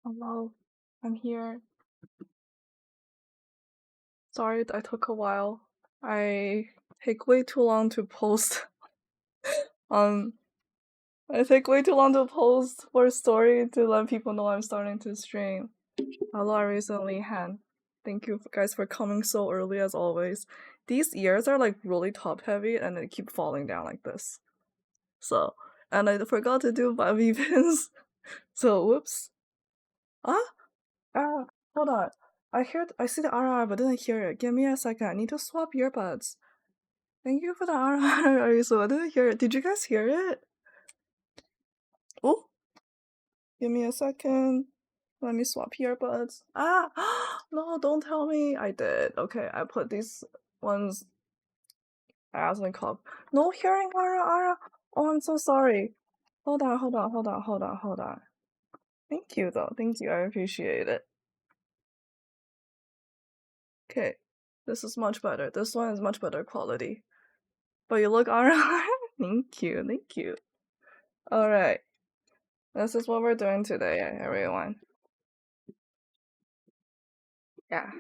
Hello, I'm here. Sorry, I took a while. I take way too long to post. um, I take way too long to post for a story to let people know I'm starting to stream. Hello, I recently Han. Thank you guys for coming so early as always. These ears are like really top heavy and they keep falling down like this. So, and I forgot to do my V-pins. So, whoops. Ah, ah, hold on. I see the RR but didn't hear it. Give me a second. I need to swap earbuds. Thank you for the RR. So I didn't hear it. Did you guys hear it? Oh, give me a second. Let me swap earbuds. Ah, no, don't tell me. I did. Okay, I put these ones as a cup. No hearing RR. Oh, I'm so sorry. Hold on. Thank you though. Thank you. I appreciate it. Okay, this is much better. This one is much better quality. But you look RR. Thank you. Alright. This is what we're doing today, everyone. Yeah.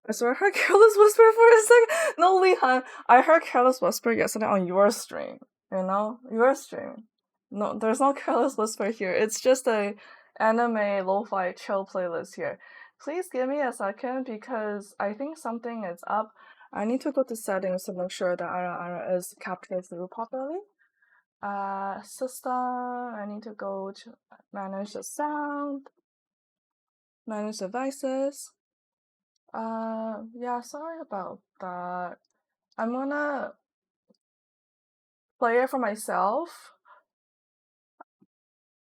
I swear I heard Careless Whisper for a second. No, Lihan, I heard Careless Whisper yesterday on your stream. You know? Your stream. No, there's no Careless Whisper here. It's just a anime lo-fi chill playlist here. Please give me a second because I think something is up. I need to go to settings to make sure that Ara is captured through properly. System, I need to go to manage the sound, manage devices. Yeah, sorry about that. I'm gonna play it for myself.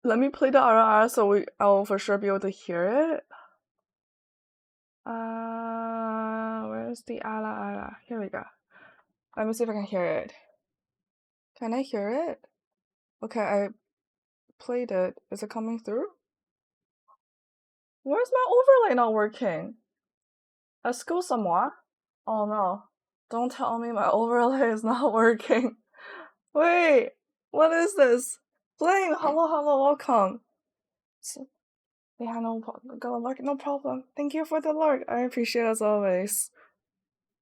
Let me play the RR so I'll for sure be able to hear it. Where's the ala ala? Here we go. Let me see if I can hear it. Can I hear it? Okay, I played it. Is it coming through? Where's my overlay not working? Excuse-moi? Oh no. Don't tell me my overlay is not working. Wait, what is this? Flame, hello, welcome. Yeah, no problem. Thank you for the lurk. I appreciate it as always.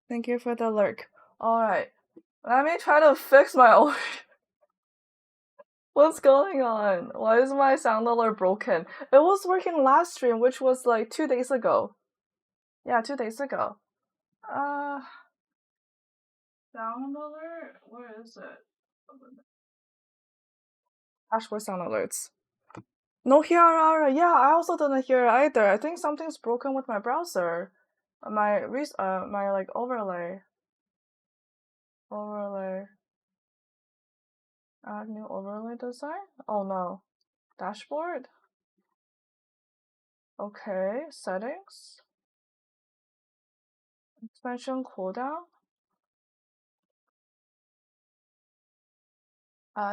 Thank you for the lurk. Alright, let me try to fix my own. What's going on? Why is my sound alert broken? It was working last stream, which was like 2 days ago. Yeah, 2 days ago. Sound alert? Where is it? Dashboard sound alerts. No here, yeah, I also didn't hear it either. I think something's broken with my browser. My like overlay. Add new overlay design? Oh no. Dashboard? Okay, settings. Expansion cooldown.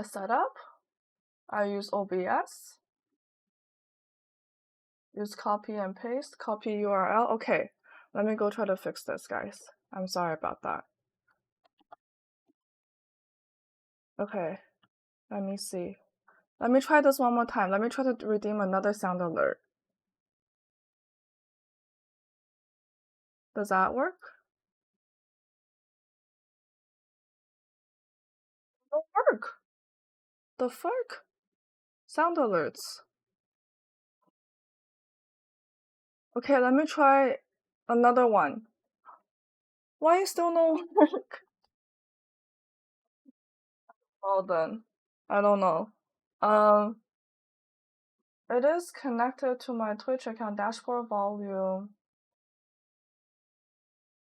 Setup. I use OBS. Use copy and paste. Copy URL. Okay, let me go try to fix this, guys. I'm sorry about that. Okay, let me see. Let me try this one more time. Let me try to redeem another sound alert. Does that work? Don't work. The fuck? Sound alerts. Okay, let me try another one. Why is still no work? Well then, I don't know. It is connected to my Twitch account dashboard volume.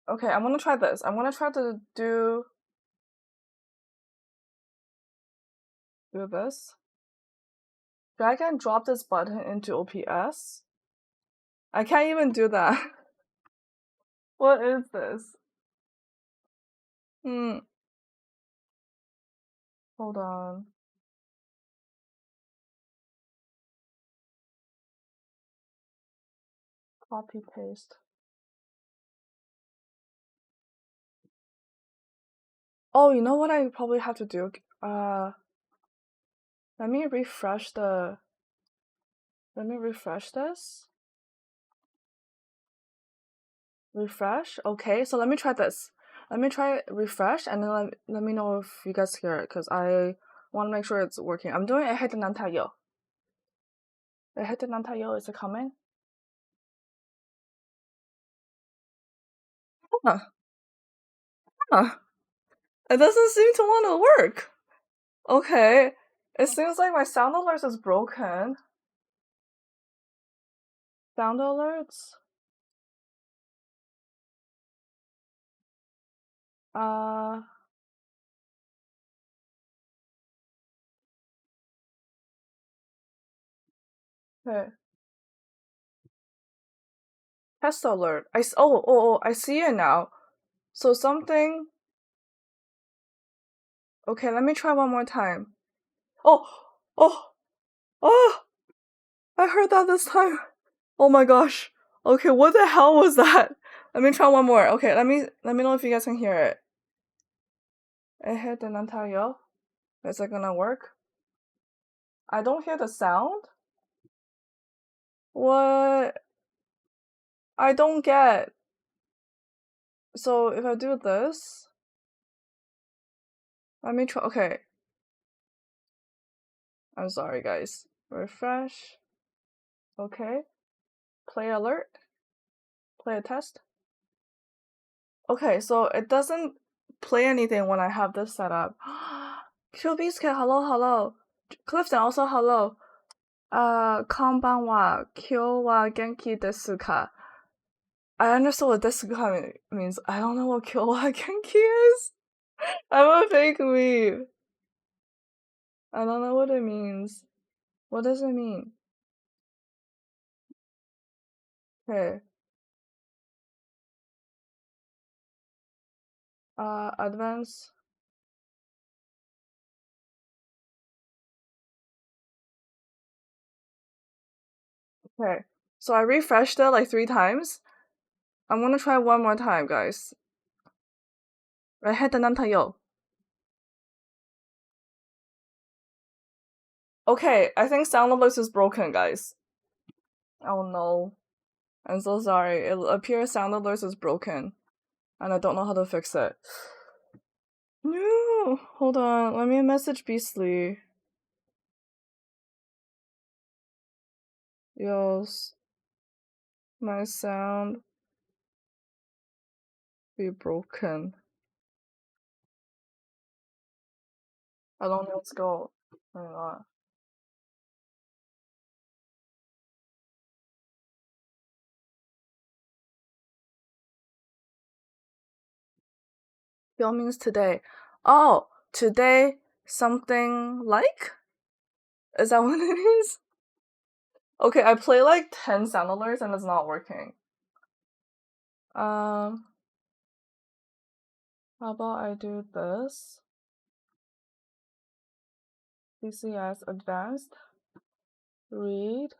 Okay, I'm gonna try this. I'm gonna try to do this. Drag and drop this button into OPS. I can't even do that. What is this? Hold on. Copy paste. Oh, you know what I probably have to do? Let me refresh the. Let me refresh this. Refresh. Okay, so let me try this. Let me try refresh and then let me know if you guys hear it because I want to make sure it's working. I'm doing a hit and nantayo. A hit and nantayo, is it coming? Huh. Huh. It doesn't seem to want to work. Okay. It seems like my sound alerts is broken. Sound alerts? Uh, okay. Test alert. I see it now. So something. Okay, let me try one more time. Oh, oh, oh! I heard that this time. Oh my gosh. Okay, what the hell was that? Let me try one more. Okay, let me know if you guys can hear it. I hit the nantayo. Is it gonna work? I don't hear the sound. What? I don't get. So if I do this, let me try. Okay. I'm sorry, guys. Refresh. Okay. Play alert. Play a test. Okay, so it doesn't play anything when I have this set up. Kyobisuke, hello. Clifton, also hello. Konbanwa, kyo wa genki desu ka? I understood what desu ka means. I don't know what kyo wa genki is. I'm a fake weeb. I don't know what it means. What does it mean? Okay. Advance. Okay. So I refreshed it like 3 times. I'm gonna try one more time, guys. I hit the nantayo. Okay, I think sound alerts is broken, guys. Oh no. I'm so sorry. It appears sound alerts is broken. And I don't know how to fix it. No! Hold on. Let me message Beastly. Yes. My sound be broken. I don't know what's going on. Yo means today. Oh, today something like? Is that what it means? Okay, I play like 10 sound alerts and it's not working. How about I do this? CCS advanced. Read.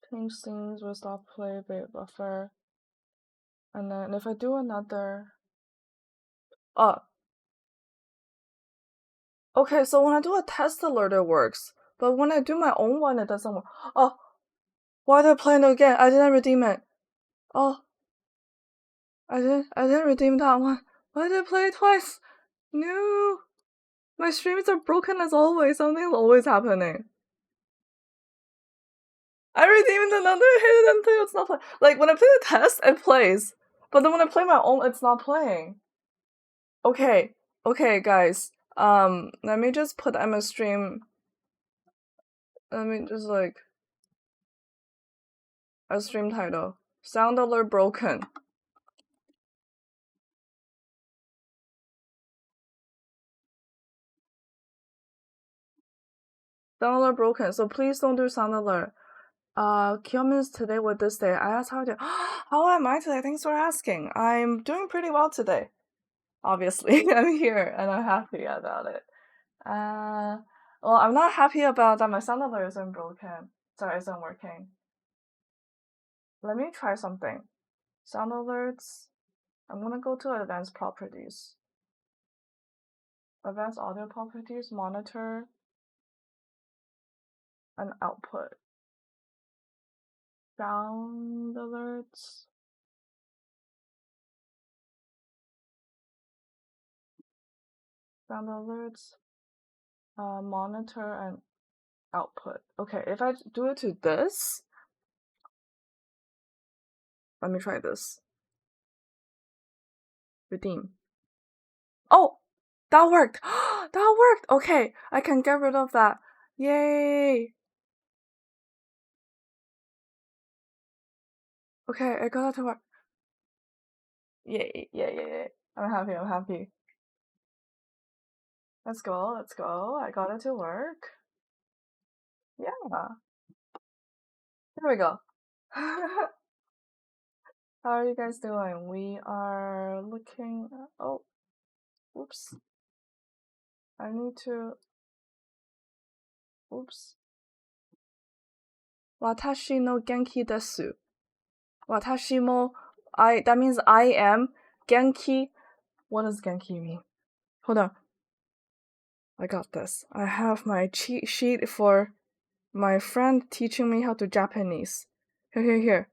Change scenes, restart play, bait buffer. And then if I do another. Oh. Okay, so when I do a test alert, it works. But when I do my own one, it doesn't work. Oh. Why did I play it again? I didn't redeem it. Oh. I didn't redeem that one. Why did I play it twice? No. My streams are broken as always. Something's always happening. I redeemed another hit until it's not playing. Like when I play the test, it plays. But then when I play my own, it's not playing. Okay, guys. Let me just put MS stream. Let me just like a stream title. Sound alert broken. Sound alert broken. So please don't do sound alert. Kyomin's today with this day. I asked how to. How am I today? Thanks for asking. I'm doing pretty well today. Obviously, I'm here and I'm happy about it. Well, I'm not happy about that my sound alert isn't broken. Sorry, isn't working. Let me try something. Sound alerts. I'm gonna go to advanced properties. Advanced audio properties, monitor. an output. Sound alerts. Sound alerts. Monitor and output. Okay, if I do it to this, let me try this. Redeem. Oh, that worked. That worked. Okay, I can get rid of that. Yay. Okay, I got it to work. Yay, yay, yay, yay. I'm happy, I'm happy. Let's go, let's go. I got it to work. Yeah. Here we go. How are you guys doing? We are looking. Oh, oops. I need to. Oops. Watashi no genki desu. Watashi mo. That means I am. Genki. What does genki mean? Hold on. I got this. I have my cheat sheet for my friend teaching me how to Japanese. Here.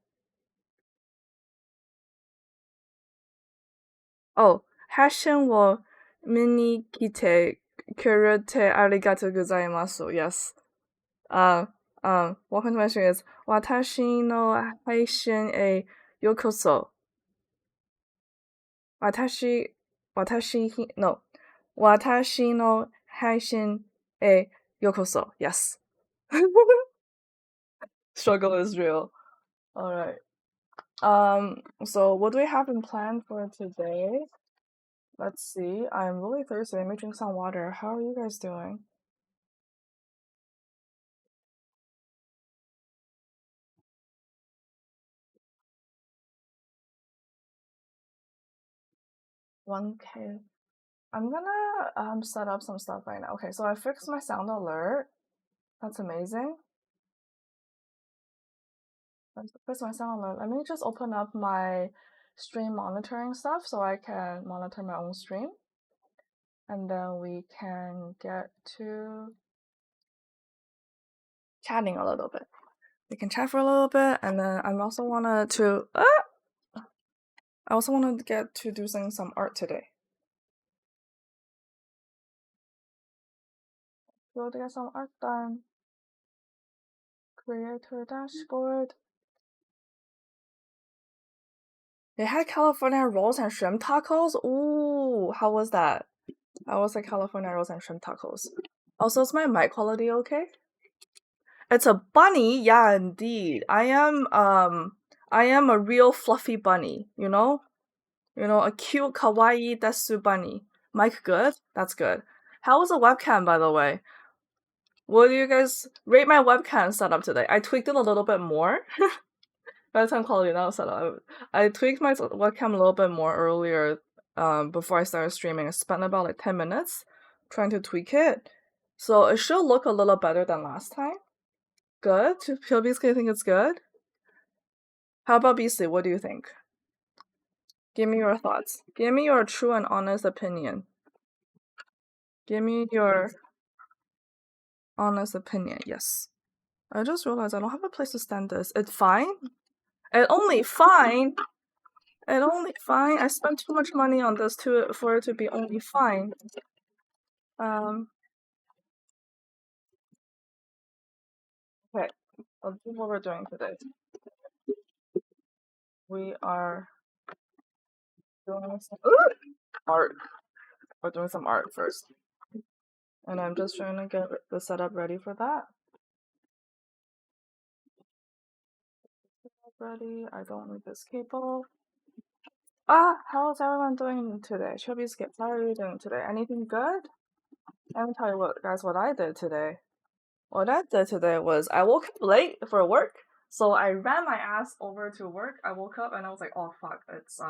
Oh, 発信を見に来てくれてありがとうございます。Yes. What question is 私の配信へようこそ。私の配信へようこそ。Yes. Struggle is real. Alright. So what do we have in plan for today? Let's see. I'm really thirsty. Let me drink some water. How are you guys doing? $1K. I'm gonna set up some stuff right now. Okay, so I fixed my sound alert. That's amazing. I fixed my sound alert. Let me just open up my stream monitoring stuff so I can monitor my own stream. And then we can get to chatting a little bit. We can chat for a little bit, and then I also wanted to get to doing some art today. Go to get some art done. Creator dashboard. They had California rolls and shrimp tacos. Ooh, how was that? How was the California rolls and shrimp tacos? Also, is my mic quality okay? It's a bunny, yeah, indeed. I am a real fluffy bunny, you know? A cute kawaii desu bunny. Mic good? That's good. How was the webcam, by the way? Will you guys rate my webcam setup today? I tweaked it a little bit more. By the time quality now setup, I tweaked my webcam a little bit more earlier. Before I started streaming, I spent about like 10 minutes trying to tweak it, so it should look a little better than last time. Good. PLBSK think it's good. How about BC? What do you think? Give me your thoughts. Give me your true and honest opinion. Give me your honest opinion. Yes. I just realized I don't have a place to stand this. It's fine. It only fine. It only fine. I spent too much money on this for it to be only fine. Okay. Let's see what we're doing today. We are doing some art. We're doing some art first. And I'm just trying to get the setup ready for that. Ready. I don't need this cable. How is everyone doing today? Chubby Skip, how are you doing today? Anything good? Let me tell you what I did today. What I did today was I woke up late for work, so I ran my ass over to work. I woke up and I was like, oh fuck, it's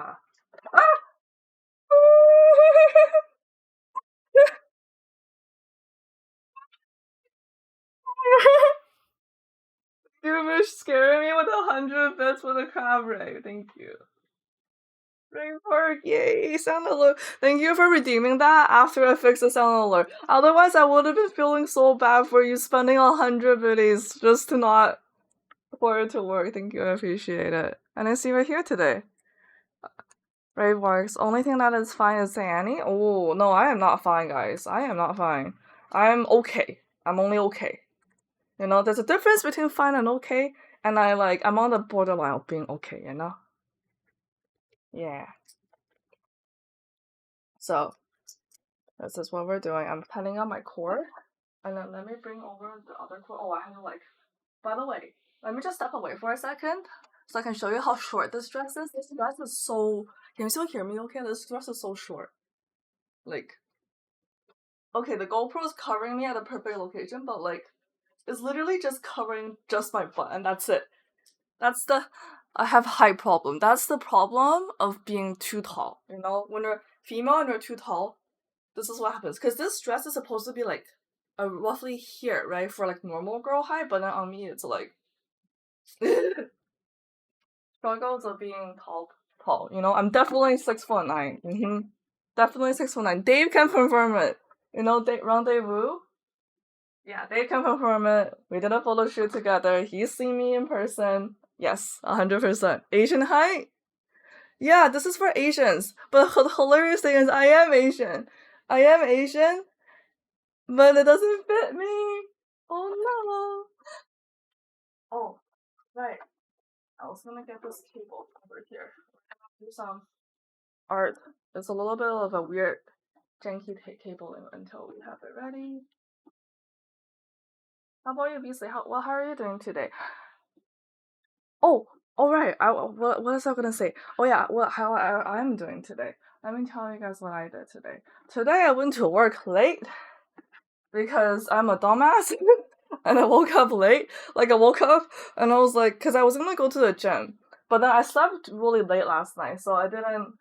You were scaring me with 100 bits with a crab ray. Thank you. Framework, yay! Sound alert. Thank you for redeeming that after I fixed the sound alert. Otherwise, I would have been feeling so bad for you spending 100 biddies just to not for it to work. Thank you, I appreciate it. And I see you're here today. Brave works. Only thing that is fine is Annie. Oh no, I am not fine, guys. I am not fine. I'm okay. I'm only okay. You know, there's a difference between fine and okay, and I'm on the borderline of being okay. You know. Yeah. So this is what we're doing. I'm petting on my cord, and then let me bring over the other cord. Oh, I have to like. By the way, let me just step away for a second so I can show you how short this dress is. This dress is so. Can you still hear me? Okay, this dress is so short. Like, okay, the GoPro is covering me at the perfect location, but like, it's literally just covering just my butt, and that's it. That's the. I have height problem. That's the problem of being too tall. You know, when you're female and you're too tall, this is what happens. Because this dress is supposed to be like, roughly here, right, for like normal girl height, but then on me it's like struggles of being tall. Tall. You know, I'm definitely 6'9". Definitely 6'9". Dave can confirm it. You know, rendezvous. Yeah, they can confirm it. We did a photo shoot together. He's seen me in person. Yes, 100%. Asian height? Yeah, this is for Asians. But the hilarious thing is, I am Asian. I am Asian, but it doesn't fit me. Oh no. Oh, right. I was gonna get this cable over here. Do some art. It's a little bit of a weird, janky cable until we have it ready. How about you, Beasley? How are you doing today? Oh, all right. What was I gonna say? Oh yeah, how I'm doing today. Let me tell you guys what I did today. Today I went to work late because I'm a dumbass, and I woke up late. Like I woke up and I was like, cause I was gonna go to the gym, but then I slept really late last night, so I didn't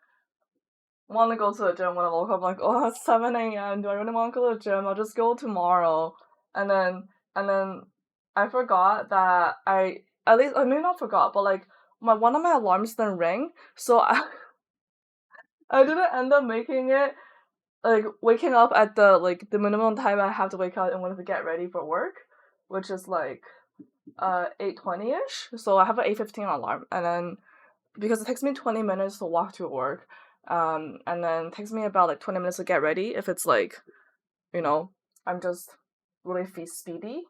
want to go to the gym when I woke up. Like, oh, it's 7 a.m. Do I really want to go to the gym? I'll just go tomorrow. And then I forgot that at least I may not forgot, but like one of my alarms didn't ring, so I didn't end up making it like waking up at the minimum time I have to wake up in order to get ready for work, which is like 8:20ish. So I have an 8:15 alarm, and then because it takes me 20 minutes to walk to work, and then it takes me about like 20 minutes to get ready if it's like, you know, I'm just really speedy.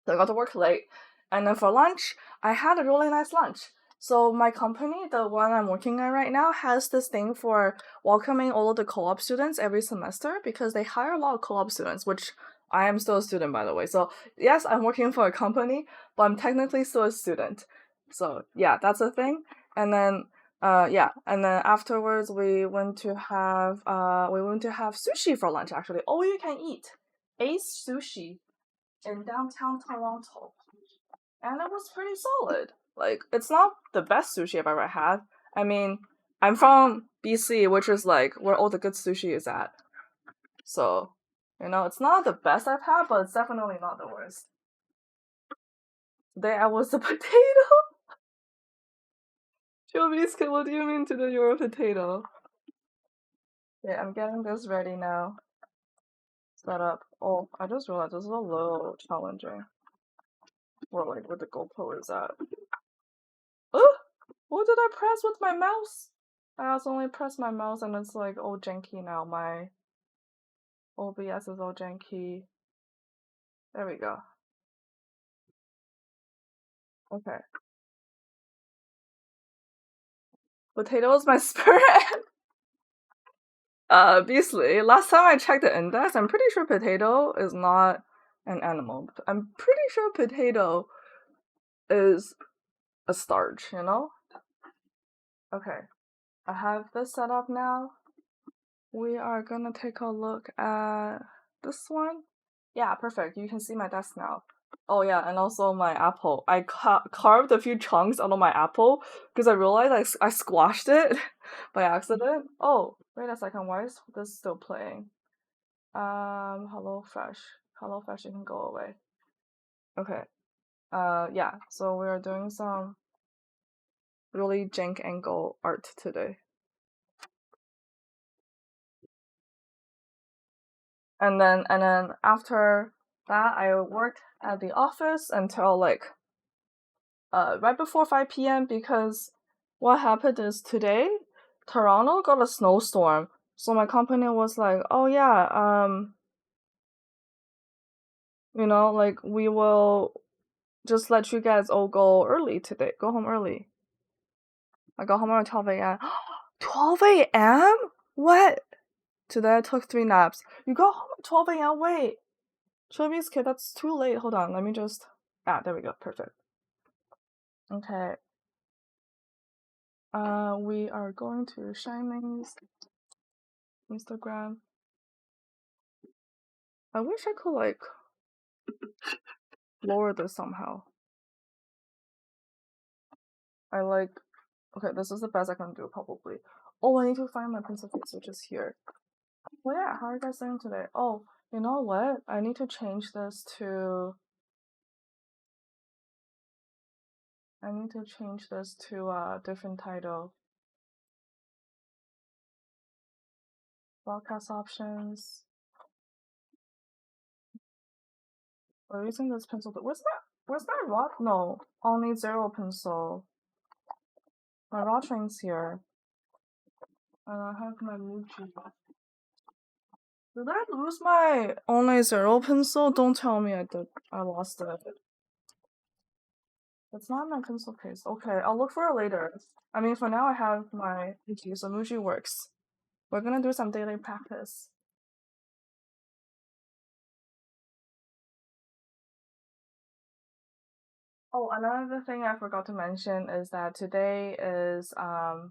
So I got to work late. And then for lunch, I had a really nice lunch. So my company, the one I'm working at right now, has this thing for welcoming all of the co-op students every semester because they hire a lot of co-op students, which I am still a student, by the way. So yes, I'm working for a company, but I'm technically still a student. So yeah, that's a thing. And then yeah, and then afterwards we went to have sushi for lunch actually. All you can eat. Ace Sushi in downtown Toronto, and it was pretty solid. Like, it's not the best sushi I've ever had. I mean, I'm from BC, which is like where all the good sushi is at. So, you know, it's not the best I've had, but it's definitely not the worst. Today I was a potato. Joviska, what do you mean today you're a potato? Okay, I'm getting this ready now. Set up. Oh, I just realized this is a little challenging. Or like where the GoPro is at. Oh, what did I press with my mouse? I also only press my mouse and it's like all janky now. My OBS is all janky. There we go. Okay. Potato is my spirit. Obviously, last time I checked the index, I'm pretty sure potato is not an animal. I'm pretty sure potato is a starch, you know? Okay. I have this set up now. We are gonna take a look at this one. Yeah, perfect. You can see my desk now. Oh yeah, and also my apple. I carved a few chunks out of my apple because I realized I squashed it by accident. Oh, wait a second. Why is this still playing? Hello Fresh. Hello Fresh, you can go away. Okay. Yeah. So we're really jank angle art today. And then after that, I worked at the office until like right before 5 p.m. because what happened is today Toronto got a snowstorm. So my company was like, "Oh yeah, like we will just let you guys all go early today. Go home early." I got home around 12 a.m. 12 a.m.? What? Today I took 3 naps. You got home at 12 a.m.? Wait. Chubby's kid, that's too late. Hold on, let me just... there we go. Perfect. Okay. We are going to Shining's Instagram. I wish I could, like, lower this somehow. Okay, this is the best I can do, probably. Oh, I need to find my pencil case, which is here. Well, yeah, how are you guys doing today? Oh, you know what? I need to change this to... a different title. Broadcast options. We're using this pencil. Where's my raw? No, only 0 pencil. My raw train's here. And I have my Muji. Did I lose my only 0 pencil? Don't tell me I did. I lost it. It's not in my pencil case. Okay, I'll look for it later. I mean, for now I have my Muji, so Muji works. We're gonna do some daily practice. Oh, another thing I forgot to mention is that today is my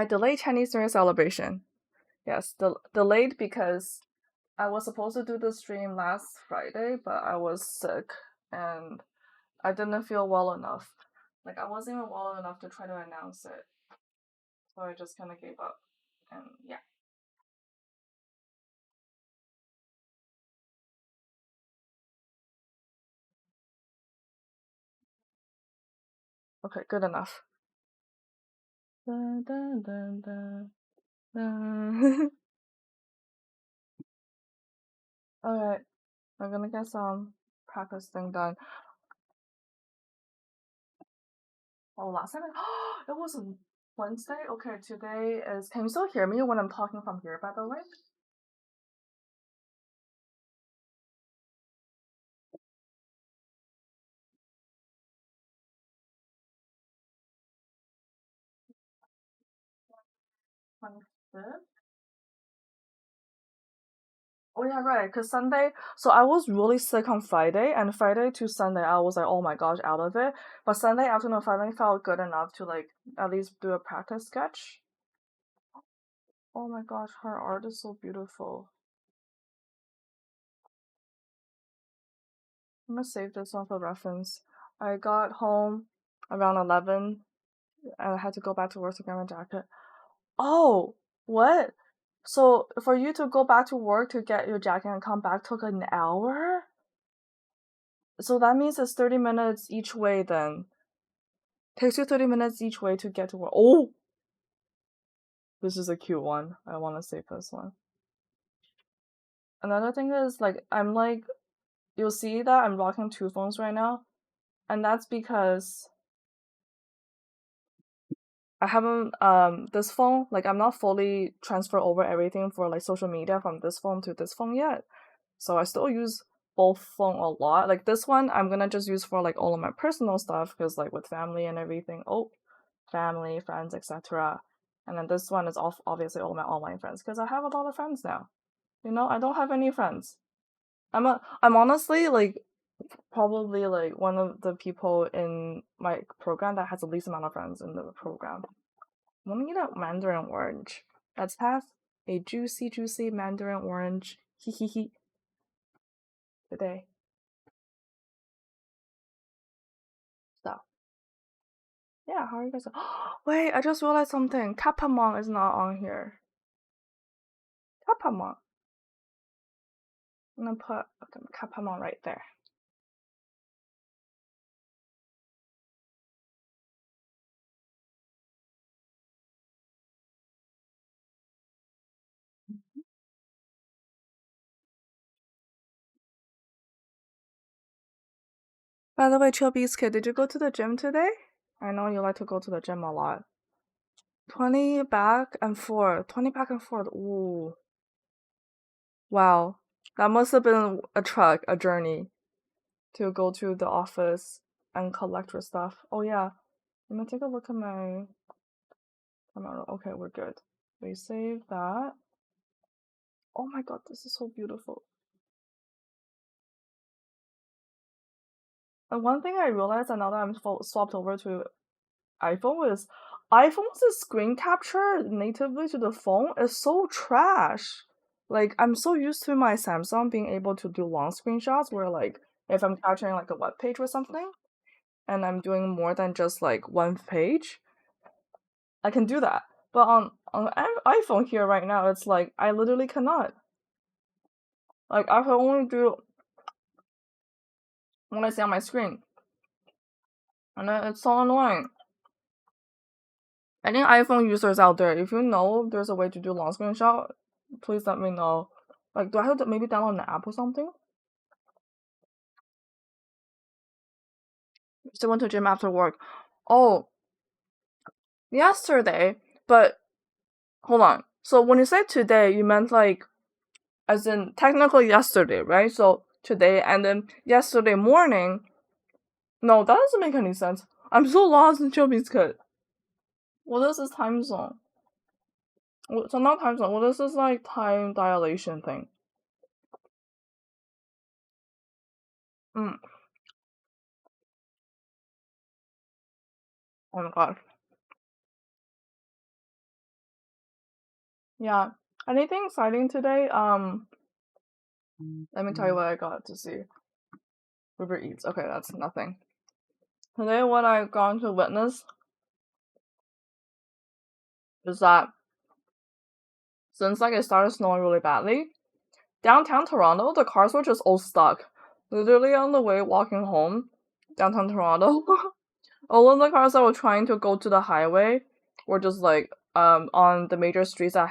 delayed Chinese New Year celebration. Yes, delayed because I was supposed to do the stream last Friday, but I was sick and I didn't feel well enough. Like, I wasn't even well enough to try to announce it. So I just kind of gave up. And yeah. Okay, good enough. Dun, dun, dun, dun, dun. Alright, I'm gonna get some practice thing done. Oh, last time it was Wednesday? Okay, today is... Can you still hear me when I'm talking from here, by the way? Oh yeah, right. Cause Sunday, so I was really sick on Friday, and Friday to Sunday, I was like, oh my gosh, out of it. But Sunday afternoon finally felt good enough to like at least do a practice sketch. Oh my gosh, her art is so beautiful. I'm gonna save this one for reference. I got home around 11, and I had to go back to work to get my jacket. Oh, what? So for you to go back to work to get your jacket and come back took an hour? So that means it's 30 minutes each way then. Takes you 30 minutes each way to get to work. Oh! This is a cute one. I want to save this one. Another thing is, like, you'll see that I'm rocking 2 phones right now. And that's because I haven't, this phone, like, I'm not fully transfer over everything for, like, social media from this phone to this phone yet. So I still use both phone a lot. Like, this one, I'm gonna just use for, like, all of my personal stuff, because, like, with family and everything. Oh, family, friends, etc. And then this one is obviously all my online friends, because I have a lot of friends now. I don't have any friends. I'm honestly like probably like one of the people in my program that has the least amount of friends in the program. I'm gonna eat a mandarin orange. Let's have a juicy mandarin orange. Hee hee hee. Today. So yeah, how are you guys? Wait, I just realized something. Kapamon is not on here. Kapamon. I'm gonna put Kapamon right there. By the way, Chill Beast Kid, did you go to the gym today? I know you like to go to the gym a lot. 20 back and forth. 20 back and forth. Ooh. Wow. That must have been a trek, a journey to go to the office and collect your stuff. Oh yeah. Let me take a look at my camera. Okay, we're good. We save that. Oh my god, this is so beautiful. And one thing I realized, and now that I'm swapped over to iPhone, is iPhone's screen capture natively to the phone is so trash. Like, I'm so used to my Samsung being able to do long screenshots where, like, if I'm capturing like a web page or something and I'm doing more than just like one page, I can do that. But on iPhone here right now, it's like I literally cannot. Like, I can only do what I see on my screen, and it's so annoying. Any iPhone users out there, if you know there's a way to do long screenshot, please let me know. Like, do I have to maybe download an app or something? Still went to gym after work. Oh, yesterday. But hold on. So when you said today, you meant like, as in technically yesterday, right? So today and then yesterday morning. No, that doesn't make any sense. I'm so lost in Chubby's Kid. What is this time zone? So not time zone. What is this like time dilation thing? Mm. Oh my god. Yeah. Anything exciting today? Let me tell you what I got to see. Uber Eats. Okay, that's nothing. Today, what I got to witness is that since like it started snowing really badly, downtown Toronto, the cars were just all stuck. Literally on the way walking home, downtown Toronto, all of the cars that were trying to go to the highway were just like on the major streets that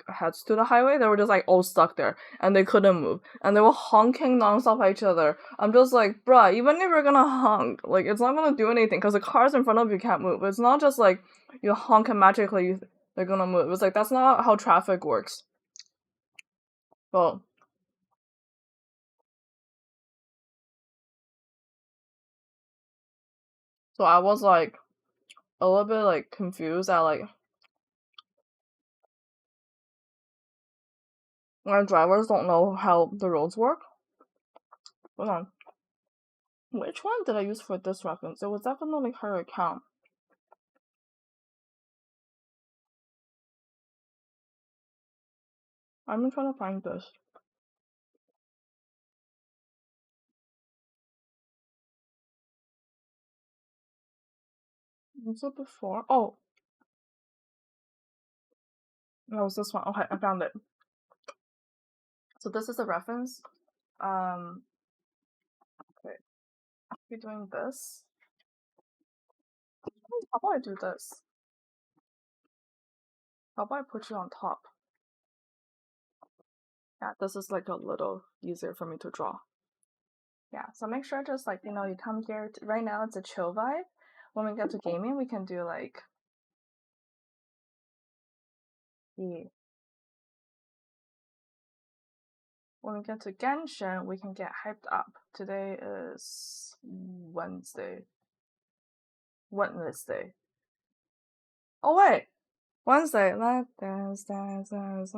heads to the highway. They were just like all stuck there and they couldn't move and they were honking nonstop at each other. I'm just like, bruh, even if you're gonna honk, like it's not gonna do anything because the cars in front of you can't move. It's not just like you honk and magically they're gonna move. It's like that's not how traffic works. Well, so I was like a little bit like confused at like when drivers don't know how the roads work. Hold on. Which one did I use for this reference? It was definitely her account. I'm trying to find this. Was it before? Oh, no, it was this one. Okay, I found it. So this is a reference. Okay, be doing this. How about I do this? How about I put you on top? Yeah, this is like a little easier for me to draw. Yeah, so make sure just like, you come here. Right now it's a chill vibe. When we get to gaming, we can do like the. When we get to Genshin, we can get hyped up. Today is Wednesday. Wednesday. Oh wait, Wednesday. Let dance, dance, dance,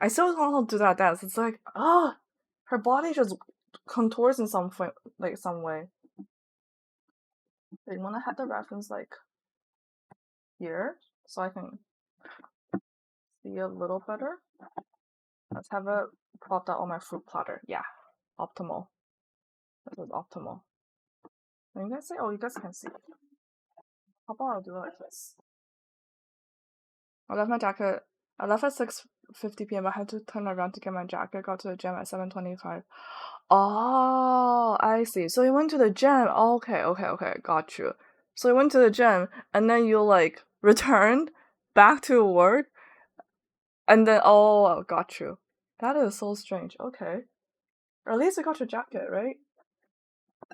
I still don't know how to do that dance. It's like, her body just contours in some way, like some way. They want to have the reference like here, so I can see a little better. Let's have it plopped out on my fruit platter. Yeah, optimal. This is optimal. Can you guys see? Oh, you guys can see. How about I do it like this? I left my jacket. I left at 6:50 p.m. I had to turn around to get my jacket. Got to the gym at 7:25. Oh, I see. So you went to the gym. Okay, okay, got you. So you went to the gym and then you like returned back to work and then got you. That is so strange. Okay. Or at least you got your jacket, right?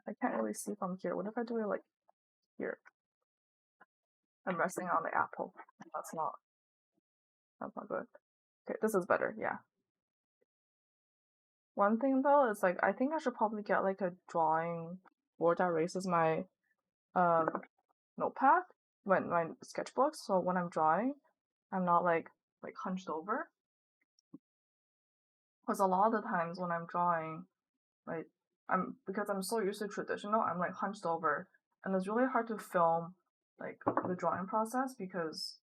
I can't really see from here. What if I do it like here? I'm resting on the apple. That's not good. Okay, this is better, yeah. One thing though is like I think I should probably get like a drawing board that raises my um notepad when my sketchbook, so when I'm drawing I'm not like hunched over. Because a lot of the times when I'm drawing, like because I'm so used to traditional, I'm like hunched over and it's really hard to film like the drawing process because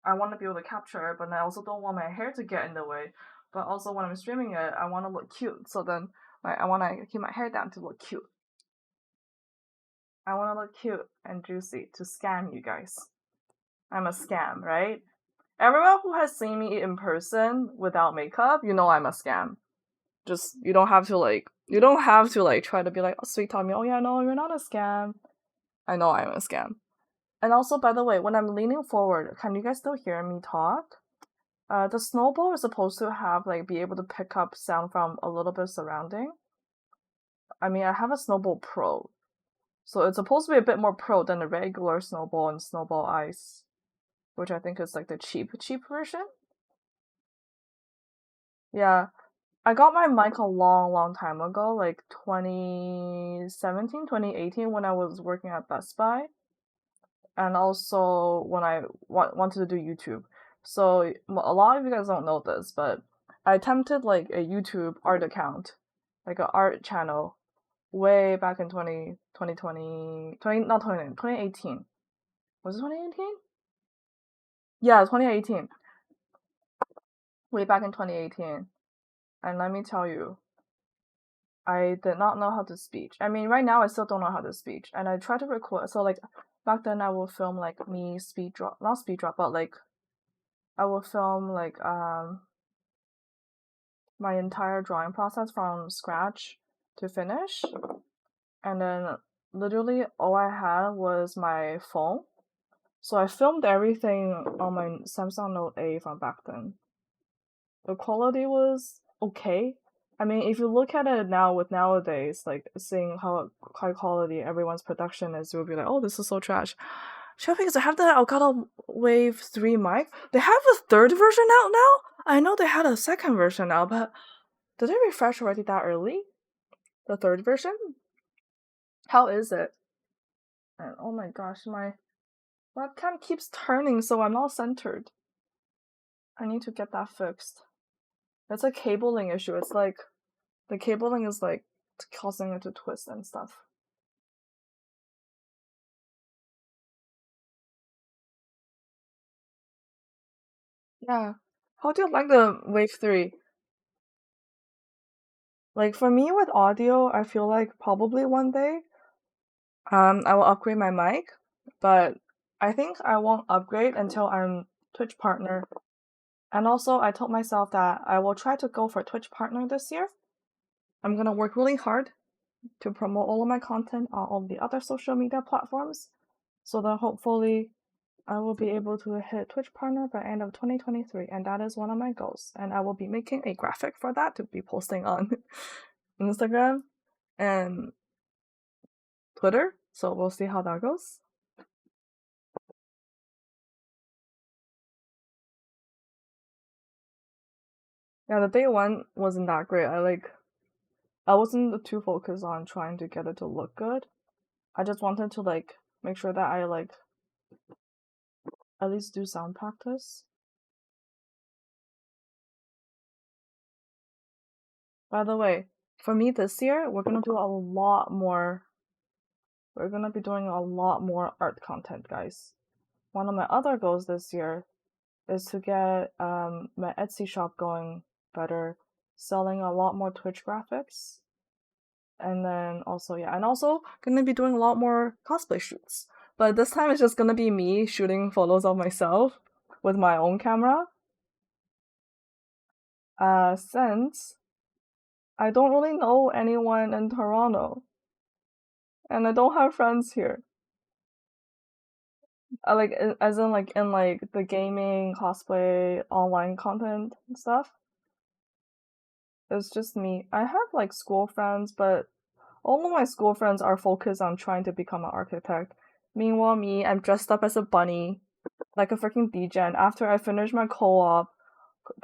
I want to be able to capture it, but I also don't want my hair to get in the way. But also when I'm streaming it, I want to look cute. So then I want to keep my hair down to look cute. I want to look cute and juicy to scam you guys. I'm a scam, right? Everyone who has seen me in person without makeup, you know I'm a scam. Just you don't have to try to be like, oh, sweet talk me. Oh yeah, no, you're not a scam. I know I'm a scam. And also, by the way, when I'm leaning forward, can you guys still hear me talk? The snowball is supposed to have be able to pick up sound from a little bit surrounding. I mean, I have a snowball pro, so it's supposed to be a bit more pro than the regular snowball and snowball ice, which I think is like the cheap version. Yeah, I got my mic a long time ago, like 2017, 2018, when I was working at Best Buy, and also when I wanted to do YouTube. So a lot of you guys don't know this, but I attempted like a YouTube art account, like an art channel, way back in 2020, not 2020, 2018. Was it 2018? Yeah, 2018. Way back in 2018. And let me tell you, I did not know how to speech. I mean, right now I still don't know how to speech. And I try to record. So like back then I will film like me not speed drop, but like I will film like my entire drawing process from scratch to finish. And then literally all I had was my phone. So I filmed everything on my Samsung Note 8 from back then. The quality was okay. I mean, if you look at it now with nowadays, like seeing how high quality everyone's production is, you'll be like, oh, this is so trash. Just because I have the Elgato Wave 3 mic. They have a third version out now? I know they had a second version now, but did they refresh already that early? The third version? How is it? And oh my gosh, my webcam keeps turning so I'm not centered. I need to get that fixed. It's a cabling issue. It's like the cabling is like causing it to twist and stuff. Yeah. How do you like the Wave 3? Like for me with audio, I feel like probably one day I will upgrade my mic, but I think I won't upgrade until I'm Twitch partner. And also I told myself that I will try to go for Twitch partner this year. I'm gonna work really hard to promote all of my content on all the other social media platforms so that hopefully I will be able to hit Twitch partner by end of 2023, and that is one of my goals. And I will be making a graphic for that to be posting on Instagram and Twitter. So we'll see how that goes. Yeah, the day one wasn't that great. I wasn't too focused on trying to get it to look good. I just wanted to make sure that I at least do sound practice. By the way, for me this year, we're gonna be doing a lot more art content, guys. One of my other goals this year is to get my Etsy shop going better, selling a lot more Twitch graphics, and then also and also gonna be doing a lot more cosplay shoots. But this time it's just gonna be me shooting photos of myself with my own camera. Since I don't really know anyone in Toronto, and I don't have friends here. As in in the gaming, cosplay, online content and stuff. It's just me. I have school friends, but All of my school friends are focused on trying to become an architect. Meanwhile, me, I'm dressed up as a bunny, like a freaking degen. After I finish my co-op,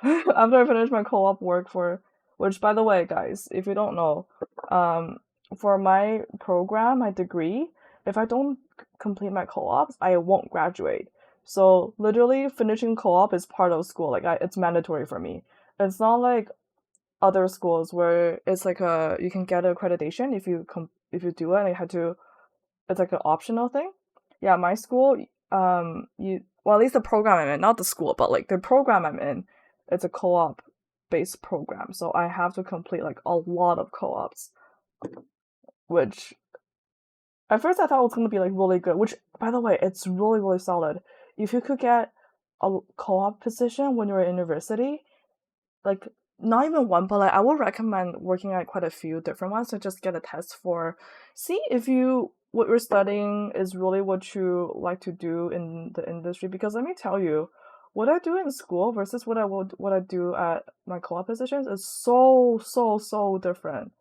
after I finish my co-op work for, which by the way, guys, if you don't know, um, for my program, my degree, if I don't complete my co-ops, I won't graduate. So literally, finishing co-op is part of school. Like it's mandatory for me. It's not like other schools where it's like a you can get accreditation if you do it and you had to it's like an optional thing. Yeah, my school, you well at least the program I'm in, not the school, but like the program I'm in, it's a co-op based program. So I have to complete like a lot of co-ops, which at first I thought it was gonna be like really good. Which by the way, it's really really solid. If you could get a co-op position when you're in university, like not even one, but like I would recommend working at quite a few different ones to just get a test for see if you what you're studying is really what you like to do in the industry. Because let me tell you, what I do in school versus what I do at my co-op positions is so different.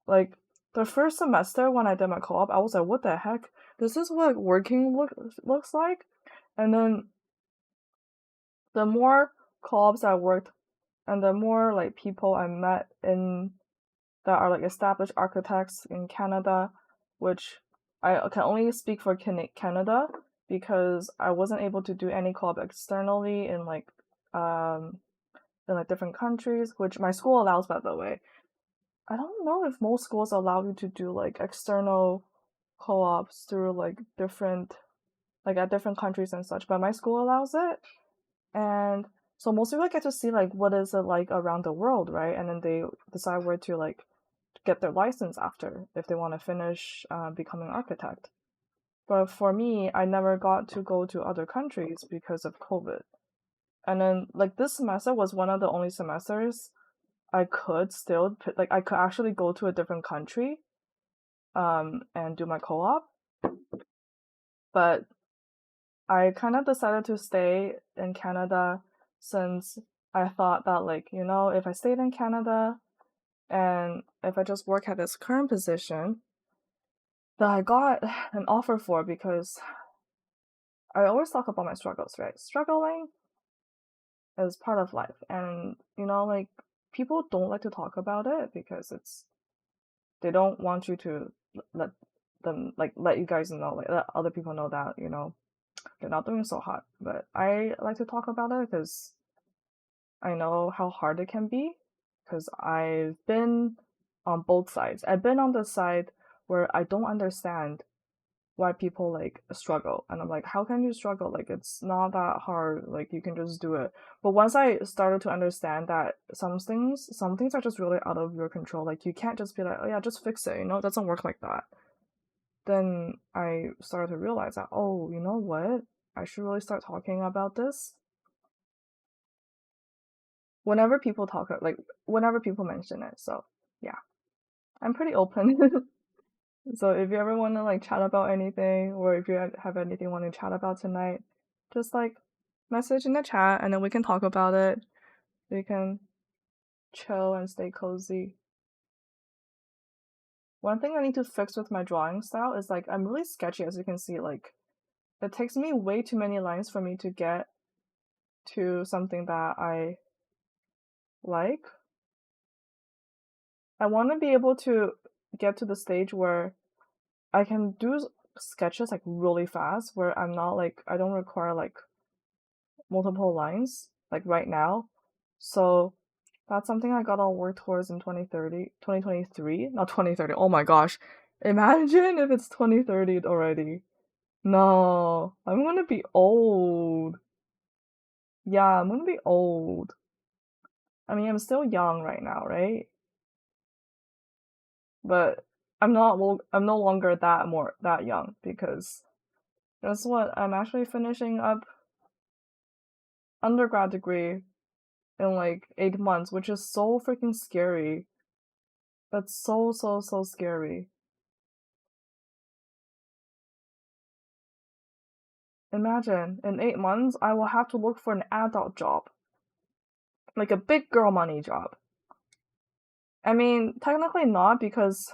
Like the first semester when I did my co-op, I was like, what the heck? This is what looks like. And then the more co-ops I worked and the more like people I met in that are like established architects in Canada, which I can only speak for Canada because I wasn't able to do any co-op externally um in like different countries, which my school allows by the way. I don't know if most schools allow you to do like external co-ops through like different like at different countries and such, but my school allows it. And so most people get to see like what is it like around the world, right? And then they decide where to like get their license after if they want to finish becoming an architect. But for me, I never got to go to other countries because of COVID. And then like this semester was one of the only semesters I could still like I could actually go to a different country and do my co-op. But I kind of decided to stay in Canada since I thought that like, you know, if I stayed in Canada and if I just work at this current position that I got an offer for because I always talk about my struggles, right? Struggling is part of life. And, you know, like people don't like to talk about it because they don't want you to let let you guys know, like let other people know that, you know, they're not doing so hot. But I like to talk about it because I know how hard it can be because I've been on both sides. I've been on the side where I don't understand why people like struggle and I'm like how can you struggle, like it's not that hard, like you can just do it. But once I started to understand that some things are just really out of your control, like you can't just be like, oh yeah, just fix it, you know, it doesn't work like that. Then I started to realize that, oh, you know what, I should really start talking about this whenever people talk, like whenever people mention it. So yeah, I'm pretty open. So if you ever want to like chat about anything, or if you have anything you want to chat about tonight, just like message in the chat and then we can talk about it. We can chill and stay cozy. One thing I need to fix with my drawing style is like I'm really sketchy, as you can see. Like it takes me way too many lines for me to get to something that I like. I want to be able to get to the stage where I can do sketches like really fast, where I'm not like I don't require like multiple lines like right now. So that's something I gotta work towards in 2023, not 2030. Oh my gosh. Imagine if it's 2030 already. No, I'm gonna be old. Yeah, I'm gonna be old. I mean, I'm still young right now, right? But I'm no longer that young because guess what? I'm actually finishing up undergrad degree in like 8 months, which is so freaking scary. That's so scary. Imagine, in 8 months, I will have to look for an adult job, like a big girl money job. I mean, technically not because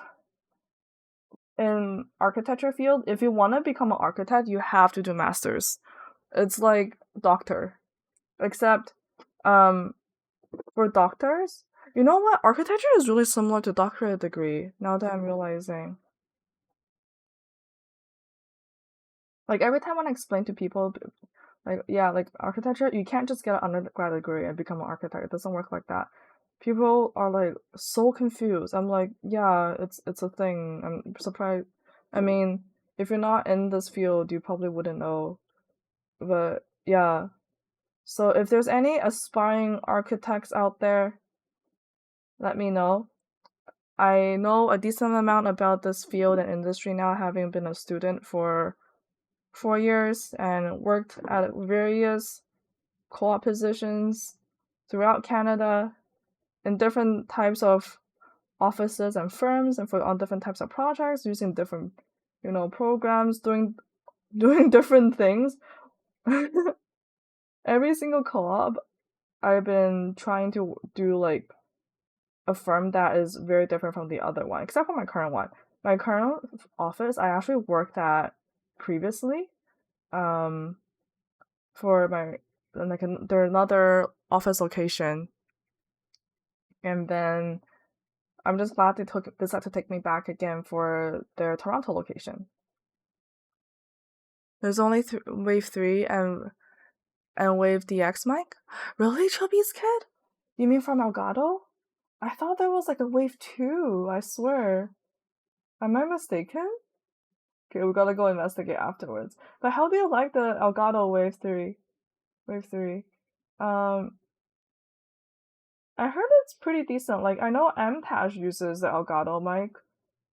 in architecture field, if you want to become an architect, you have to do masters. It's like doctor, except um for doctors, you know what? Architecture is really similar to doctorate degree. Now that I'm realizing, like every time when I explain to people, like yeah, like architecture, you can't just get an undergrad degree and become an architect. It doesn't work like that. People are like so confused. I'm like, yeah, it's a thing. I'm surprised. I mean, if you're not in this field, you probably wouldn't know. But yeah. So if there's any aspiring architects out there, let me know. I know a decent amount about this field and industry now, having been a student for 4 years and worked at various co-op positions throughout Canada in different types of offices and firms and for on different types of projects using different, programs, doing different things. Every single co-op I've been trying to do like a firm that is very different from the other one, except for my current one. My current office I actually worked at previously, um, for my like there's another office location, and then I'm just glad they decided to take me back again for their Toronto location. There's only Wave 3 and Wave DX mic. Really, Chubby's kid? You mean from Elgato? I thought there was like a Wave 2. I swear. Am I mistaken? Okay, we gotta go investigate afterwards. But how do you like the Elgato Wave 3? Wave 3. Um, I heard it's pretty decent. Like, I know MTash uses the Elgato mic.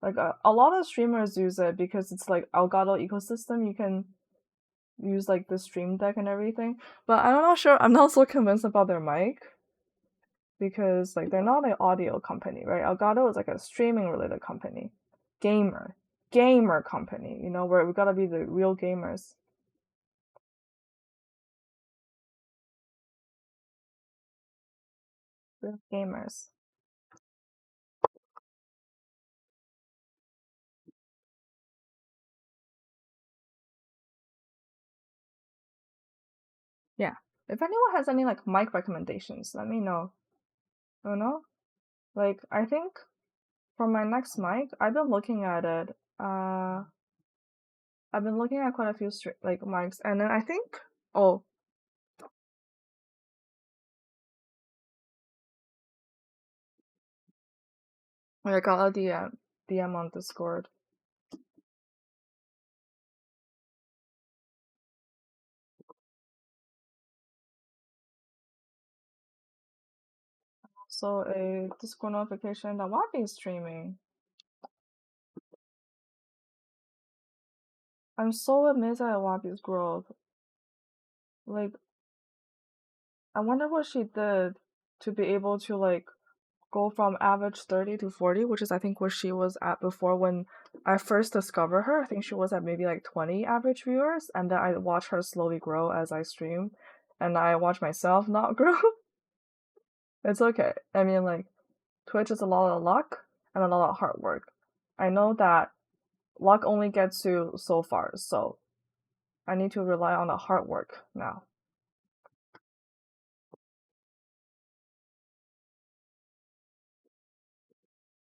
Like, a lot of streamers use it because it's like Elgato ecosystem. You can use like the stream deck and everything. But I'm not sure. I'm not so convinced about their mic because like they're not an audio company, right? Elgato is like a streaming related company, gamer, gamer company. Where we gotta be the real gamers. Real gamers. Yeah. If anyone has any like mic recommendations, let me know. You know? Like I think for my next mic, I've been looking at it. I've been looking at quite a few like mics, and then I think oh, I got a DM on Discord. So a Discord notification that Wabi is streaming. I'm so amazed at Wabi's growth. Like, I wonder what she did to be able to like go from average 30 to 40, which is I think where she was at before when I first discovered her. I think she was at maybe like 20 average viewers, and then I watched her slowly grow as I stream, and I watch myself not grow. It's okay. I mean, like, Twitch is a lot of luck and a lot of hard work. I know that luck only gets you so far, so I need to rely on the hard work now.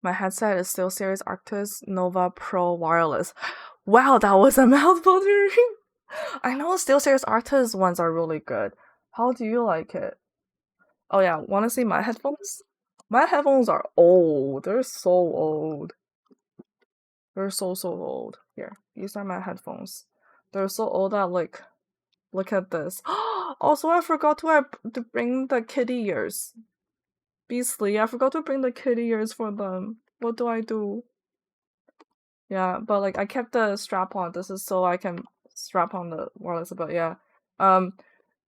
My headset is SteelSeries Arctis Nova Pro Wireless. Wow, that was a mouthful to read. I know SteelSeries Arctis ones are really good. How do you like it? Oh yeah, wanna see my headphones? My headphones are old. They're so old. They're so old. Here, these are my headphones. They're so old that like, look at this. Also, I forgot to bring the kitty ears. Beastly, I forgot to bring the kitty ears for them. What do I do? Yeah, but like I kept the strap on. This is so I can strap on the wireless. But yeah, um,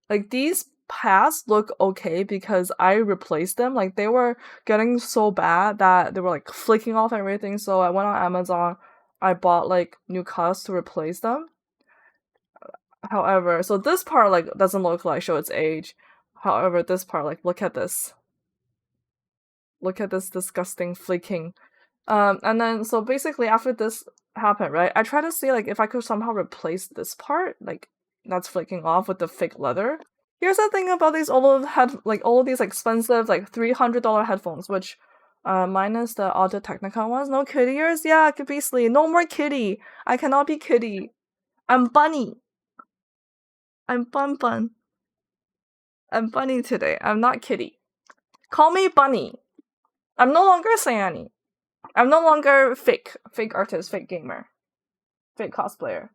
like these pads look okay because I replaced them. Like they were getting so bad that they were like flicking off and everything. So I went on Amazon. I bought like new cuffs to replace them. However, so this part like doesn't look like show its age. However, this part like look at this. Look at this disgusting flicking. And then so basically after this happened, right? I tried to see like if I could somehow replace this part, like that's flicking off with the fake leather. Here's the thing about these all of these expensive like $300 headphones, which minus the Audio Technica ones. No kitty ears? Yeah, beastly. No more kitty. I cannot be kitty. I'm bunny. I'm bun bun. I'm bunny today. I'm not kitty. Call me bunny. I'm no longer Sayani. I'm no longer fake artist, fake gamer, fake cosplayer.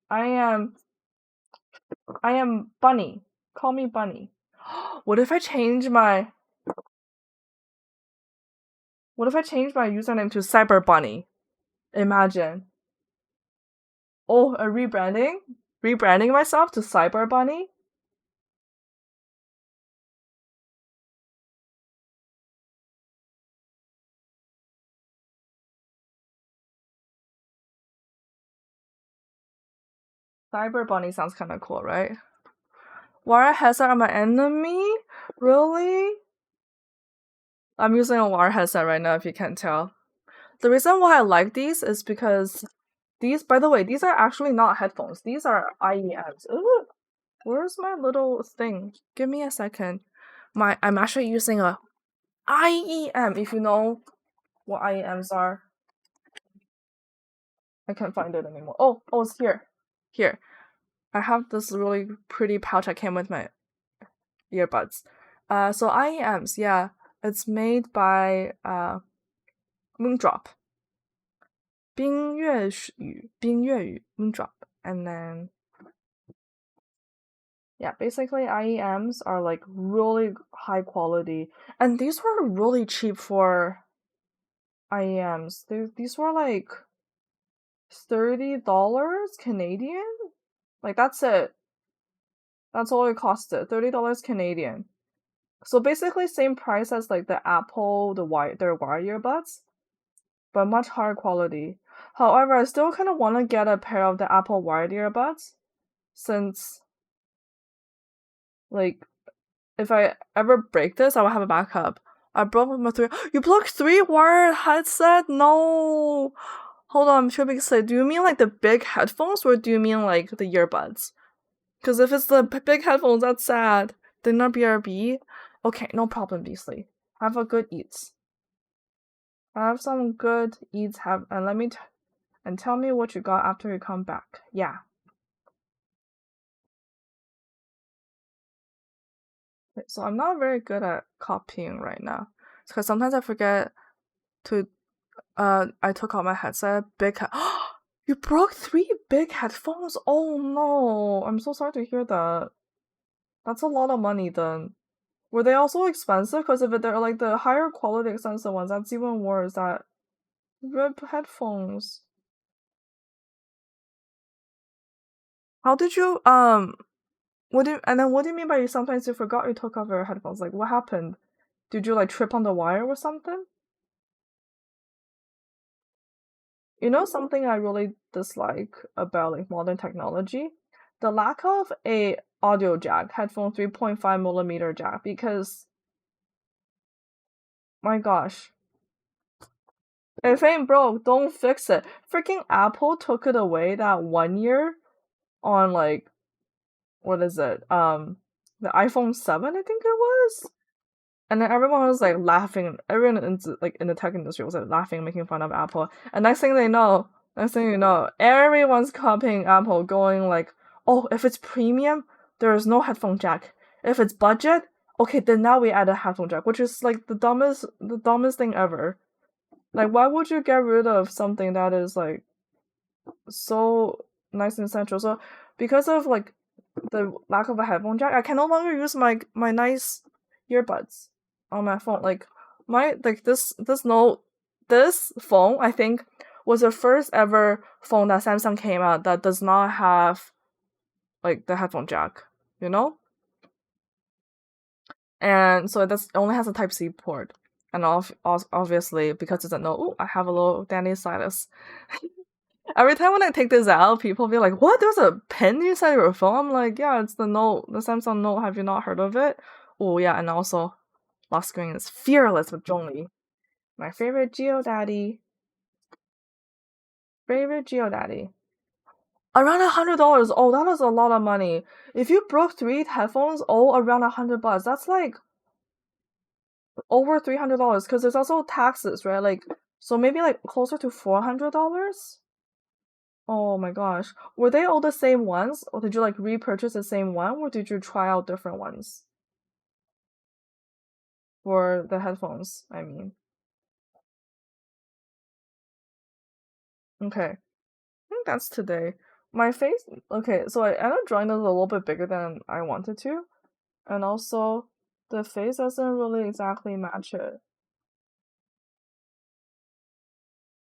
I am bunny. Call me bunny. What if I change my username to Cyber Bunny? Imagine. Oh, a rebranding? Rebranding myself to Cyber Bunny? Cyber Bunny sounds kind of cool, right? Wire headset are my enemy? Really? I'm using a wire headset right now, if you can't tell. The reason why I like these is because these, by the way, these are actually not headphones. These are IEMs. Ooh, where's my little thing? Give me a second. I'm actually using a IEM, if you know what IEMs are. I can't find it anymore. Oh, it's here. Here. I have this really pretty pouch that came with my earbuds. So IEMs, yeah. It's made by Moondrop. 冰粤语 Moondrop. And then yeah, basically IEMs are like really high quality. And these were really cheap for IEMs. These were like $30 Canadian? Like that's it. That's all it costed. $30 Canadian. So basically same price as like the Apple, their wire earbuds, but much higher quality. However, I still kind of want to get a pair of the Apple wired earbuds, since like if I ever break this, I will have a backup. I broke my three. You broke 3 wired headset? No. Hold on, I'm sure we can say. Do you mean like the big headphones, or do you mean like the earbuds? Because if it's the big headphones, that's sad. They're not BRB. Okay, no problem, Beasley. Have a good eats. Have some good eats. And tell me what you got after you come back. Yeah. So I'm not very good at copying right now, because sometimes I forget to. I took out my headset. You broke 3 big headphones? Oh no! I'm so sorry to hear that. That's a lot of money then. Were they also expensive? Because if they're like the higher quality expensive ones, that's even worse. That rip headphones. How did you what do you mean by sometimes you forgot you took off your headphones? Like what happened? Did you like trip on the wire or something? You know something I really dislike about like modern technology? The lack of a audio jack, headphone 3.5 millimeter jack, because my gosh. If it ain't broke, don't fix it. Freaking Apple took it away that 1 year on like what is it? The iPhone 7, I think it was. And then everyone was like laughing. Everyone in the tech industry was like laughing, making fun of Apple. And next thing you know, everyone's copying Apple, going like, "Oh, if it's premium, there is no headphone jack. If it's budget, okay, then now we add a headphone jack," which is like the dumbest thing ever. Like, why would you get rid of something that is like so nice and essential? So because of like the lack of a headphone jack, I can no longer use my nice earbuds on my phone. Like this phone, I think, was the first ever phone that Samsung came out that does not have like the headphone jack, you know? And so it only has a Type C port. And obviously, because it's a Note, ooh, I have a little Danny Stylus. Every time when I take this out, people be like, "What? There's a pen inside your phone?" I'm like, "Yeah, it's the Note, the Samsung Note. Have you not heard of it?" Oh yeah, and also, lock screen is fearless with Zhongli, my favorite Geo daddy. Favorite Geodaddy. Around $100. Oh, that is a lot of money. If you broke 3 headphones, around $100. That's like over $300 because there's also taxes, right? Like, so maybe like closer to $400. Oh my gosh. Were they all the same ones? Or did you like repurchase the same one? Or did you try out different ones? For the headphones, I mean. Okay. I think that's today. My face, okay, so I ended up drawing this a little bit bigger than I wanted to. And also, the face doesn't really exactly match it.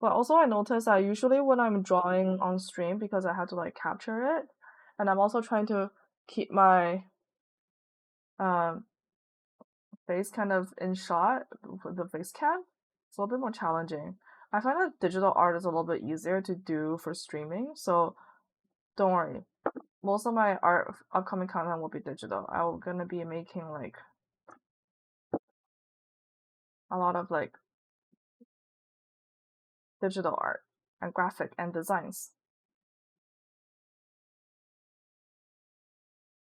But also I noticed that usually when I'm drawing on stream, because I had to like capture it, and I'm also trying to keep my um face kind of in shot with the face cam, it's a little bit more challenging. I find that digital art is a little bit easier to do for streaming, so don't worry. Most of my art upcoming content will be digital. I'm gonna be making like a lot of like digital art and graphic and designs.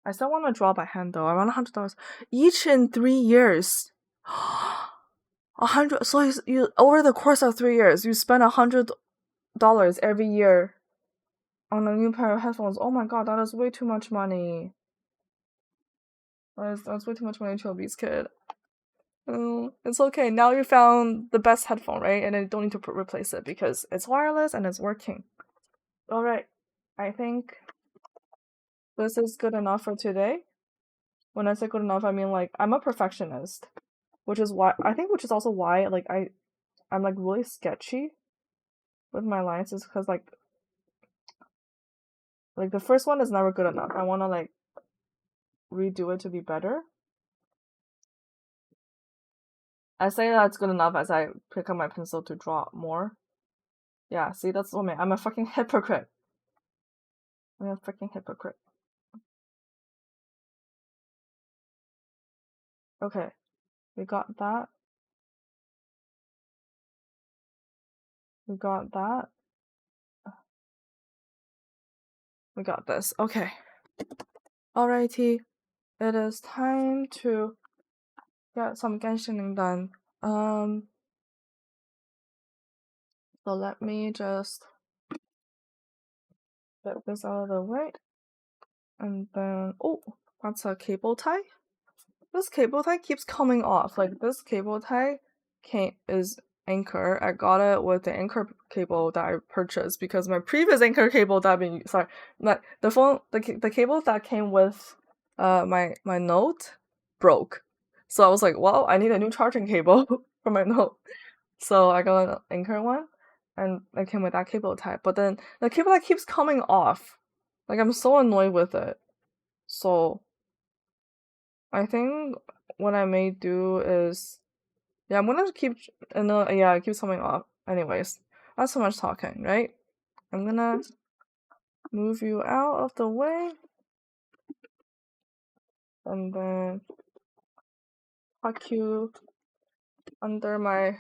I still want to draw by hand though. Around $100 each in 3 years. 100. So you over the course of 3 years, you spend $100 every year on a new pair of headphones. Oh my god, that is way too much money. That's way too much money to a beast kid. It's okay. Now you found the best headphone, right? And then you don't need to replace it because it's wireless and it's working. All right. I think this is good enough for today. When I say good enough, I mean like I'm a perfectionist, which is also why like I'm like really sketchy with my lines is because like the first one is never good enough. I want to like redo it to be better. I say that's good enough as I pick up my pencil to draw more. Yeah, see, that's what I'm a fucking hypocrite. I'm a freaking hypocrite. Okay, we got that. We got that. We got this. Okay. Alrighty. It is time to get some Genshin done. So let me just get this out of the way. And then, oh, that's a cable tie. This cable tie keeps coming off. Like this cable tie is Anchor. I got it with the Anchor cable that I purchased because my previous Anchor cable that I've been the cable that came with my Note broke. So I was like, well, I need a new charging cable for my Note. So I got an Anchor one, and it came with that cable tie. But then the cable tie keeps coming off. Like I'm so annoyed with it. So I think what I may do is, yeah, I'm gonna keep, yeah, it keeps coming off. Anyways, that's so much talking, right? I'm gonna move you out of the way, and then tuck you under my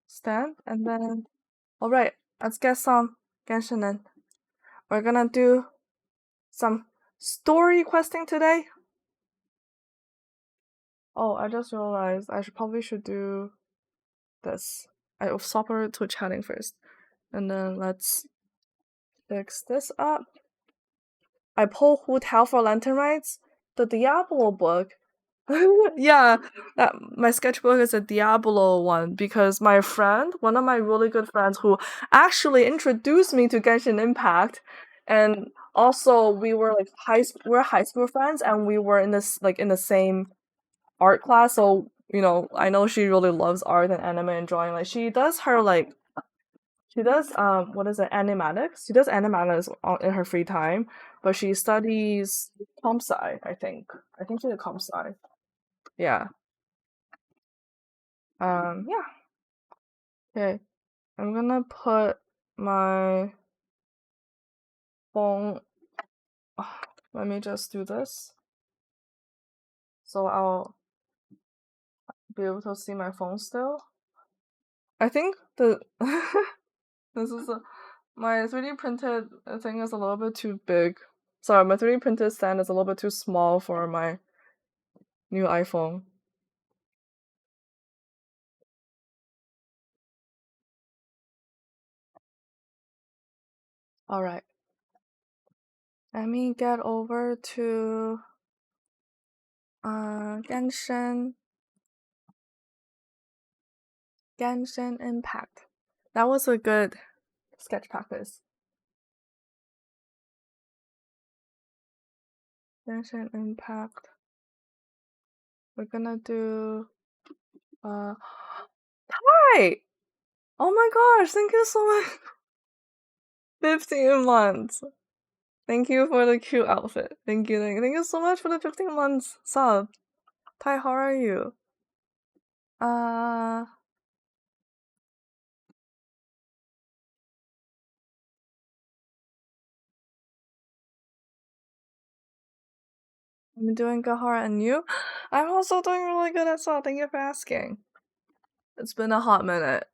stand, and then, alright, let's get some Genshin in. We're gonna do some story questing today. Oh, I just realized I probably should do this. I'll swap her to chatting first. And then let's fix this up. I pull Hu Tao for Lantern Rights. The Diablo book. Yeah, my sketchbook is a Diablo one because my friend, one of my really good friends who actually introduced me to Genshin Impact, and also we were like we're high school friends and we were in the same art class, so I know she really loves art and anime and drawing. Like she does what is it, animatics. She does animatics in her free time, but she studies comp sci. I think she's a comp sci. Yeah. Yeah. Okay. I'm gonna put my phone. Let me just do this, so I'll be able to see my phone still. I think the this is My 3D printed thing is a little bit too big. Sorry, my 3D printed stand is a little bit too small for my new iPhone. Alright. Let me get over to Genshin Impact. That was a good sketch practice. Genshin Impact. We're gonna do Hi! Oh my gosh, thank you so much. 15 months. Thank you for the cute outfit. Thank you so much for the 15 months sub. Tai, how are you? I'm doing good, Hara, and you? I'm also doing really good as well. Thank you for asking. It's been a hot minute.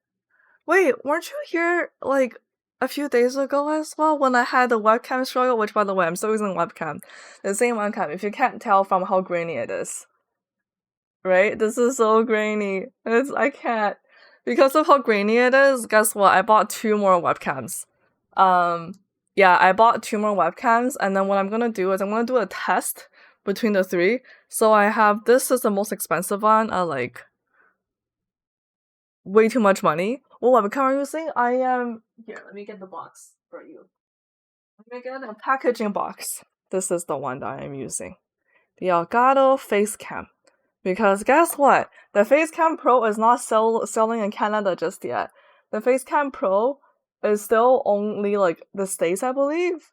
Wait, weren't you here like a few days ago as well when I had the webcam struggle? Which, by the way, I'm still using webcam. The same webcam. If you can't tell from how grainy it is, right? This is so grainy. I can't because of how grainy it is. Guess what? I bought 2 more webcams. Yeah, I bought 2 more webcams, and then what I'm gonna do is I'm gonna do a test between the 3. So I have this is the most expensive one. Like way too much money. What webcam are you using? I am here. Let me get the box for you. Let me get a packaging box. This is the one that I am using. The Elgato Facecam. Because guess what? The Facecam Pro is not selling in Canada just yet. The Facecam Pro is still only like the States, I believe.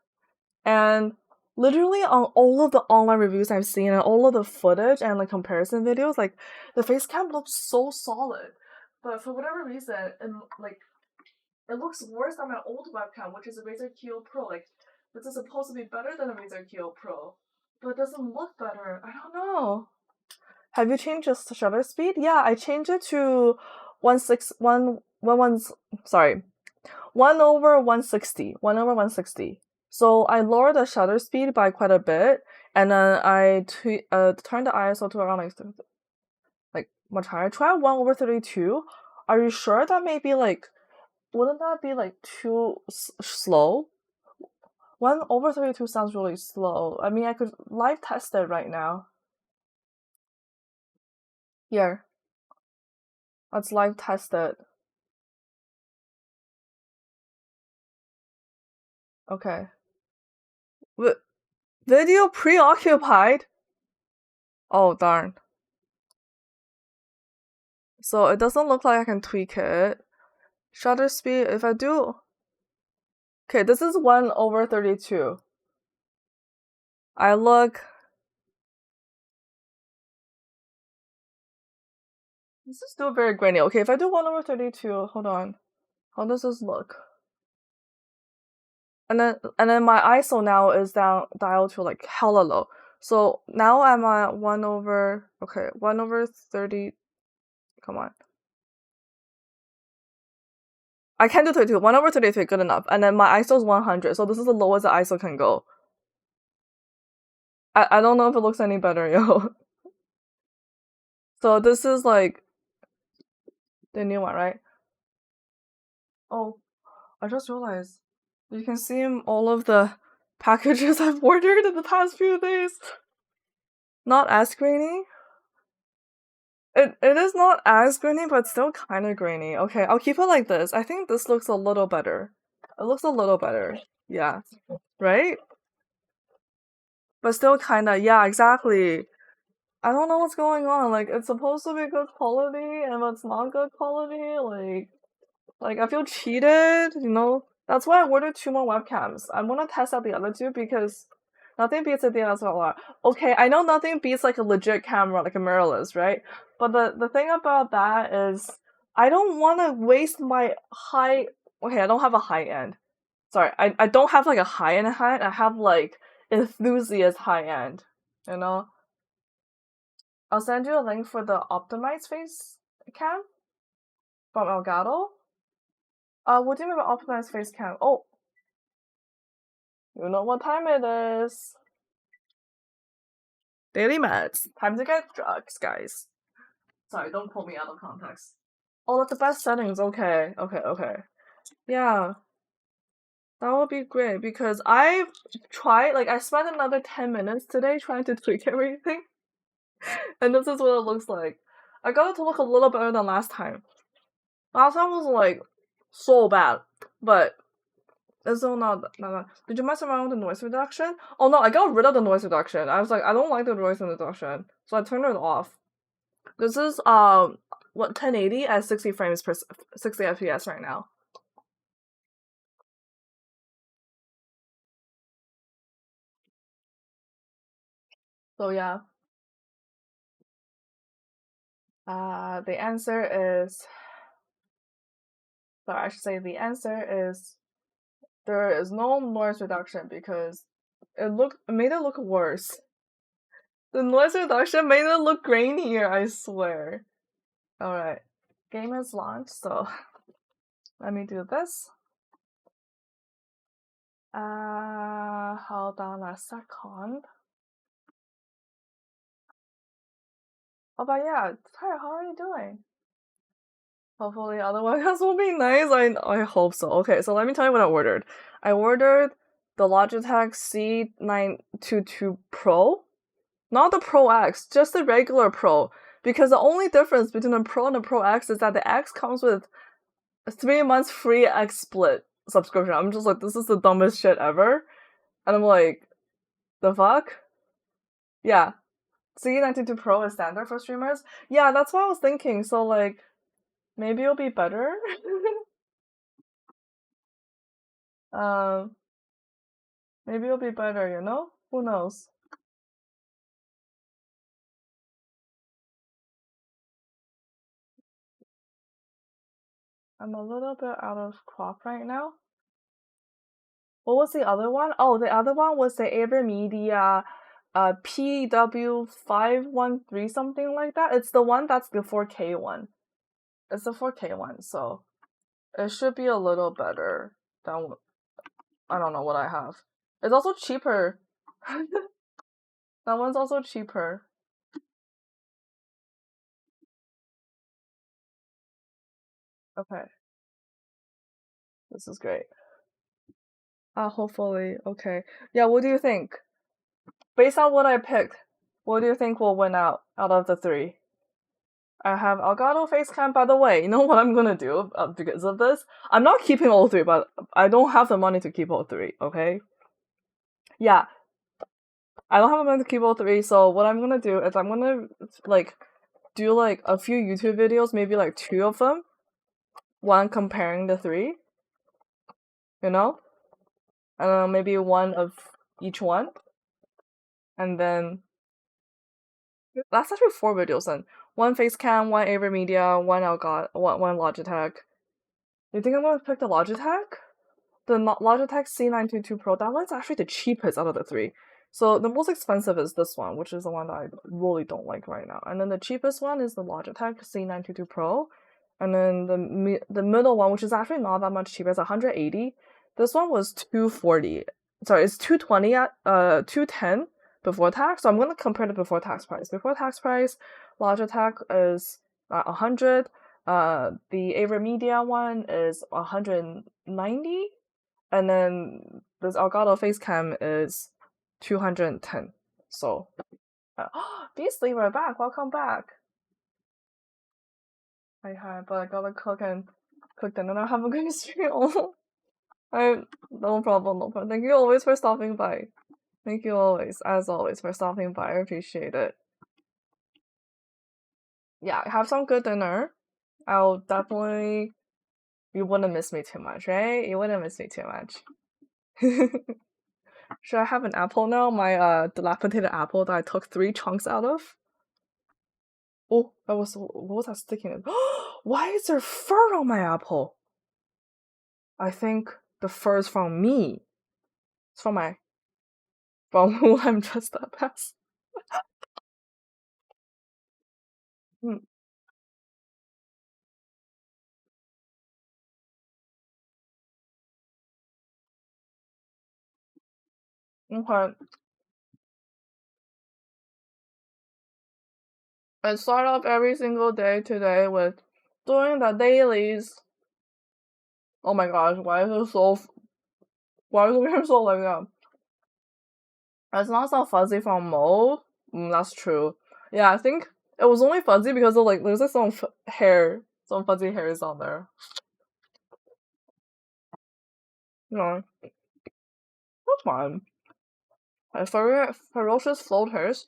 And literally on all of the online reviews I've seen and all of the footage and like comparison videos, like the Facecam looks so solid. But for whatever reason, it looks worse than my old webcam, which is a Razer Kiyo Pro. Like this is supposed to be better than a Razer Kiyo Pro, but it doesn't look better. I don't know. Have you changed the shutter speed? Yeah, I changed it to 1 over 160. 1 over 160. So I lowered the shutter speed by quite a bit, and then I turned the ISO to around like much higher. Try 1 over 32. Are you sure that maybe like wouldn't that be like too slow? 1 over 32 sounds really slow. I mean, I could live test it right now. Here, let's live test it. Okay. Video preoccupied? Oh, darn. So it doesn't look like I can tweak it. Shutter speed, if I do... Okay, this is 1 over 32. I look... This is still very grainy. Okay, if I do 1 over 32, hold on. How does this look? And then my ISO now is dialed to like hella low. So now I'm at 1 over... Okay, 1 over 30... Come on. I can do 32. 1 over 33, good enough. And then my ISO is 100, so this is the lowest the ISO can go. I don't know if it looks any better, yo. So this is like the new one, right? Oh, I just realized you can see all of the packages I've ordered in the past few days. Not as grainy. It is not as grainy, but still kind of grainy. Okay, I'll keep it like this. I think this looks a little better. It looks a little better. Yeah. Right? But still kind of, yeah, exactly. I don't know what's going on. Like, it's supposed to be good quality, and it's not good quality. Like I feel cheated, you know? That's why I ordered 2 more webcams. I want to test out the other 2 because nothing beats a DSLR. Okay, I know nothing beats like a legit camera, like a mirrorless, right? But the thing about that is I don't want to waste my high... Okay, I don't have a high end. Sorry, I don't have like a high end. I have like enthusiast high end, you know? I'll send you a link for the optimized face cam from Elgato. What do you mean by optimized face cam? Oh, You know what time it is. Daily meds. Time to get drugs, guys. Sorry, don't pull me out of context. Oh, that's the best settings. Okay. Yeah, that would be great because I tried, like, I spent another 10 minutes today trying to tweak everything, and this is what it looks like. I got it to look a little better than last time. Last time was, like, so bad, but it's still not bad. Did you mess around with the noise reduction? Oh no, I got rid of the noise reduction. I was like, I don't like the noise reduction, so I turned it off. This is, what, 1080 at 60 frames per 60 FPS right now. So yeah. The answer is, sorry, I should say the answer is there is no noise reduction because it made it look worse. The noise reduction made it look grainier, I swear. Alright. Game is launched, so let me do this. Hold on a second. Oh, but yeah, Tyler, how are you doing? Hopefully, otherwise this will be nice. I hope so. Okay, so let me tell you what I ordered. I ordered the Logitech C922 Pro, not the Pro X, just the regular Pro. Because the only difference between the Pro and the Pro X is that the X comes with a 3 months free X Split subscription. I'm just like, this is the dumbest shit ever. And I'm like, the fuck? Yeah. C922 Pro is standard for streamers. Yeah, that's what I was thinking. So like, maybe it'll be better. um, maybe it'll be better, you know? Who knows? I'm a little bit out of crop right now. What was the other one? Oh, the other one was the AverMedia PW513, something like that. It's the one that's the 4K one. It's the 4K one, so it should be a little better than, I don't know what I have. It's also cheaper. That one's also cheaper. Okay, this is great. Hopefully, okay. Yeah, what do you think? Based on what I picked, what do you think will win out of the three? I have Elgato Facecam. By the way, you know what I'm gonna do because of this? I'm not keeping all three, but I don't have the money to keep all three, okay? Yeah, I don't have the money to keep all three, so what I'm gonna do is I'm gonna, like, do, like, a few YouTube videos, maybe, like, 2 of them, one comparing the three, you know? And then maybe one of each one, and then that's actually 4 videos then. One Facecam, one AverMedia, one Elgato, one Logitech. You think I'm gonna pick the Logitech? The Logitech C922 Pro, that one's actually the cheapest out of the three. So the most expensive is this one, which is the one that I really don't like right now. And then the cheapest one is the Logitech C922 Pro. And then the middle one, which is actually not that much cheaper, is 180. This one was 240. Sorry, it's 220 at 210 before tax. So I'm gonna compare the before tax price. Before tax price, Logitech is 100. The AverMedia one is 190, and then this Elgato Facecam is 210. So, Beastly, we're back. Welcome back. Hi, but I gotta cook dinner and have a good stream. I no problem, no problem. Thank you always for stopping by. Thank you always, as always, for stopping by. I appreciate it. Yeah, have some good dinner. I'll definitely. You wouldn't miss me too much, right? You wouldn't miss me too much. Should I have an apple now? My dilapidated apple that I took 3 chunks out of? Oh, what was that sticking in? Why is there fur on my apple? I think the fur is from me. It's from who I'm dressed up as. Hmm. Okay. I start off every single day today with doing the dailies. Oh my gosh, why is it being so like that? It's not so fuzzy from mold. That's true. Yeah, I think it was only fuzzy because of like there's like some fuzzy hairs on there. You know, that's fine. My favorite ferocious floaters.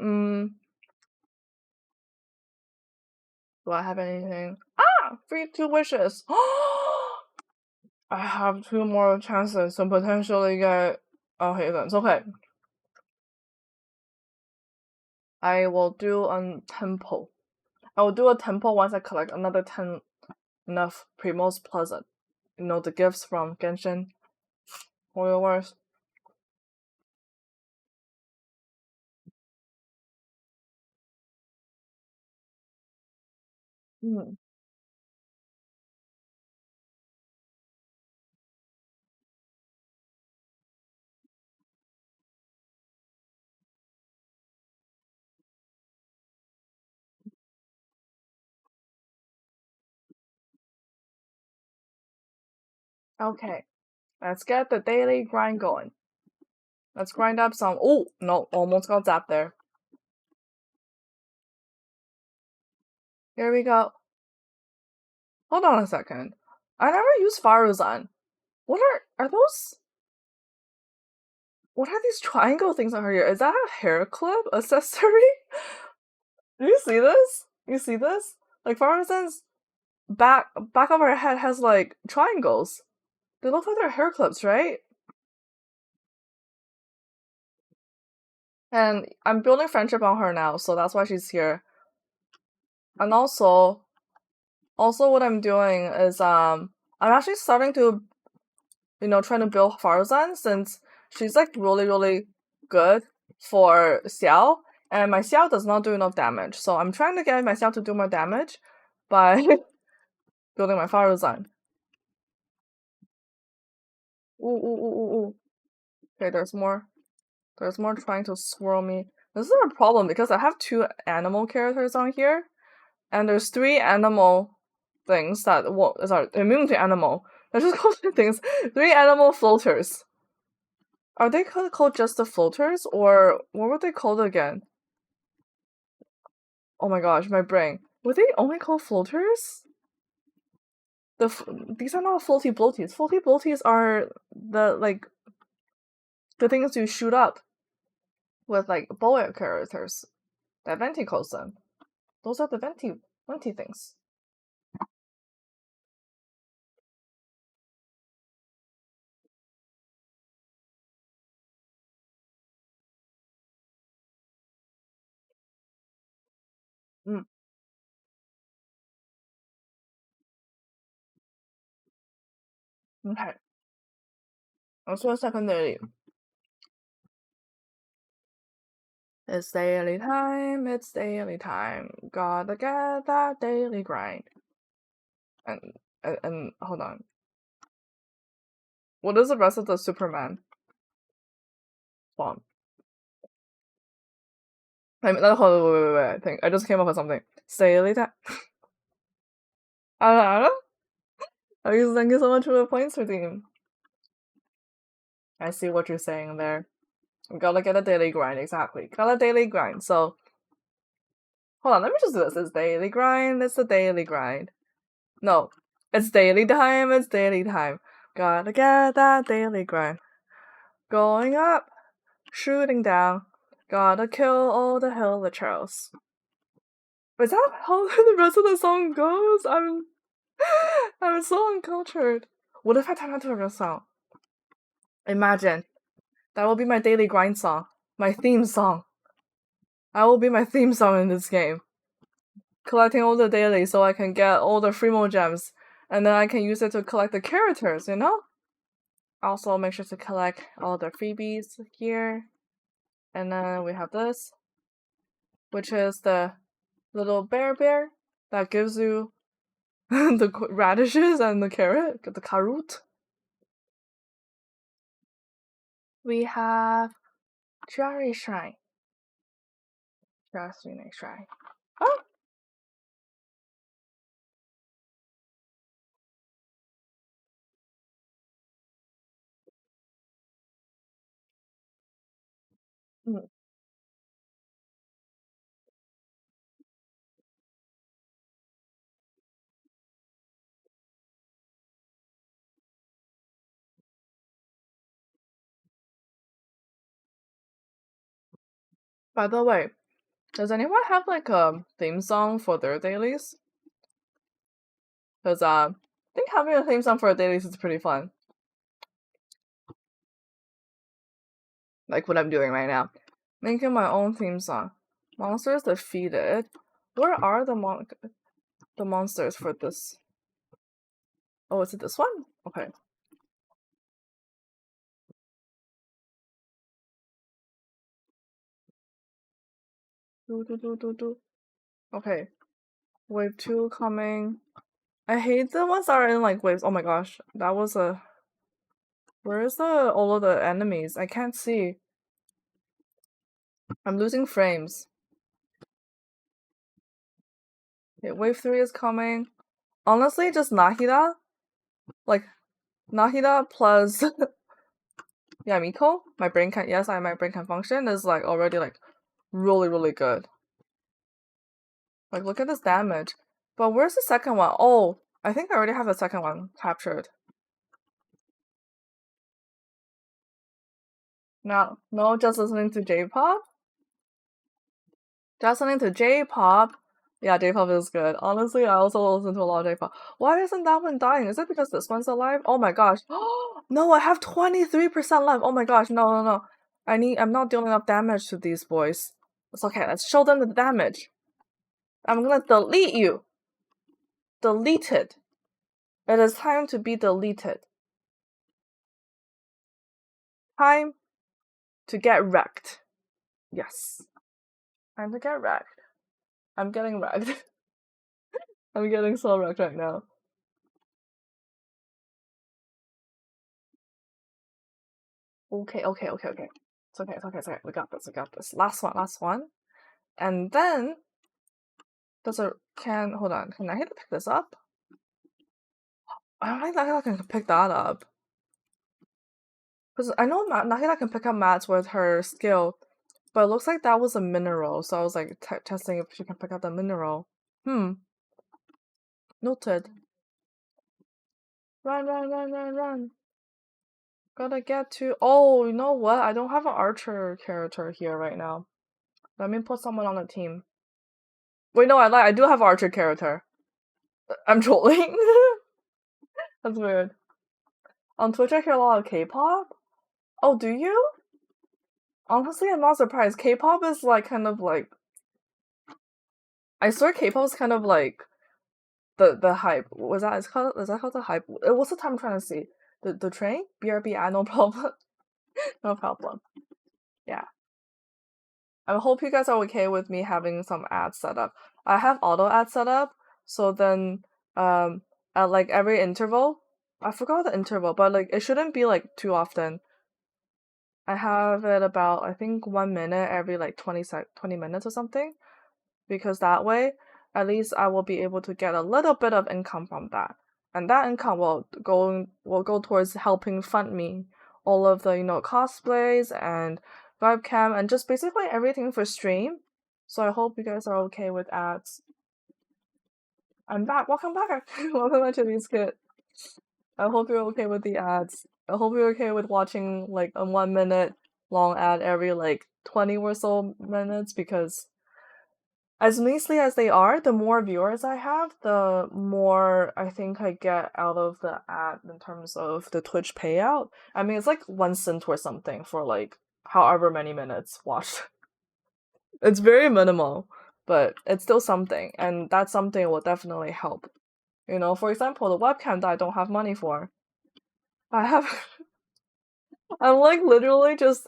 Mm, do I have anything? Ah, free 2 wishes. I have 2 more chances to potentially get havens. Okay, I will do a temple. I will do a temple once I collect another 10 enough Primos Pleasant. You know, the gifts from Genshin Warrior Wars. Mm. Okay, let's get the daily grind going. Let's grind up some. Oh, no, almost got zapped there. Here we go. Hold on a second. I never used Faruzan. Are those? What are these triangle things on her ear? Is that a hair clip accessory? Do you see this? You see this? Like Faruzan's back of her head has like triangles. They look like they're hair clips, right? And I'm building friendship on her now, so that's why she's here. And also what I'm doing is I'm actually starting to trying to build Farzan since she's like really good for Xiao, and my Xiao does not do enough damage. So I'm trying to get my Xiao to do more damage by building my Farzan. Ooh. Okay, there's more. There's more trying to swirl me. This is a problem because I have 2 animal characters on here, and there's 3 animal things that sorry, immune to animal. There's just called things. 3 animal floaters. Are they called just the floaters, or what were they called again? Oh my gosh, my brain. Were they only called floaters? These are not floaty bloaties. Floaty bloaties are the things you shoot up with like bullet characters. That Venti calls them. Those are the Venti things. Mm, okay. Let's do a secondary. It's daily time, it's daily time. Gotta get that daily grind. And hold on. What is the rest of the Superman song? I mean, hold on, wait. I think I just came up with something. Daily time. I don't know. Thank you so much for the points, redeem. I see what you're saying there. We gotta get a daily grind, exactly. Got a daily grind. So hold on, let me just do this. It's daily grind, it's a daily grind. No. It's daily time, it's daily time. Gotta get that daily grind. Going up, shooting down. Gotta kill all the hillagers. Is that how the rest of the song goes? I'm so uncultured. What if I turn out to a real song? Imagine. That will be my daily grind song. My theme song. That will be my theme song in this game. Collecting all the dailies so I can get all the Freemo gems. And then I can use it to collect the characters, you know? Also, make sure to collect all the freebies here. And then we have this, which is the little bear that gives you the radishes and the carrot, the carrot. We have Jari Shrine. Jari Shrine. Oh! Mm. By the way, does anyone have like a theme song for their dailies? Because I think having a theme song for a dailies is pretty fun. Like what I'm doing right now. Making my own theme song. Monsters defeated. Where are the monsters for this? Oh, is it this one? Okay. Do. Okay. Wave 2 coming. I hate the ones that are in like waves. Oh my gosh. That was a... Where is all of the enemies? I can't see. I'm losing frames. Okay, wave 3 is coming. Honestly, just Nahida. Like, Nahida plus Yamiko. My brain can... Yes, my brain can function. Is like already like really, really good. Like, look at this damage. But where's the second one? Oh, I think I already have the second one captured. No, just listening to J-pop? Just listening to J-pop? Yeah, J-pop is good. Honestly, I also listen to a lot of J-pop. Why isn't that one dying? Is it because this one's alive? Oh my gosh. No, I have 23% left. Oh my gosh, no. I'm not dealing enough damage to these boys. It's okay, let's show them the damage. I'm gonna delete you. Deleted. It is time to be deleted. Time to get wrecked. Yes. Time to get wrecked. I'm getting wrecked. I'm getting so wrecked right now. Okay. It's okay. We got this. Last one. And then hold on. Can I hit to pick this up? I don't think Nahida can pick that up. Because I know Nahida can pick up mats with her skill, but it looks like that was a mineral, so I was like testing if she can pick up the mineral. Noted. Run. Gotta get to... Oh, you know what? I don't have an archer character here right now. Let me put someone on the team. Wait, no, I do have an archer character. I'm trolling. That's weird. On Twitch, I hear a lot of K-pop. Oh, do you? Honestly, I'm not surprised. K-pop is like kind of like... I swear K-pop is kind of like the hype. Is that called the hype? What's the time I'm trying to see? The train? BRB, no problem. No problem. Yeah. I hope you guys are okay with me having some ads set up. I have auto ads set up, so then at like every interval, I forgot the interval, but like it shouldn't be like too often. I have it about I think 1 minute every like 20 minutes or something, because that way at least I will be able to get a little bit of income from that, and that income will go towards helping fund me all of the cosplays and webcam and just basically everything for stream. So I hope you guys are okay with ads. I'm back. Welcome back. Welcome back to this kit. I hope you're okay with the ads. I hope you're okay with watching like a 1 minute long ad every like 20 or so minutes, because as measly as they are, the more viewers I have, the more I think I get out of the ad in terms of the Twitch payout. I mean, it's like 1 cent or something for like however many minutes watched. It's very minimal, but it's still something, and that something will definitely help. For example, the webcam that I don't have money for. I have I'm like literally just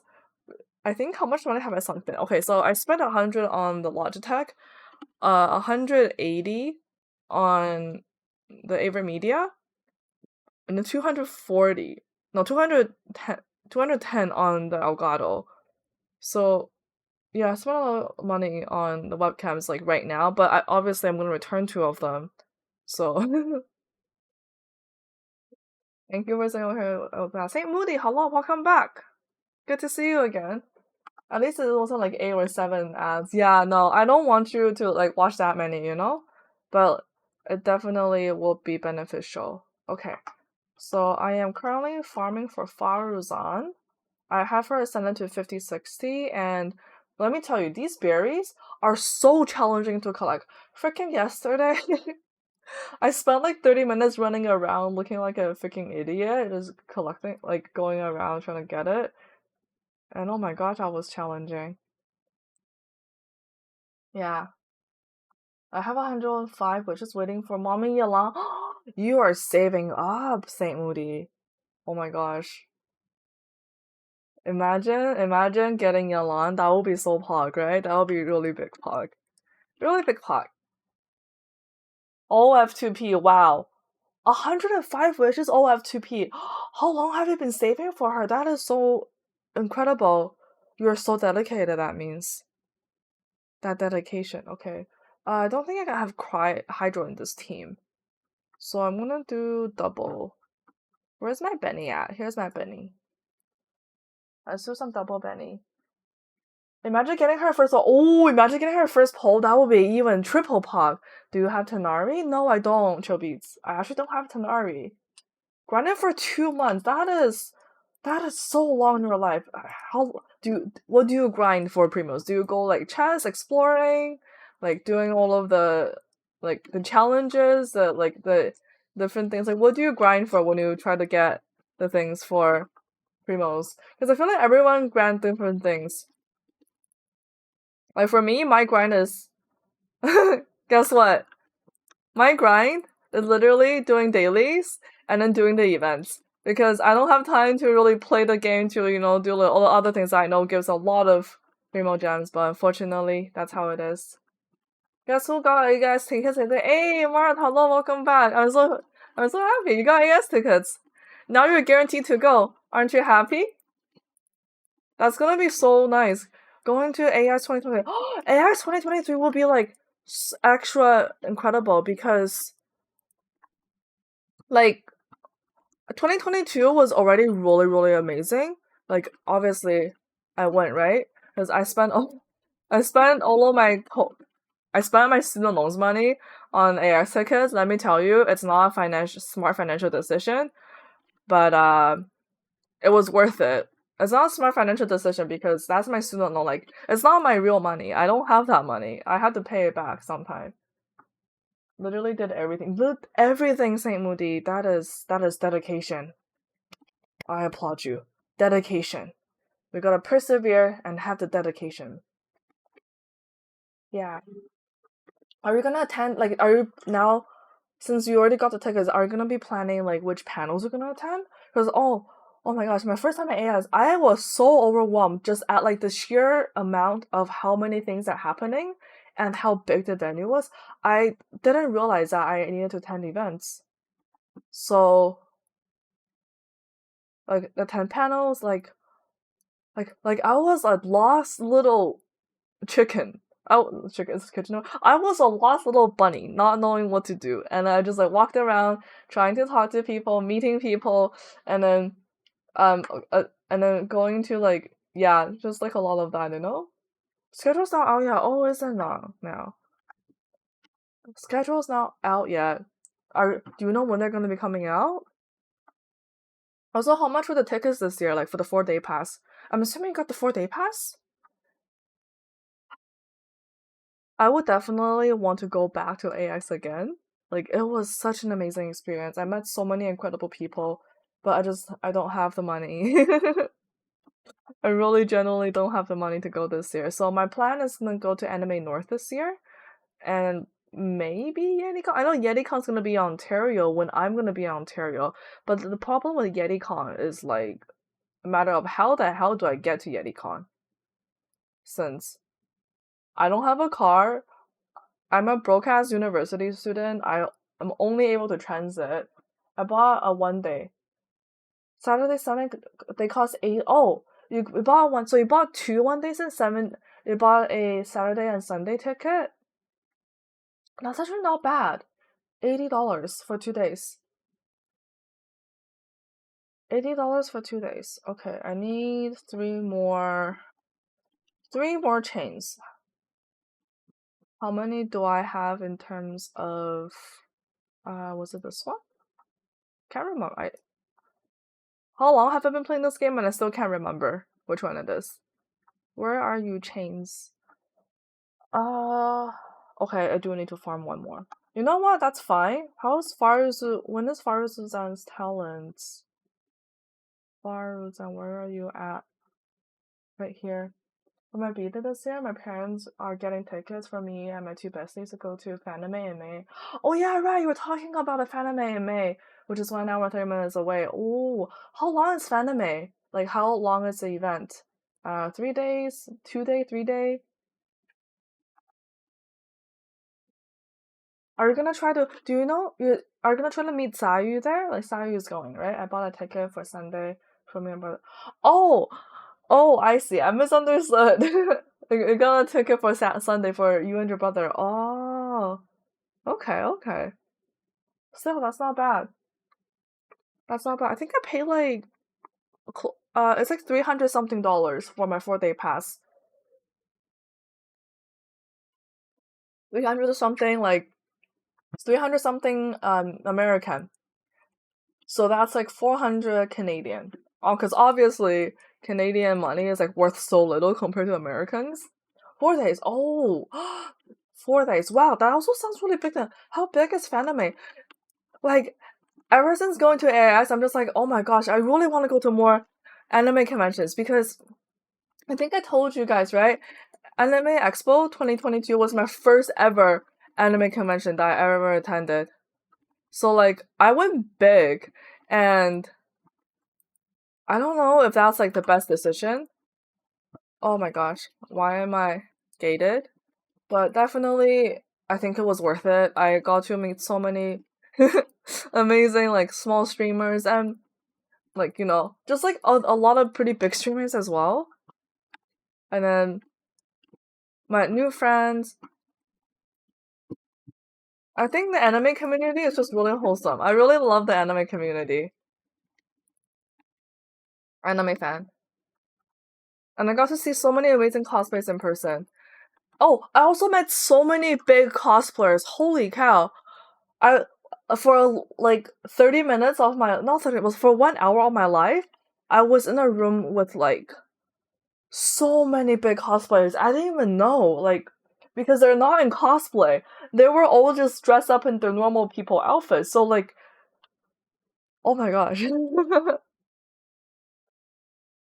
I think how much money have I sunk in? Okay, so I spent 100 on the Logitech, 180 on the AverMedia, and then 240. No, 210. 210 on the Elgato. So yeah, I spent a lot of money on the webcams like right now, but obviously I'm gonna return two of them. So thank you for saying that. Saint Moody, hello, welcome back. Good to see you again. At least it wasn't like 8 or 7 ads. Yeah, no, I don't want you to like watch that many, you know? But it definitely will be beneficial. Okay. So I am currently farming for Faruzan. I have her ascended to 50, 60, and let me tell you, these berries are so challenging to collect. Freaking yesterday, I spent like 30 minutes running around looking like a freaking idiot, just collecting, like going around trying to get it. And oh my gosh, that was challenging. Yeah. I have 105, which is waiting for Mommy Yalan. You are saving up, Saint Moody. Oh my gosh. Imagine getting Yalan. That would be so pog, right? That would be really big pog. Really big pog. OF2P, wow. 105 wishes OF2P. How long have you been saving for her? That is so incredible. You're so dedicated, that means. That dedication, okay. I don't think I can have Hydro in this team. So I'm gonna do double. Where's my Benny at? Here's my Benny. Let's do some double Benny. Imagine getting her first. Oh, imagine getting her first pull. That would be even triple pog. Do you have Tanari? No, I don't. Chillbeats. I actually don't have Tanari. Grinding for 2 months. That is so long in your life. What do you grind for primos? Do you go like chess, exploring, like doing all of the like the challenges, the different things? Like what do you grind for when you try to get the things for primos? Because I feel like everyone grind different things. Like for me, my grind is guess what? My grind is literally doing dailies and then doing the events. Because I don't have time to really play the game to, do all the other things I know gives a lot of primo gems, but unfortunately, that's how it is. Guess who got AS tickets today? Hey, Mart, hello, welcome back. I'm so happy you got AS tickets. Now you're guaranteed to go. Aren't you happy? That's gonna be so nice. Going to AS 2020. AS 2023 will be like extra incredible because like 2022 was already really, really amazing. Like obviously I went, right? Because I spent all of my I spent my student loans money on AX tickets. Let me tell you, it's not a smart financial decision, but it was worth it. It's not a smart financial decision because that's my student loan. Like it's not my real money. I don't have that money. I had to pay it back sometime. Literally did everything. Everything, Saint Moody. That is dedication. I applaud you. Dedication. We gotta persevere and have the dedication. Yeah. Are you gonna attend? Like, are you now? Since you already got the tickets, are you gonna be planning like which panels you're gonna attend? Because oh my gosh, my first time at AS, I was so overwhelmed just at like the sheer amount of how many things are happening and how big the venue was. I didn't realize that I needed to attend events. So like the 10 panels, like I was a lost little chicken. Oh, chicken's kitchen. I was a lost little bunny, not knowing what to do, and I just like walked around trying to talk to people, meeting people, and then going to like yeah, just like a lot of that, you know. Schedule's not out yet. Oh, is it not now? Schedule's not out yet. Do you know when they're gonna be coming out? Also, how much were the tickets this year? Like for the 4-day pass? I'm assuming you got the 4-day pass. I would definitely want to go back to AX again. Like it was such an amazing experience. I met so many incredible people, but I don't have the money. I really genuinely don't have the money to go this year. So my plan is gonna go to Anime North this year and maybe YetiCon. I know YetiCon's gonna be in Ontario when I'm gonna be in Ontario, but the problem with YetiCon is like a matter of how the hell do I get to YetiCon? Since I don't have a car, I'm a broadcast university student. I'm only able to transit. I bought a 1 day. Saturday, Sunday, they cost 8. Oh, you bought one. So you bought 2 1 days and 7. You bought a Saturday and Sunday ticket. That's actually not bad. $80 for 2 days. $80 for 2 days. Okay, I need 3 more chains. How many do I have in terms of was it this one? Can't remember. How long have I been playing this game and I still can't remember which one it is. Where are you, chains? Okay, I do need to farm one more. You know what? That's fine. How's Faruzu? When is Faruzuzan's talents? Faruzan, where are you at? Right here. For my birthday this year, my parents are getting tickets for me and my 2 besties to go to Fanime in May. Oh yeah, right, you were talking about a Fanime in May, which is 1 hour 30 minutes away. Oh, how long is Fanime? Like, how long is the event? 3 days? 2 day? 3 day? Are you gonna try to, do you know, are you gonna try to meet Sayu there? Like, Sayu is going, right? I bought a ticket for Sunday for me and brother. Oh! Oh, I see. I misunderstood. You got a ticket for Sunday for you and your brother. Oh, okay, okay. Still, that's not bad. That's not bad. I think I paid like, it's like 300 something dollars for my 4-day pass. 300 something, like 300 something American. So that's like 400 Canadian. Oh, because obviously Canadian money is like worth so little compared to Americans. 4 days. Oh, 4 days. Wow, that also sounds really big then. How big is Fanime? Like, ever since going to AIS, I'm just like, oh my gosh, I really want to go to more anime conventions because I think I told you guys, right? Anime Expo 2022 was my first ever anime convention that I ever attended. So like, I went big, and I don't know if that's like the best decision. Oh my gosh, why am I gated? But definitely, I think it was worth it. I got to meet so many amazing like small streamers and like, you know, just like a lot of pretty big streamers as well. And then my new friends. I think the anime community is just really wholesome. I really love the anime community. Anime fan. And I got to see so many amazing cosplays in person. Oh, I also met so many big cosplayers. Holy cow. I for like 30 minutes of my not 30, it was for 1 hour of my life, I was in a room with like so many big cosplayers. I didn't even know, like, because they're not in cosplay. They were all just dressed up in their normal people outfits. So like, oh my gosh.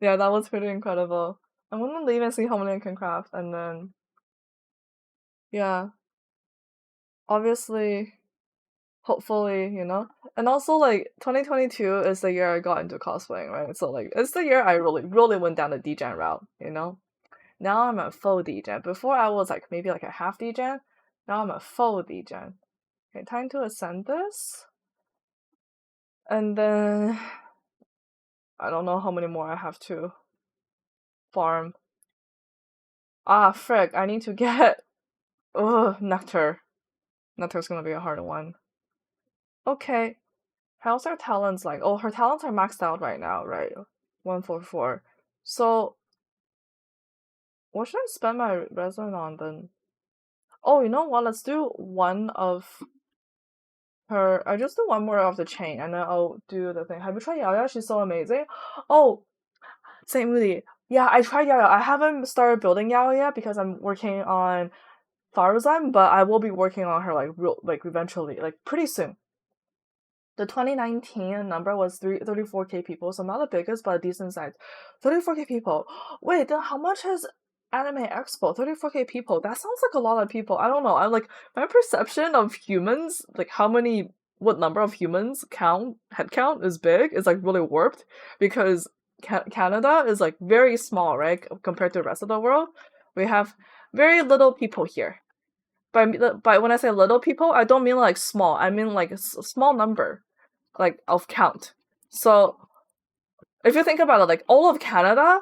Yeah, that was pretty incredible. I'm gonna leave and see how many I can craft, and then yeah, obviously, hopefully, you know. And also like 2022 is the year I got into cosplaying, right? So like it's the year I really, really went down the DGen route, you know? Now I'm a full DGen. Before I was like maybe like a half DGen. Now I'm a full DGen. Okay, time to ascend this. And then I don't know how many more I have to farm. Ah, frick, I need to get nectar. Nectar's gonna be a hard one. Okay. How's her talents like? Oh, her talents are maxed out right now, right? 144. So what should I spend my resin on then? Oh, you know what? Let's do one of her. I just do one more of the chain, and then I'll do the thing. Have you tried Yaya? She's so amazing. Oh, Saint Moody. Yeah, I tried Yaya. I haven't started building Yaya yet because I'm working on Faruzan, but I will be working on her like like eventually, like pretty soon. The 2019 number was 34K people, so not the biggest, but a decent size. 34K people. Wait, then how much is Anime Expo? 34K people. That sounds like a lot of people. I don't know. I'm like, my perception of humans, like what number of humans head count is big, is like really warped because Canada is like very small, right? Compared to the rest of the world. We have very little people here. By when I say little people, I don't mean like small. I mean like a small number, like of count. So If you think about it, like all of Canada,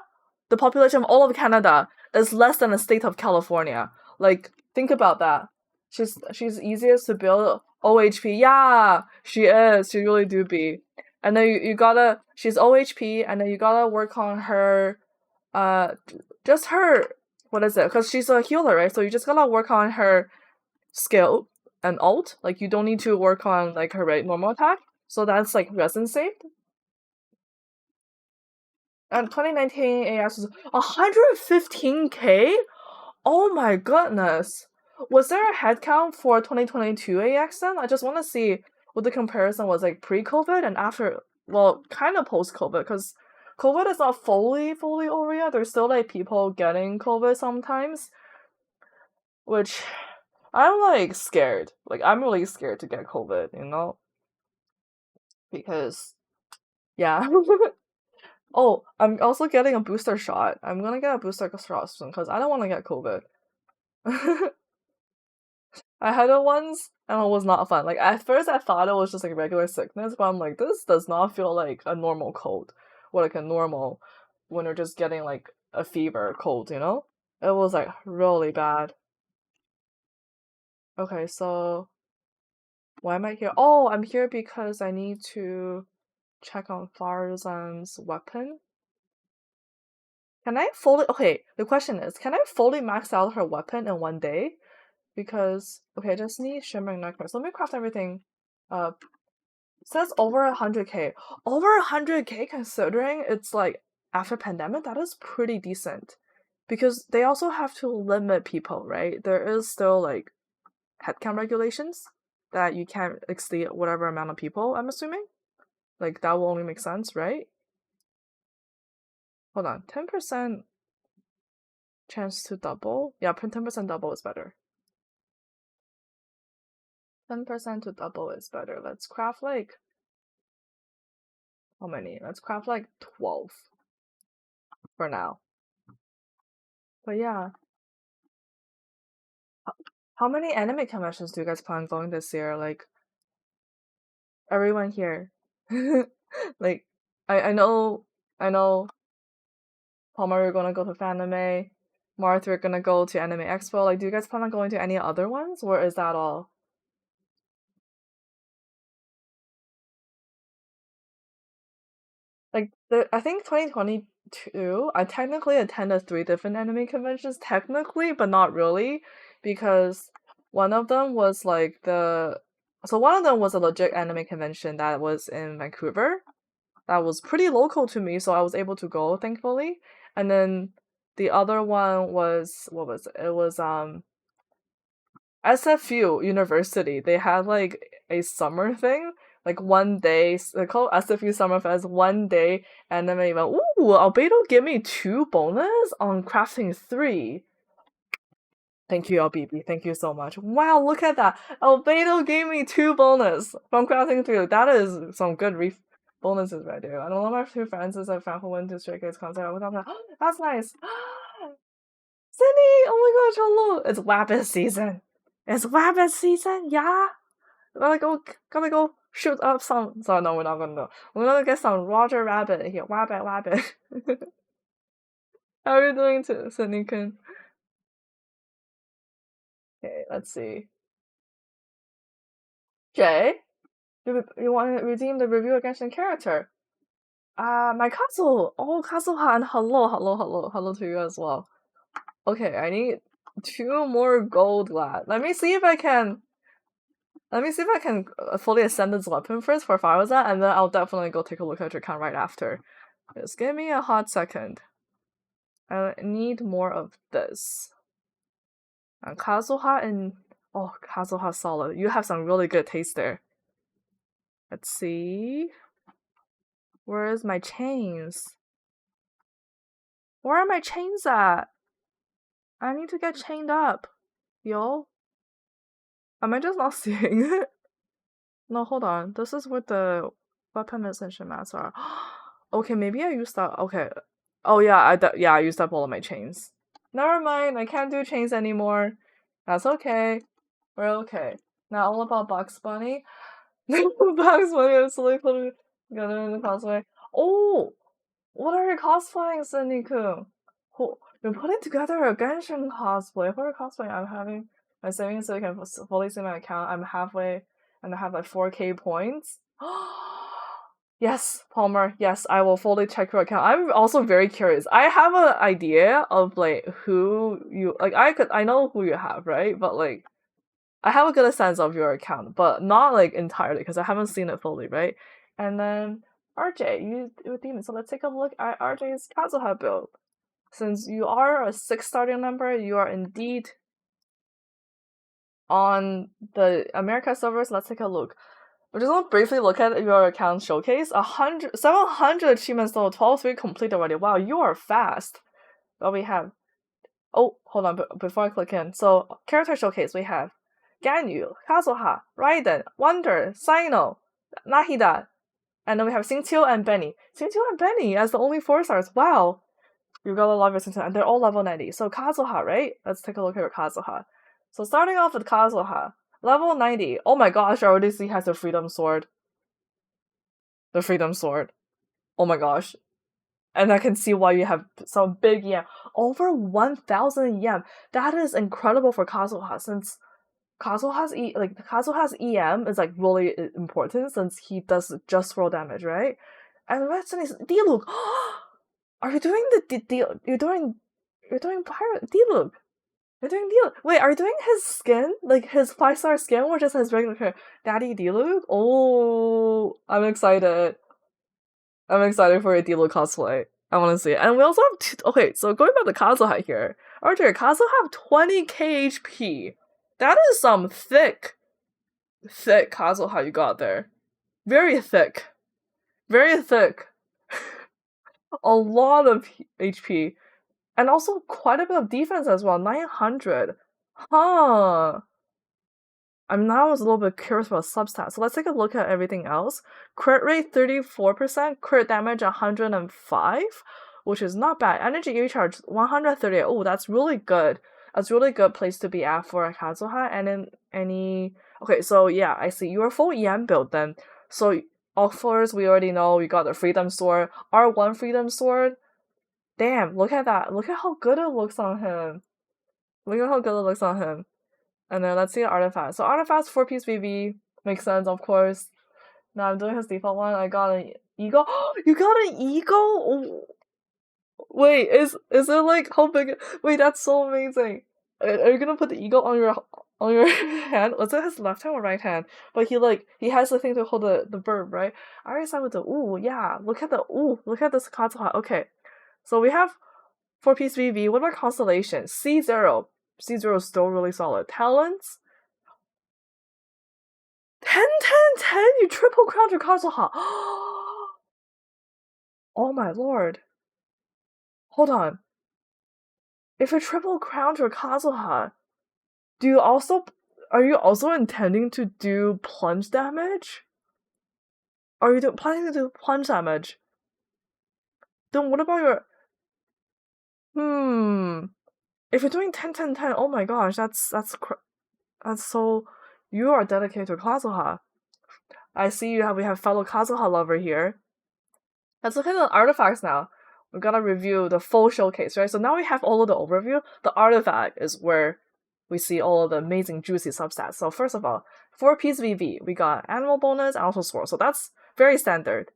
the population of all of Canada is less than the state of California. Like think about that. She's easiest to build OHP. Yeah, she is. She really do be. And then you gotta she's OHP, and then you gotta work on her just her what is it? Because she's a healer, right? So you just gotta work on her skill and ult. Like you don't need to work on like her normal attack. So that's like resin saved. And 2019 AX was 115k. Oh my goodness. Was there a headcount for 2022 AX then? I just want to see what the comparison was like pre-COVID and after. Well, kind of post-COVID, because COVID is not fully over yet. There's still like people getting COVID sometimes, which I'm like scared. Like I'm really scared to get COVID, because yeah. Oh, I'm also getting a booster shot. I'm gonna get a booster shot soon because I don't want to get COVID. I had it once and it was not fun. Like at first I thought it was just like regular sickness, but I'm like, this does not feel like a normal cold or like a normal when you're just getting like a fever cold, It was like really bad. Okay, so why am I here? Oh, I'm here because I need to check on Farzan's weapon. Can I fully okay, the question is, can I fully max out her weapon in one day? Because okay, I just need shimmering necklace. Let me craft everything. It says over 100k. Over 100k considering it's like after pandemic, that is pretty decent. Because they also have to limit people, right? There is still like headcount regulations that you can't exceed whatever amount of people, I'm assuming. Like that will only make sense, right? Hold on, 10% chance to double? Yeah, 10% double is better. 10% to double is better. Let's craft like how many? Let's craft like 12 for now. But yeah. How many anime conventions do you guys plan on going this year? Like everyone here. Like I know Palmer, you're gonna go to Fanime. Martha, you're gonna go to Anime Expo. Like, do you guys plan on going to any other ones, or is that all? Like, I think 2022, I technically attended 3 different anime conventions, technically, but not really, because one of them was like one of them was a legit anime convention that was in Vancouver, that was pretty local to me, so I was able to go, thankfully. And then the other one was what was it? It was SFU University. They had like a summer thing, like one day. They call it SFU Summer Fest. One day anime event. Ooh, Albedo give me 2 bonus on crafting 3. Thank you, LBB. Thank you so much. Wow, look at that. Albedo gave me 2 bonus from crafting 3. That is some good bonuses right there. I don't know my 2 friends is a fan who went to Stray Kids concert. I was like, oh, that's nice. Cindy, oh my gosh, hello. It's Wabbit season. It's Wabbit season, yeah. Gotta go shoot up some. So no, we're not gonna do. We're gonna get some Roger Rabbit here. Wabbit. How are you doing, to Cindy-kun? Okay, let's see. Jay, you want to redeem the review against your character? My Kazu. Oh, Kazuhan. Hello to you as well. Okay, I need 2 more gold lad. Let me see if I can fully ascend this weapon first for Faroza, and then I'll definitely go take a look at your account right after. Just give me a hot second. I need more of this. And Kazuha and oh, Kazuha solid. You have some really good taste there. Let's see. Where's my chains? Where are my chains at? I need to get chained up. Yo. Am I just not seeing it? No, hold on. This is what the weapon ascension mats are. Okay, maybe I used that. Okay. Oh yeah, I used up all of my chains. Never mind, I can't do chains anymore. That's okay. We're okay. Now all about Bugs Bunny. Bugs Bunny absolutely put together in the cosplay. Oh, What are you cosplaying, Cindy-kun? You're putting together a Genshin cosplay. What are you cosplaying? I'm having my savings so I can fully see my account. I'm halfway and I have like 4K points. Yes, Palmer. Yes, I will fully check your account. I'm also very curious. I have an idea of like who you like. I know who you have, right? But like I have a good sense of your account, but not like entirely because I haven't seen it fully, right? And then RJ, you demon. So let's take a look at RJ's Kazuha build. Since you are a 6 starting number, you are indeed on the America servers. Let's take a look. We just want to briefly look at your account showcase. 700 achievements total, 12-3 complete already. Wow, you are fast. But we have, oh, hold on, before I click in. So, character showcase, we have Ganyu, Kazuha, Raiden, Wonder, Sino, Nahida, and then we have Xingqiu and Benny. Xingqiu and Benny as the only 4 stars. Wow. You gotta love your Xingqiu, and they're all level 90. So Kazuha, right? Let's take a look at your Kazuha. So starting off with Kazuha, level 90. Oh my gosh, I already see he has the Freedom Sword. The Freedom Sword. Oh my gosh. And I can see why you have some big EM. Over 1,000 EM. That is incredible for Kazuha, since Kazuha's EM is like really important since he does just roll damage, right? And the rest is Diluc. Are you doing you're doing pirate Diluc? You're doing Diluc. Wait, are you doing his skin? Like his 5-star skin or just his regular hair? Daddy Diluc? Oh, I'm excited. I'm excited for a Diluc cosplay. I want to see it. And we also have okay, so going back to Kazuha here. Archer, Kazuha have 20k HP. That is some thick Kazuha you got there. Very thick. Very thick. A lot of HP. And also quite a bit of defense as well. 900. Huh. I'm now a little bit curious about substats. So let's take a look at everything else. Crit rate 34%, crit damage 105, which is not bad. Energy recharge 138. Oh, that's really good. That's really good place to be at for a Kazuha. And then okay, so yeah, I see you're full EM build then. So offers we already know we got the Freedom Sword, R1 Freedom Sword. Damn, look at that. Look at how good it looks on him. Look at how good it looks on him. And then let's see the artifacts. So artifacts 4-piece BB makes sense, of course. Now I'm doing his default one. I got an eagle. You got an eagle? Oh. Wait, is it like how big? Wait, that's so amazing. Are you gonna put the eagle on your hand? Was it his left hand or right hand? But he has the thing to hold the bird, right? I already started with the yeah. Look at this Kazuha. Okay, so we have 4-piece BB. What about constellation? C0. C0 is still really solid. Talents? 10, 10, 10! You triple crowned your Kazuha! Oh my lord. Hold on. If you triple crowned your Kazuha, are you also intending to do plunge damage? Are you planning to do plunge damage? Then what about your... If you're doing 10, 10, 10, oh my gosh, that's so... You are dedicated to Kazuha. I see we have fellow Kazuha lover here. Let's look at the artifacts now. We've got to review the full showcase, right? So now we have all of the overview. The artifact is where we see all of the amazing juicy substats. So first of all, 4-piece VV, we got animal bonus and also sword. So that's very standard.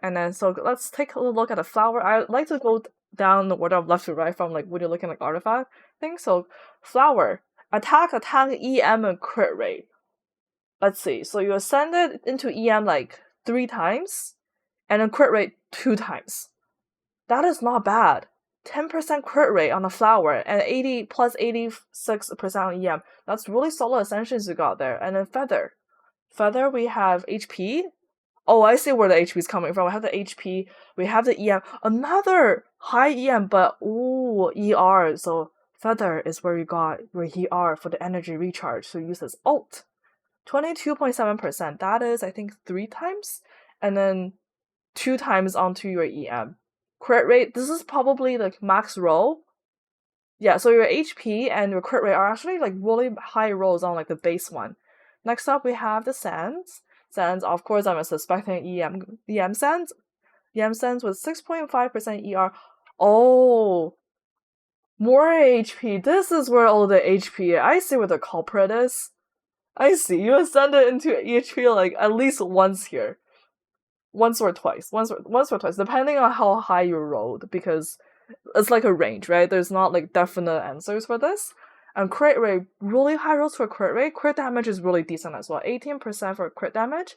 And then so let's take a look at the flower. I like to go down the order of left to right from like when you're looking at like artifact thing. So flower, attack, EM, and crit rate. Let's see. So you ascended into EM like 3 times, and then crit rate 2 times. That is not bad. 10% crit rate on the flower and 80 plus 86% on EM. That's really solid ascensions you got there. And then feather. Feather, we have HP. Oh, I see where the HP is coming from. We have the HP, we have the EM. Another high EM, but ER. So feather is where you got your ER for the energy recharge. So use this ult. 22.7%. That is, I think, 3 times. And then 2 times onto your EM. Crit rate, this is probably like max roll. Yeah, so your HP and your crit rate are actually like really high rolls on like the base one. Next up, we have the Sands. Sands, of course, I'm suspecting EM Sands. Yamsen's with 6.5% ER. Oh, more HP. This is where all the HP. I see where the culprit is. I see. You ascend it into HP like at least once here. Once or twice. Once or twice, depending on how high you rolled, because it's like a range, right? There's not like definite answers for this. And crit rate, really high rolls for crit rate. Crit damage is really decent as well. 18% for crit damage,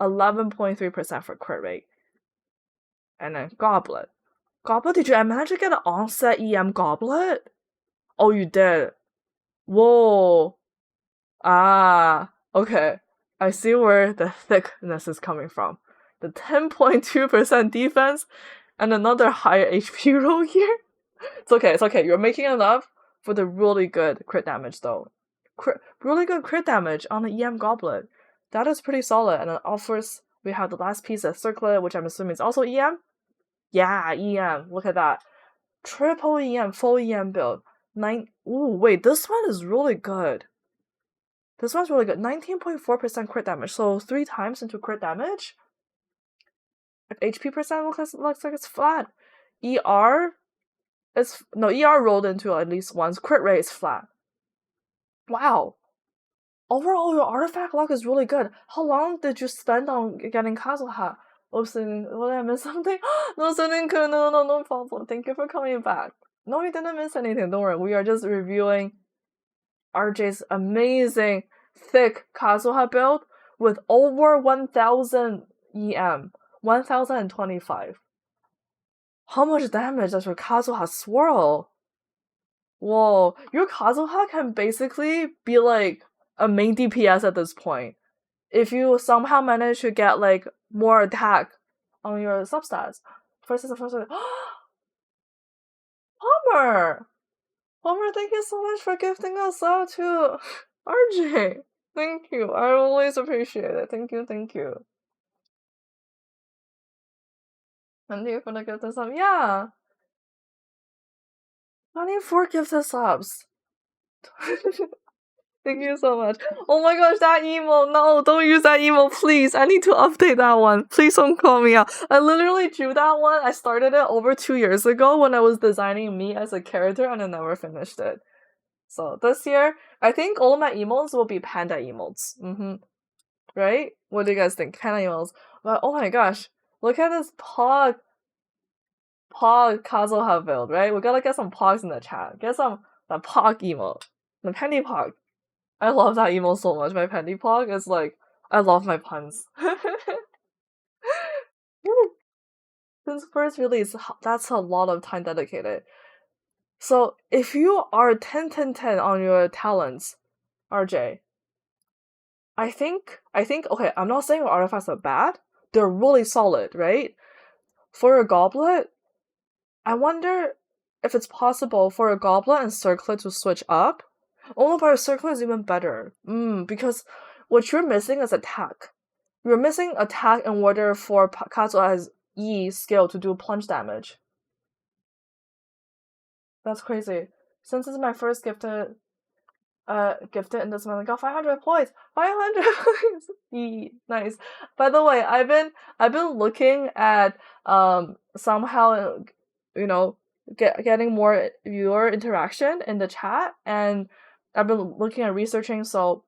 11.3% for crit rate. And then Goblet. Goblet, did you manage to get an onset EM Goblet? Oh, you did. Whoa. Ah, okay. I see where the thickness is coming from. The 10.2% defense and another higher HP roll here. It's okay. You're making enough for the really good crit damage though. Really good crit damage on the EM Goblet. That is pretty solid. And then offers, we have the last piece of Circlet, which I'm assuming is also EM. Yeah, EM. Look at that. Triple EM, full EM build. Ooh, wait, this one is really good. This one's really good. 19.4% crit damage, so 3 times into crit damage. HP percent looks like it's flat. ER rolled into at least once. Crit rate is flat. Wow. Overall, your artifact luck is really good. How long did you spend on getting Kazuha? Oops, did I miss something? No, no problem. Thank you for coming back. No, you didn't miss anything. Don't worry. We are just reviewing RJ's amazing thick Kazuha build with over 1000 EM. 1025. How much damage does your Kazuha swirl? Whoa, your Kazuha can basically be like a main DPS at this point. If you somehow manage to get like more attack on your substats. First, Palmer! Palmer, thank you so much for gifting us out to RJ. Thank you. I always appreciate it. Thank you. Thank you for the gifted sub. Yeah. 24 gifted subs. Thank you so much. Oh my gosh, that emo. No, don't use that emo, please. I need to update that one. Please don't call me out. I literally drew that one. I started it over 2 years ago when I was designing me as a character and I never finished it. So this year, I think all of my emotes will be panda emotes. Right? What do you guys think? Panda emotes. But oh my gosh, look at this Pog Kazuha build, right? We gotta get some Pogs in the chat. Get some the Pog emote. The Penny Pog. I love that emote so much. My Penny Pog is like, I love my puns. Since first release, that's a lot of time dedicated. So if you are 10-10-10 on your talents, RJ, I think, okay, I'm not saying your artifacts are bad. They're really solid, right? For a goblet, I wonder if it's possible for a goblet and circlet to switch up. Oh, but a circlet is even better. Because what you're missing is attack. You're missing attack in order for Kazuha's E skill to do plunge damage. That's crazy. Since it's my first gifted in this month, I got 500 points. 500 points. Nice. By the way, I've been looking at somehow, you know, getting more viewer interaction in the chat, and I've been looking at researching, so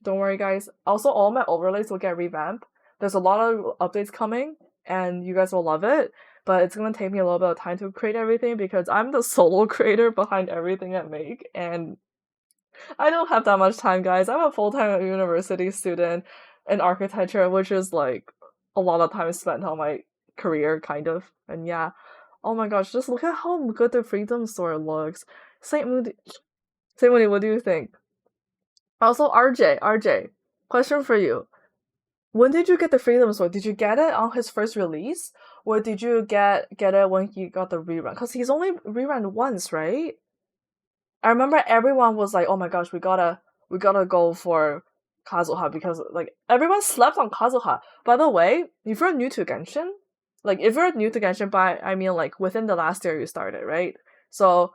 don't worry guys. Also, all my overlays will get revamped. There's a lot of updates coming and you guys will love it, but it's gonna take me a little bit of time to create everything because I'm the solo creator behind everything I make, and I don't have that much time, guys. I'm a full-time university student in architecture, which is like a lot of time spent on my career, kind of. And yeah, oh my gosh, just look at how good the Freedom Sword looks. Saint Moody, what do you think? Also, RJ, question for you. When did you get the Freedom Sword? Did you get it on his first release? Or did you get it when he got the rerun? Because he's only rerun once, right? I remember everyone was like, oh my gosh, we gotta go for Kazuha because like everyone slept on Kazuha. By the way, if you're new to Genshin, by I mean like within the last year you started, right? So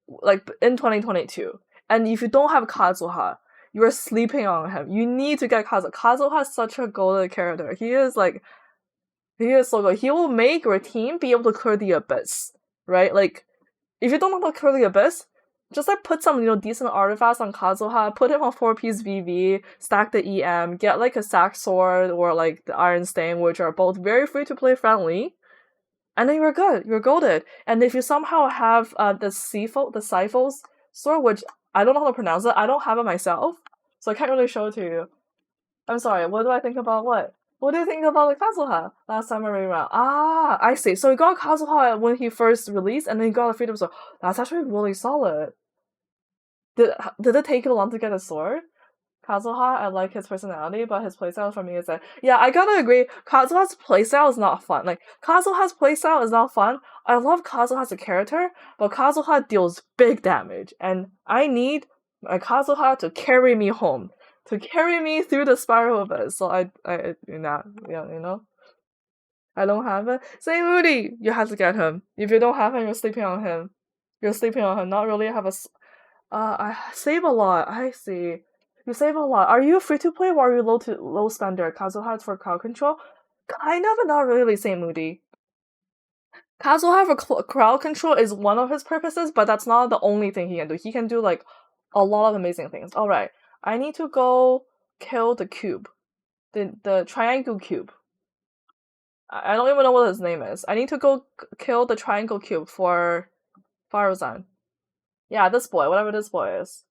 like in 2022. And if you don't have Kazuha, you're sleeping on him. You need to get Kazuha. Kazuha is such a golden character. He is like He is so good. He will make your team be able to clear the abyss, right? Like, if you don't know how to clear the abyss, just like put some decent artifacts on Kazuha, put him on 4-piece VV, stack the EM, get like a sack sword or like the Iron Stain, which are both very free to play friendly, and then you're good. You're golded. And if you somehow have the Sifos sword, which I don't know how to pronounce it, I don't have it myself, so I can't really show it to you. I'm sorry. What do I think about what? What do you think about the Kazuha last time I read around? Ah, I see. So you got Kazuha when he first released, and then you got a Freedom Sword. That's actually really solid. Did it take you long to get a sword? Kazuha, I like his personality, but his playstyle for me is that yeah, I gotta agree. Kazuha's playstyle is not fun. Like Kazuha's playstyle is not fun. I love Kazuha as a character, but Kazuha deals big damage, and I need my Kazuha to carry me home, to carry me through the spiral of it. So I don't have it. Say Moody, you have to get him. If you don't have him, you're sleeping on him. You're sleeping on him. Not really have a. I save a lot. I see. You save a lot. Are you free to play or are you low spender? Kazuha for crowd control? Kind of, but not really. Say Moody. Kazuha for crowd control is one of his purposes, but that's not the only thing he can do. He can do like a lot of amazing things. All right, I need to go kill the cube, the triangle cube. I don't even know what his name is. I need to go kill the triangle cube for Faruzan. Yeah, this boy, whatever this boy is.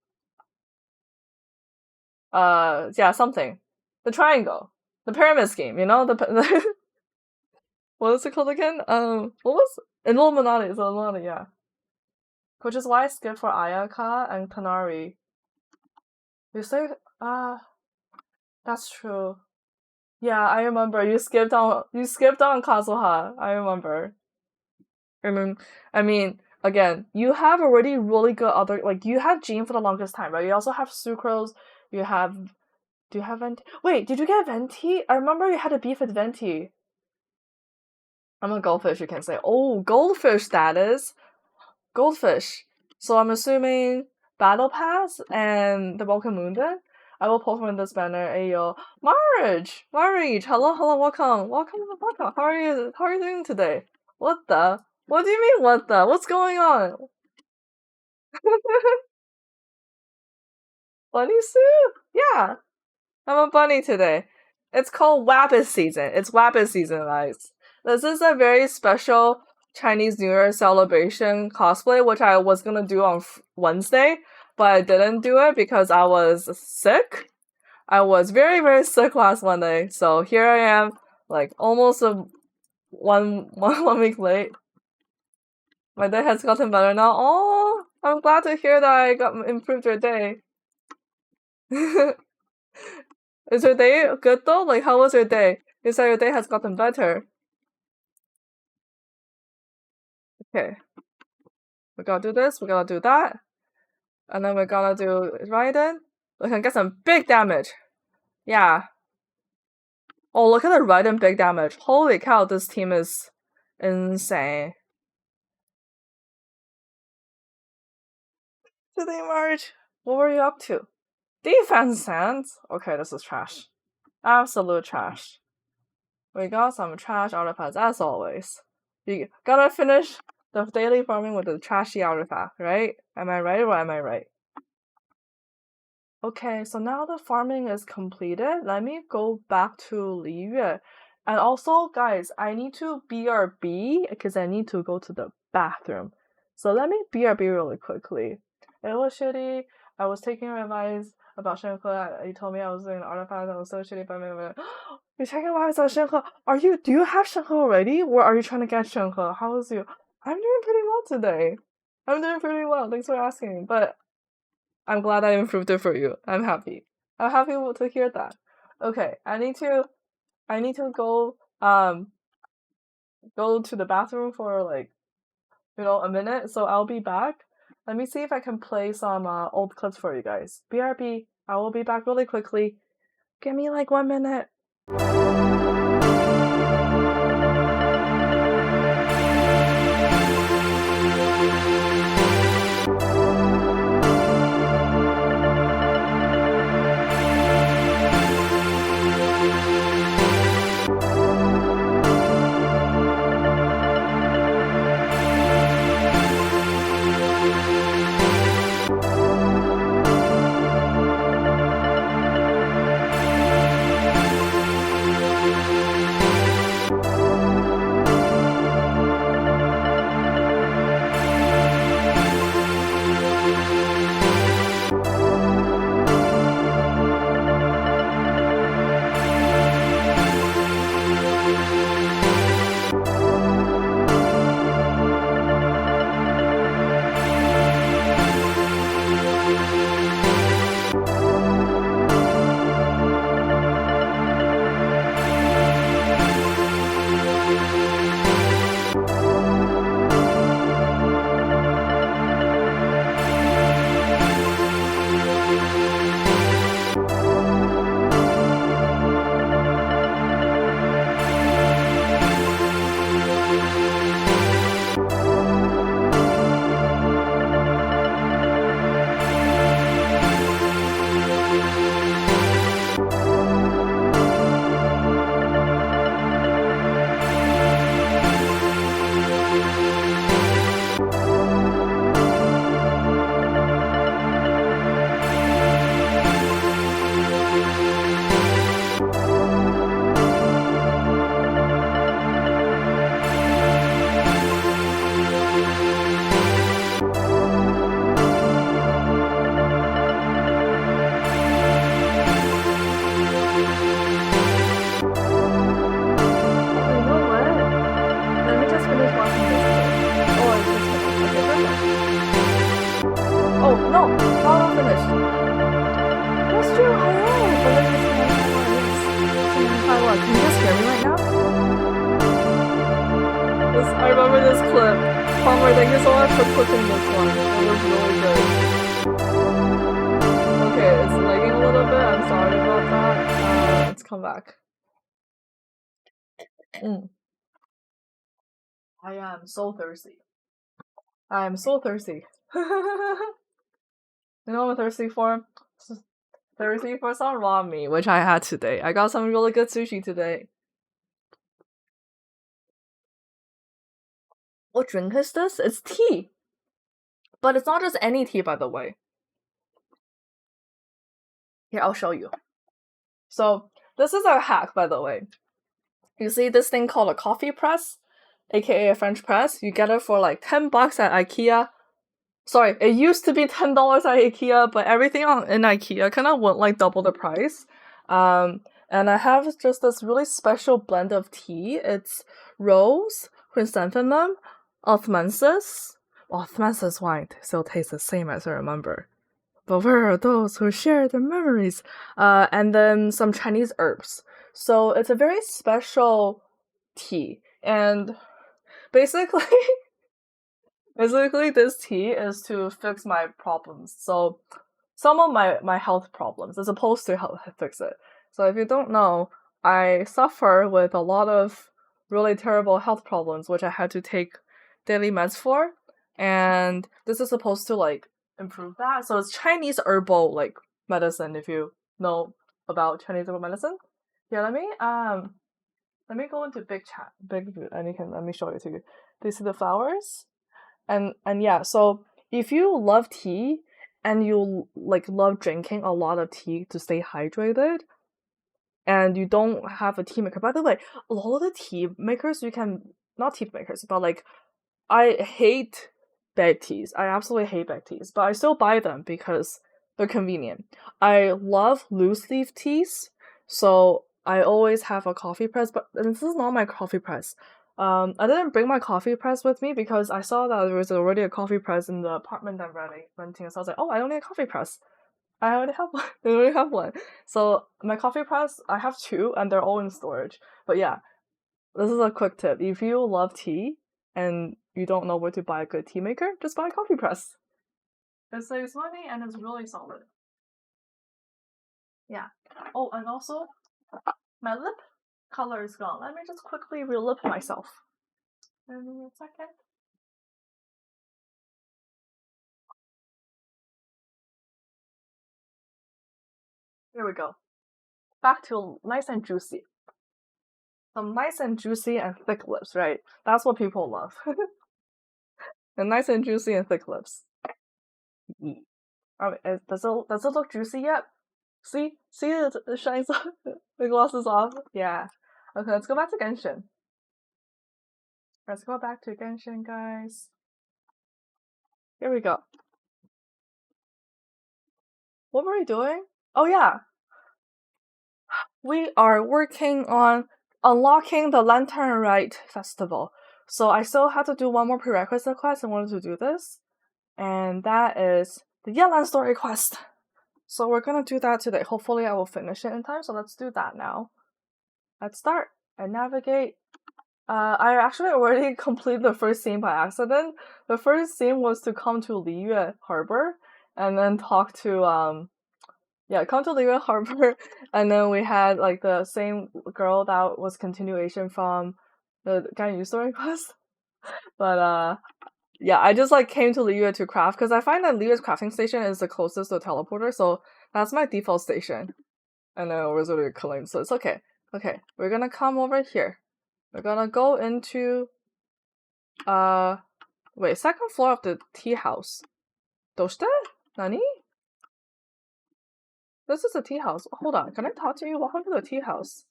Yeah, something. The triangle. The pyramid scheme, the what is it called again? What was Illuminati? It's Illuminati, yeah. Which is why I skipped for Ayaka and Kanari. You say, that's true. Yeah, I remember. You skipped on Kazuha. I remember. I mean, again, you have already really good other, like, you had Jean for the longest time, right? You also have Sucrose, do you have Venti? Wait, did you get Venti? I remember you had a beef with Venti. I'm a goldfish, you can say. Oh, goldfish status. Goldfish. So I'm assuming Battle Pass and the Welcome Moon then? I will pull from this banner. Ayo. Marge! Hello, welcome. How are you doing today? What the? What do you mean, what the? What's going on? Bunny suit? Yeah. I'm a bunny today. It's called Wabbit season. It's Wabbit season, guys. This is a very special Chinese New Year celebration cosplay, which I was gonna do on Wednesday, but I didn't do it because I was sick. I was very, very sick last Monday, so here I am, like almost one week late. My day has gotten better now. Oh, I'm glad to hear that I got improved your day. Is your day good though? Like, how was your day? You said your day has gotten better. Okay. We gotta do this, we gotta do that. And then we're gonna do Raiden. We can get some big damage. Yeah. Oh, look at the Raiden big damage. Holy cow, this team is insane. Today, Marge, what were you up to? Defense sands? Okay, this is trash. Absolute trash. We got some trash artifacts as always. You gotta finish the daily farming with the trashy artifact, right? Am I right or am I right? Okay, so now the farming is completed. Let me go back to Li Yue. And also, guys, I need to BRB because I need to go to the bathroom. So let me BRB really quickly. It was shitty. I was taking your advice about Shenhe. You told me I was doing an artifact that was so shitty, but you're taking advice on Shenhe. Do you have Shenhe already? Or are you trying to get Shenhe? How is you? I'm doing pretty well today. I'm doing pretty well. Thanks for asking. But I'm glad I improved it for you. I'm happy. I'm happy to hear that. Okay, I need to go to the bathroom for like a minute, so I'll be back. Let me see if I can play some old clips for you guys. BRB, I will be back really quickly. Give me like 1 minute. Oh, no, not finished. That's true, I am. But then it's yes. Can you just hear me right now? I remember this clip. Palmer, thank you so much for clipping this one. It was really good. Okay, it's lagging a little bit. I'm sorry about that. Let's come back. I am so thirsty. I am so thirsty. You know what I'm thirsty for? Thirsty for some raw meat, which I had today. I got some really good sushi today. What drink is this? It's tea. But it's not just any tea, by the way. Here, I'll show you. So, this is our hack, by the way. You see this thing called a coffee press, aka a French press? You get it for like $10 at IKEA. Sorry, it used to be $10 at IKEA, but everything in IKEA kind of went like double the price. And I have just this really special blend of tea. It's rose, chrysanthemum, osmanthus. Osmanthus wine still tastes the same as I remember. But where are those who share their memories? And then some Chinese herbs. So it's a very special tea. And basically, this tea is to fix my problems. So some of my health problems is supposed to help fix it. So if you don't know, I suffer with a lot of really terrible health problems, which I had to take daily meds for. And this is supposed to like improve that. So it's Chinese herbal like medicine, if you know about Chinese herbal medicine. Yeah, let me go into big chat, and let me show it to you. Do you see the flowers? And yeah, so if you love tea and you like love drinking a lot of tea to stay hydrated, and you don't have a tea maker. By the way, a lot of the tea makers not tea makers, but like I hate bag teas. I absolutely hate bag teas, but I still buy them because they're convenient. I love loose leaf teas, so I always have a coffee press, but this is not my coffee press. I didn't bring my coffee press with me because I saw that there was already a coffee press in the apartment I'm renting, so I was like, oh, I don't need a coffee press. I already have one. I already have one. So my coffee press, I have two, and they're all in storage. But yeah, this is a quick tip. If you love tea and you don't know where to buy a good tea maker, just buy a coffee press. It saves money and it's really solid. Yeah. Oh, and also, my lip color is gone. Let me just quickly relip myself. Give me a second. Here we go. Back to nice and juicy. Some nice and juicy and thick lips, right? That's what people love. And nice and juicy and thick lips. Alright, does it look juicy yet? See it shines off. The gloss is off. Yeah. Okay, let's go back to Genshin. Let's go back to Genshin, guys. Here we go. What were we doing? Oh yeah. We are working on unlocking the Lantern Rite Festival. So I still have to do one more prerequisite quest in order to do this. And that is the Yelan story quest. So we're gonna do that today. Hopefully I will finish it in time, so let's do that now. Let's start and navigate. I actually already completed the first scene by accident. The first scene was to come to Liyue Harbor and then talk to come to Liyue Harbor, and then we had like the same girl that was continuation from the Ganyu story quest. But yeah, I just like came to Liyue to craft because I find that Liyue's crafting station is the closest to a teleporter, so that's my default station. And then it was really clean, so it's okay. Okay, we're gonna come over here. We're gonna go into second floor of the tea house. Doshite? Nani? This is a tea house. Hold on, can I talk to you? Welcome to the tea house.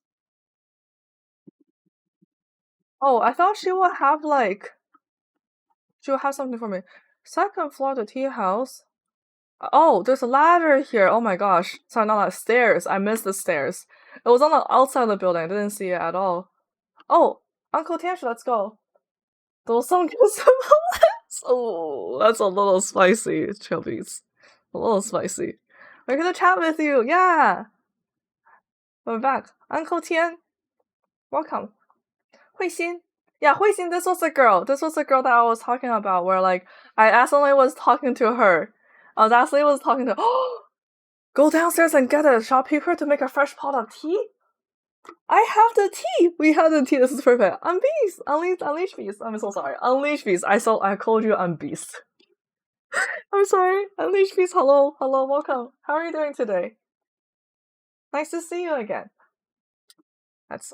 Oh, I thought she would have something for me. Second floor of the tea house. Oh, there's a ladder here. Oh my gosh. Sorry, not stairs. I missed the stairs. It was on the outside of the building. I didn't see it at all. Oh, Uncle Tianshi, let's go. Those some Oh, that's a little spicy, chubbies. A little spicy. We're gonna chat with you. Yeah. We're back. Uncle Tian. Welcome. Hui Xin. Yeah, Hui Xin, this was the girl. This was the girl that I was talking about, where like I accidentally was talking to her. I was talking to go downstairs and get a shopkeeper to make a fresh pot of tea. I have the tea. We have the tea. This is perfect. I'm Beast. Unleash Beast. I'm so sorry. Unleash Beast. I called you I'm Beast. I'm sorry. Unleash Beast. Hello. Welcome. How are you doing today? Nice to see you again.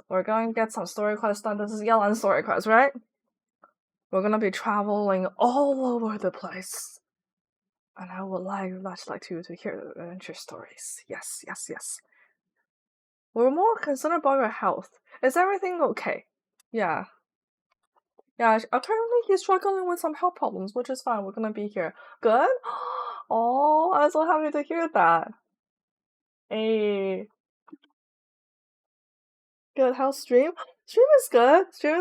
We're going to get some story quests done. This is Yelan's story quest, right? We're gonna be traveling all over the place. And I would like to hear the adventure stories. Yes. We're more concerned about your health. Is everything okay? Yeah. Yeah, apparently he's struggling with some health problems, which is fine. We're gonna be here. Good? Oh, I'm so happy to hear that. Hey. Good. How's stream? Stream is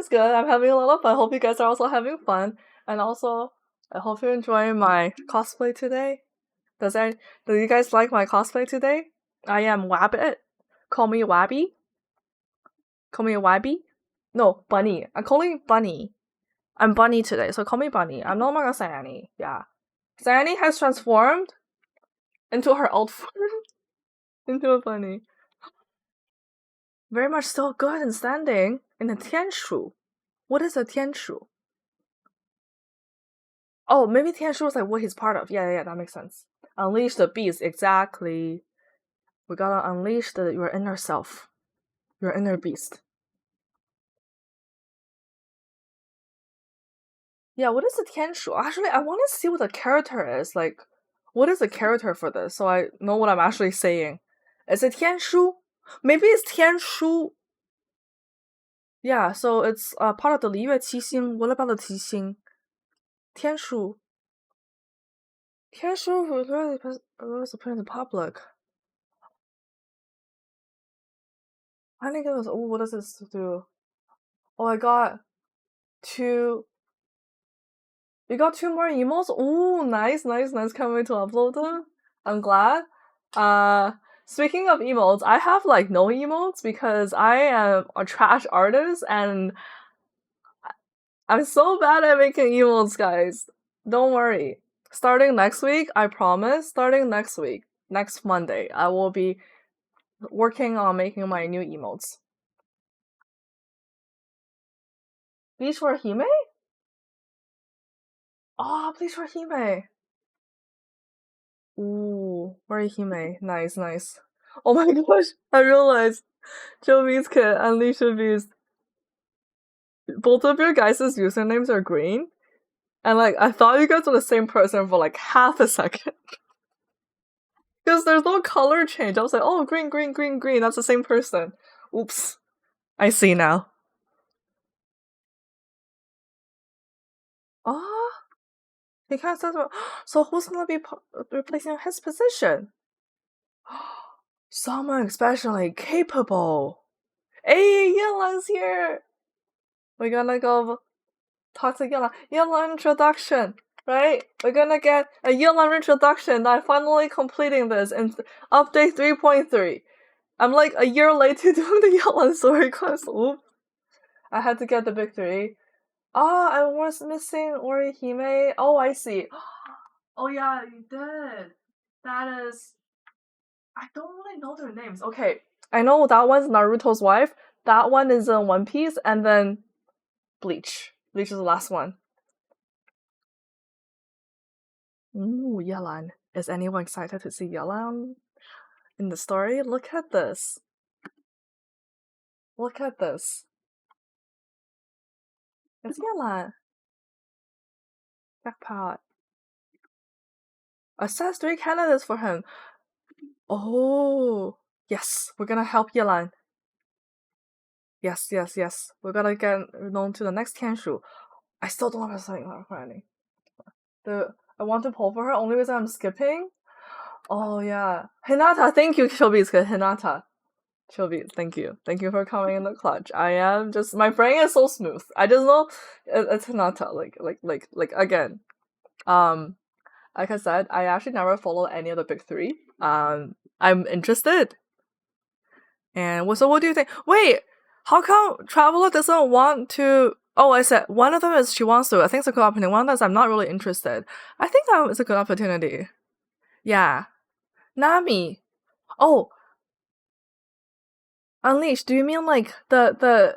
good. I'm having a lot of fun. I hope you guys are also having fun. And also, I hope you're enjoying my cosplay today. Do you guys like my cosplay today? I am Wabbit. Call me Wabby. Call me Wabby. No, Bunny. I'm calling you Bunny. I'm Bunny today, so call me Bunny. I'm no longer Sayani. Yeah. Sayani has transformed into her old form. Into a bunny. Very much still good and standing in a Tianshu. What is a Tianshu? Oh, maybe Tianshu is like what he's part of. Yeah, that makes sense. Unleash the beast, exactly. We gotta unleash your inner self. Your inner beast. Yeah, what is the Tianshu? Actually, I want to see what the character is. Like, what is the character for this? So I know what I'm actually saying. Is it Tianshu? Maybe it's Tianshu. Yeah, so it's part of the 璃月七星. What about the 七星? Tianshu. Tianshu was put in the public. I think it was. Oh, what does this do? Oh, I got two. We got two more emotes. Oh, nice. Can't wait to upload them. I'm glad. Speaking of emotes, I have like no emotes because I am a trash artist and I'm so bad at making emotes, guys. Don't worry. Starting next week, I promise, next Monday, I will be working on making my new emotes. Bleach for Hime? Oh, Bleach for Hime. Ooh, very Hime. Nice. Oh my gosh, I realized Joe Beast can unleash a beast. Both of your guys' usernames are green. And like, I thought you guys were the same person for like half a second. Because there's no color change. I was like, oh, green. That's the same person. Oops. I see now. Ah, because that's what. So who's gonna be replacing his position? Someone especially capable. Hey, Yelan's here. We're gonna go talk to Yelan. Yelan introduction, right? We're gonna get a Yelan introduction. I'm finally completing this in update 3.3. I'm like a year late to doing the Yelan story quest. Oops. I had to get the big 3. Oh, I was missing Orihime. Oh, I see. Oh yeah, you did. That is... I don't really know their names. Okay, I know that one's Naruto's wife. That one is in One Piece, and then Bleach. Bleach is the last one. Ooh, Yelan. Is anyone excited to see Yelan in the story? Look at this. It's Yelan. Jackpot. Assess 3 candidates for him. Oh, yes, we're gonna help Yelan. Yes. We're gonna get known to the next Tianshu. I still don't have a second already. I want to pull for her, only reason I'm skipping. Oh yeah. Hinata, thank you, Shobitsuka. Hinata. Shobit, thank you. Thank you for coming in the clutch. I am just, my brain is so smooth. I just know it's Hinata. Like again. like I said, I actually never follow any of the big three. I'm interested. And so what do you think? Wait, how come Traveler doesn't want to? Oh, I said one of them is she wants to. I think it's a good opportunity. One of them is I'm not really interested. I think it's a good opportunity. Yeah. Nami. Oh, Unleashed. Do you mean like the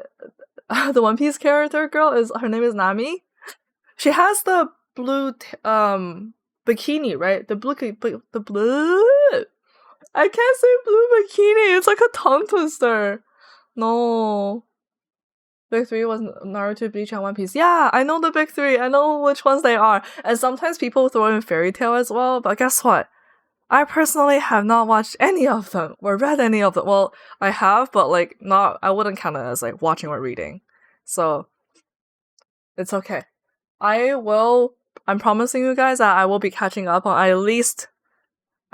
One Piece character girl? Is her name is Nami? She has the blue bikini, right? The blue. I can't say blue bikini. It's like a tongue twister. No. Big three was Naruto, Bleach, and One Piece. Yeah, I know the big three. I know which ones they are. And sometimes people throw in Fairy Tail as well. But guess what? I personally have not watched any of them or read any of them. Well, I have, but like not. I wouldn't count it as like watching or reading. So it's okay. I will. I'm promising you guys that I will be catching up on at least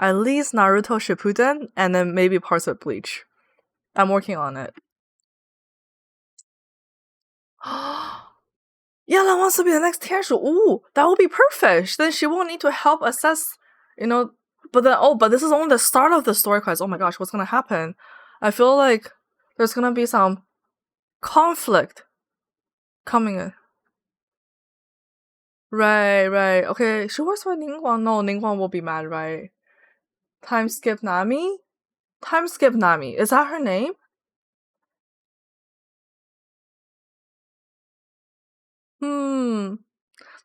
Naruto Shippuden and then maybe parts of Bleach. I'm working on it. Yala wants to be the next Tianshu. Ooh, that would be perfect. Then she won't need to help assess, But then, but this is only the start of the story quest. Oh my gosh, what's gonna happen? I feel like there's gonna be some conflict coming in. Right. Okay, she works for Ningguang. No, Ningguang will be mad, right? Time skip Nami? Time skip Nami. Is that her name?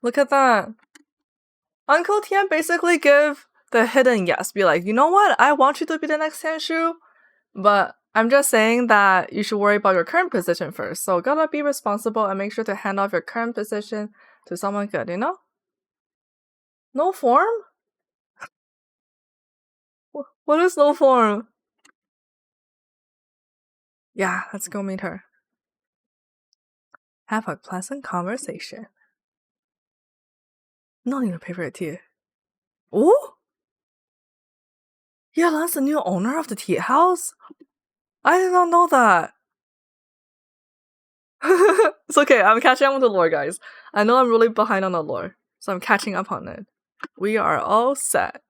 Look at that. Uncle Tian basically give the hidden yes. Be like, you know what? I want you to be the next Tianshu, but I'm just saying that you should worry about your current position first. So gotta be responsible and make sure to hand off your current position to someone good, you know? No form? What is no form? Yeah, let's go meet her. Have a pleasant conversation. Not even pay for a tea. Oh? Yeah, that's the new owner of the tea house? I did not know that. It's okay, I'm catching up on the lore, guys. I know I'm really behind on the lore, so I'm catching up on it. We are all set.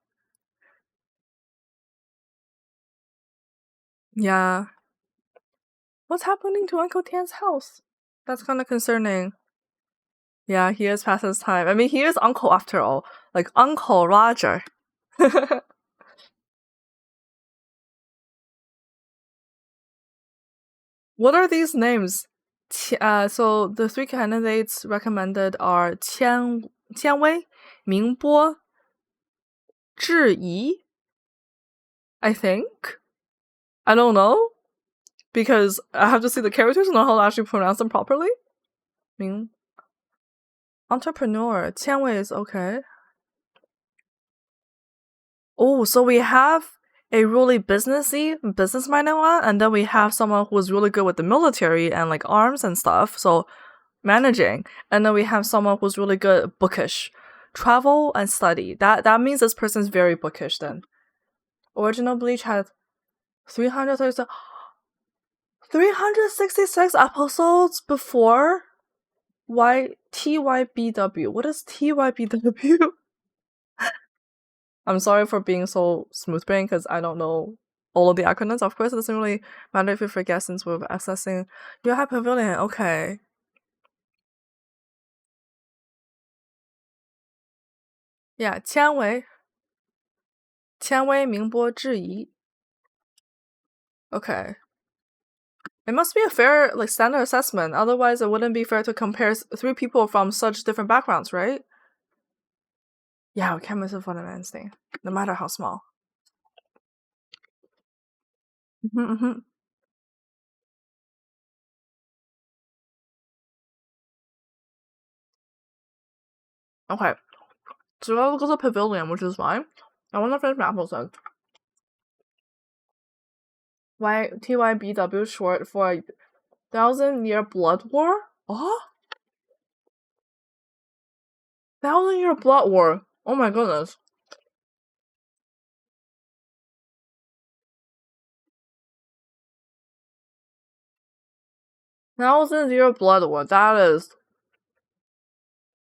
Yeah. What's happening to Uncle Tian's house? That's kind of concerning. Yeah, he is past his time. I mean, he is uncle after all. Like, Uncle Roger. What are these names? So the three candidates recommended are Qianwei, Mingbo, Zhiyi. I think. I don't know. Because I have to see the characters and know how to actually pronounce them properly. Ming. Entrepreneur. Qianwei is okay. Oh, so we have a really business-minded one, and then we have someone who's really good with the military and like arms and stuff, so managing. And then we have someone who's really good bookish. Travel and study. That means this person's very bookish then. Original Bleach had 366 episodes before TYBW. What is TYBW? I'm sorry for being so smooth brain because I don't know all of the acronyms. Of course, it doesn't really matter if you forget since we're accessing your high pavilion. Okay. Yeah, 纤维 Mingbo, Zhiyi. Okay. It must be a fair, like, standard assessment. Otherwise, it wouldn't be fair to compare three people from such different backgrounds, right? Yeah, we can't miss a fundamental thing, no matter how small. Okay. So I'll go to Pavilion, which is fine. I want to finish my episode. TYBW short for 1,000-Year Blood War? Oh? 1,000-Year Blood War. Oh my goodness. Thousand Year Blood War. That is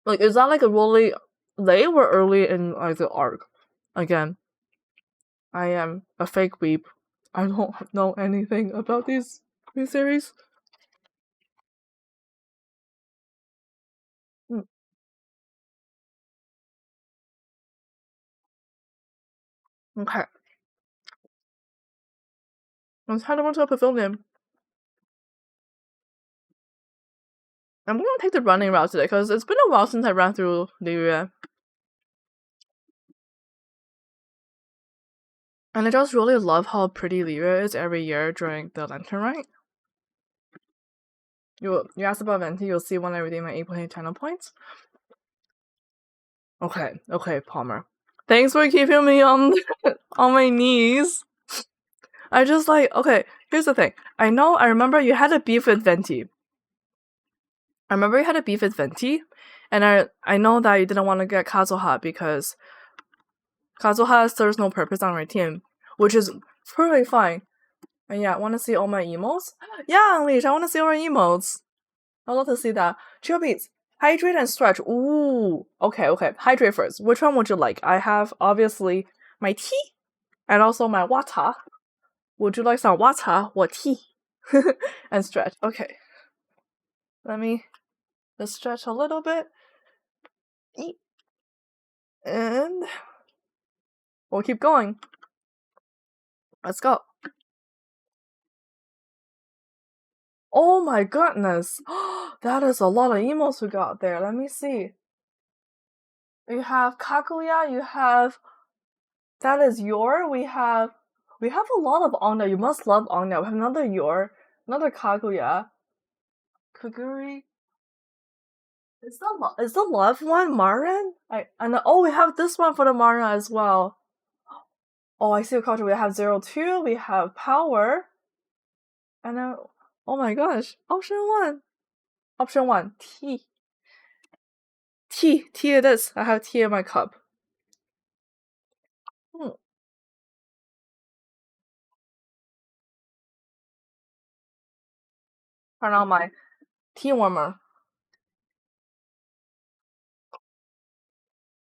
like, is that like a really they were early in like the arc. Again, I am a fake weep. I don't know anything about these series. Mm, okay, let's head over to a pavilion. I'm gonna take the running route today because it's been a while since I ran through Liyue. And I just really love how pretty Liyue is every year during the Lantern Rite. You asked about Venti, you'll see when I redeem my 8.8 channel points. Okay, Palmer. Thanks for keeping me on on my knees. I just like, okay, here's the thing. I remember you had a beef with Venti. And I know that you didn't want to get Kazuha because Kazuha serves no purpose on our team, which is perfectly fine. And yeah, want to see all my emotes? Yeah, Unleash, I want to see all my emotes. I'd love to see that. Chill beats. Hydrate and stretch. Ooh. Okay. Hydrate first. Which one would you like? I have obviously my tea and also my water. Would you like some water or tea? And stretch. Okay. Let me just stretch a little bit. And we'll keep going. Let's go. Oh my goodness. That is a lot of emotes we got there. Let me see. You have Kaguya, you have that is your. We have a lot of Anya. You must love Anya. We have another your, another Kaguya. Kaguri. Is the love one Marin? We have this one for the Marin as well. Oh, I see a culture. We have 02, we have Power. And then oh my gosh. Option 1. Tea. Tea it is. I have tea in my cup. Turn on my tea warmer.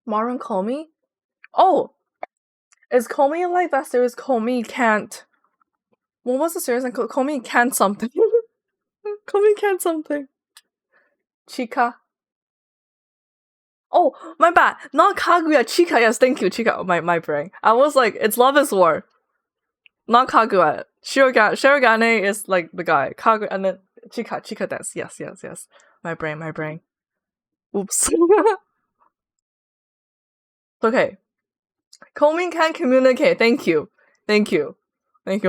Marin Komi? Oh! Is Komi like that series Komi Can't? What was the series? Komi Can't something. Komi Can't something. Chika. Oh, my bad. Not Kaguya. Chika. Yes, thank you, Chika. My brain. I was like, it's Love is War. Not Kaguya. Shirogane is like the guy. Kaguya and then Chika dance. Yes. My brain. Oops. Okay. Komi can communicate. Thank you,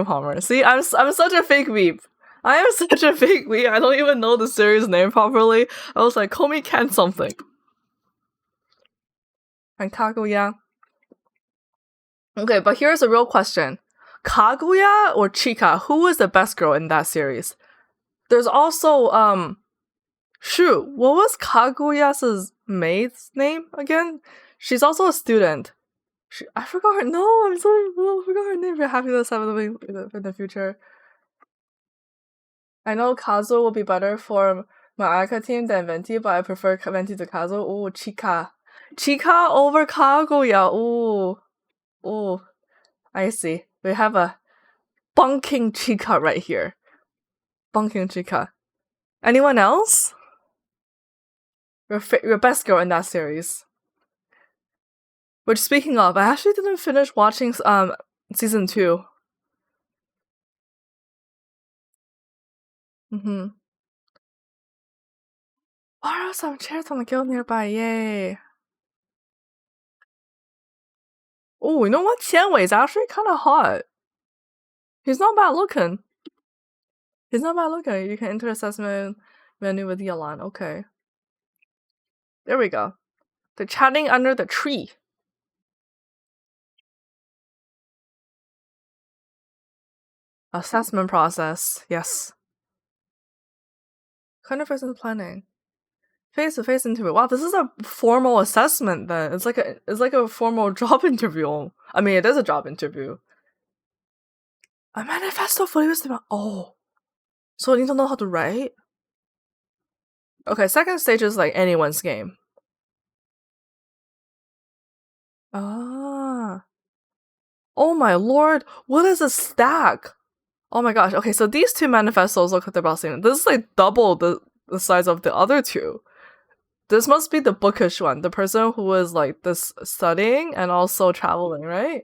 Palmer. See, I'm such a fake weep. I am such a fake weep. I don't even know the series name properly. I was like, Komi can something. And Kaguya. Okay, but here's a real question. Kaguya or Chika? Who is the best girl in that series? There's also, Shu. What was Kaguya's maid's name again? She's also a student. I forgot her. No, I forgot her name. We're happy to have it in the future. I know Kazu will be better for my Ayaka team than Venti, but I prefer Venti to Kazu. Ooh, Chika. Chika over Kaguya. Ooh. I see. We have a bunking Chika right here. Bunking Chika. Anyone else? Your best girl in that series. Which, speaking of, I actually didn't finish watching season 2. Borrow some chairs on the guild nearby, yay! Oh, you know what? Qianwei's actually kind of hot. He's not bad looking. You can enter assessment menu with Yalan. Okay. There we go. They're chatting under the tree. Assessment process. Yes. Kind of person planning. Face-to-face interview. Wow, this is a formal assessment then. It's like a formal job interview. I mean, it is a job interview. A manifesto for you. Oh. So you need to know how to write? Okay, second stage is like anyone's game. Ah. Oh my lord, what is a stack? Oh my gosh. Okay, so these two manifestos look like they're about the same. This is like double the size of the other two. This must be the bookish one, the person who was like this studying and also traveling, right?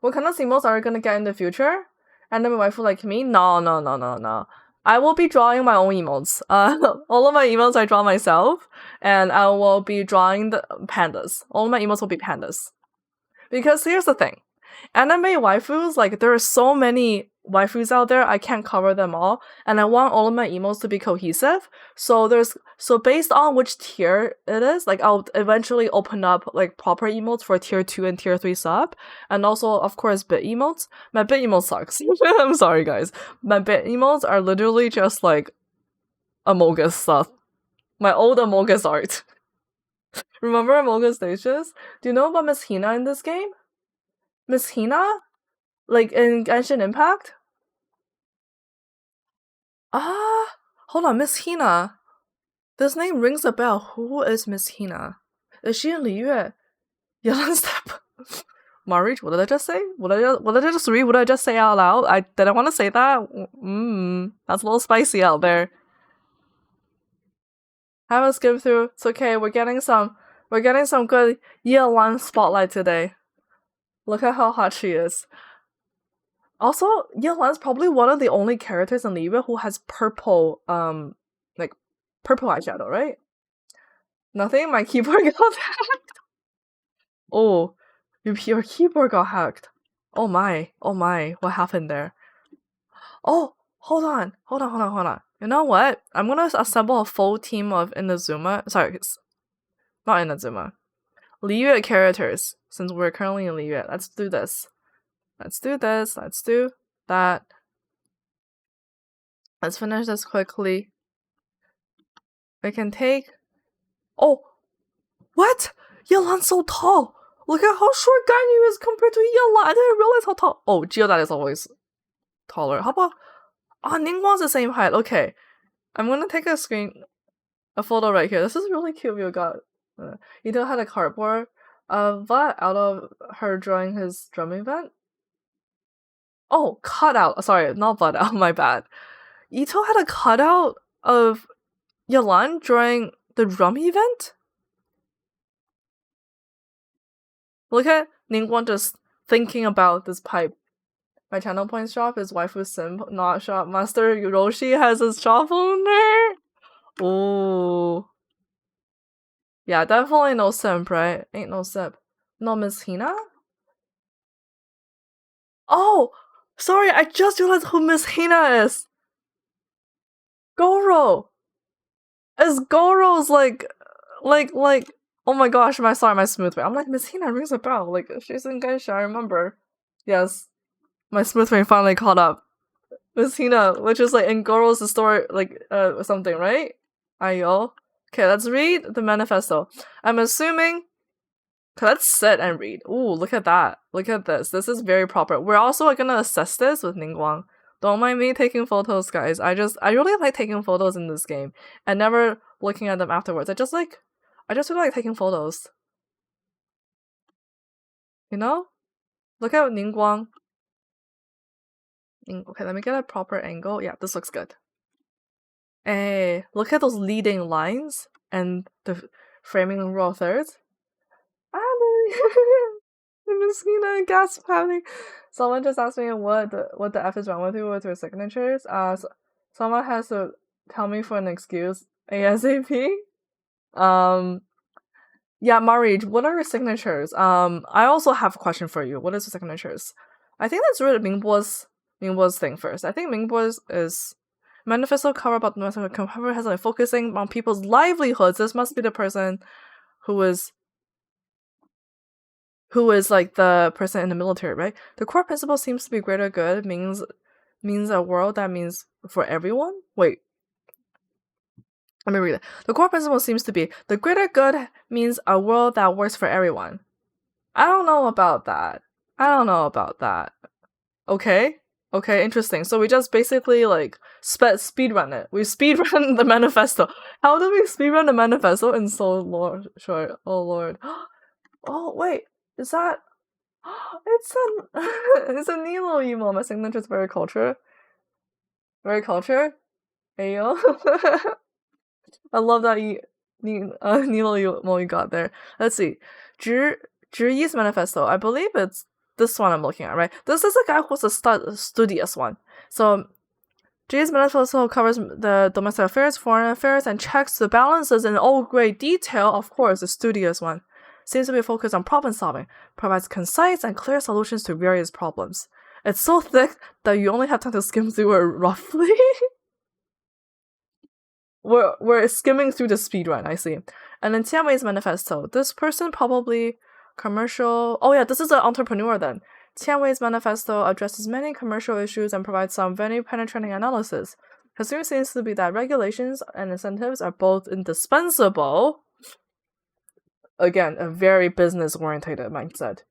What kind of symbols are we gonna get in the future? And then my wife was like me, no. I will be drawing my own emotes. All of my emotes I draw myself, and I will be drawing the pandas. All of my emotes will be pandas. Because here's the thing. Anime waifus, like there are so many waifus out there, I can't cover them all, and I want all of my emotes to be cohesive. So based on which tier it is, like I'll eventually open up like proper emotes for tier 2 and tier 3 sub, and also of course bit emotes. My bit emote sucks. I'm sorry guys. My bit emotes are literally just like Amogus stuff. My old Amogus art. Remember Amogus stages? Do you know about Miss Hina in this game? Miss Hina? Like in Genshin Impact? Ah, hold on, Miss Hina. This name rings a bell. Who is Miss Hina? Is she in Liyue? Yellow Step. Marriage? What did I just say? What did I just read? What did I just say out loud? I didn't want to say that. That's a little spicy out there. Have a skip through. It's okay. We're getting some good Yelan spotlight today. Look at how hot she is. Also, Yelan's probably one of the only characters in Liyue who has purple, like purple eyeshadow, right? Nothing. My keyboard got hacked. Oh, your keyboard got hacked. Oh my. What happened there? Oh, hold on. You know what? I'm gonna assemble a full team of Inazuma. Sorry, not Inazuma. Liyue characters. Since we're currently in Liyue, let's do this. Let's do that. Let's finish this quickly. We can take. Oh, what? Yelan's so tall. Look at how short Ganyu is compared to Yelan. I didn't realize how tall. Oh, Geodat is always taller. How about? Ningguang's the same height. Okay, I'm gonna take a photo right here. This is really cute. You got. Ito had a cardboard out of her drawing his drum event. Oh, cutout. Sorry, not butt out. My bad. Ito had a cutout of Yelan drawing the drum event. Look at Ningguang just thinking about this pipe. My channel points shop is waifu simp, not shop. Master Roshi has his shop owner. Ooh. Yeah, definitely no simp, right? Ain't no simp. No Miss Hina? Oh! Sorry, I just realized who Miss Hina is! Goro! Is Goro's like oh my gosh, my smooth brain. I'm like, Miss Hina rings a bell. Like, she's in Genshin, I remember. Yes. My smooth brain finally caught up. Miss Hina, which is like in Goro's story, like, something, right? Ayo. Okay, let's read the manifesto. I'm assuming. Okay, let's sit and read. Ooh, look at that. Look at this. This is very proper. We're also gonna assess this with Ningguang. Don't mind me taking photos, guys. I really like taking photos in this game and never looking at them afterwards. I just really like taking photos. You know? Look at Ningguang. Okay, let me get a proper angle. Yeah, this looks good. Hey, look at those leading lines and the framing in raw thirds. Miss Hina gasp happening. Someone just asked me what the F is wrong with you with your signatures. Someone has to tell me for an excuse ASAP. Yeah, Marij, what are your signatures? I also have a question for you. What is the signatures? I think let's read Mingbo's thing first. I think Mingbo's is manifesto cover about the manifesto cover has like focusing on people's livelihoods. This must be the person who is like the person in the military, right? The core principle seems to be greater good means a world that means for everyone. Wait, let me read it. The core principle seems to be the greater good means a world that works for everyone. I don't know about that. Okay, interesting. So we just basically like speedrun it. We speedrun the manifesto. How do we speedrun the manifesto in so short? Oh lord. Oh wait, is that? It's a it's a Nilo emo. My signature's very culture. Very culture. Ayo. I love that Nilo emo you got there. Let's see. Zhiyi's manifesto. I believe it's this one I'm looking at, right? This is a guy who's a studious one. So Zhiyi's manifesto covers the domestic affairs, foreign affairs, and checks the balances in all great detail. Of course, the studious one seems to be focused on problem solving, provides concise and clear solutions to various problems. It's so thick that you only have time to skim through it roughly. We're skimming through the speed run, I see. And then Tianwei's manifesto. This person probably commercial. Oh yeah, this is an entrepreneur then. Tianwei's manifesto addresses many commercial issues and provides some very penetrating analysis. His theory seems to be that regulations and incentives are both indispensable. Again, a very business-oriented mindset.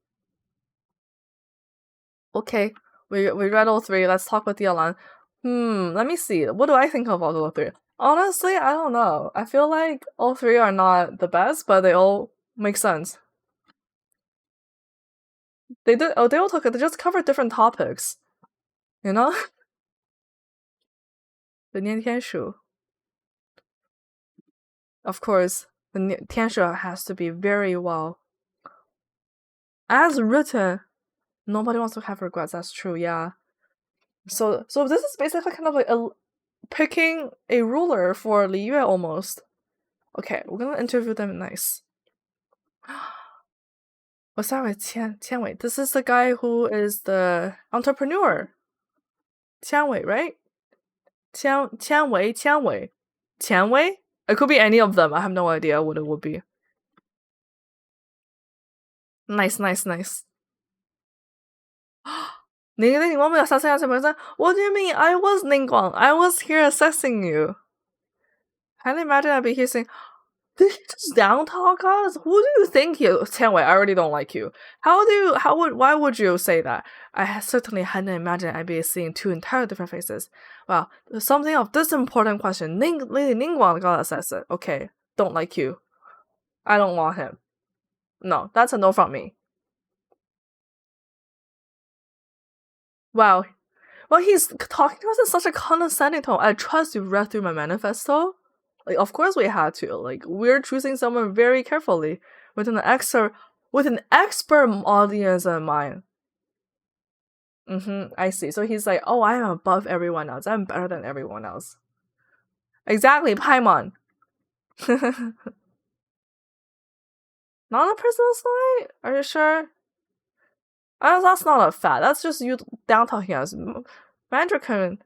Okay, we read all three. Let's talk about Dialan. Let me see. What do I think of all three? Honestly, I don't know. I feel like all three are not the best, but they all make sense. They just cover different topics. You know? The 念天数. Of course, the 天数 has to be very well. As written, nobody wants to have regrets, that's true, yeah. So this is basically kind of like picking a ruler for Li Yue almost. Okay, we're gonna interview them nice. What's that with Tianwei? This is the guy who is the entrepreneur. Tianwei, right? Tianwei. It could be any of them. I have no idea what it would be. Nice. 你问我有啥想要什么？ What do you mean? I was Ningguang. I was here assessing you. Can you imagine I'd be here saying, did you just down talk us? Who do you think you? Tianwei, I already don't like you. Why would you say that? I certainly hadn't imagined I'd be seeing two entirely different faces. Well, something of this important question. Lady Ningguang gotta assess it. Okay, don't like you. I don't want him. No, that's a no from me. Wow. Well, he's talking to us in such a condescending tone. I trust you read through my manifesto. Like, of course we had to. Like, we're choosing someone very carefully with an expert audience in mind. I see. So he's like, oh, I'm above everyone else. I'm better than everyone else. Exactly, Paimon. Not a personal slight? Are you sure? That's not a fact. That's just you down talking us. Mandrake.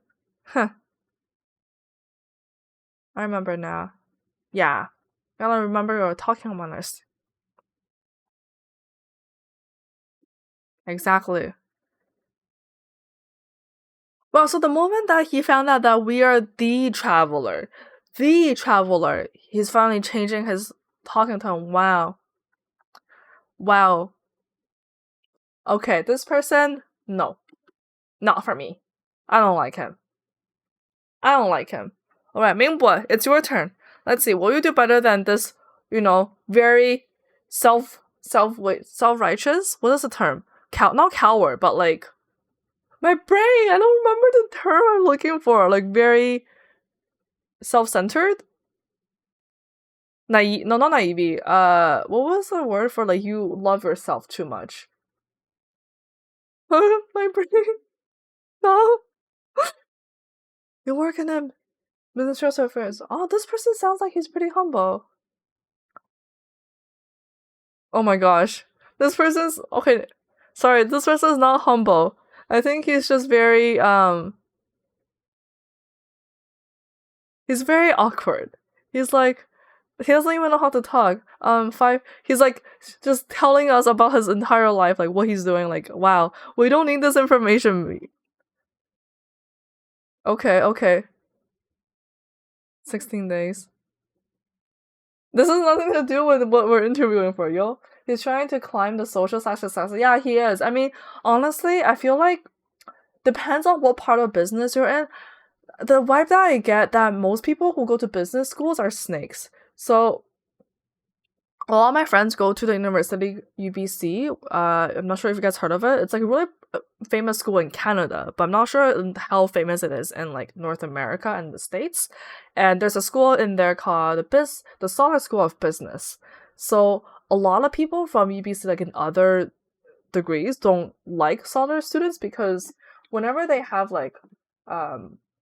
Huh. I remember now. Yeah. Gotta remember you're talking about us. Exactly. Well, so the moment that he found out that we are the traveler, he's finally changing his talking tone. Wow. Okay, this person, no. Not for me. I don't like him. Alright, Mingbo, it's your turn. Let's see, will you do better than this, very self-righteous? What is the term? Not coward, but like, my brain, I don't remember the term I'm looking for. Like, very self-centered? Naive, no, not naive. What was the word for like you love yourself too much? My brain. No. You work in a ministerial affairs. Oh, this person sounds like he's pretty humble. Oh my gosh. This person's okay. Sorry, this person's not humble. I think he's just very he's very awkward. He's like he doesn't even know how to talk. He's like just telling us about his entire life, like what he's doing, like wow, we don't need this information. Okay. 16 days. This has nothing to do with what we're interviewing for, yo. He's trying to climb the social success. Yeah, he is. I mean, honestly, I feel like depends on what part of business you're in. The vibe that I get that most people who go to business schools are snakes. So a lot of my friends go to the university UBC. I'm not sure if you guys heard of it. It's like a really famous school in Canada, but I'm not sure how famous it is in like North America and the States. And there's a school in there called the Solid School of Business. So a lot of people from UBC, like in other degrees, don't like Solid students because whenever they have like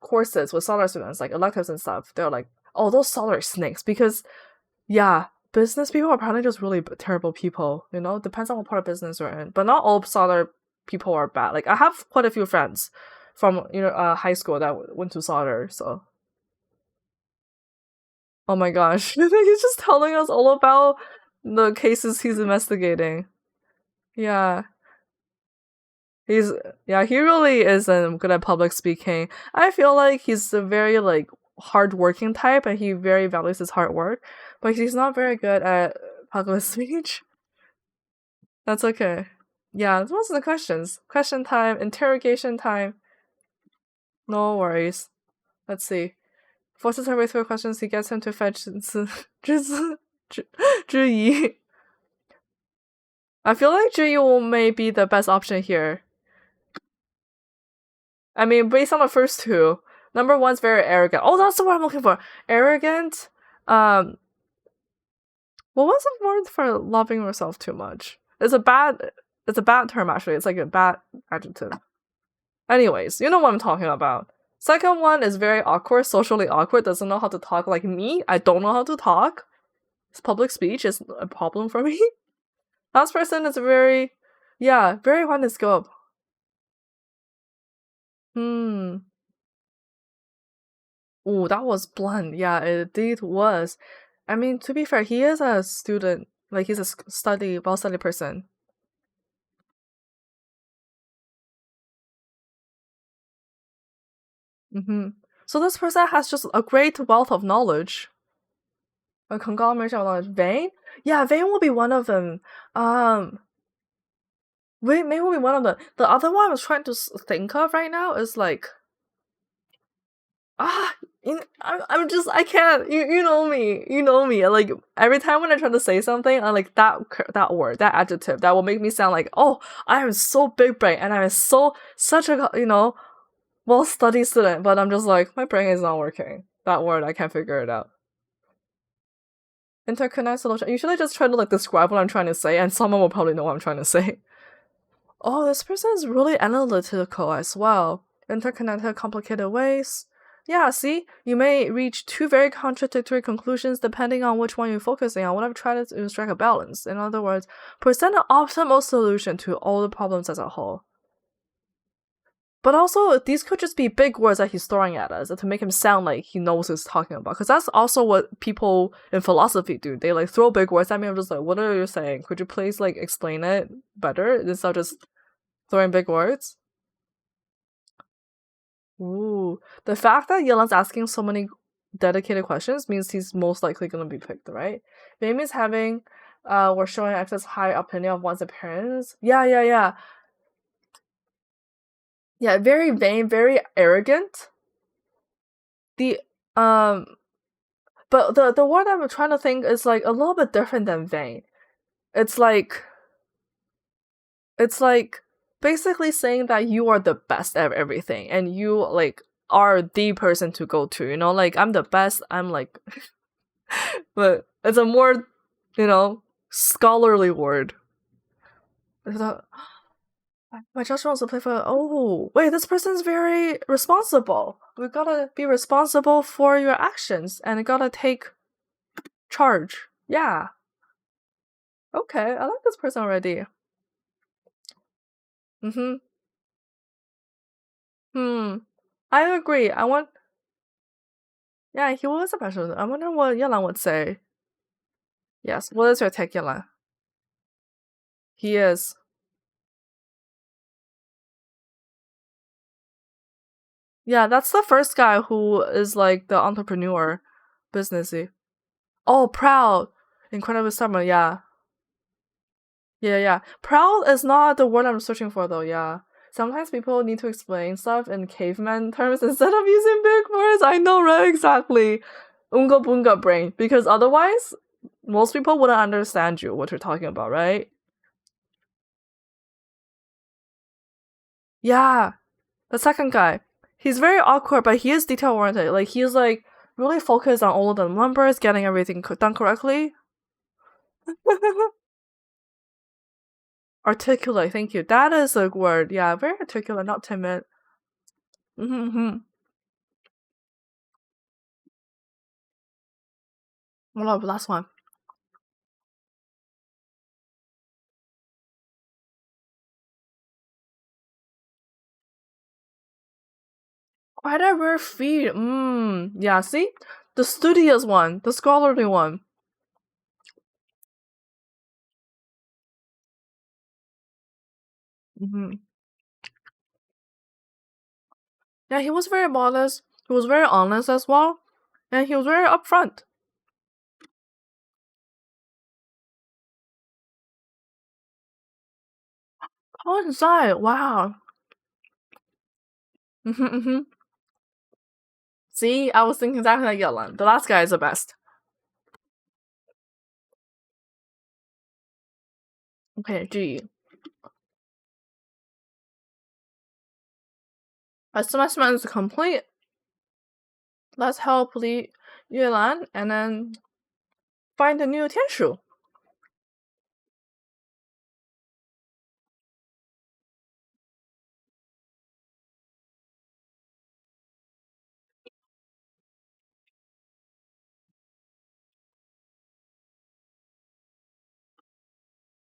courses with Solid students, like electives and stuff, they're like, oh, those Solid snakes, because yeah, business people are probably just really terrible people, you know? Depends on what part of business you're in. But not all solder people are bad. Like, I have quite a few friends from, high school that went to solder, so. Oh my gosh. He's just telling us all about the cases he's investigating. Yeah. He's, yeah, he really isn't good at public speaking. I feel like he's a very, like, hardworking type and he very values his hard work, but he's not very good at public speech. That's okay. Yeah, those are the questions. Question time, interrogation time. No worries. Let's see. Forces her way through questions, he gets him to fetch Zhiyi. I feel like Zhiyi may be the best option here. I mean, based on the first two, number one's very arrogant. Oh, that's the word I'm looking for. Arrogant. What was the word for loving yourself too much? It's a bad term actually. It's like a bad adjective. Anyways, you know what I'm talking about. Second one is very awkward, socially awkward, doesn't know how to talk like me. I don't know how to talk. Public speech is a problem for me. Last person is very fun to scope. Ooh, that was blunt. Yeah, it indeed was. I mean, to be fair, he is a student. Like, he's a well-studied person. So this person has just a great wealth of knowledge. A conglomeration of knowledge. Vane? Yeah, Vane will be one of them. Vane will be one of them. The other one I was trying to think of right now is like... I can't. You know me. You know me. Like, every time when I try to say something, I like that word, that adjective, that will make me sound like, oh, I am so big brain and I am such a, well-studied student, but I'm just like, my brain is not working. That word, I can't figure it out. Interconnect solution. Usually just try to like describe what I'm trying to say and someone will probably know what I'm trying to say. Oh, this person is really analytical as well. Interconnected complicated ways. Yeah, see? You may reach two very contradictory conclusions depending on which one you're focusing on. What I've tried to strike a balance. In other words, present an optimal solution to all the problems as a whole. But also, these could just be big words that he's throwing at us to make him sound like he knows what he's talking about. Because that's also what people in philosophy do. They like throw big words at me. I'm just like, what are you saying? Could you please like explain it better instead of just throwing big words? Ooh, the fact that Yelan's asking so many dedicated questions means he's most likely gonna be picked, right? Maybe he's having, we're showing excess high opinion of one's appearance. Yeah, very vain, very arrogant. The but the word I'm trying to think is like a little bit different than vain. It's like basically saying that you are the best at everything and you like are the person to go to, like I'm the best, I'm like but it's a more, scholarly word. My judge wants to play for. Oh, wait, this person's very responsible. We gotta be responsible for your actions and gotta take charge. Yeah. Okay, I like this person already. I agree. Yeah, he was a passion. I wonder what Yelan would say. Yes, what is your take, Yelan? He is. Yeah, that's the first guy who is like the entrepreneur, businessy. Oh, proud. Incredible summer, yeah. Yeah. Proud is not the word I'm searching for though, yeah. Sometimes people need to explain stuff in caveman terms instead of using big words. I know, right? Exactly. Unga bunga brain. Because otherwise, most people wouldn't understand you what you're talking about, right? Yeah, the second guy. He's very awkward, but he is detail oriented. Like he's like really focused on all of the numbers, getting everything done correctly. Articulate, thank you. That is a word. Yeah, very articulate, not timid. Mm-hmm. What last one? Quite a rare feat. Yeah, see? The studious one, the scholarly one. Mm-hmm. Yeah, he was very modest. He was very honest as well. And he was very upfront. Coincide, wow. Mm-hmm. See, I was thinking exactly like Yelan. The last guy is the best. Okay, G. Assessment is complete. Let's help Li Yuelan and then find a new Tianshu.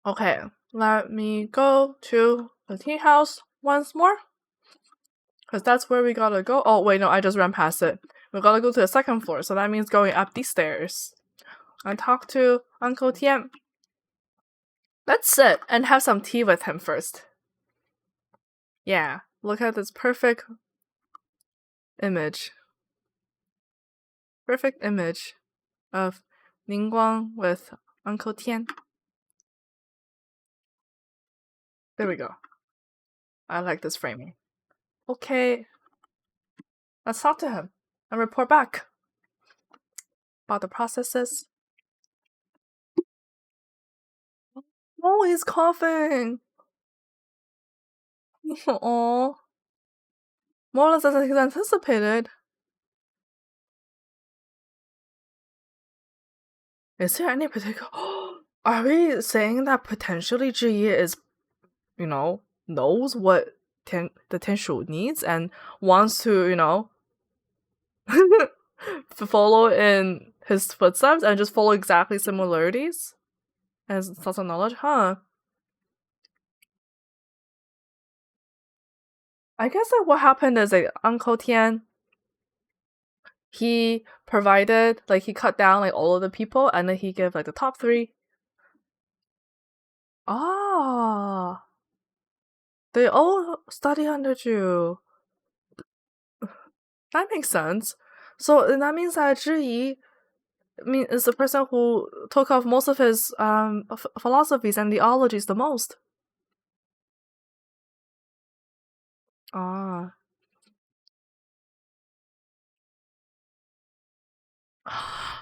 Okay, let me go to the tea house once more. Because that's where we gotta go. Oh, wait, no, I just ran past it. We gotta go to the second floor, so that means going up these stairs. And talk to Uncle Tian. Let's sit and have some tea with him first. Yeah, look at this perfect image. Perfect image of Ningguang with Uncle Tian. There we go. I like this framing. Okay, let's talk to him and report back about the processes. Oh, he's coughing. Oh, more or less as he's anticipated. Is there any particular? Are we saying that potentially Zhiyi is, knows what the Tianshu needs and wants to, follow in his footsteps and just follow exactly similarities as thoughts and knowledge? Huh? I guess like what happened is like Uncle Tian, he provided like he cut down like all of the people and then he gave like the top 3. Ah, they all study under you. That makes sense. So that means that Zhiyi is the person who took off most of his philosophies and theologies the most. Ah.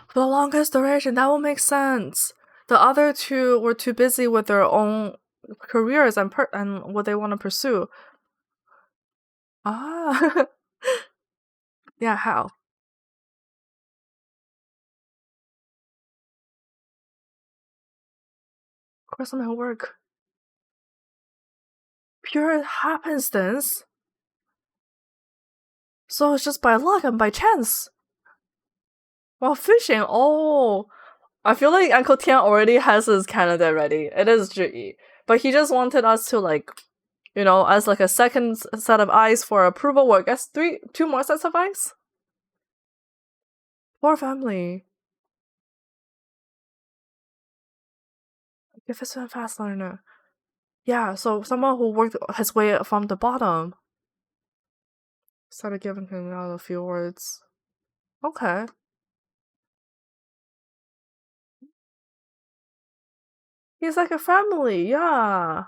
For the longest duration, that will make sense. The other 2 were too busy with their own careers and what they want to pursue. Ah. Yeah, how? Of course, my work. Pure happenstance. So it's just by luck and by chance. While fishing, oh, I feel like Uncle Tian already has his candidate ready. It is Zhiyi. But he just wanted us to like, as like a second set of eyes for approval. Or I guess 2 more sets of eyes? Poor family. If it's a fast learner. Yeah, so someone who worked his way from the bottom. Started giving him out a few words. Okay. He's like a family, yeah.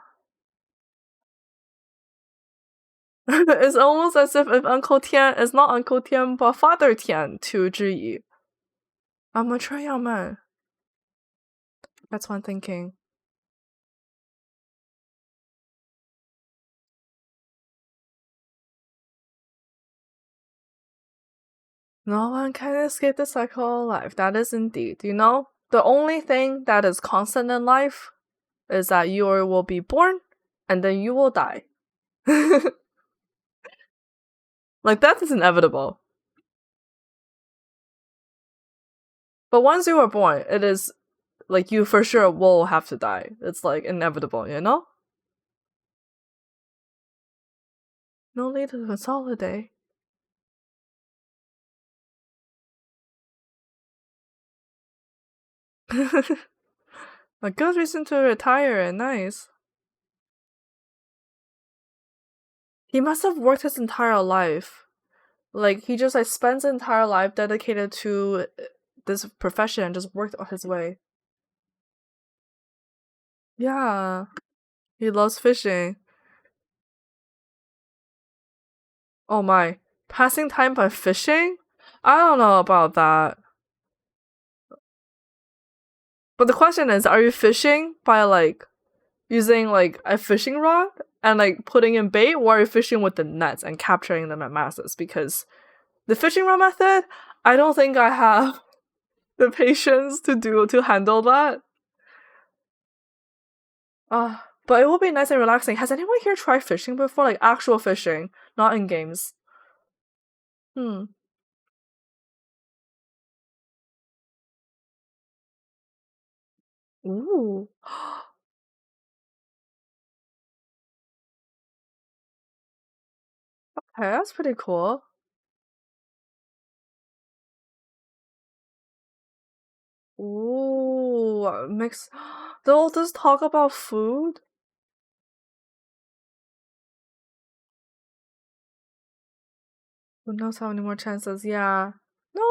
It's almost as if Uncle Tian is not Uncle Tian but Father Tian to Zhiyi. A mature young man. That's what I'm thinking. No one can escape the cycle of life. That is indeed. You know, the only thing that is constant in life is that you will be born and then you will die. Like, death is inevitable. But once you are born, it is like you for sure will have to die. It's like inevitable, you know? No need to consolidate. A good reason to retire, nice. He must have worked his entire life. Like, he just like spends his entire life dedicated to this profession and just worked his way. Yeah. He loves fishing. Oh my. Passing time by fishing? I don't know about that. But the question is, are you fishing by like using like a fishing rod and like putting in bait, or are you fishing with the nets and capturing them at masses? Because the fishing rod method, I don't think I have the patience to handle that. But it will be nice and relaxing. Has anyone here tried fishing before? Like actual fishing, not in games. Hmm. Ooh. Okay, that's pretty cool. Ooh, mix. They'll just talk about food. Who knows how many more chances? Yeah. No,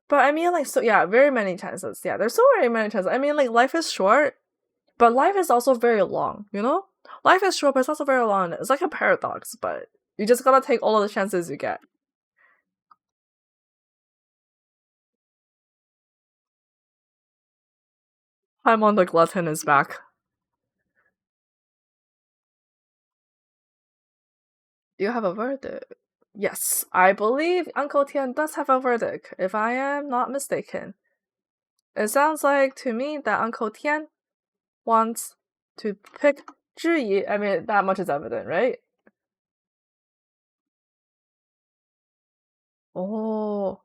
but I mean, like, so yeah, very many chances. Yeah, there's so very many chances. I mean, like, life is short, but life is also very long, you know? Life is short, but it's also very long. It's like a paradox, but you just gotta take all of the chances you get. I'm on the glutton is back. Do you have a verdict? Yes, I believe Uncle Tian does have a verdict, if I am not mistaken. It sounds like to me that Uncle Tian wants to pick Zhiyi. I mean, that much is evident, right? Oh,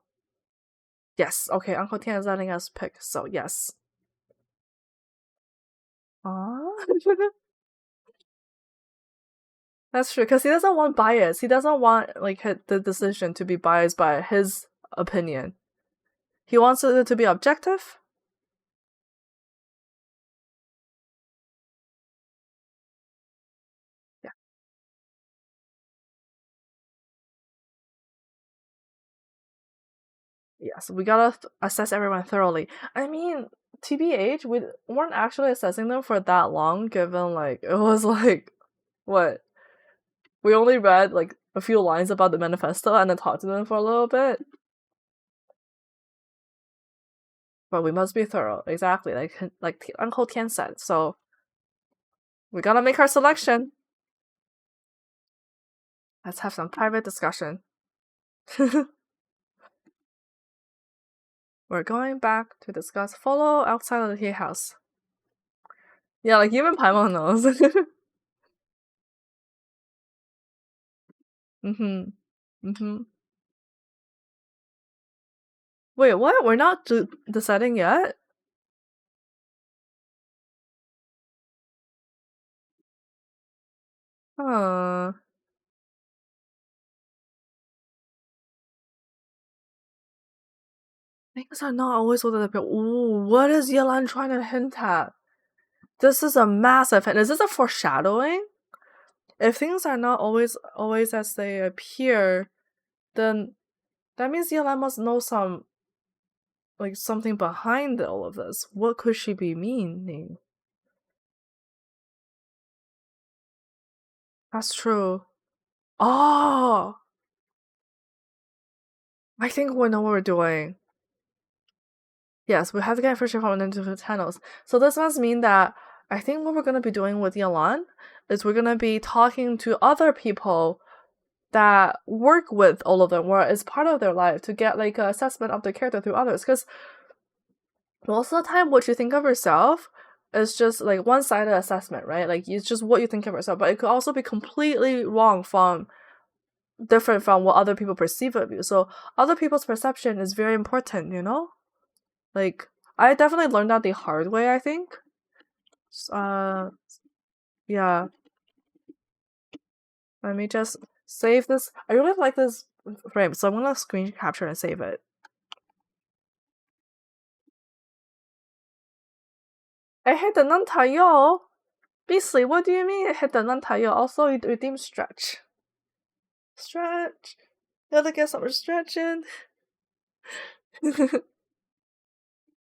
yes. Okay, Uncle Tian is letting us pick, so yes. Ah, that's true. Because he doesn't want bias. He doesn't want like the decision to be biased by his opinion. He wants it to be objective. Yeah. Yes, we gotta assess everyone thoroughly. I mean, TBH, we weren't actually assessing them for that long, given like it was like what we only read like a few lines about the manifesto and then talked to them for a little bit. But we must be thorough, exactly, like Uncle Tian said. So we gotta make our selection. Let's have some private discussion. We're going back to discuss follow outside of the tea house. Yeah, like even Paimon knows. Mm-hmm. Mm-hmm. Wait, what? We're not deciding yet? Huh. Things are not always what they appear. Ooh, what is Yelan trying to hint at? This is a massive hint. Is this a foreshadowing? If things are not always as they appear, then that means Yelan must know something behind all of this. What could she be meaning? That's true. Oh, I think we know what we're doing. Yes, we have to get information from individual channels. So this must mean that I think what we're gonna be doing with Yalan is we're gonna be talking to other people that work with all of them, where it's part of their life to get like an assessment of the character through others. Because most of the time, what you think of yourself is just like one-sided assessment, right? Like it's just what you think of yourself, but it could also be completely wrong from different from what other people perceive of you. So other people's perception is very important, you know? Like I definitely learned that the hard way, I think. Uh yeah. Let me just save this. I really like this frame, so I'm gonna screen capture and save it. I hit the non-tayo. Beasley, what do you mean I hit the non-tayo? Also, you redeem stretch. Stretch. Gotta get some stretching.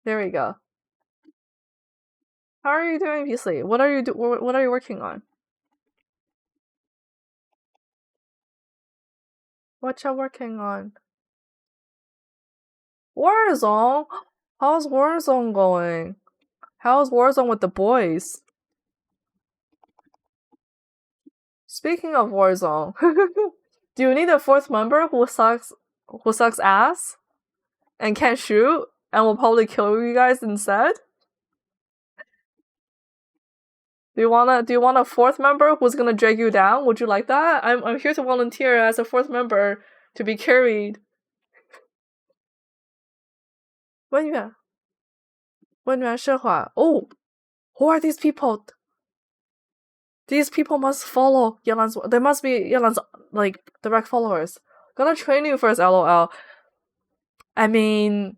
There we go. How are you doing, Beasley? What are you working on? What you working on? Warzone? How's Warzone going? How's Warzone with the boys? Speaking of Warzone, do you need a fourth member who sucks ass and can't shoot and will probably kill you guys instead? Do you want a fourth member who's gonna drag you down? Would you like that? I'm here to volunteer as a fourth member to be carried. 温源社话. Oh, who are these people? These people must follow Yelan's. They must be Yelan's like direct followers. Gonna train you first, lol. I mean,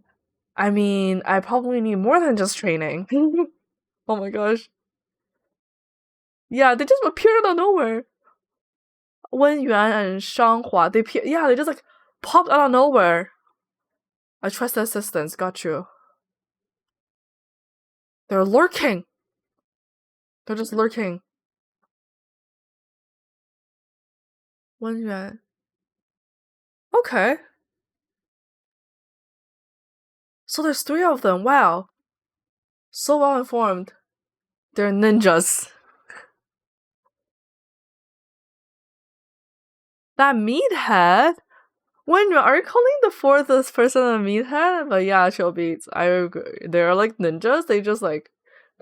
I probably need more than just training. Oh my gosh. Yeah, they just appeared out of nowhere. Wenyuan and Shanghua, they just like popped out of nowhere. I trust the assistants, got you. They're lurking. They're just lurking. Wenyuan. Okay. So there's 3 of them, wow. So well informed. They're ninjas. That meathead? When are you calling the 4th person a meathead? But yeah, chill beats. I agree. They're like ninjas. They just like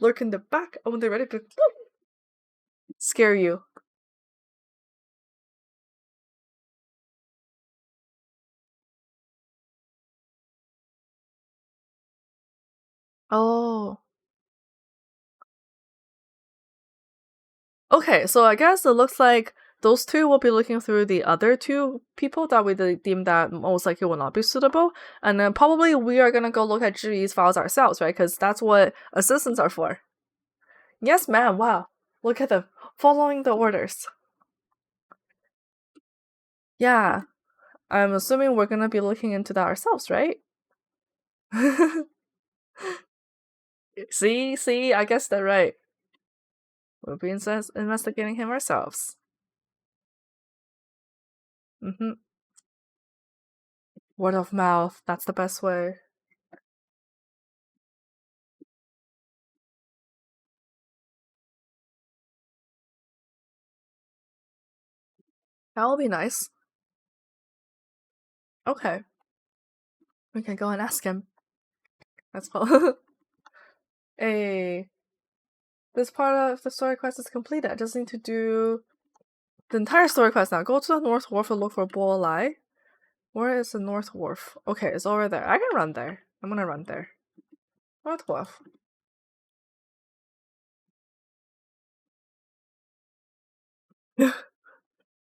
lurk in the back and when they're ready to scare you. Oh. Okay, so I guess it looks like those 2 will be looking through the other 2 people that we deem that most likely will not be suitable. And then probably we are gonna go look at Zhiyi's files ourselves, right? Because that's what assistants are for. Yes, ma'am. Wow. Look at them. Following the orders. Yeah. I'm assuming we're gonna be looking into that ourselves, right? See, I guess they're right. We'll be investigating him ourselves. Word of mouth, that's the best way. That'll be nice. Okay. We can go and ask him. That's all. Hey. This part of the story quest is completed. I just need to do the entire story quest now. Go to the North Wharf and look for Bo Lai. Where is the North Wharf? Okay, it's over there. I can run there. I'm gonna run there. North Wharf.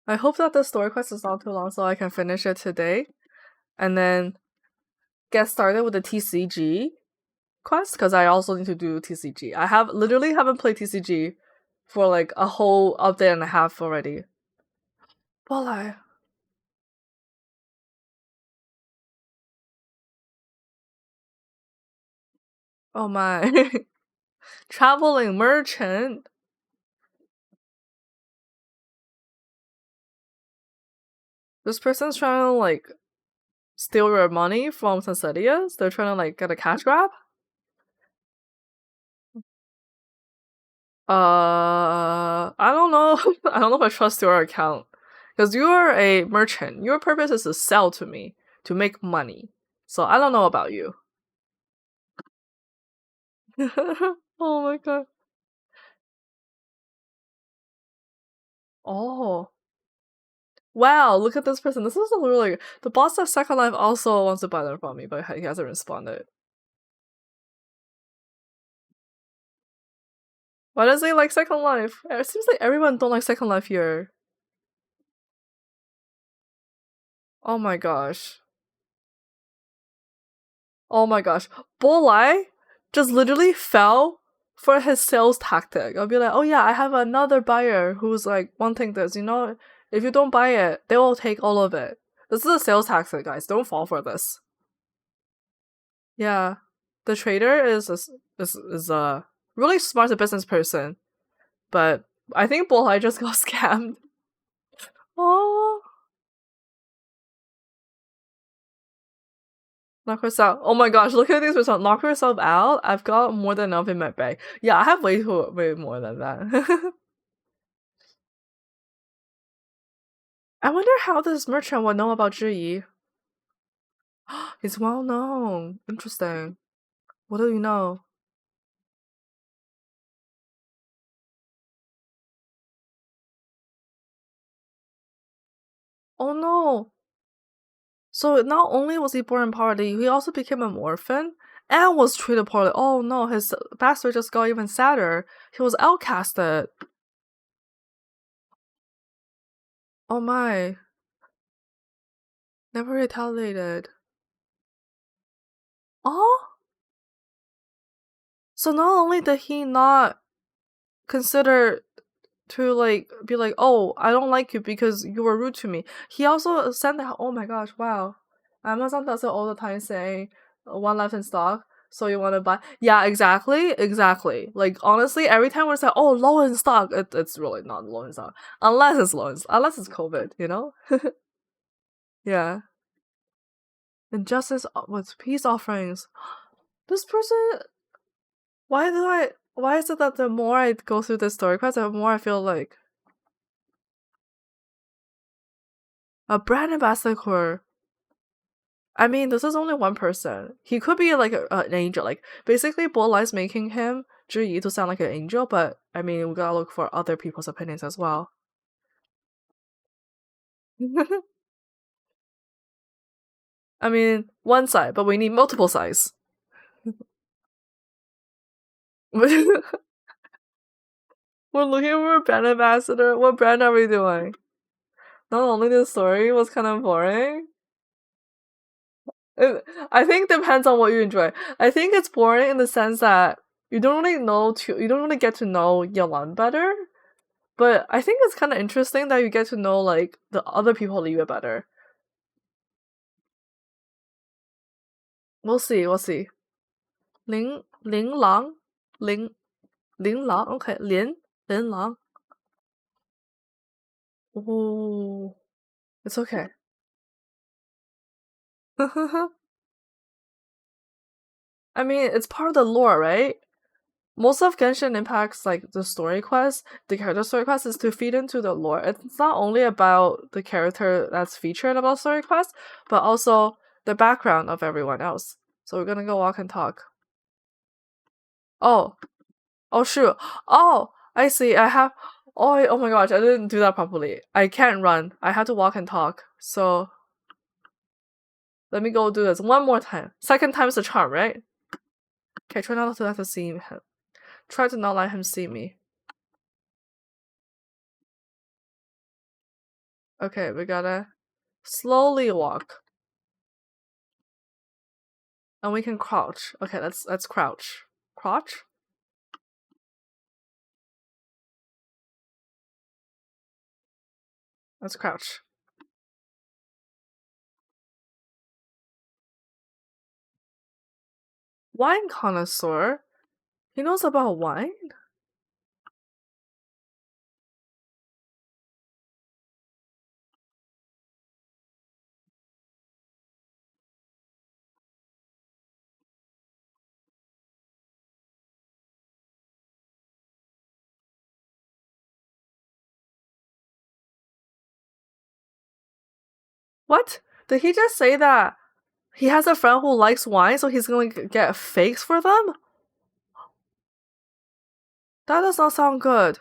I hope that the story quest is not too long so I can finish it today. And then get started with the TCG quest, because I also need to do TCG. I literally haven't played TCG for like a whole update and a half already. Well, oh my. Traveling merchant. This person's trying to like steal your money from Sensidious? They're trying to like get a cash grab? I don't know. I don't know if I trust your account. Because you're a merchant. Your purpose is to sell to me, to make money. So I don't know about you. Oh my god. Oh. Wow, look at this person. This is a really the boss of Second Life also wants to buy them from me, but he hasn't responded. Why does he like Second Life? It seems like everyone don't like Second Life here. Oh my gosh. Oh my gosh. Bolai just literally fell for his sales tactic. I'll be like, oh yeah, I have another buyer who's like wanting this, you know, if you don't buy it, they will take all of it. This is a sales tactic, guys. Don't fall for this. Yeah. The trader is a really smart business person, but I think Bolai just got scammed. Oh, knock herself. Oh my gosh, look at these results. Knock herself out. I've got more than enough in my bag. Yeah, I have way more than that. I wonder how this merchant would know about Zhiyi. He's well known. Interesting. What do you know? Oh no. So not only was he born in poverty, he also became an orphan and was treated poorly. Oh no, his backstory just got even sadder. He was outcasted. Oh my. Never retaliated. Oh? So not only did he not consider to like be like, oh, I don't like you because you were rude to me. He also sent that. Oh my gosh, wow. Amazon does it all the time, saying one left in stock, so you want to buy. Yeah, exactly. Like honestly, every time we say, oh, low in stock, it's really not low in stock unless it's unless it's COVID, you know. Yeah, injustice with peace offerings. This person, Why is it that the more I go through this story quest, the more I feel like a brand ambassador. I mean, this is only one person. He could be like an angel. Like basically, Bolai's making him Zhiyi to sound like an angel, but I mean, we gotta look for other people's opinions as well. I mean, one side, but we need multiple sides. We're looking for a brand ambassador. What brand are we doing? Not only the story was kind of boring. I think depends on what you enjoy. I think it's boring in the sense that you don't really get to know Yalan better. But I think it's kind of interesting that you get to know like the other people leave it better. We'll see. We'll see. Ling Lang, Ling Lang. Okay, Lin Lang. Oh, it's okay. I mean, it's part of the lore, right? Most of Genshin Impact's like the story quest, the character story quest is to feed into the lore. It's not only about the character that's featured about story quest, but also the background of everyone else. So we're gonna go walk and talk. Oh, oh shoot. Oh, I see. I have. Oh my gosh, I didn't do that properly. I can't run. I have to walk and talk. So let me go do this one more time. Second time's the charm, right? Okay, try not to let him see him. Try to not let him see me. Okay, we gotta slowly walk. And we can crouch. Okay, let's crouch. Crouch? Let's crouch. Wine connoisseur? He knows about wine? What? Did he just say that he has a friend who likes wine, so he's gonna get fakes for them? That does not sound good.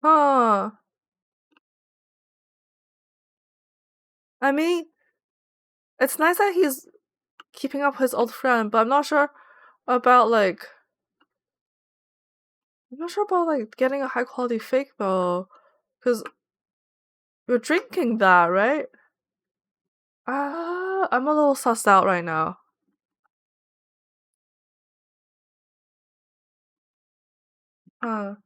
Huh. I mean, it's nice that he's keeping up his old friend, but I'm not sure about getting a high quality fake though, because you're drinking that, right? I'm a little sussed out right now. Huh.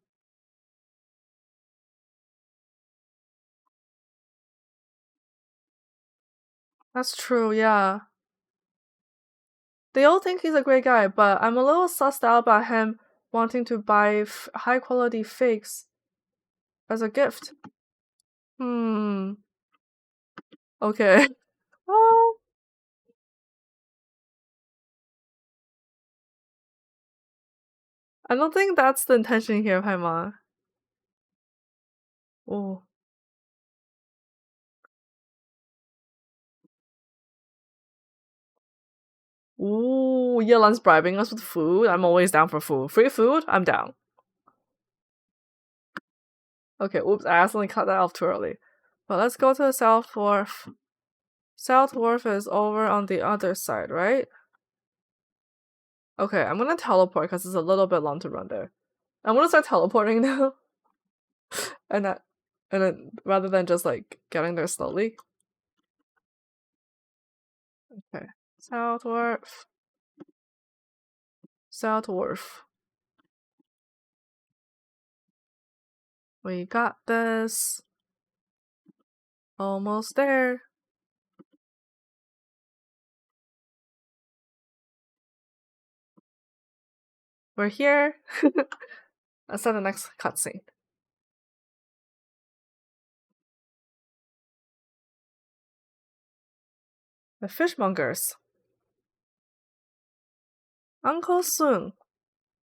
That's true, yeah. They all think he's a great guy, but I'm a little sussed out about him wanting to buy high quality fakes as a gift. Hmm. Okay. Oh, I don't think that's the intention here, Paimon. Oh. Ooh, Yelan's bribing us with food. I'm always down for food. Free food? I'm down. Okay, oops, I accidentally cut that off too early. But let's go to the South Wharf. South Wharf is over on the other side, right? Okay, I'm gonna teleport because it's a little bit long to run there. I'm gonna start teleporting now. and that, and then rather than just like getting there slowly. Okay. South Wharf. South Wharf. We got this. Almost there. We're here. Let's start the next cutscene. The fishmongers. Uncle Sun.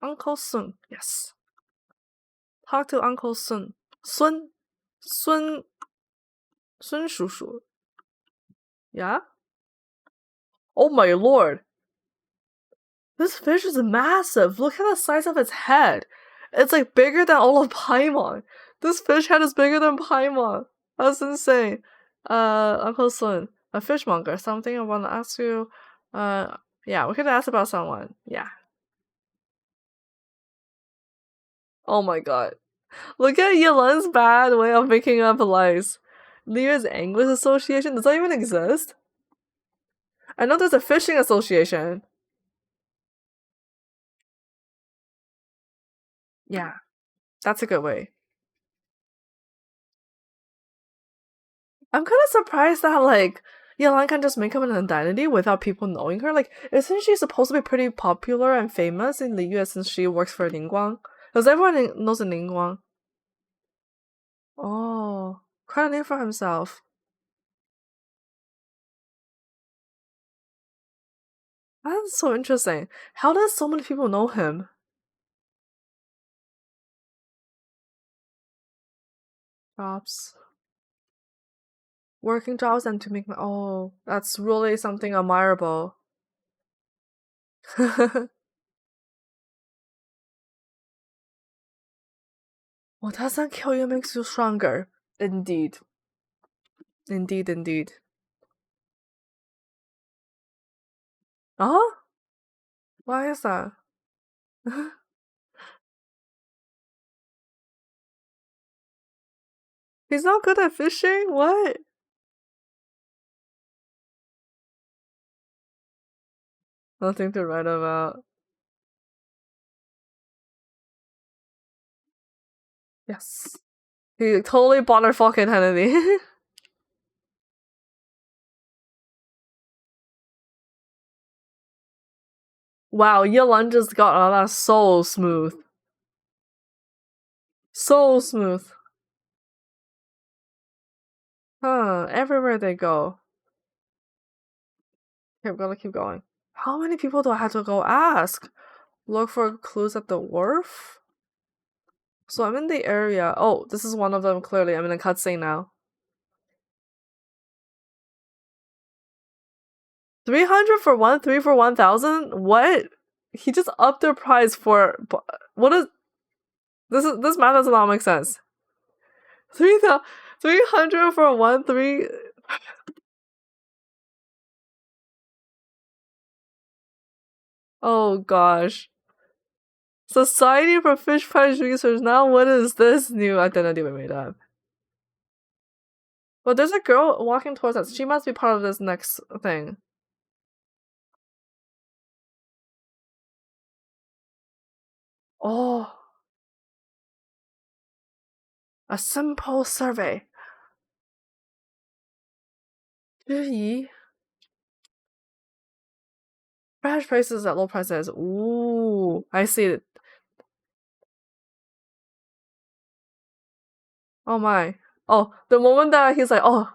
Uncle Sun. Yes. Talk to Uncle Sun. Sun. Sun. Sun 叔叔. Yeah? Oh my lord. This fish is massive. Look at the size of its head. It's like bigger than all of Paimon. This fish head is bigger than Paimon. That's insane. Uncle Sun, a fishmonger. Something I want to ask you. Yeah, we could ask about someone. Yeah. Oh my god. Look at Yelan's bad way of making up lies. New Year's English Association? Does that even exist? I know there's a fishing association. Yeah, that's a good way. I'm kind of surprised that Yelan can just make up an identity without people knowing her. Like, isn't she supposed to be pretty popular and famous in the US since she works for Ningguang? Because everyone knows a Ningguang. Oh, quite a name for himself. That's so interesting. How does so many people know him? Jobs. Working jobs and to make my that's really something admirable. what doesn't kill you makes you stronger. Indeed. Indeed, indeed. Uh-huh? Why is that? He's not good at fishing? What? Nothing to write about. Yes. He totally bought our fucking Kennedy. wow, Yelan just got all that so smooth. So smooth. Huh, everywhere they go. Okay, we're gonna keep going. How many people do I have to go ask? Look for clues at the wharf? So I'm in the area. Oh, this is one of them, clearly. I'm in a cutscene now. 300 for 3 for 1,000? What? He just upped their price for... What is... This math does not make sense. 300 for 3... Oh gosh. Society for Fish Price Research. Now what is this new identity we made up? Well, there's a girl walking towards us. She must be part of this next thing. Oh. A simple survey. 质疑 Fresh prices at low prices. Ooh, I see it. Oh my. Oh, the moment that he's like, oh,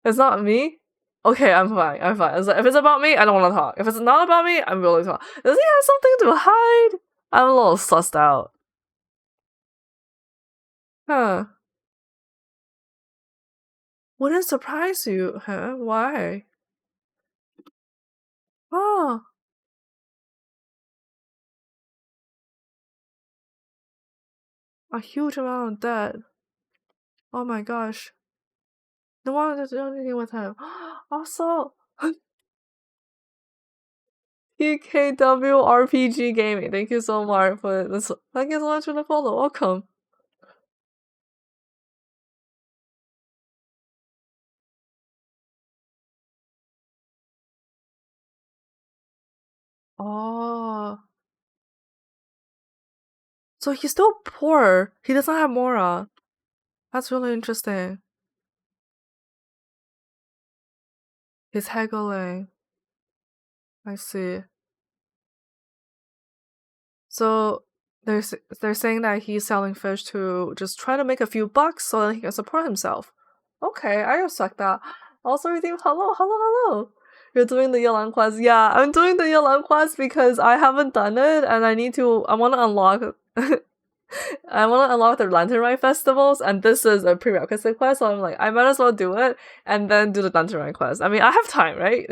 it's not me? Okay, I'm fine. I'm fine. It's like, if it's about me, I don't want to talk. If it's not about me, I'm willing to talk. Does he have something to hide? I'm a little sussed out. Huh. Wouldn't surprise you, huh? Why? Oh, a huge amount of debt. Oh my gosh. No one to do anything with him. Also, PKW RPG Gaming. Thank you so much for this. Thank you so much for the follow. Welcome. Oh. So he's still poor. He doesn't have Mora. That's really interesting. He's haggling. I see. So they're saying that he's selling fish to just try to make a few bucks so that he can support himself. Okay, I respect that. Also, redeemed. Hello. You're doing the Yelan quest. Yeah, I'm doing the Yelan quest because I haven't done it and I want to unlock I want to unlock the Lantern Ride festivals, and this is a prerequisite quest, so I'm like, I might as well do it and then do the Lantern Ride quest. I mean, I have time, right?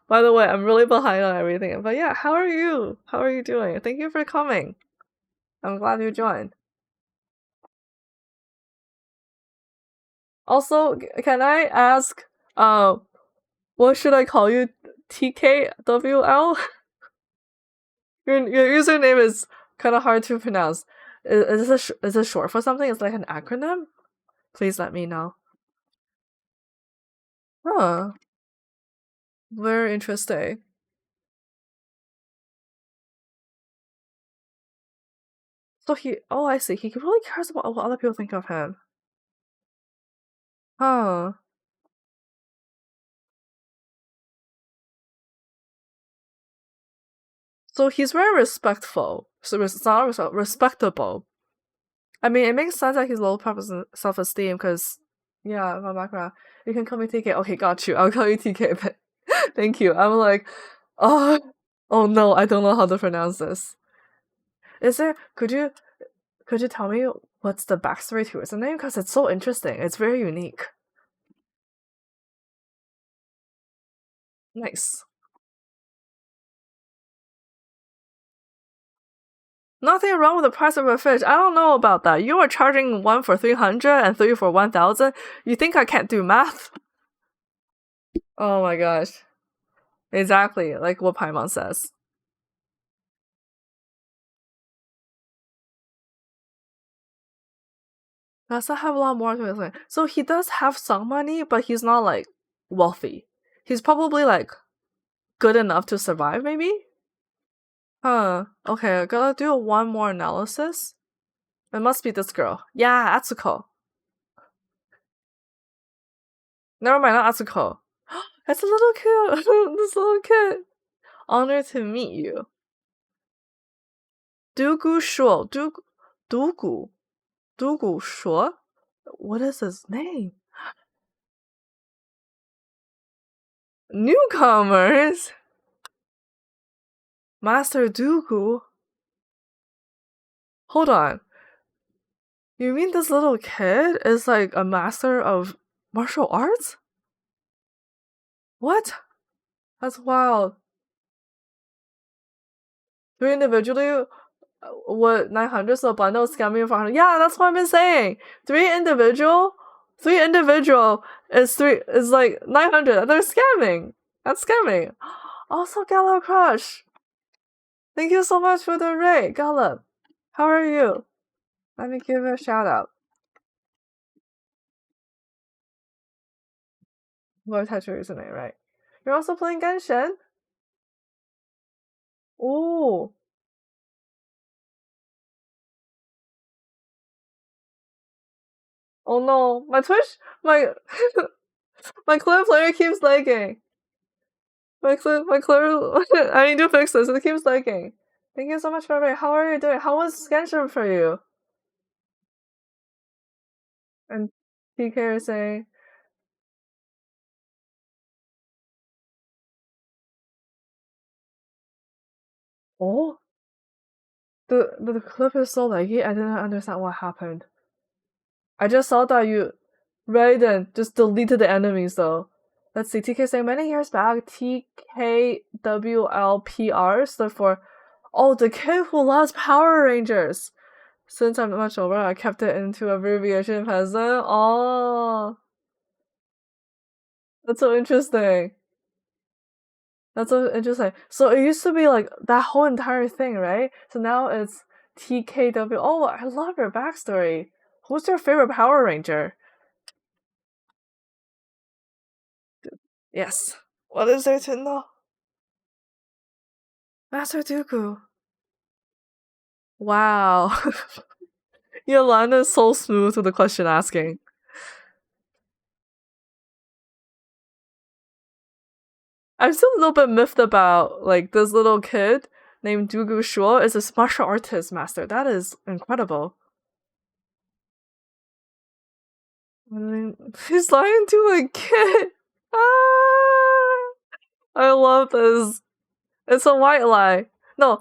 By the way, I'm really behind on everything. But yeah, how are you? How are you doing? Thank you for coming. I'm glad you joined. Also, can I ask, what should I call you? TKWL? Your username is kind of hard to pronounce. Is it short for something? It's like an acronym? Please let me know. Huh. Very interesting. So I see. He really cares about what other people think of him. Huh. So he's very respectful. So it's not respectable. I mean, it makes sense that he's low self-esteem because, yeah, my background. You can call me TK. Okay, got you. I'll call you TK, but thank you. I'm like, oh, oh no, I don't know how to pronounce this. Could you tell me what's the backstory to his name? Because it's so interesting. It's very unique. Nice. Nothing wrong with the price of a fish. I don't know about that. You are charging 1 for 300 and 3 for 1,000. You think I can't do math? Oh my gosh. Exactly, like what Paimon says. Does that have a lot more to it? So he does have some money, but he's not like wealthy. He's probably like good enough to survive, maybe? Huh. Okay, I gotta do one more analysis. It must be this girl. Yeah, Atsuko. Never mind, not Atsuko. It's a little cute. This little kid. Honored to meet you. Dugu Shuo. Dugu. Dugu Shuo? What is his name? Newcomers? Master Dooku? Hold on. You mean this little kid is like a master of martial arts? What? That's wild. Three individually, what 900? So bundle scamming 400. Yeah, that's what I've been saying. Three individual is like 900. They're scamming. That's scamming. Also, Gallop Crush. Thank you so much for the raid, Gallop. How are you? Let me give you a shout out. What touch recently, right? You're also playing Genshin? Ooh. Oh no, my my clear player keeps lagging. My clear, I need to fix this. It keeps lagging. Thank you so much for it. How are you doing? How was Genshin for you? And TK is saying, oh, the clip is so laggy. I didn't understand what happened. I just saw that you, Raiden, just deleted the enemies though. Let's see. TK saying many years back, TKWLPR stood for, oh, the kid who loves Power Rangers. Since I'm much older, I kept it into abbreviation peasant. Oh, that's so interesting. That's so interesting. So it used to be like that whole entire thing, right? So now it's TKW. Oh, I love your backstory. Who's your favorite Power Ranger? Yes. What is there to know? Master Dooku. Wow. Yolanda is so smooth with the question asking. I'm still a little bit miffed about like this little kid named Dooku Shuo is a martial artist master. That is incredible. I mean, he's lying to a kid. Ah, I love this. It's a white lie. No,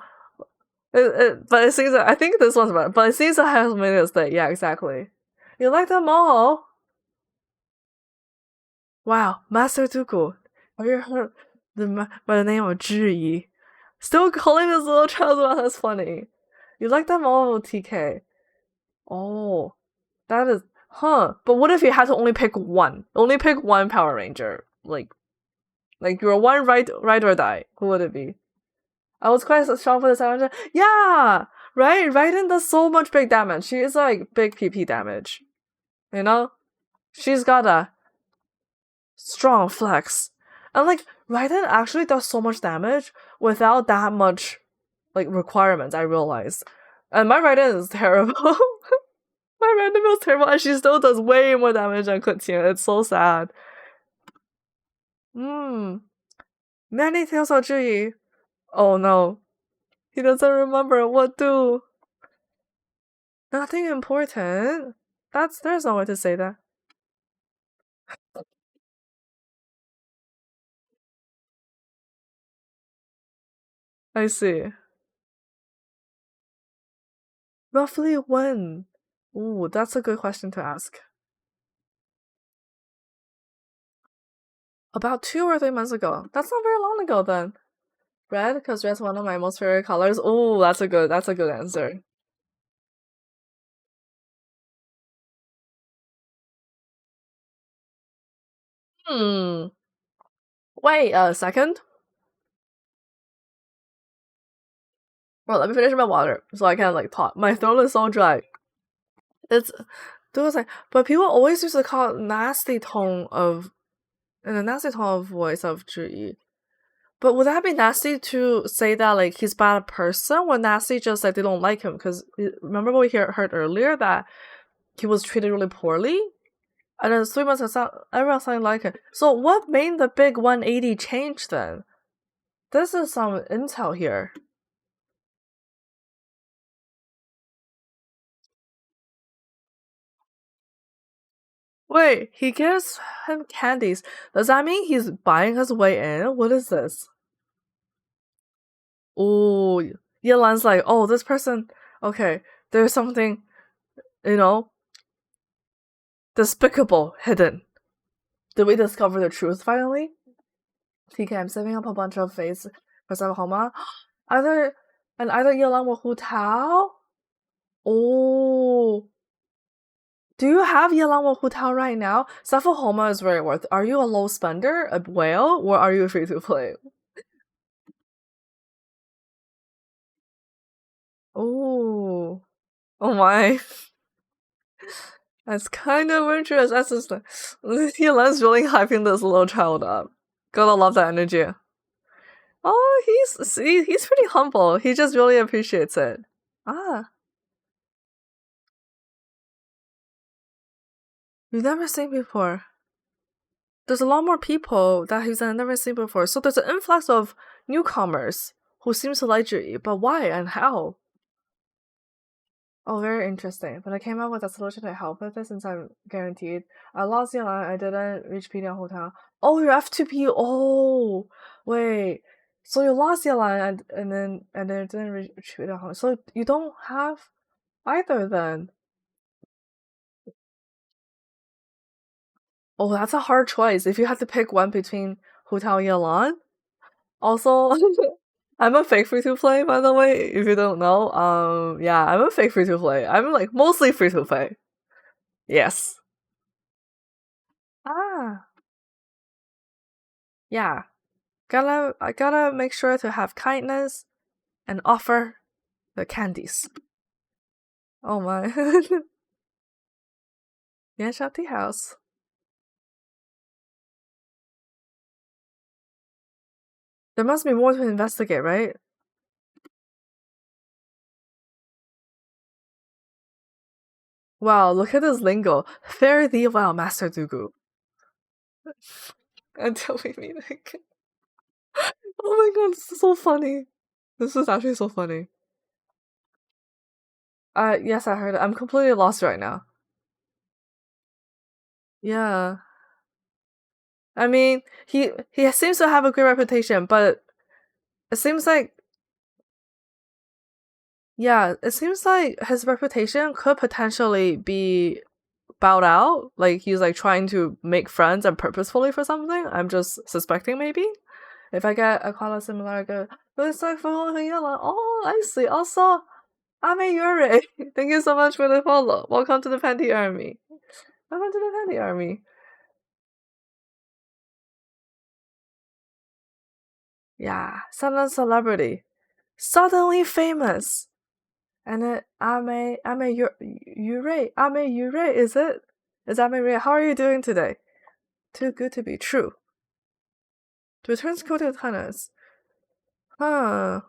but it seems. I think this one's better. But it seems to have made a mistake. Yeah, exactly. You like them all? Wow, Master Dooku. Have you heard by the name of Zhiyi? Still calling this little child about that's funny. You like them all, TK? Oh, that is huh. But what if you had to only pick one? Only pick one Power Ranger. Like you're one right or die. Who would it be? I was quite shocked for the 700. Yeah, right. Raiden does so much big damage. She is like big PP damage. You know, she's got a strong flex, and like Raiden actually does so much damage without that much like requirements. I realized, and my Raiden is terrible. My Raiden is terrible, and she still does way more damage than Kutia. It's so sad. Many tales of Zhiyi. Oh no, he doesn't remember what do. Nothing important. There's no way to say that. I see. Roughly when? Ooh, that's a good question to ask. About 2 or 3 months ago. That's not very long ago then. Red, because red's one of my most favorite colors. Ooh, that's a good answer. Hmm. Wait a second. Well, let me finish my water so I can like talk. My throat is so dry. It's there was like, but people always used to call it nasty tone of in a nasty tone of voice of Zhi. But would that be nasty to say that like he's bad person, or nasty just like they don't like him? Because remember what we heard earlier that he was treated really poorly, and then 3 months everyone sounded like it. So what made the big 180 change then? This is some intel here. Wait, he gives him candies. Does that mean he's buying his way in? What is this? Oh, Yelan's like, oh, this person. Okay, there's something. You know, despicable, hidden. Did we discover the truth finally? TK, I'm saving up a bunch of face for some Homa. Either Yelang or Hu Tao? Oh. Do you have Yelang or Hu Tao right now? Sappho Homa is very worth. Are you a low spender, a whale, or are you free to play? Oh. Oh my. That's kind of interesting. That's just Yelang's really hyping this little child up. Gotta love that energy. Oh, he's pretty humble. He just really appreciates it. Ah, you've never seen before. There's a lot more people that he's never seen before. So there's an influx of newcomers who seems to like Zhi, but why and how? Oh, very interesting. But I came up with a solution to help with this since I'm guaranteed. I lost Yelan, I didn't reach Pina Hotel. Oh, you're F2P. Oh, wait. So you lost Yelan and then didn't reach Pina Hotel. So you don't have either then. Oh, that's a hard choice. If you had to pick one between Hotel Yelan. Also, I'm a fake free to play, by the way, if you don't know. Yeah, I'm a fake free to play. I'm like mostly free to play. Yes. Ah. Yeah. I gotta make sure to have kindness and offer the candies. Oh my. Yansha Tea House. There must be more to investigate, right? Wow, look at this lingo. Fare thee well, Master Dooku. Until we meet again. Oh my god, this is so funny. This is actually so funny. Yes, I heard it. I'm completely lost right now. Yeah. I mean, he seems to have a great reputation, but it seems like yeah, it seems like his reputation could potentially be bowed out. Like he's like trying to make friends and purposefully for something. I'm just suspecting maybe. If I get a color similar, I go, looks like for yellow. Oh, I see. Also, I'm a Yuri. Thank you so much for the follow. Welcome to the Panty Army. Welcome to the Panty Army. Yeah, sudden celebrity. Suddenly famous. And then Yuri, is it? Is Ame Yuri? How are you doing today? Too good to be true. Returns cool to tennis. Huh.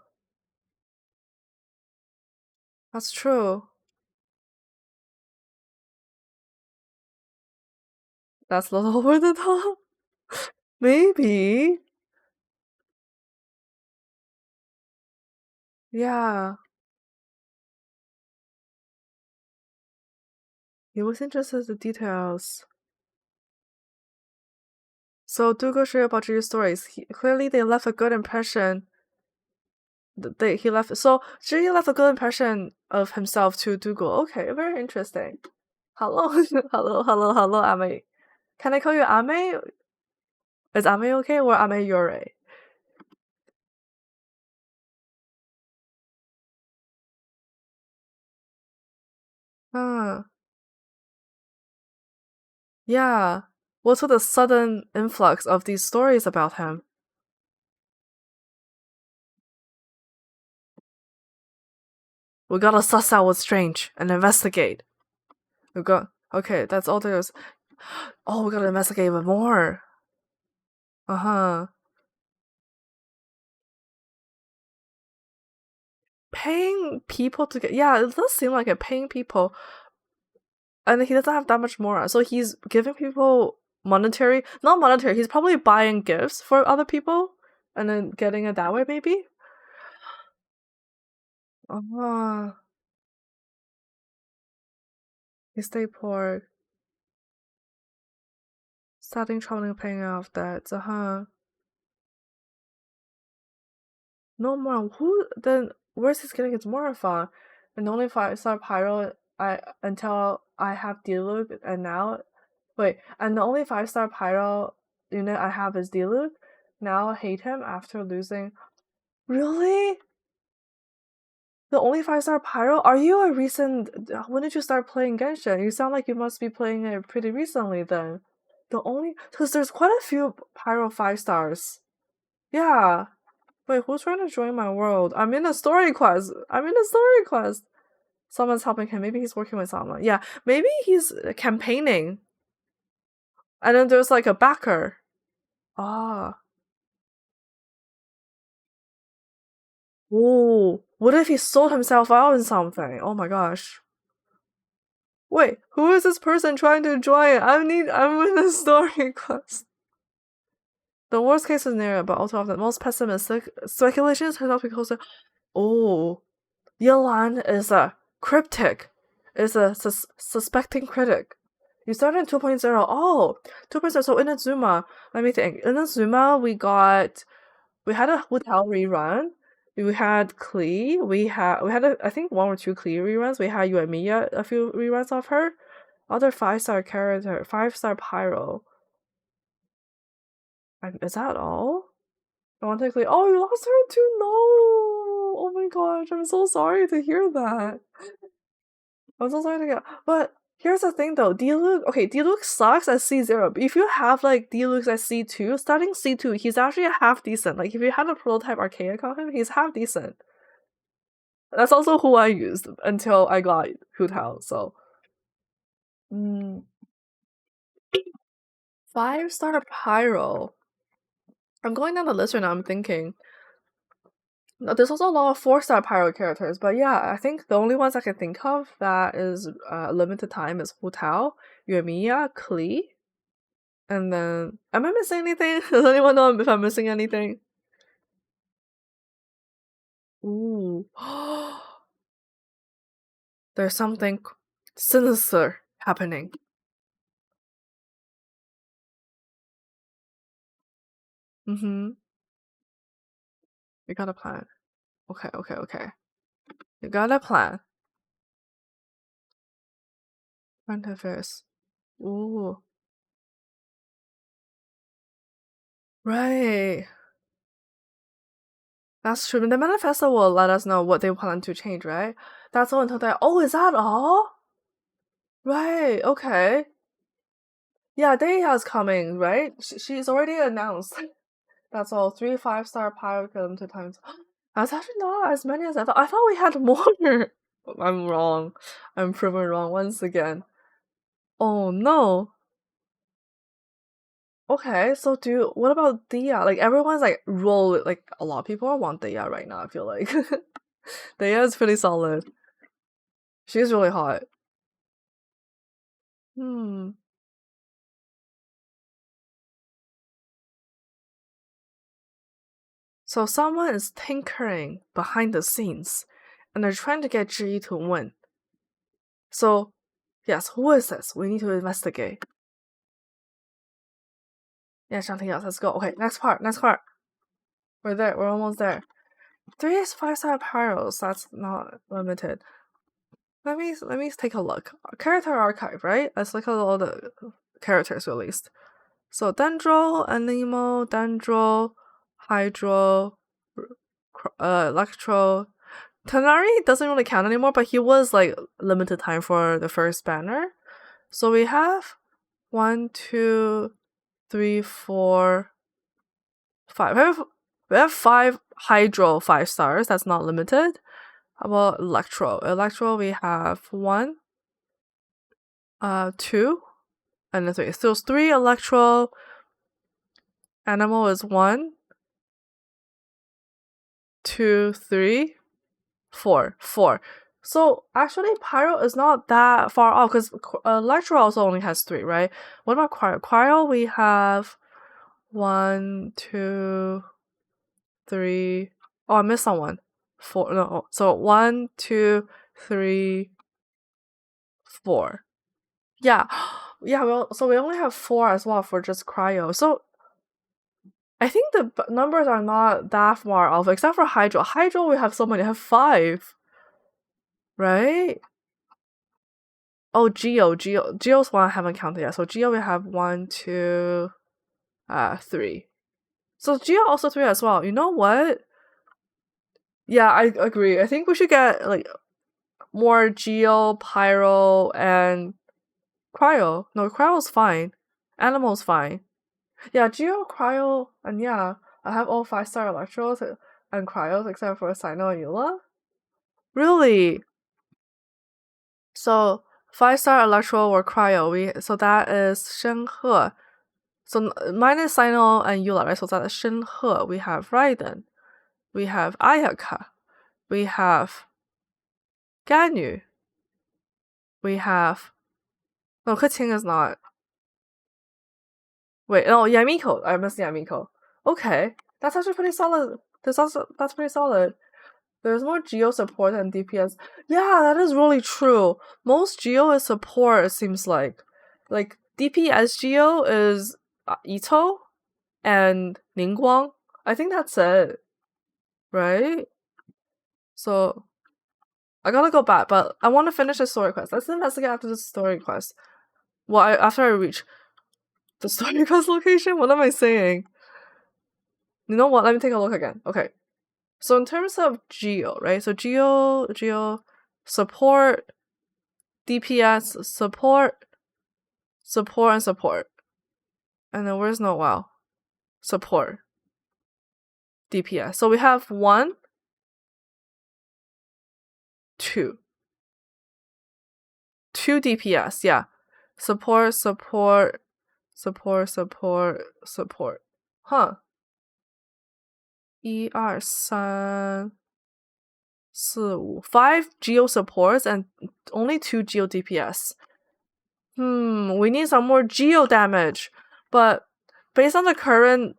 That's true. That's a little over the top. Maybe. Yeah. He was interested in the details. So do go share about your stories. Clearly they left a good impression. He left so Zhi left a good impression of himself to Dougal. Okay, very interesting. Hello, hello, Ame. Can I call you Ame? Is Ame okay or Ame Yore? Huh. Yeah. What's with the sudden influx of these stories about him? We gotta suss out what's strange and investigate. We got okay, that's all there is. Oh, we gotta investigate even more. Uh-huh. Paying people to get yeah, it does seem like it, paying people. And he doesn't have that much more. So he's giving people monetary not monetary, he's probably buying gifts for other people and then getting it that way maybe? Uh-huh. He stay poor. Starting traveling paying off debts. Uh-huh. No more. Who then? Where's he getting his more from? And only 5-star pyro until I have Diluc, and now wait, and the only 5-star pyro unit I have is Diluc. Now I hate him after losing. Really? The only 5-star pyro? Are you a recent? When did you start playing Genshin? You sound like you must be playing it pretty recently then. The only, because there's quite a few pyro 5-stars. Yeah. Wait, who's trying to join my world? I'm in a story quest. I'm in a story quest. Someone's helping him. Maybe he's working with someone. Yeah, maybe he's campaigning. And then there's like a backer. Ah. Oh. What if he sold himself out in something? Oh my gosh. Wait, who is this person trying to join? I'm in a story quest. The worst case scenario, but also of the most pessimistic speculations turns out to be closer. Oh. Yelan is a cryptic, is a suspecting critic. You started in 2.0. Oh, 2.0. So Inazuma, let me think. Inazuma, we had a hotel rerun. We had Klee. We had I think 1 or 2 Klee reruns. We had Yuemiya a few reruns of her. Other 5-star character, 5-star pyro. Is that all? Romantically, oh, you lost her too. No. Oh my gosh, I'm so sorry to hear that. I'm so sorry to get. But here's the thing though, Diluc sucks at C0. But if you have like Diluc at C2, starting C2, he's actually half decent. Like if you had a prototype archaic on him, he's half decent. That's also who I used until I got Hu Tao. So, 5-star pyro. I'm going down the list right now. I'm thinking. There's also a lot of 4-star pyro characters, but yeah, I think the only ones I can think of that is limited time is Hu Tao, Yuemiya, Klee, and then am I missing anything? Does anyone know if I'm missing anything? Ooh, there's something sinister happening. Mm-hmm. You got a plan. Okay, okay, okay. You got a plan. Front affairs. Ooh. Right. That's true. The manifesto will let us know what they plan to change, right? That's all until that. Oh, is that all? Right. Okay. Yeah, Deia's coming, right? She's already announced. That's all. 3 5-star pilot limited times. That's actually not as many as I thought. I thought we had more. I'm wrong. I'm proven wrong once again. Oh no. Okay, so what about Dia? Like everyone's like like a lot of people want Dia right now, I feel like. Dia is pretty solid. She's really hot. Hmm. So someone is tinkering behind the scenes and they're trying to get Zhi to win. So, yes, who is this? We need to investigate. Yeah, something else. Let's go. Okay, next part. Next part. We're there. We're almost there. 3 is 5-star pyros. That's not limited. Let me take a look. Character archive, right? Let's look at all the characters released. So Dendro, Anemo, Dendro, Hydro, Electro. Tanari doesn't really count anymore, but he was like limited time for the first banner. So we have 1, 2, 3, 4, 5. We have 5 Hydro 5-stars. That's not limited. How about Electro? Electro, we have 1, 2, and then 3. So it's 3 Electro. Animal is 1, 2, 3, 4. 4. So actually, Pyro is not that far off because Electro also only has 3, right? What about Cryo? Cryo, we have 1, 2, 3. Oh, I missed someone. 4. No, so 1, 2, 3, 4. Yeah, yeah. Well, so we only have 4 as well for just Cryo. So I think the numbers are not that far off, except for Hydro. Hydro, we have so many. I have 5, right? Oh, Geo's one I haven't counted yet. So Geo we have 1, 2, 3. So Geo also 3 as well. You know what? Yeah, I agree. I think we should get like more Geo, Pyro, and Cryo. No, Cryo's fine. Animal's fine. Yeah, Geo, Cryo, and yeah, I have all 5-star Electros and Cryos except for Sino and Eula. Really? So 5-star Electro or Cryo, so that is Shenhe. So minus Sino and Eula, right? So that is Shenhe. We have Raiden. We have Ayaka. We have Ganyu. We have no, Keqing is not. Wait, no, Yamiko. I missed Yamiko. Okay, that's actually pretty solid. That's pretty solid. There's more Geo support than DPS. Yeah, that is really true. Most Geo is support, it seems like. Like, DPS Geo is Ito and Ningguang. I think that's it. Right? So, I gotta go back, but I want to finish the story quest. Let's investigate after the story quest. Well, after I reach the story quest location, what am I saying? You know what? Let me take a look again. Okay. So in terms of Geo, right? So Geo support, DPS, support, and support. And then where's no wow? Support. DPS. So we have 1, 2. 2 DPS, yeah. Support. Huh. 1, 2, 3, 4, 5 Geo supports and only 2 Geo DPS. We need some more Geo damage. But based on the current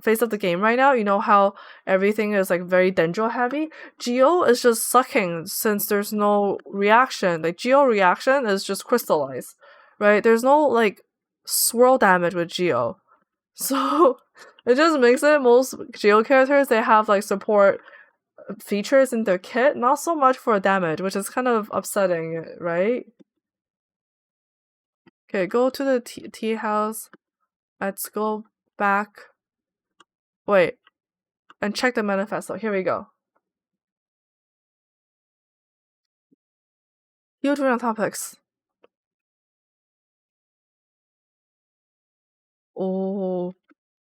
phase of the game right now, you know how everything is like very Dendro heavy? Geo is just sucking since there's no reaction. Like Geo reaction is just crystallize, right? There's no like swirl damage with Geo. So it just makes it most Geo characters, they have like support features in their kit, not so much for damage, which is kind of upsetting, right? Okay, go to the tea house. Let's go back. Wait, and check the manifesto. Here we go. Huge on topics. Oh,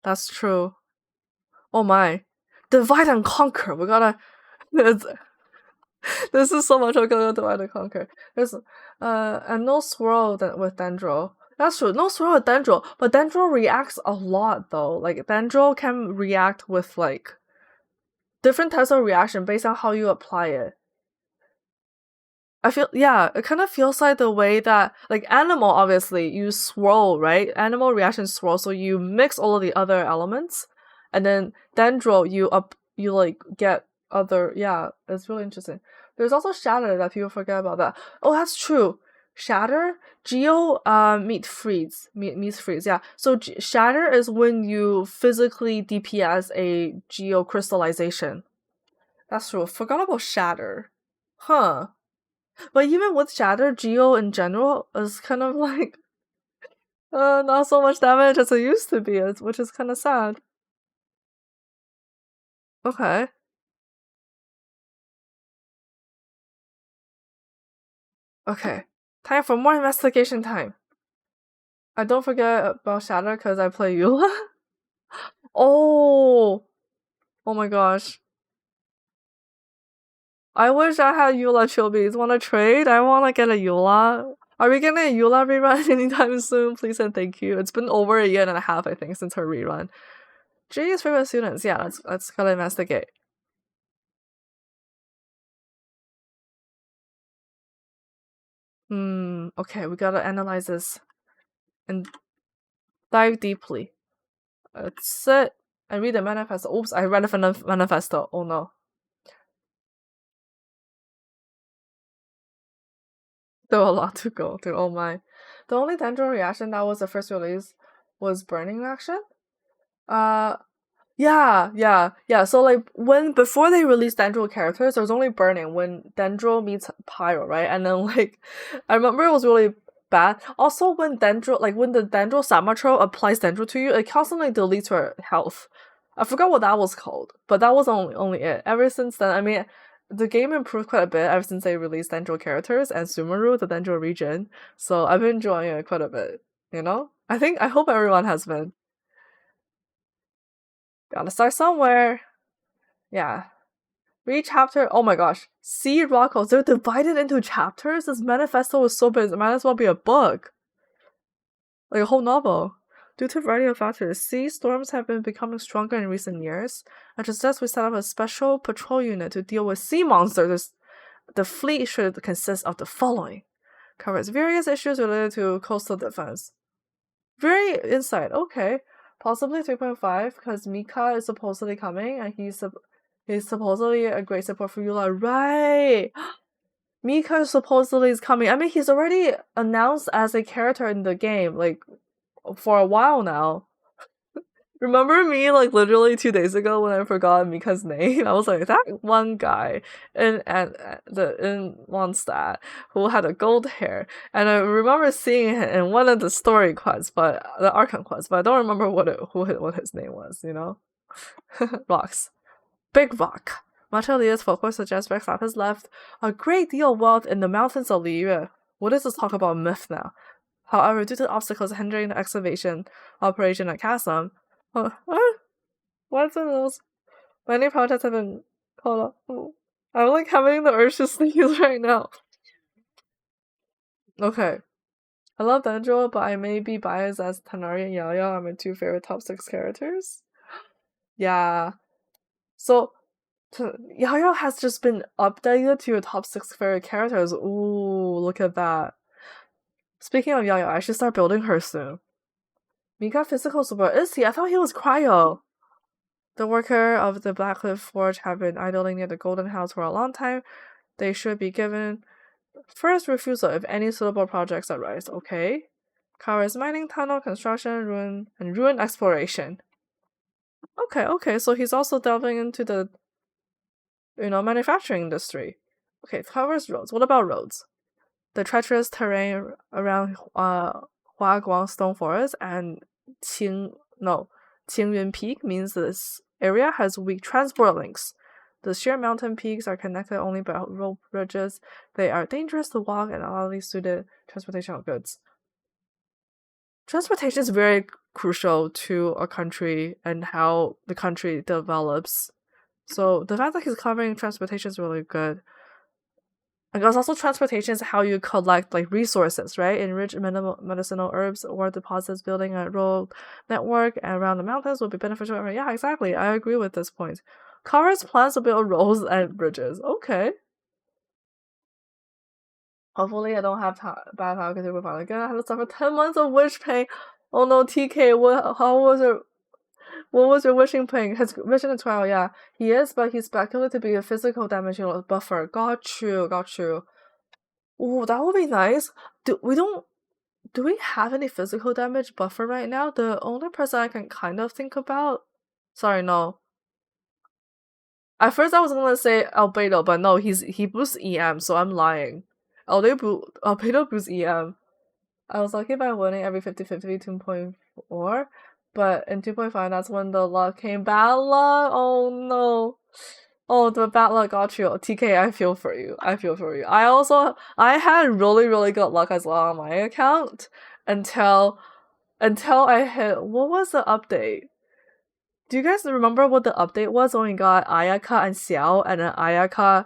that's true. Oh my. Divide and conquer. We gotta. This is so much. We're gonna divide and conquer. There's and no swirl with Dendro. That's true. No swirl with Dendro, but Dendro reacts a lot though. Like Dendro can react with like different types of reaction based on how you apply it. I feel, yeah, it kind of feels like the way that, like, animal, obviously, you swirl, right? Animal reaction swirl, so you mix all of the other elements, and then dendro, you like get other, yeah, it's really interesting. There's also shatter that people forget about that. Oh, that's true. Shatter, Geo, meets freeze, yeah. So shatter is when you physically DPS a Geo crystallization. That's true. Forgot about shatter. Huh. But even with Shatter, Geo in general is kind of like not so much damage as it used to be, which is kind of sad. Okay. Okay. Time for more investigation time. I don't forget about Shatter because I play Eula. Oh! Oh my gosh. I wish I had Eula Chilbies. Wanna trade? I wanna get a Eula. Are we getting a Eula rerun anytime soon? Please and thank you. It's been over a year and a half, I think, since her rerun. J's favorite students. Yeah, let's gotta investigate. Okay, we gotta analyze this and dive deeply. Let's sit and read the manifesto. Oops, I read the manifesto. Oh no. There were a lot to go through. Oh my. The only Dendro reaction that was the first release was burning reaction. Uh, Yeah. So like when before they released Dendro characters, there was only Burning when Dendro meets Pyro, right? And then like I remember it was really bad. Also when Dendro like when the Dendro Samatro applies Dendro to you, it constantly deletes your health. I forgot what that was called, but that was only it. Ever since then, I mean the game improved quite a bit ever since they released Dendro characters and Sumeru, the Dendro region. So I've been enjoying it quite a bit, you know? I hope everyone has been. Gotta start somewhere. Yeah. Read chapter. Oh my gosh. See Rockos. They're divided into chapters. This manifesto is so big. It might as well be a book, like a whole novel. Due to a variety of factors, sea storms have been becoming stronger in recent years. And just as we set up a special patrol unit to deal with sea monsters, the fleet should consist of the following: covers various issues related to coastal defense. Very insight. Okay, possibly 3.5 because Mika is supposedly coming, and he's supposedly a great support for Yula. Right. Mika supposedly is coming. I mean, he's already announced as a character in the game, like for a while now. Remember me, like literally 2 days ago when I forgot Mika's name? I was like, that one guy in Mondstadt who had a gold hair, and I remember seeing him in one of the story quests, but the Archon quest, but I don't remember what his name was. You know, Rocks. Big Rock. Macho Leah's folklore suggests Rex has left a great deal of wealth in the mountains of Liyue. What is this talk about myth now? However, due to the obstacles hindering the excavation operation at Chasm, what's in those? Many projects have been called up. I'm like having the urge to sneeze right now. Okay. I love Dendro, but I may be biased as Tanari and Yaya are my two favorite top 6 characters. Yeah. So Yaya has just been updated to your top 6 favorite characters. Ooh, look at that. Speaking of Yaya, I should start building her soon. Mika physical support. Is he? I thought he was cryo. The worker of the Blackcliff Forge have been idling near the Golden House for a long time. They should be given first refusal if any suitable projects arise. Okay. Covers mining, tunnel construction, ruin exploration. Okay. So he's also delving into the manufacturing industry. Okay, it covers roads. What about roads? The treacherous terrain around Huaguang Stone Forest and Qingyun Peak means this area has weak transport links. The sheer mountain peaks are connected only by rope bridges. They are dangerous to walk and oddly suited transportation of goods. Transportation is very crucial to a country and how the country develops. So the fact that he's covering transportation is really good. And because also transportation is how you collect like resources, right? Enrich medicinal herbs or deposits, building a road network around the mountains will be beneficial. Yeah, exactly. I agree with this point. Covers plans to build roads and bridges. Okay. Hopefully I don't have bad time because we're finally gonna have to suffer 10 months of wish pain. Oh no, TK, what was your wishing pain? His vision in trial, yeah. He is, but he's speculated to be a physical damage buffer. Got you. Ooh, that would be nice. Do we have any physical damage buffer right now? The only person I can kind of think about. Sorry, no. At first I was gonna say Albedo, but no, he boosts EM, so I'm lying. Albedo boosts EM. I was lucky by winning every 50-50 2.4, but in 2.5 that's when the luck came. Bad luck. Oh no. Oh, the bad luck got you. TK, I feel for you. I had really, really good luck as well on my account until I hit, what was the update? Do you guys remember what the update was when we got Ayaka and Xiao, and then Ayaka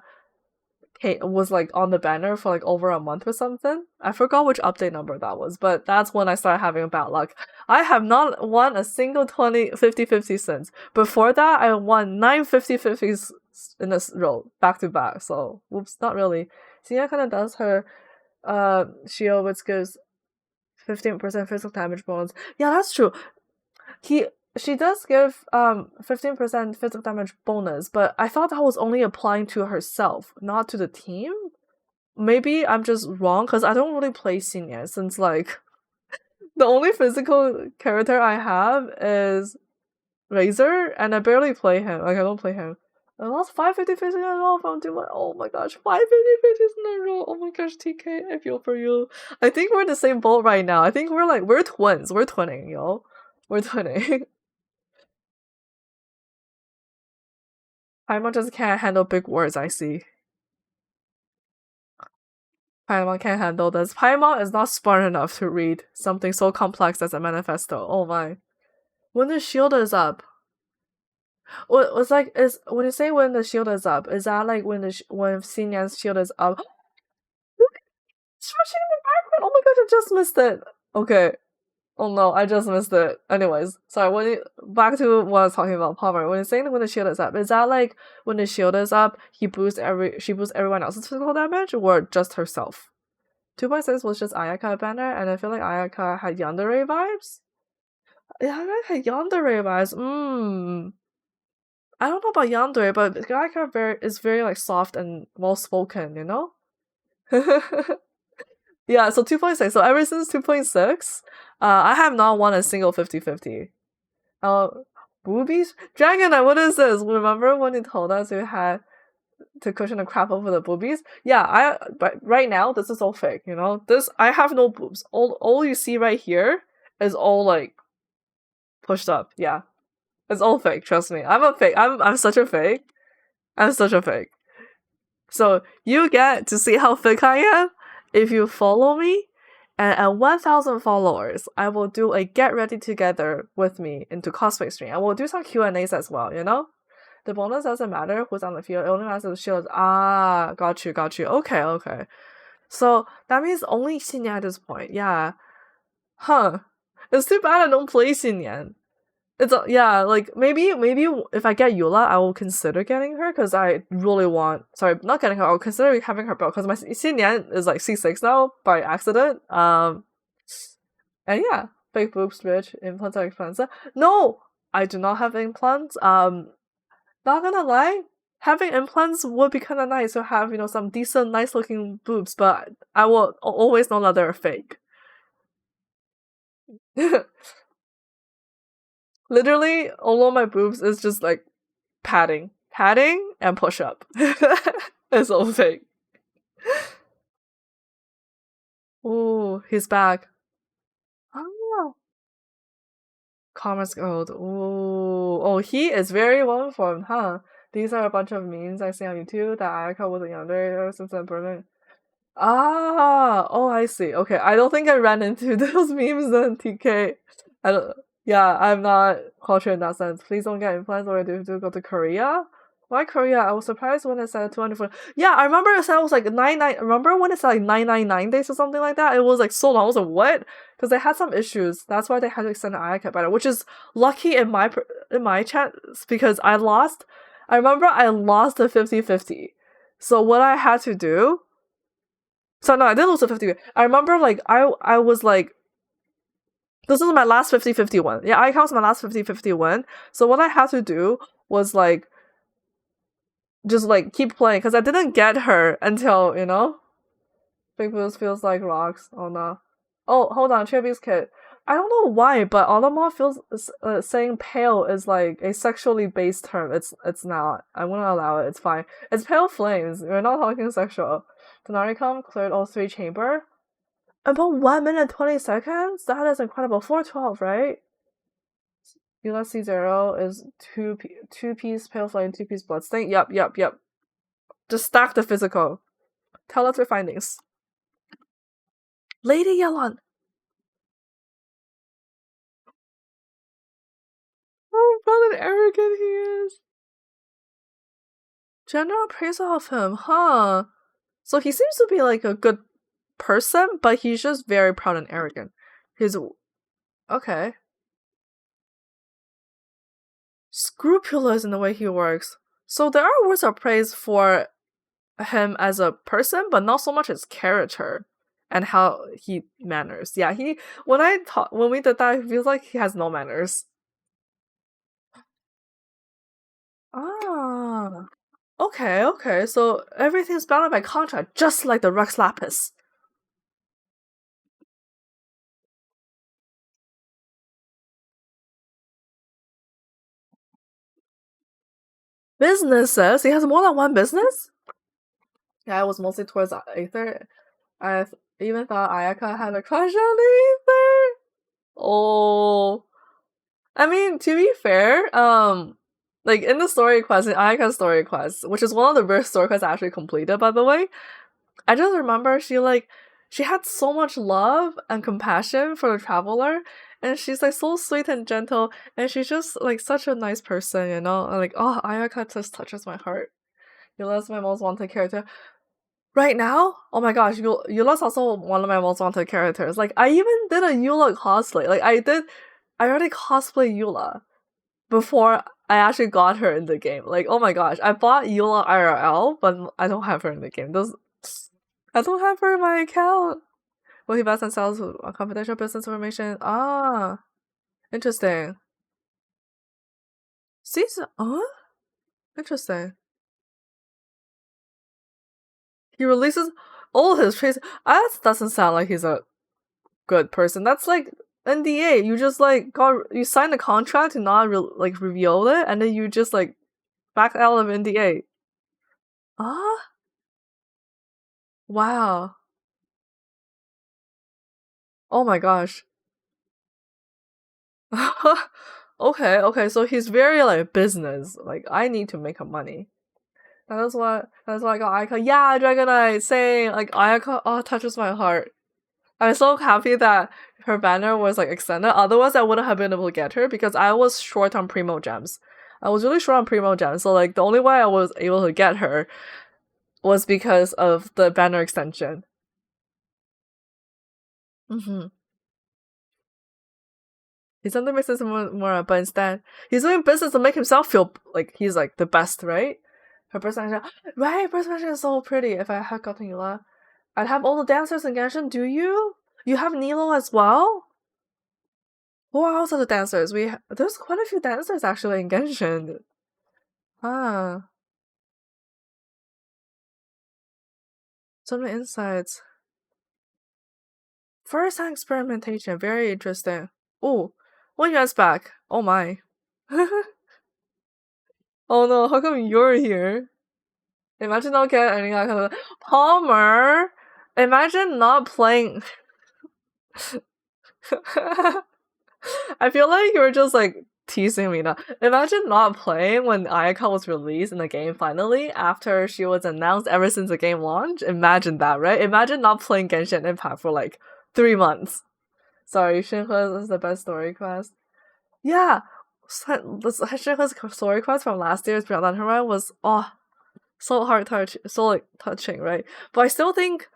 was like on the banner for like over a month or something? I forgot which update number that was, but that's when I started having bad luck. I have not won a single 50-50 since. Before that, I won 9 50-50s in this row back to back. So whoops, not really. Xia kind of does her shield, which gives 15% physical damage bonus. Yeah, that's true. She does give 15% physical damage bonus, but I thought that was only applying to herself, not to the team. Maybe I'm just wrong because I don't really play Xingyan since like the only physical character I have is Razor, and I barely play him. Like I don't play him. I lost 550 faces in a row from two. Oh my gosh, 550 faces in a row. Oh my gosh, TK, I feel for you. I think we're in the same boat right now. I think we're twins. We're twinning, yo. We're twinning. Paimon just can't handle big words. I see. Paimon can't handle this. Paimon is not smart enough to read something so complex as a manifesto. Oh my. When the shield is up. What was like is when you say when the shield is up, is that like when when Xinyan's shield is up? Stretching in the background. Oh my gosh, I just missed it. Okay. Oh no, I just missed it. Anyways, sorry. Back to what I was talking about, Palmer. When you're saying when the shield is up, is that like when the shield is up, she boosts everyone else's physical damage, or just herself? 2.6 was just Ayaka banner, and I feel like Ayaka had Yandere vibes. Yeah, I had Yandere vibes. I don't know about Yandere, but Ayaka is very like soft and well spoken, you know. Yeah, so 2.6. So ever since 2.6, I have not won a single 50-50. Boobies? Dragon Knight, what is this? Remember when you told us we had to cushion the crap over the boobies? Yeah, but right now this is all fake, you know? I have no boobs. All you see right here is all like pushed up. Yeah. It's all fake, trust me. I'm a fake. I'm such a fake. I'm such a fake. So you get to see how fake I am if you follow me, and at 1,000 followers, I will do a get ready together with me into cosplay stream. I will do some Q&As as well, you know? The bonus doesn't matter who's on the field, it only matters if the shield. Ah, got you. Okay. So that means only Xinyan at this point, yeah. Huh. It's too bad I don't play Xinyan. Yeah, like maybe if I get Eula, I will consider getting her because I really want. Sorry, not getting her. I'll consider having her belt because my Xinyan is like C6 now by accident. And yeah, fake boobs, bitch. Implants are expensive. No, I do not have implants. Not gonna lie, having implants would be kind of nice to have some decent, nice looking boobs, but I will always know that they're fake. Literally, all of my boobs is just like padding, and push up. It's all fake. Ooh, he's back. Oh, Commerce Gold. Ooh, oh, he is very well informed, huh? These are a bunch of memes I see on YouTube that Ayaka wasn't younger ever since I'm Berlin. Ah, oh, I see. Okay, I don't think I ran into those memes then, TK. I don't. Yeah, I'm not cultured in that sense. Please don't get implants or I do go to Korea. Why Korea? I was surprised when it said 200. Yeah, I remember it said it was like 99. Remember when it said like 999 days or something like that? It was like so long. I was like, what? Because they had some issues. That's why they had to extend the ICAP banner, which is lucky in my chance because I lost. I remember I lost the 50-50. So what I had to do. So no, I didn't lose the 50. I remember like I was like, this is my last 50-50 one. Yeah, I count my last 50-50 one. So what I had to do was like just like keep playing because I didn't get her until Big Boost feels like rocks. Oh no. Oh, hold on, Chibi's kid. I don't know why, but Olimar feels saying pale is like a sexually based term. It's not. I wouldn't allow it. It's fine. It's pale flames. We're not talking sexual. Denaricom cleared all 3 chamber. About 1 minute 20 seconds? That is incredible. 412, right? Eula C0 is 2-piece pale flame, 2-piece bloodstain. Yep. Just stack the physical. Tell us your findings. Lady Yelan. Oh, proud and arrogant he is. General appraisal of him, huh? So he seems to be like a good person, but he's just very proud and arrogant. He's okay. Scrupulous in the way he works. So there are words of praise for him as a person, but not so much his character and how he manners. Yeah, when we did that, it feels like he has no manners. Ah, okay. So everything's bound by contract, just like the Rex Lapis. Businesses? He has more than one business? Yeah, it was mostly towards Aether. Even thought Ayaka had a crush on Aether. Oh. I mean, to be fair, like in the story quest, in Ayaka's story quest, which is one of the first story quests I actually completed, by the way, I just remember she had so much love and compassion for the traveler, and she's like so sweet and gentle, and she's just like such a nice person, you know? And like, oh, Ayaka just touches my heart. Yula's my most wanted character. Right now, oh my gosh, Eula's also one of my most wanted characters. Like, I even did a Eula cosplay. I already cosplay Eula before I actually got her in the game. Like, oh my gosh, I bought Eula IRL, but I don't have her in the game. I don't have her in my account. Will he buys and sells confidential business information? Ah, interesting. Season, interesting. He releases all his traits. That doesn't sound like he's a good person. That's like NDA. You just like you signed a contract to not like reveal it, and then you just like back out of NDA. Ah, wow. Oh my gosh. Okay, so he's very like business. Like I need to make money. That's why I got Aika. Yeah, Dragonite saying like Aika touches my heart. I'm so happy that her banner was like extended. Otherwise I wouldn't have been able to get her because I was short on Primo Gems. I was really short on Primo Gems, so like the only way I was able to get her was because of the banner extension. Mm-hmm. He's under business more, but instead he's doing business to make himself feel like he's like the best, right? Her personality, right? Personality is so pretty. If I had gotten Yula, I'd have all the dancers in Genshin. Do you? You have Nilo as well? Who else are the dancers? There's quite a few dancers actually in Genshin. Ah, some insights. First time experimentation, very interesting. Oh, 1 yuan's back. Oh my. Oh no, how come you're here? Imagine not getting any kind of Palmer. Imagine not playing. I feel like you were just like teasing me now. Imagine not playing when Ayaka was released in the game finally after she was announced ever since the game launch. Imagine that, right? Imagine not playing Genshin Impact for like 3 months. Sorry, Shinhe is the best story quest. Yeah, Shinhe's story quest from last year's Beyond Horizon was so so like touching, right? But I still think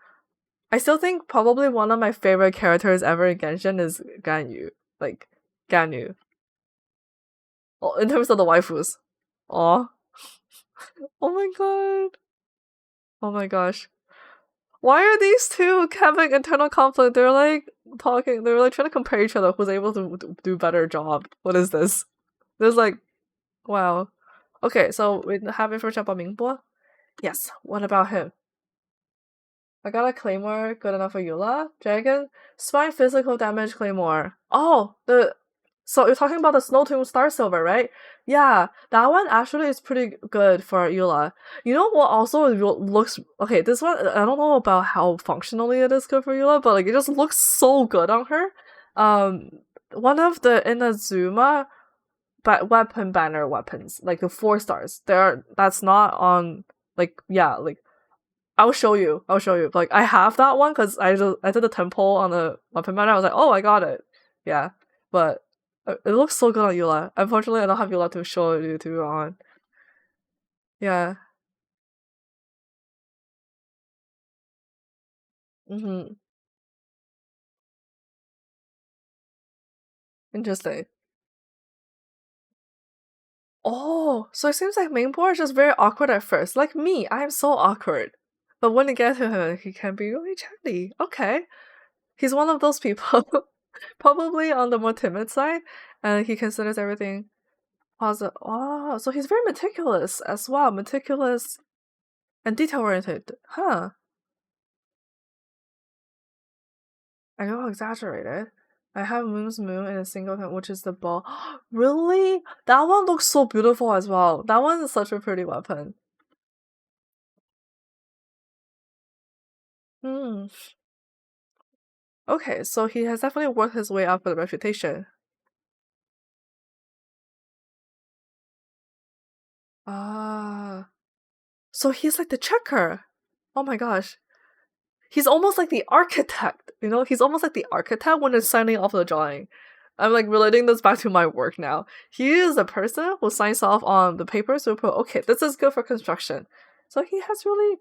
probably one of my favorite characters ever in Genshin is Ganyu. Like Ganyu. Oh, in terms of the waifus. Oh. Oh my god. Oh my gosh. Why are these two having internal conflict? They're like talking. They're like trying to compare each other. Who's able to do better job? What is this? There's like, wow. Okay, so we have information about Mingbo. Yes. What about him? I got a claymore good enough for Eula. Dragon spine physical damage claymore. Oh, so you're talking about the Snow Tomb Star Silver, right? Yeah, that one actually is pretty good for Eula. You know what also looks okay, this one I don't know about how functionally it is good for Eula, but like it just looks so good on her. One of the Inazuma weapon banner weapons, like the 4 stars, that's not on like yeah, like I'll show you. I'll show you. Like I have that one because I did a temple on the weapon banner. I was like, oh, I got it. Yeah, but it looks so good on Eula. Unfortunately, I don't have Eula to show you to on. Yeah. Mm-hmm. Interesting. Oh, so it seems like Mainboard is just very awkward at first. Like me, I am so awkward. But when you get to him, he can be really chatty. Okay. He's one of those people, probably on the more timid side, and he considers everything positive. Oh, so he's very meticulous as well. Meticulous and detail oriented. Huh. I know exaggerated. I have Moon's Moon in a single thing, which is the bow. Really? That one looks so beautiful as well. That one is such a pretty weapon. Hmm. Okay, so he has definitely worked his way up for the reputation. Ah. So he's like the checker. Oh my gosh. He's almost like the architect, you know? He's almost like the architect when it's signing off the drawing. I'm like relating this back to my work now. He is the person who signs off on the papers to put, okay, this is good for construction. So he has really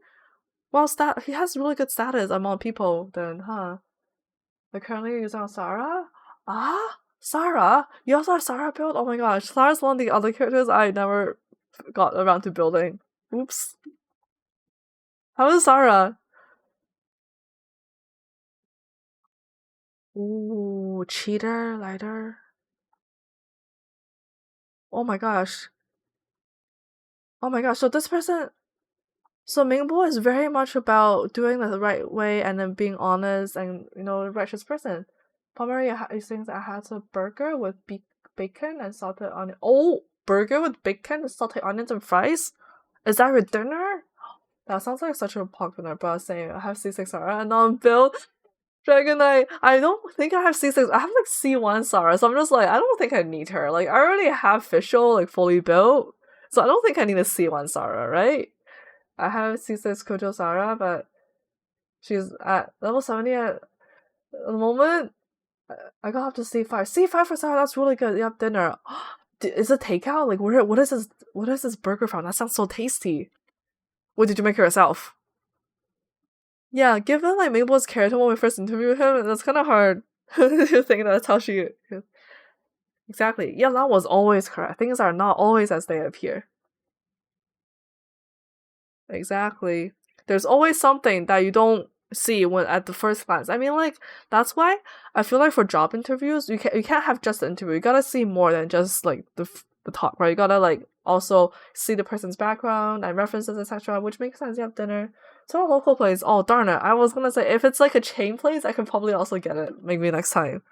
he has really good status among people then, huh? Like currently using Sarah? Ah, Sarah? You also have Sarah build? Oh my gosh, Sarah's one of the other characters I never got around to building. Oops. How is Sarah? Ooh, cheater, lighter. Oh my gosh. Oh my gosh. So this person, so Mingbo is very much about doing the right way and then being honest and a righteous person. Pomeri thinks I had a burger with bacon and salted onion. Oh, burger with bacon and salted onions and fries. Is that your dinner? That sounds like such a popular bro saying I have C6R and on Bill Dragon Knight. I don't think I have C6. I have like C1 Sarah, so I'm just like I don't think I need her. Like I already have Fischl like fully built, so I don't think I need a C1 Sarah, right? I have C6 Kojo Sarah, but she's at level 70 at the moment. I got up to C5. C5 for Sarah, that's really good. Yep, dinner. Is it takeout? Like what is this? What is this burger from? That sounds so tasty. What did you make it yourself? Yeah, given like Mabel's character when we first interviewed him, that's kind of hard to think that's how she is. Exactly. Yeah, that was always correct. Things are not always as they appear. Exactly. There's always something that you don't see when at the first glance. I mean, like that's why I feel like for job interviews, you can't have just the interview. You gotta see more than just like the talk, right? You gotta like also see the person's background and references, etc. Which makes sense. You have dinner. So a local place. Oh darn it! I was gonna say if it's like a chain place, I could probably also get it. Maybe next time.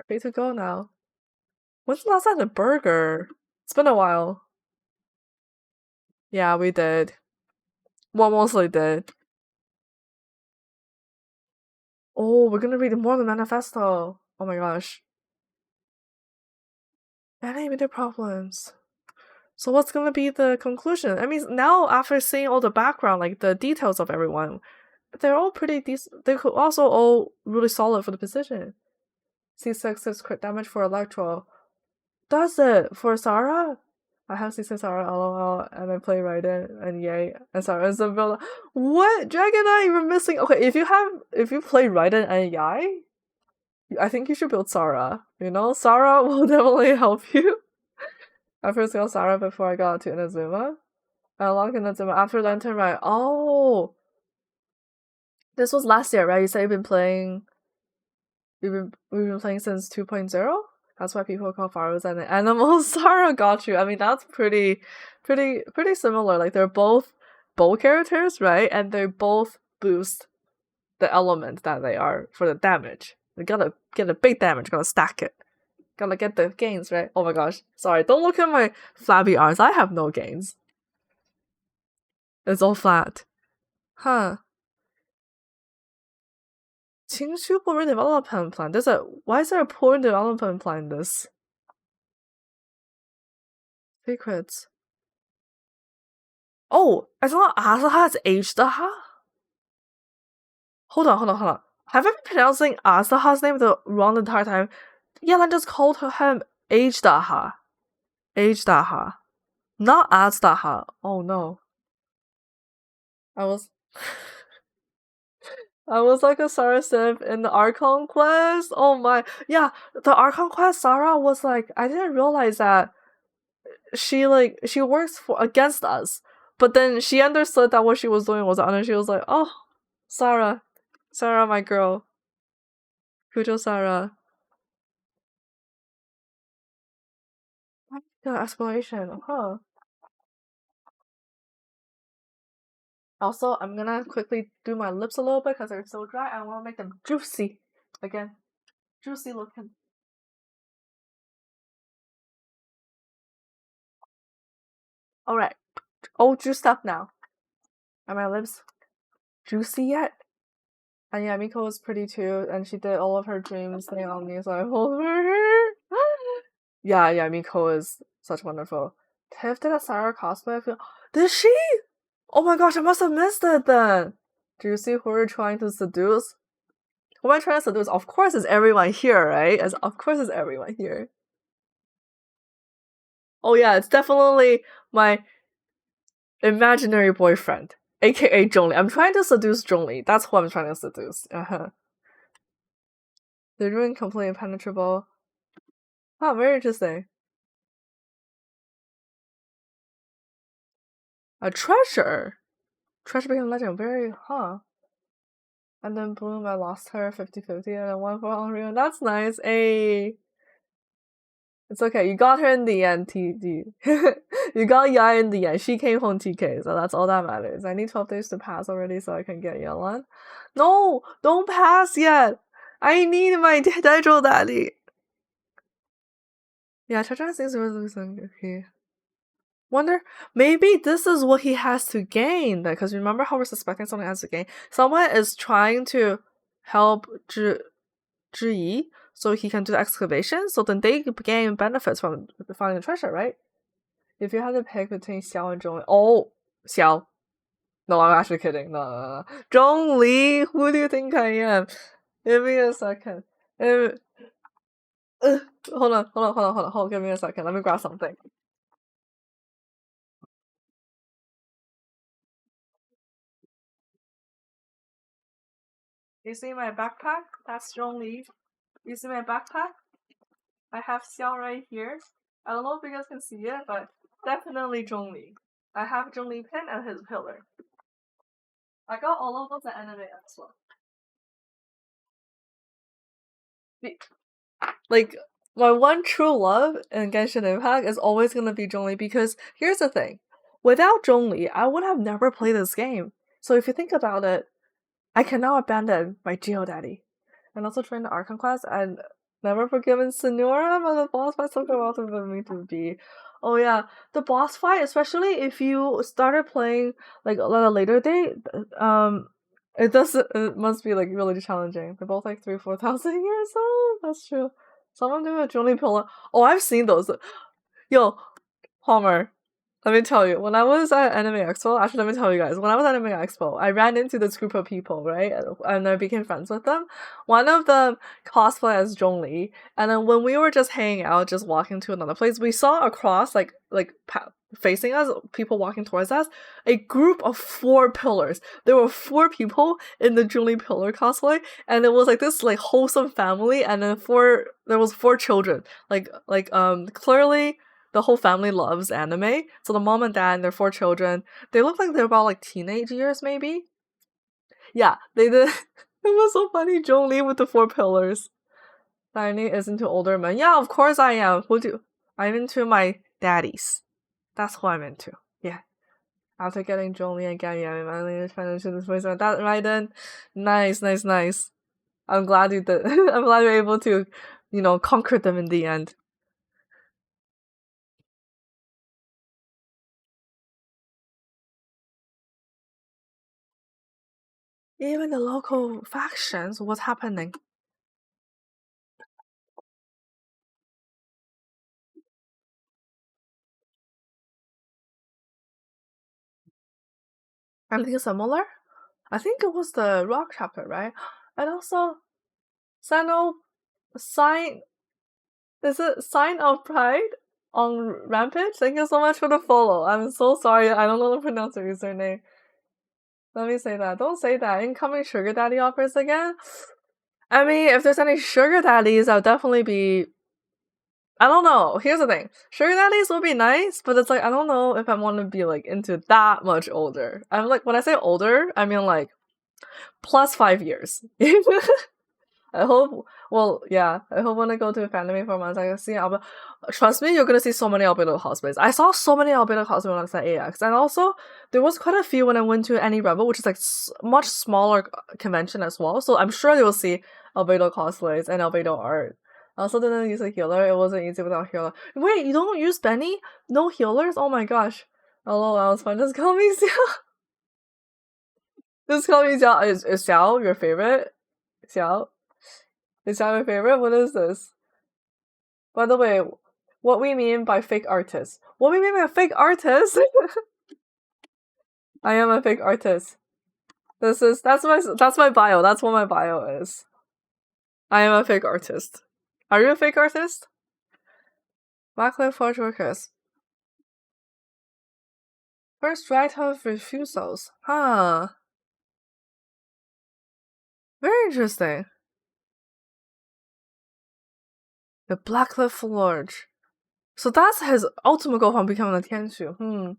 Ready to go now. When's the last time I had a burger? It's been a while. Yeah, we did. Well, mostly did. Oh, we're gonna read more of the manifesto. Oh my gosh. Animated problems. So what's gonna be the conclusion? I mean, now after seeing all the background, like the details of everyone, they're all pretty decent. They could also all really solid for the position. C6 is crit damage for Electro. Does it for Sarah? I have C6 Sarah LOL and I play Raiden and yay and Sarah is a villain. What? Dragon Eye, you're missing. Okay, if you play Raiden and Yai, I think you should build Sarah. Sarah will definitely help you. I first got Sarah before I got to Inazuma. I logged Inazuma after Lantern, right? Oh, this was last year, right? You said you've been playing. We've been playing since 2.0. That's why people call Faros and animals. Sarah got you. I mean, that's pretty similar. Like they're both bow characters, right? And they both boost the element that they are for the damage. You gotta get the big damage. Gotta stack it. Gotta get the gains, right? Oh my gosh. Sorry, don't look at my flabby arms. I have no gains. It's all flat. Huh. Qingshu poor development plan. Why is there a poor development plan in this? Secrets. Oh, I thought Asaha has aged Aha? Hold on. Have I been pronouncing Asaha's name wrong the entire time? Yeah, I just called him aged Aha. Aged Aha. Not Astaha. Oh no. I was I was like a Sarah Simp in the Archon quest. Oh my, yeah, the Archon quest. Sarah was like, I didn't realize that she works for against us, but then she understood that what she was doing was honor. She was like, oh, Sarah, my girl, Kujo Sarah. Yeah, exploration, huh? Also, I'm gonna quickly do my lips a little bit because they're so dry. I want to make them juicy. Again, juicy looking. Alright. Oh, juiced up now. Are my lips juicy yet? And yeah, Miko was pretty too, and she did all of her dreams thing on me, so I hold her. Yeah, Miko is such wonderful. Tiff did a Sarah cosplay, I feel. Did she? Oh my gosh, I must have missed it then. Do you see who we're trying to seduce? Who am I trying to seduce? Of course it's everyone here, right? Of course it's everyone here. Oh yeah, it's definitely my imaginary boyfriend, aka Zhongli. I'm trying to seduce Zhongli. That's who I'm trying to seduce. They're doing completely impenetrable. Oh, very interesting. A treasure. Treasure became legend. Very, And then boom, I lost her 50-50 and I won for Unreal. That's nice. Hey. It's okay. You got her in the end, TD. You got Ya in the end. She came home TK, so that's all that matters. I need 12 days to pass already so I can get Yelan. No! Don't pass yet! I need my Dendro Daddy! Yeah, Chacha seems really okay. Wonder, maybe this is what he has to gain, because remember how we're suspecting someone has to gain? Someone is trying to help Zhi so he can do the excavation, so then they gain benefits from finding the treasure, right? If you had to pick between Xiao and Zhongli, Xiao. No, I'm actually kidding. No. Zhongli, who do you think I am? Give me a second. Hold on. Give me a second. Let me grab something. You see my backpack? That's Zhongli. You see my backpack? I have Xiao right here. I don't know if you guys can see it, but definitely Zhongli. I have Zhongli pin and his pillar. I got all of those at Anime Expo. Like, my one true love in Genshin Impact is always gonna be Zhongli, because here's the thing. Without Zhongli, I would have never played this game. So if you think about it, I can now abandon my Geo Daddy. And also train the Archon class and never forgiven Senora, but the boss fight something else for me to be. Oh yeah, the boss fight, especially if you started playing like at a later date, it must be like really challenging. They're both like 3,000-4,000 years old. That's true. Someone do a Johnny Pillar. Oh, I've seen those. Yo, Homer. Let me tell you, when I was at Anime Expo, actually, let me tell you guys, when I was at Anime Expo, I ran into this group of people, right? And I became friends with them. One of them cosplayed as Zhongli, and then when we were just hanging out, just walking to another place, we saw across, facing us, people walking towards us, a group of 4 pillars. There were 4 people in the Zhongli pillar cosplay, and it was like this like wholesome family, and then there was 4 children. Clearly the whole family loves anime. So the mom and dad and their 4 children, they look like they're about like teenage years maybe. Yeah, they did. It was so funny. Zhongli with the 4 pillars. Tiny is into older men. Yeah, of course I am. I'm into my daddies. That's who I'm into. Yeah. After getting Zhongli and Gabby, I'm finally trying to this voice. That right then. Nice. I'm glad you did. I'm glad you're able to, conquer them in the end. Even the local factions, what's happening? Anything similar? I think it was the rock chapter, right? And also, Sano sign. Is it Sign of Pride on Rampage? Thank you so much for the follow. I'm so sorry, I don't know the pronounce your username. Let me say that. Don't say that. Incoming sugar daddy offers again? I mean, if there's any sugar daddies, I'll definitely be... I don't know. Here's the thing. Sugar daddies would be nice, but it's like, I don't know if I want to be like into that much older. I'm like, when I say older, I mean like plus 5 years. I hope. Well, yeah. I hope when I go to Fanime for months, I can see Albedo. Trust me, you're gonna see so many Albedo cosplays. I saw so many Albedo cosplays when I was at AX, and also there was quite a few when I went to Any Rebel, which is like much smaller convention as well. So I'm sure you'll see Albedo cosplays and Albedo art. I also didn't use a healer. It wasn't easy without healer. Wait, you don't use Benny? No healers? Oh my gosh. Oh, that was fun. Just call me Xiao. Just call me Xiao. Is Xiao your favorite? Xiao? Is Xiao your favorite? What is this? By the way, what we mean by fake artist? What we mean by fake artist? I am a fake artist. That's my bio. That's what my bio is. I am a fake artist. Are you a fake artist? Blacklight Forge Workers. First right of refusals. Huh. Very interesting. The Blacklight Forge. So that's his ultimate goal from becoming a Tianshu.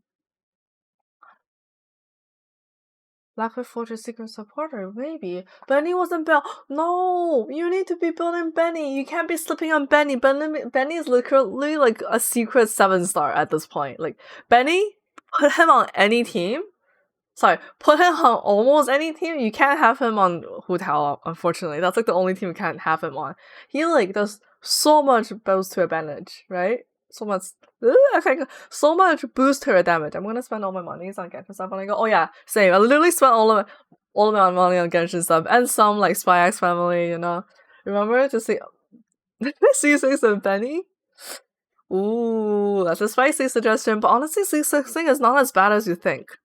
Blacklight Forge's secret supporter, maybe. Benny wasn't built. No, you need to be building Benny. You can't be slipping on Benny. Benny is literally like a secret 7-star at this point. Like Benny, put him on any team. Sorry, put him on almost any team. You can't have him on Hu Tao, unfortunately. That's like the only team you can't have him on. He like does so much boost to advantage, right? So much so much boost to her damage. I'm gonna spend all my money on Genshin stuff when I go. Oh yeah, same. I literally spent all of my money on Genshin stuff and some like Spy X Family, you know. Remember to see C6 and Benny? Ooh, that's a spicy suggestion, but honestly C6 is not as bad as you think.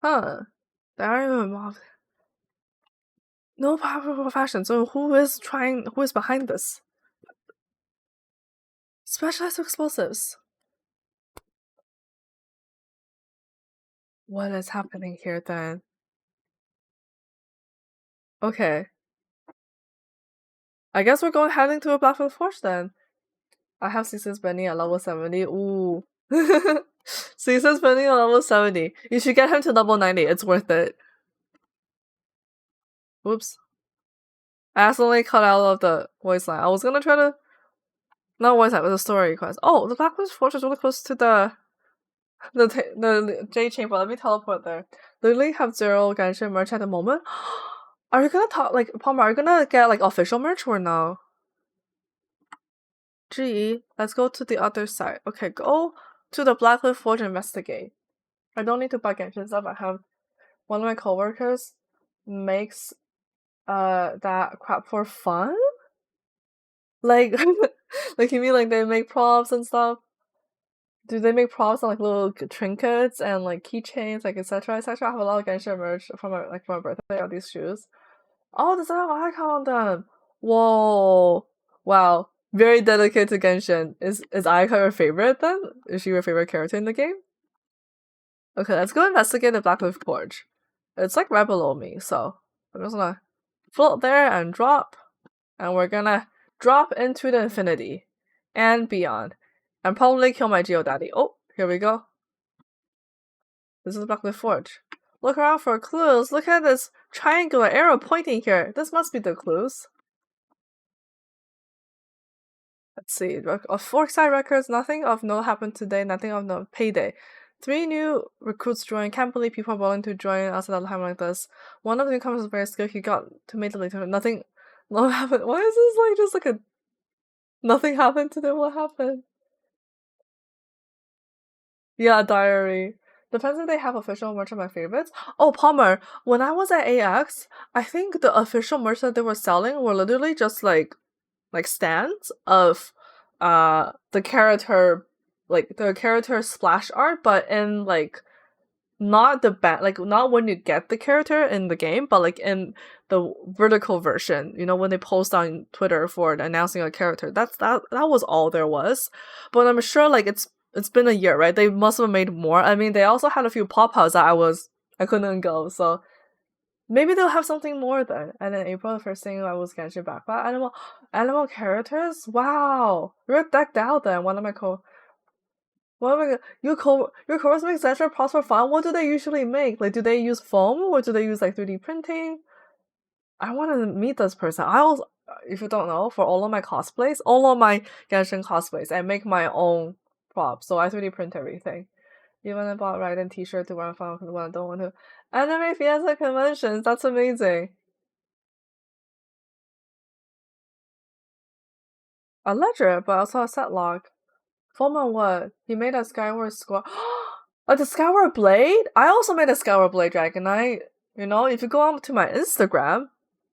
Huh. There are mob. No powerful fashion. So who is behind this? Specialized explosives. What is happening here then? Okay. I guess we're heading to a Blackfield Forge then. I have C6 Benny at level 70. Ooh. C6 Benny at level 70. You should get him to level 90. It's worth it. Whoops. I accidentally cut out of the voice line. I was gonna try to... Not voice line, but the story request. Oh, the Blackfield Forge is really close to the J chamber. Let me teleport there. Literally have 0 Genshin merch at the moment. Are you gonna talk like Palmer? Are you gonna get like official merch or no? Gee, let's go to the other side. Okay, go to the Blacklight Forge investigate. I don't need to buy Genshin stuff. I have one of my coworkers makes that crap for fun. Like like you mean like they make props and stuff? Do they make props on like little trinkets and like keychains, like etc. etc.? I have a lot of Genshin merch from my birthday on these shoes. Oh, does that have icon on them? Whoa. Wow. Very dedicated to Genshin. Is Ayaka your favorite then? Is she your favorite character in the game? Okay, let's go investigate the Blackcliff Forge. It's like right below me, so I'm just gonna float there and drop. And we're gonna drop into the infinity and beyond. And probably kill my Geodaddy. Oh, here we go. This is the Blackcliff Forge. Look around for clues. Look at this triangular arrow pointing here. This must be the clues. Let's see. Forkside records. Nothing of note happened today. Nothing of note. Payday. 3 new recruits joined. Can't believe people are willing to join us at a time like this. One of the newcomers was very skilled. He got to make the later. Nothing. No happened. Why is this like just like a? Nothing happened today. What happened? Yeah, diary. Depends if they have official merch of my favorites. Oh, Palmer. When I was at AX, I think the official merch that they were selling were literally just like stands of the character splash art, but in like not the like not when you get the character in the game, but like in the vertical version, you know, when they post on Twitter for announcing a character. That was all there was. But I'm sure like it's been a year, right? They must have made more. I mean, they also had a few pop-ups that I couldn't go, so maybe they'll have something more then. And then April, the first thing I was Genshin backpack. Animal characters? Wow. We're decked out then. One of my What your course makes extra props for fun? What do they usually make? Like, do they use foam or do they use like 3D printing? I want to meet this person. I also, if you don't know, for all of my cosplays, all of my Genshin cosplays, I make my own props. So I 3D print everything. Even I bought Raiden t-shirt to wear in front of when I don't want to. Anime Fiesta conventions, that's amazing. A ledger, but also a set log. Fulman what? He made a Skyward Sword. Oh, the Skyward Blade? I also made a Skyward Blade Dragonite. You know, if you go on to my Instagram,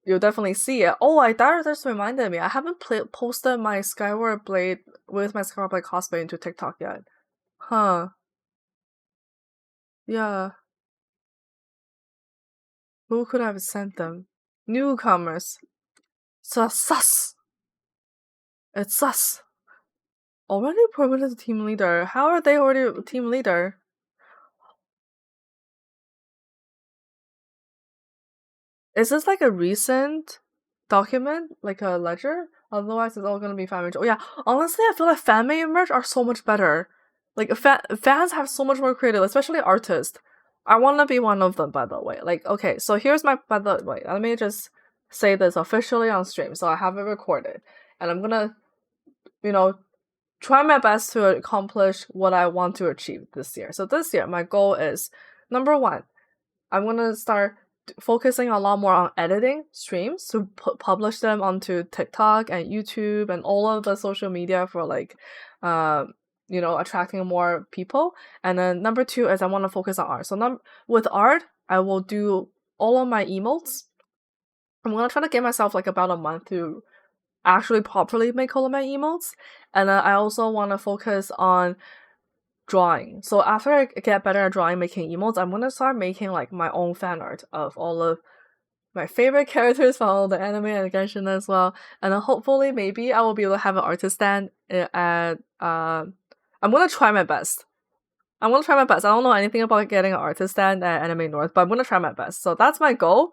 you'll definitely see it. Oh, that just reminded me. I haven't posted my Skyward Blade with my Skyward Blade cosplay into TikTok yet. Huh. Yeah. Who could have sent them? Newcomers. Sus. It's sus. Already promoted team leader. How are they already team leader? Is this like a recent document, like a ledger? Otherwise, it's all gonna be fan merch. Oh yeah, honestly, I feel like fan made merch are so much better. Like fans have so much more creative, especially artists. I want to be one of them, by the way. Like, okay, so here's my by the way. Let me just say this officially on stream, so I have it recorded, and I'm gonna, you know, try my best to accomplish what I want to achieve this year. So this year, my goal is number one, I'm gonna start focusing a lot more on editing streams to publish them onto TikTok and YouTube and all of the social media for like, attracting more people. And then number two is I want to focus on art. So with art, I will do all of my emotes. I'm gonna try to give myself like about a month to actually properly make all of my emotes. And then I also want to focus on drawing. So after I get better at drawing, making emotes, I'm gonna start making like my own fan art of all of my favorite characters from all the anime and Genshin as well. And then hopefully maybe I will be able to have an artist stand at I'm gonna try my best. I'm gonna try my best. I don't know anything about getting an artist stand at Anime North, but I'm gonna try my best. So that's my goal.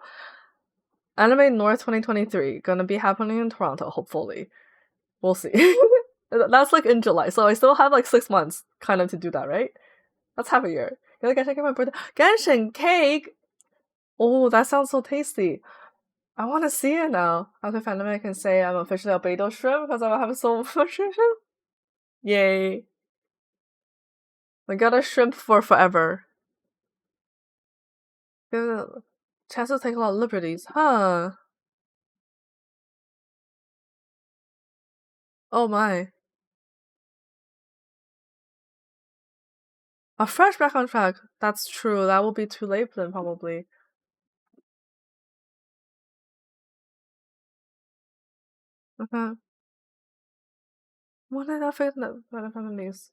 Anime North 2023 gonna be happening in Toronto, hopefully. We'll see. That's like in July, so I still have like 6 months kind of to do that, right? That's half a year. You're like, I should get my birthday. Genshin cake! Oh, that sounds so tasty. I want to see it now. After fandom, I can say I'm officially a Beidou shrimp because I will have so much shrimp. Yay. I got a shrimp for forever. Chance to take a lot of liberties, huh? Oh my. A fresh back on track. That's true. That will be too late then, probably. Okay. What did I forget the news?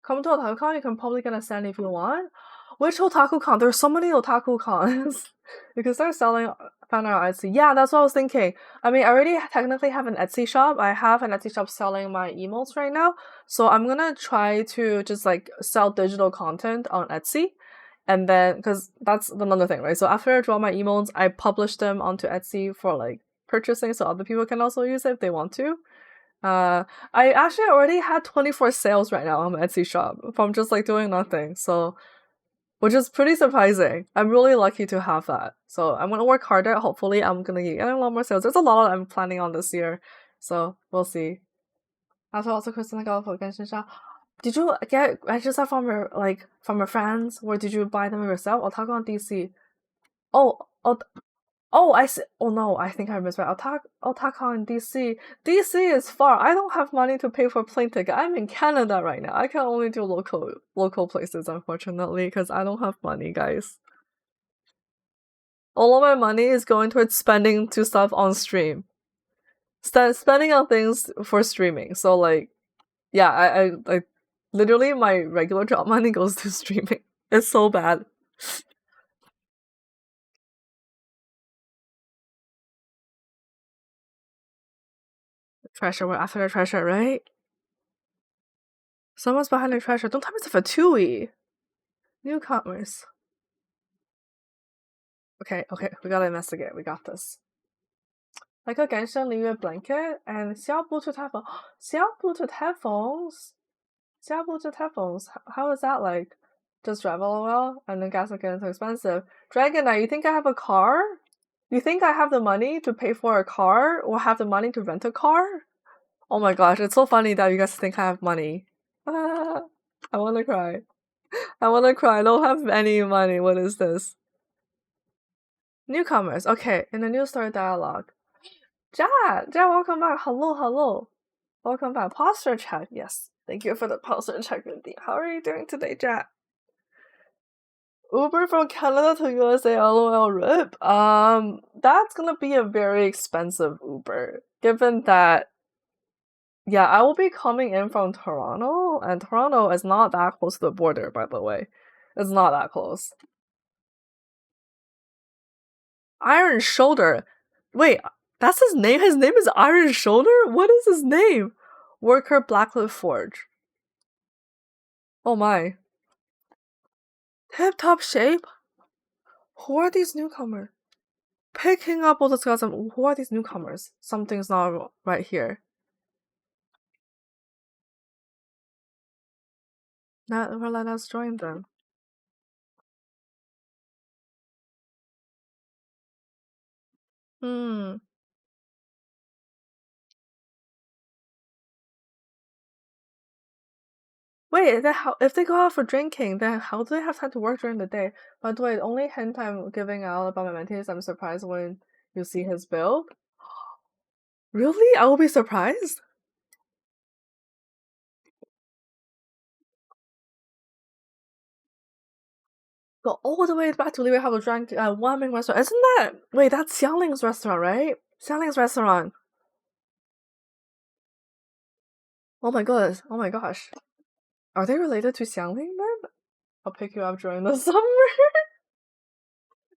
Come to OtakuCon, you can probably get a stand if you want. Which OtakuCon? There's so many OtakuCons. You can start selling fan art on Etsy. Yeah, that's what I was thinking. I mean, I already technically have an Etsy shop. I have an Etsy shop selling my emotes right now. So I'm gonna try to just like sell digital content on Etsy. And then, because that's another thing, right? So after I draw my emotes, I publish them onto Etsy for like purchasing so other people can also use it if they want to. I actually already had 24 sales right now on my Etsy shop from just like doing nothing. So, which is pretty surprising. I'm really lucky to have that. So I'm gonna work harder. Hopefully, I'm gonna get a lot more sales. There's a lot I'm planning on this year. So we'll see. After also Kristen got for Genshin shop. Did you get registered from your friends, or did you buy them yourself? Or talk on DC. Oh, oh, I see. Oh no, I think I misread. Otakon in DC. DC is far. I don't have money to pay for a plane ticket. I'm in Canada right now. I can only do local places, unfortunately, because I don't have money, guys. All of my money is going towards spending to stuff on stream. Spending on things for streaming. So like, yeah, I literally my regular job money goes to streaming. It's so bad. Treasure, we're after the treasure, right? Someone's behind the treasure. Don't tell me it's a Fatui. Newcomers. Okay, we gotta investigate. We got this. Like a Genshin leave a blanket and 需要 Bluetooth headphones. 需要 Bluetooth headphones? Budget headphones. How is that like? Just drive LOL and then gas again so expensive. Dragon Knight, you think I have a car? You think I have the money to pay for a car or have the money to rent a car? Oh my gosh, it's so funny that you guys think I have money. I wanna cry. I wanna cry. I don't have any money. What is this? Newcomers. Okay, in the news story dialogue. Jad, welcome back. Hello, hello. Welcome back. Posture check. Yes. Thank you for the posture check, Mindy. How are you doing today, Jad? Uber from Canada to USA, LOL rip. That's gonna be a very expensive Uber, given that, yeah, I will be coming in from Toronto, and Toronto is not that close to the border, by the way. It's not that close. Iron Shoulder. Wait, that's his name? His name is Iron Shoulder? What is his name? Worker Blackcliff Forge. Oh my. Tip top shape? Who are these newcomers? Picking up all the scouts. Who are these newcomers? Something's not right here. Never let us join them. Wait, then how, if they go out for drinking, then how do they have time to work during the day? By the way, the only hint I'm giving out about my mentee is I'm surprised when you see his build. Really? I will be surprised? Go all the way back to Liwei have a drink at one big restaurant. Isn't that... Wait, that's Xiangling's restaurant, right? Xiangling's restaurant. Oh my goodness. Oh my gosh. Are they related to Xiangling then? I'll pick you up during the summer.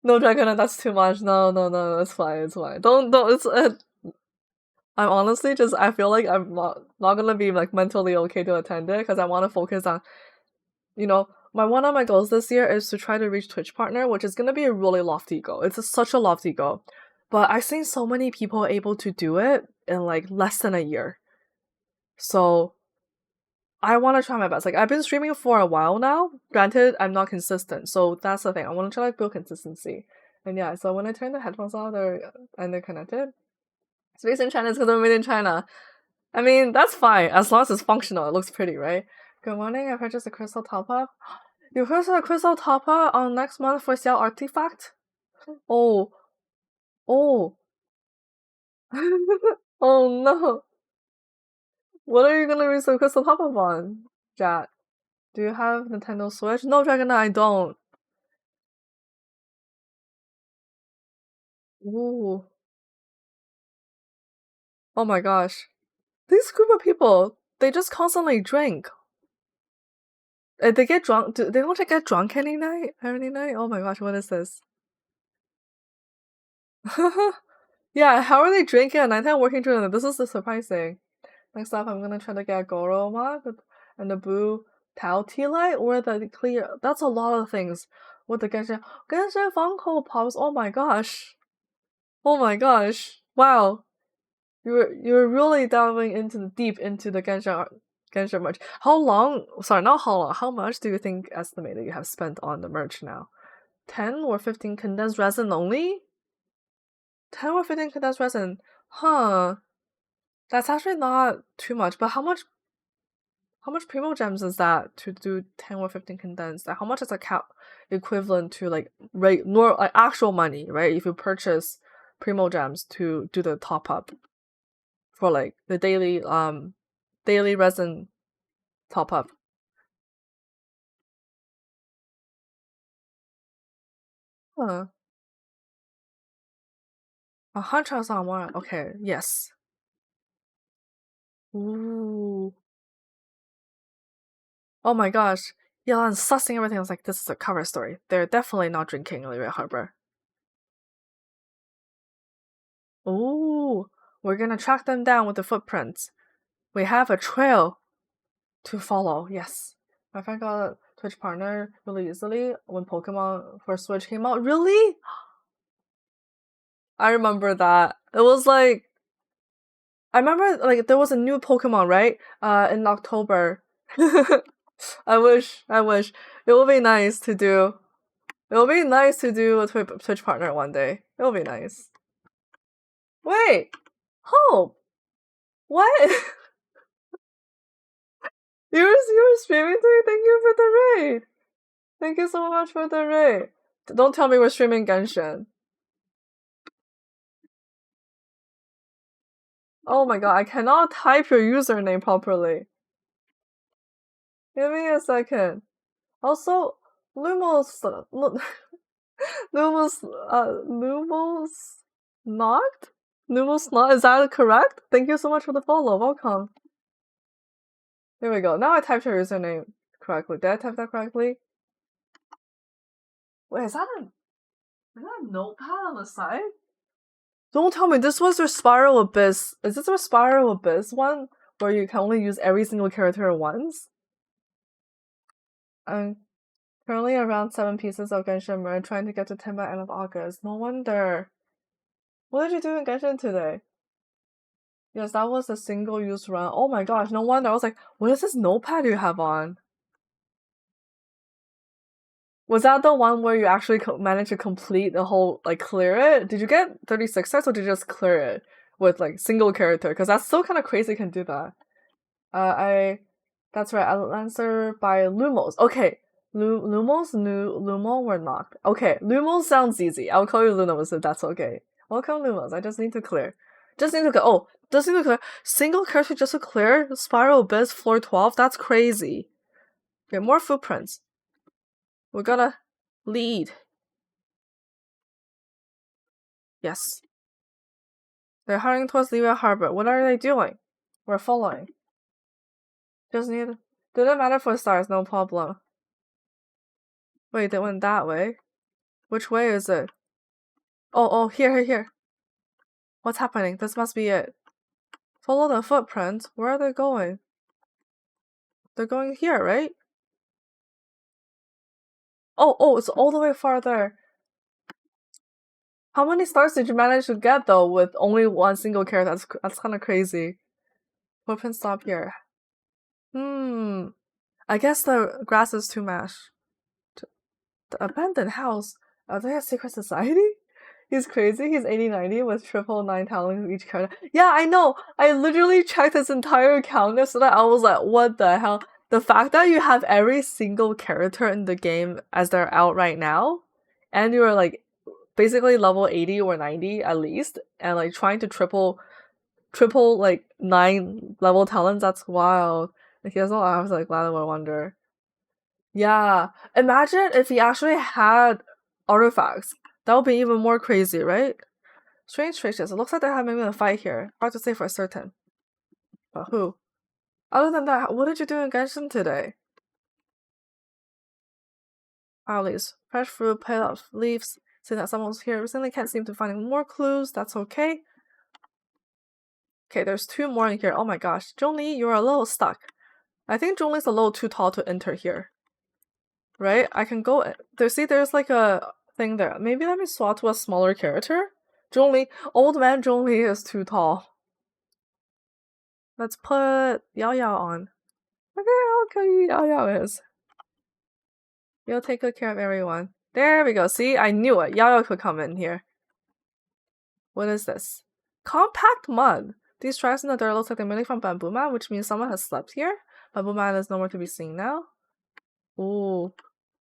No, Dragon, that's too much. No, it's fine, it's fine. Don't, it's... I'm honestly just... I feel like I'm not gonna be like mentally okay to attend it because I want to focus on... You know, one of my goals this year is to try to reach Twitch partner, which is gonna be a really lofty goal. It's such a lofty goal. But I've seen so many people able to do it in like less than a year. So I want to try my best. Like I've been streaming for a while now. Granted, I'm not consistent. So that's the thing. I want to try to build consistency. And yeah, so when I turn the headphones on, they're connected. Space in China is because I'm made in China. I mean, that's fine as long as it's functional. It looks pretty, right? Good morning. I purchased a crystal top up. You purchased a crystal top up on next month for sale artifact? Oh. Oh. Oh no. What are you gonna use the crystal top up on, Jack? Do you have Nintendo Switch? No, Dragon, I don't. Ooh. Oh my gosh. These group of people, they just constantly drink. They get drunk. They don't get drunk any night? Every night? Oh my gosh, what is this? Yeah, how are they drinking at nighttime working during the... This is the surprising. Next up, I'm gonna try to get a Goro mug and the blue Tao tea light or the clear. That's a lot of things. With the Genshin Funko Pops. Oh my gosh. Oh my gosh. Wow. You're really delving into deep into the Genshin merch. How long? Sorry, not how long. How much do you think estimated you have spent on the merch now? 10 or 15 condensed resin only? 10 or 15 condensed resin. Huh. That's actually not too much, but how much primo gems is that to do 10 or 15 condensed? Like, how much is a cap equivalent to like like actual money, right? If you purchase primo gems to do the top up for like the daily resin top up. Huh. 100,000 okay, yes. Ooh. Oh my gosh. Yeah, and sussing everything. I was like, this is a cover story. They're definitely not drinking Liyue Harbor. Ooh. We're gonna track them down with the footprints. We have a trail to follow, yes. My friend got a Twitch partner really easily when Pokemon for Switch came out. Really? I remember that. It was like... I remember like there was a new Pokemon, right? In October. I wish. It would be nice to do. It would be nice to do a Twitch partner one day. It would be nice. Wait! Hope! What? you were streaming today? Thank you for the raid! Thank you so much for the raid. Don't tell me we're streaming Genshin. Oh my god, I cannot type your username properly. Give me a second. Also, Lumos, Lumos not? Lumos not? Is that correct? Thank you so much for the follow. Welcome. There we go. Now I typed your username correctly. Did I type that correctly? Wait, is that a notepad on the side? Don't tell me this was your Spiral Abyss. Is this your Spiral Abyss one? Where you can only use every single character once? I'm currently around 7 pieces of Genshin merge, trying to get to 10 by end of August. No wonder. What did you do in Genshin today? Yes, that was a single-use run. Oh my gosh, no wonder. I was like, what is this notepad you have on? Was that the one where you actually managed to complete the whole, like, clear it? Did you get 36 stars or did you just clear it with, like, single character? Because that's still kind of crazy you can do that. That's right, Lancer by Lumos. Okay, Lumo were not. Okay, Lumos sounds easy. I'll call you Lumos if that's okay. Welcome, Lumos. I just need to clear. Just need to clear. Single character just to clear Spiral Abyss floor 12? That's crazy. Okay, more footprints. We're gonna lead. Yes. They're hurrying towards Liyue Harbor. What are they doing? We're following. Just need... Didn't matter for stars, no problem. Wait, they went that way? Which way is it? Oh, here. What's happening? This must be it. Follow the footprints. Where are they going? They're going here, right? Oh, it's all the way far there. How many stars did you manage to get though with only one single character? That's kind of crazy. Footprints stop here. I guess the grass is too mashed. The abandoned house. Are they a secret society? He's crazy. He's 80-90 with triple 9 talents each character. Yeah, I know. I literally checked his entire account so that I was like, what the hell? The fact that you have every single character in the game as they're out right now, and you're like basically level 80 or 90 at least, and like trying to triple like 9 level talents, that's wild. Like, he has no arms like Latimer Wonder. Yeah. Imagine if he actually had artifacts. That would be even more crazy, right? Strange traces. It looks like they're having a fight here. Hard to say for certain. But who? Other than that, what did you do in Genshin today? Owlies. Fresh fruit, pale off leaves. Seeing that someone was here recently, can't seem to find any more clues. That's okay. Okay, there's 2 more in here. Oh my gosh. Zhongli, you're a little stuck. I think Zhongli's a little too tall to enter here. Right? I can go... There's like a thing there. Maybe let me swap to a smaller character? Old man Zhongli is too tall. Let's put Yao Yao on. Okay, how cute Yao Yao is. You'll take good care of everyone. There we go. See? I knew it. Yao Yao could come in here. What is this? Compact mud. These tracks in the dirt looks like they're mainly from Bamboo Man, which means someone has slept here. Bamboo Man is nowhere to be seen now. Ooh.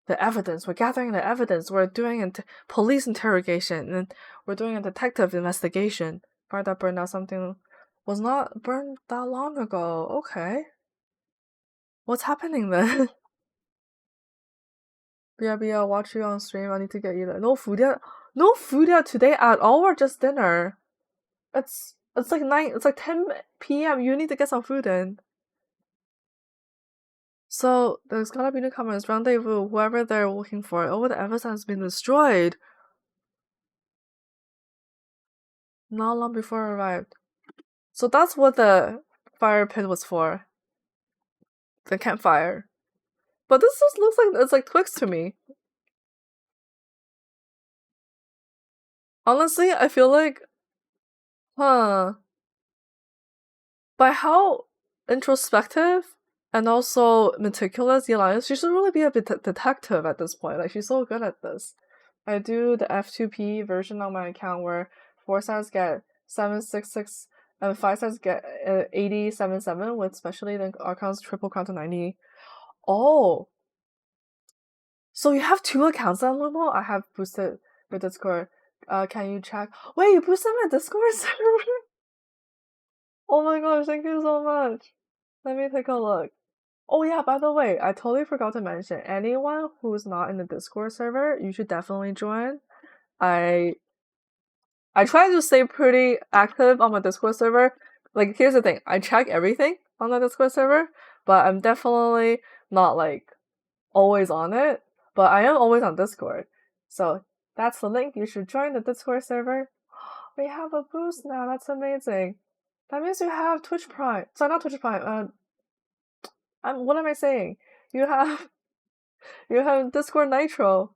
The evidence. We're gathering the evidence. We're doing police interrogation. And we're doing a detective investigation. Fire that burned out something was not burned that long ago. Okay. What's happening then? BRB, I'll watch you on stream. I need to get you there. No food yet? No food yet today at all or just dinner? It's like 10 p.m. You need to get some food in. So there's gotta be newcomers. Rendezvous, whoever they're looking for. Oh, the evidence has been destroyed. Not long before I arrived. So that's what the fire pit was for. The campfire. But this just looks like it's like Twix to me. Honestly, I feel like... By how introspective And also meticulous. Yelena, she should really be a detective at this point. Like she's so good at this. I do the F2P version on my account where 4 stars get 766 and 5 stars get 8077 with especially the accounts triple crown to 90. Oh, so you have 2 accounts on Lumo? I have boosted your Discord. Can you check? Wait, you boosted my Discord server? Oh my gosh, thank you so much. Let me take a look. Oh yeah, by the way, I totally forgot to mention, anyone who's not in the Discord server, you should definitely join. I try to stay pretty active on my Discord server. Like here's the thing, I check everything on the Discord server, but I'm definitely not like always on it. But I am always on Discord. So that's the link. You should join the Discord server. We have a boost now, that's amazing. That means you have Twitch Prime. Sorry, not Twitch Prime. What am I saying? You have you have Discord Nitro.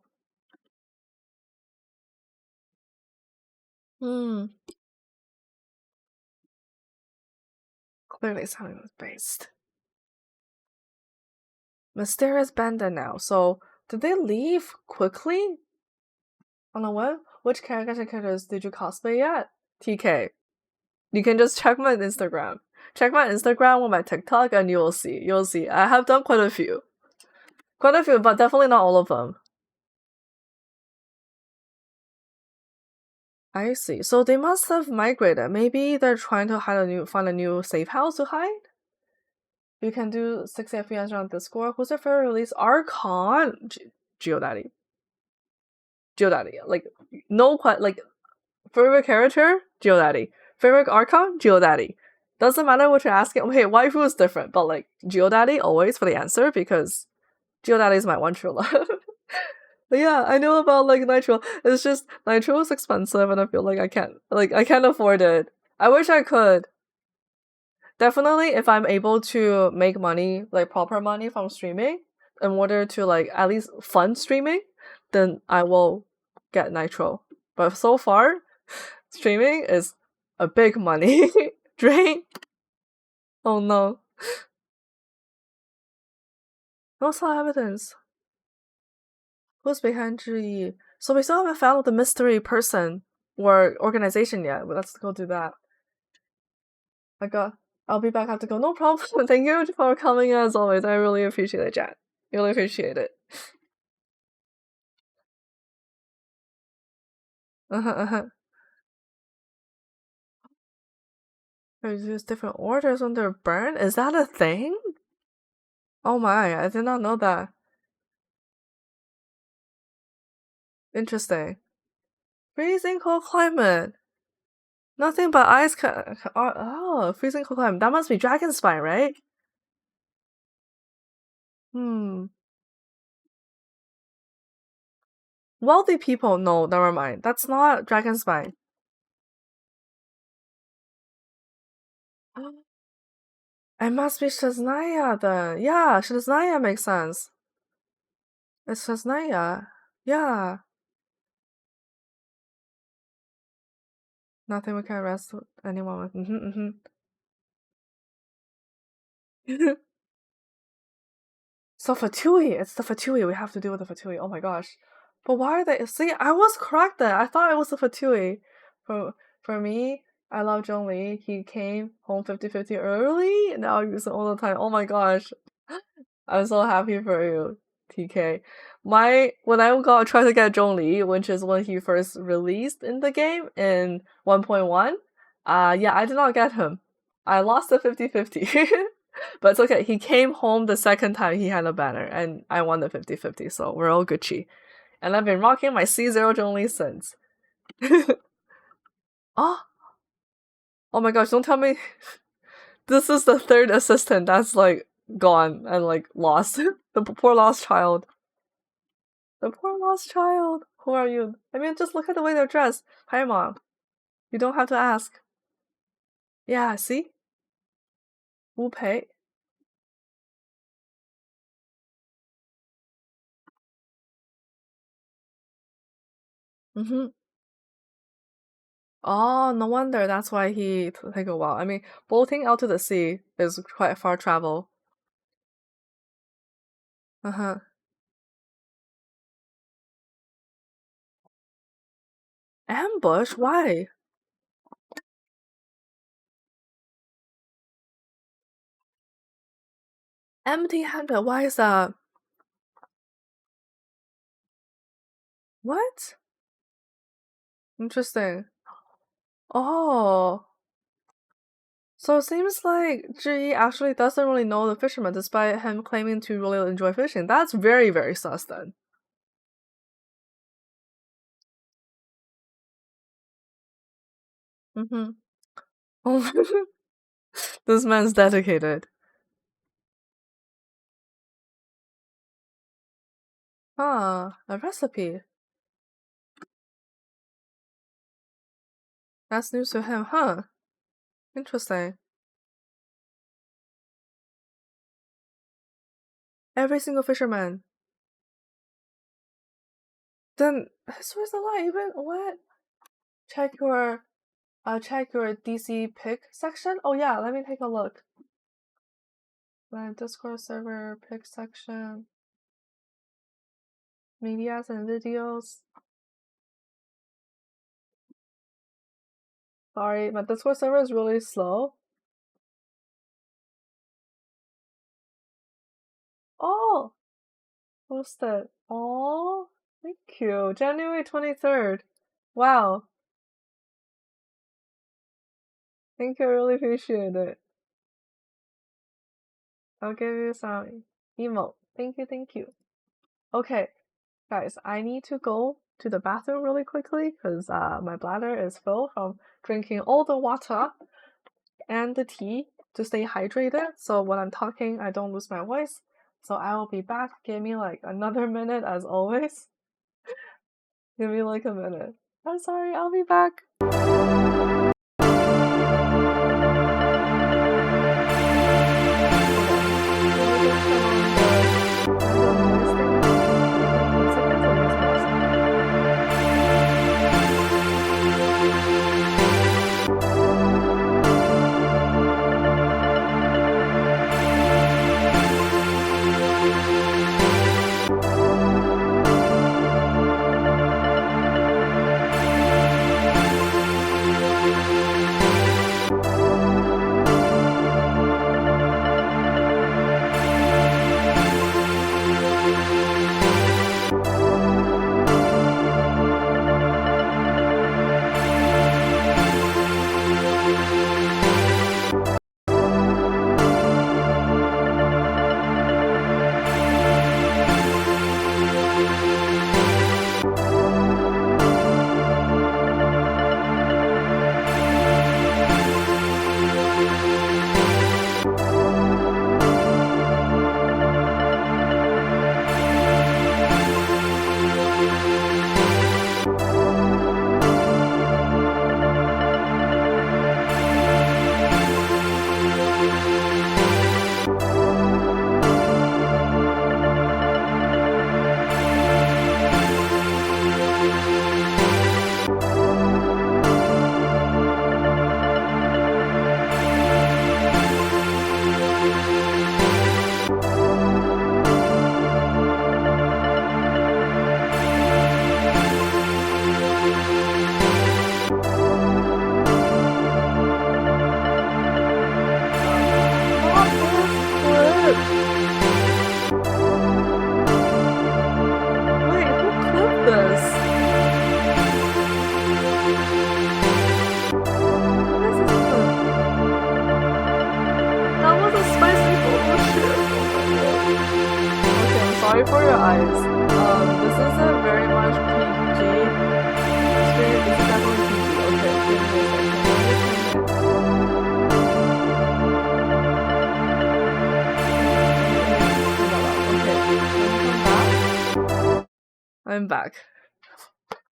Hmm. Clearly something based. Mysterious Bandit now. So did they leave quickly? On the web? Which characters did you cosplay yet? TK. You can just check my Instagram. Check my Instagram or my TikTok and you'll see. You'll see. I have done quite a few. Quite a few, but definitely not all of them. I see. So they must have migrated. Maybe they're trying to find a new safe house to hide? You can do 60 FPS on Discord. Who's your favorite release? Archon. Geodaddy. Geodaddy. Like, no like, favorite character? Geodaddy. Favorite Archon? Geodaddy. Doesn't matter what you're asking. Okay, waifu is different, but like, Geodaddy always for the answer because Geodaddy is my one true love. But yeah, I know about like Nitro. It's just Nitro is expensive and I feel like I can't afford it. I wish I could. Definitely if I'm able to make money, like proper money from streaming, in order to like at least fund streaming, then I will get Nitro. But so far, streaming is a big money drain. Oh no. No saw evidence. Who's behind Zhiyi? So we still haven't found the mystery person or organization yet. Well, let's go do that. I'll be back. I have to go. No problem. Thank you for coming as always. I really appreciate it, Jan. Really appreciate it. There's different orders when they're burned? Is that a thing? Oh my, I did not know that. Interesting. Freezing cold climate. Nothing but ice oh, freezing cold climate. That must be dragon spine, right? Hmm. Wealthy people, no, never mind. That's not dragon spine. It must be Shaznaya then. Yeah, Shaznaya makes sense. It's Shaznaya. Yeah. Nothing we can arrest anyone with. So Fatui, it's the Fatui. We have to deal with the Fatui. Oh my gosh. But why are they? See, I was correct there. I thought it was the Fatui. For me, I love Zhongli. He came home 50-50 early. Now I use it all the time. Oh my gosh. I'm so happy for you, TK. When I got try to get Zhongli, which is when he first released in the game in 1.1, yeah, I did not get him. I lost the 50-50. But it's okay. He came home the second time he had a banner, and I won the 50-50, so we're all Gucci. And I've been rocking my C0 Zhongli since. Oh, oh my gosh, don't tell me this is the third assistant that's like gone and like lost. The poor lost child. The poor lost child. Who are you? I mean, just look at the way they're dressed. Hi, mom. You don't have to ask. Yeah, see? Wu Pei. Mm-hmm. Oh, no wonder that's why he take a while. I mean, boating out to the sea is quite far travel. Uh-huh. Ambush? Why? Empty-handed. Why is that? What? Interesting. Oh. So it seems like Zhi actually doesn't really know the fisherman despite him claiming to really enjoy fishing. That's very, very sus then. Mm-hmm. Oh, this man's dedicated. Ah, a recipe. That's news to him, huh? Interesting. Every single fisherman. Then his where's the lie? Even what? Check your DC pick section. Oh yeah, let me take a look. My Discord server pick section. Medias and videos. Sorry, my Discord server is really slow. Oh, posted. Oh, thank you. January 23rd. Wow. Thank you. I really appreciate it. I'll give you some emote. Thank you. Thank you. Okay, guys, I need to go to the bathroom really quickly because my bladder is full from drinking all the water and the tea to stay hydrated. So when I'm talking, I don't lose my voice. So I will be back. Give me like another minute as always. Give me like a minute. I'm sorry, I'll be back. Sorry for your eyes. This isn't very much PG stream. This is definitely PG. Okay, give me a second. Okay, I'm back.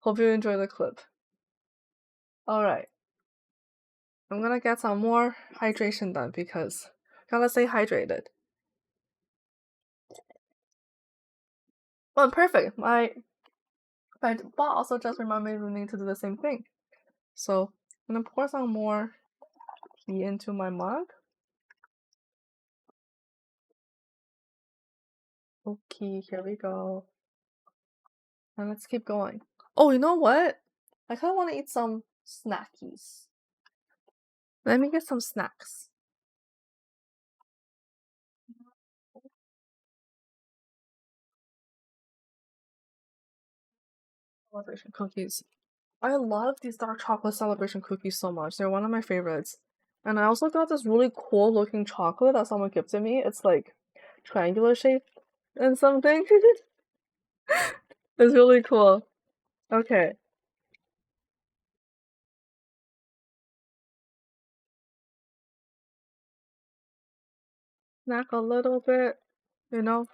Hope you enjoy the clip. Alright. I'm gonna get some more hydration done because gotta stay hydrated. Oh, perfect. My bot also just reminded me to do the same thing. So I'm gonna pour some more tea into my mug. Okay, here we go. And let's keep going. Oh, you know what? I kind of want to eat some snackies. Let me get some snacks. Celebration cookies. I love these dark chocolate celebration cookies so much. They're one of my favorites. And I also got this really cool looking chocolate that someone gifted me. It's like triangular shaped and something. It's really cool. Okay. Snack a little bit, you know?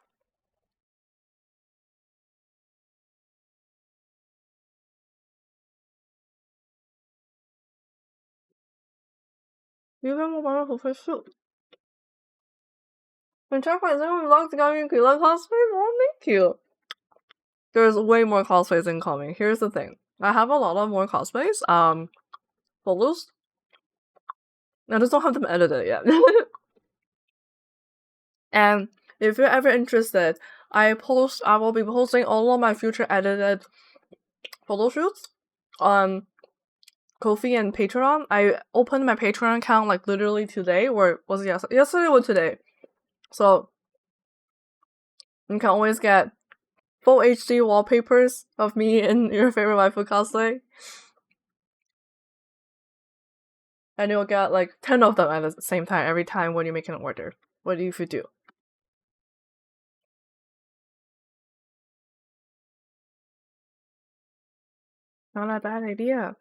You have a wonderful fish soup. And check my Zoom vlog to get me Kula cosplay. Oh, thank you. There's way more cosplays incoming. Here's the thing. I have a lot of more cosplays. Photos. I just don't have them edited yet. And if you're ever interested, I will be posting all of my future edited photo shoots on Ko-fi and Patreon. I opened my Patreon account like literally today, or was it yesterday? Yesterday or today. So you can always get full HD wallpapers of me in your favorite waifu cosplay. And you'll get like 10 of them at the same time every time when you make an order. What do you do? Not a bad idea.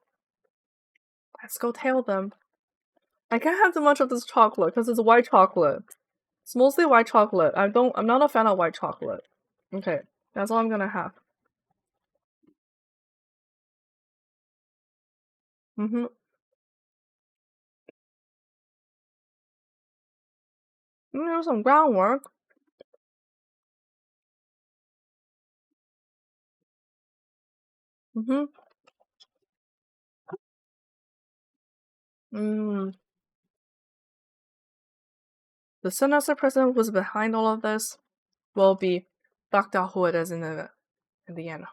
Let's go tail them. I can't have too much of this chocolate because it's white chocolate. It's mostly white chocolate. I'm not a fan of white chocolate. Okay, that's all I'm gonna have. Mm-hmm. Do some groundwork. Mm-hmm. The sinister person who's behind all of this will be Dr. Who it is in the end.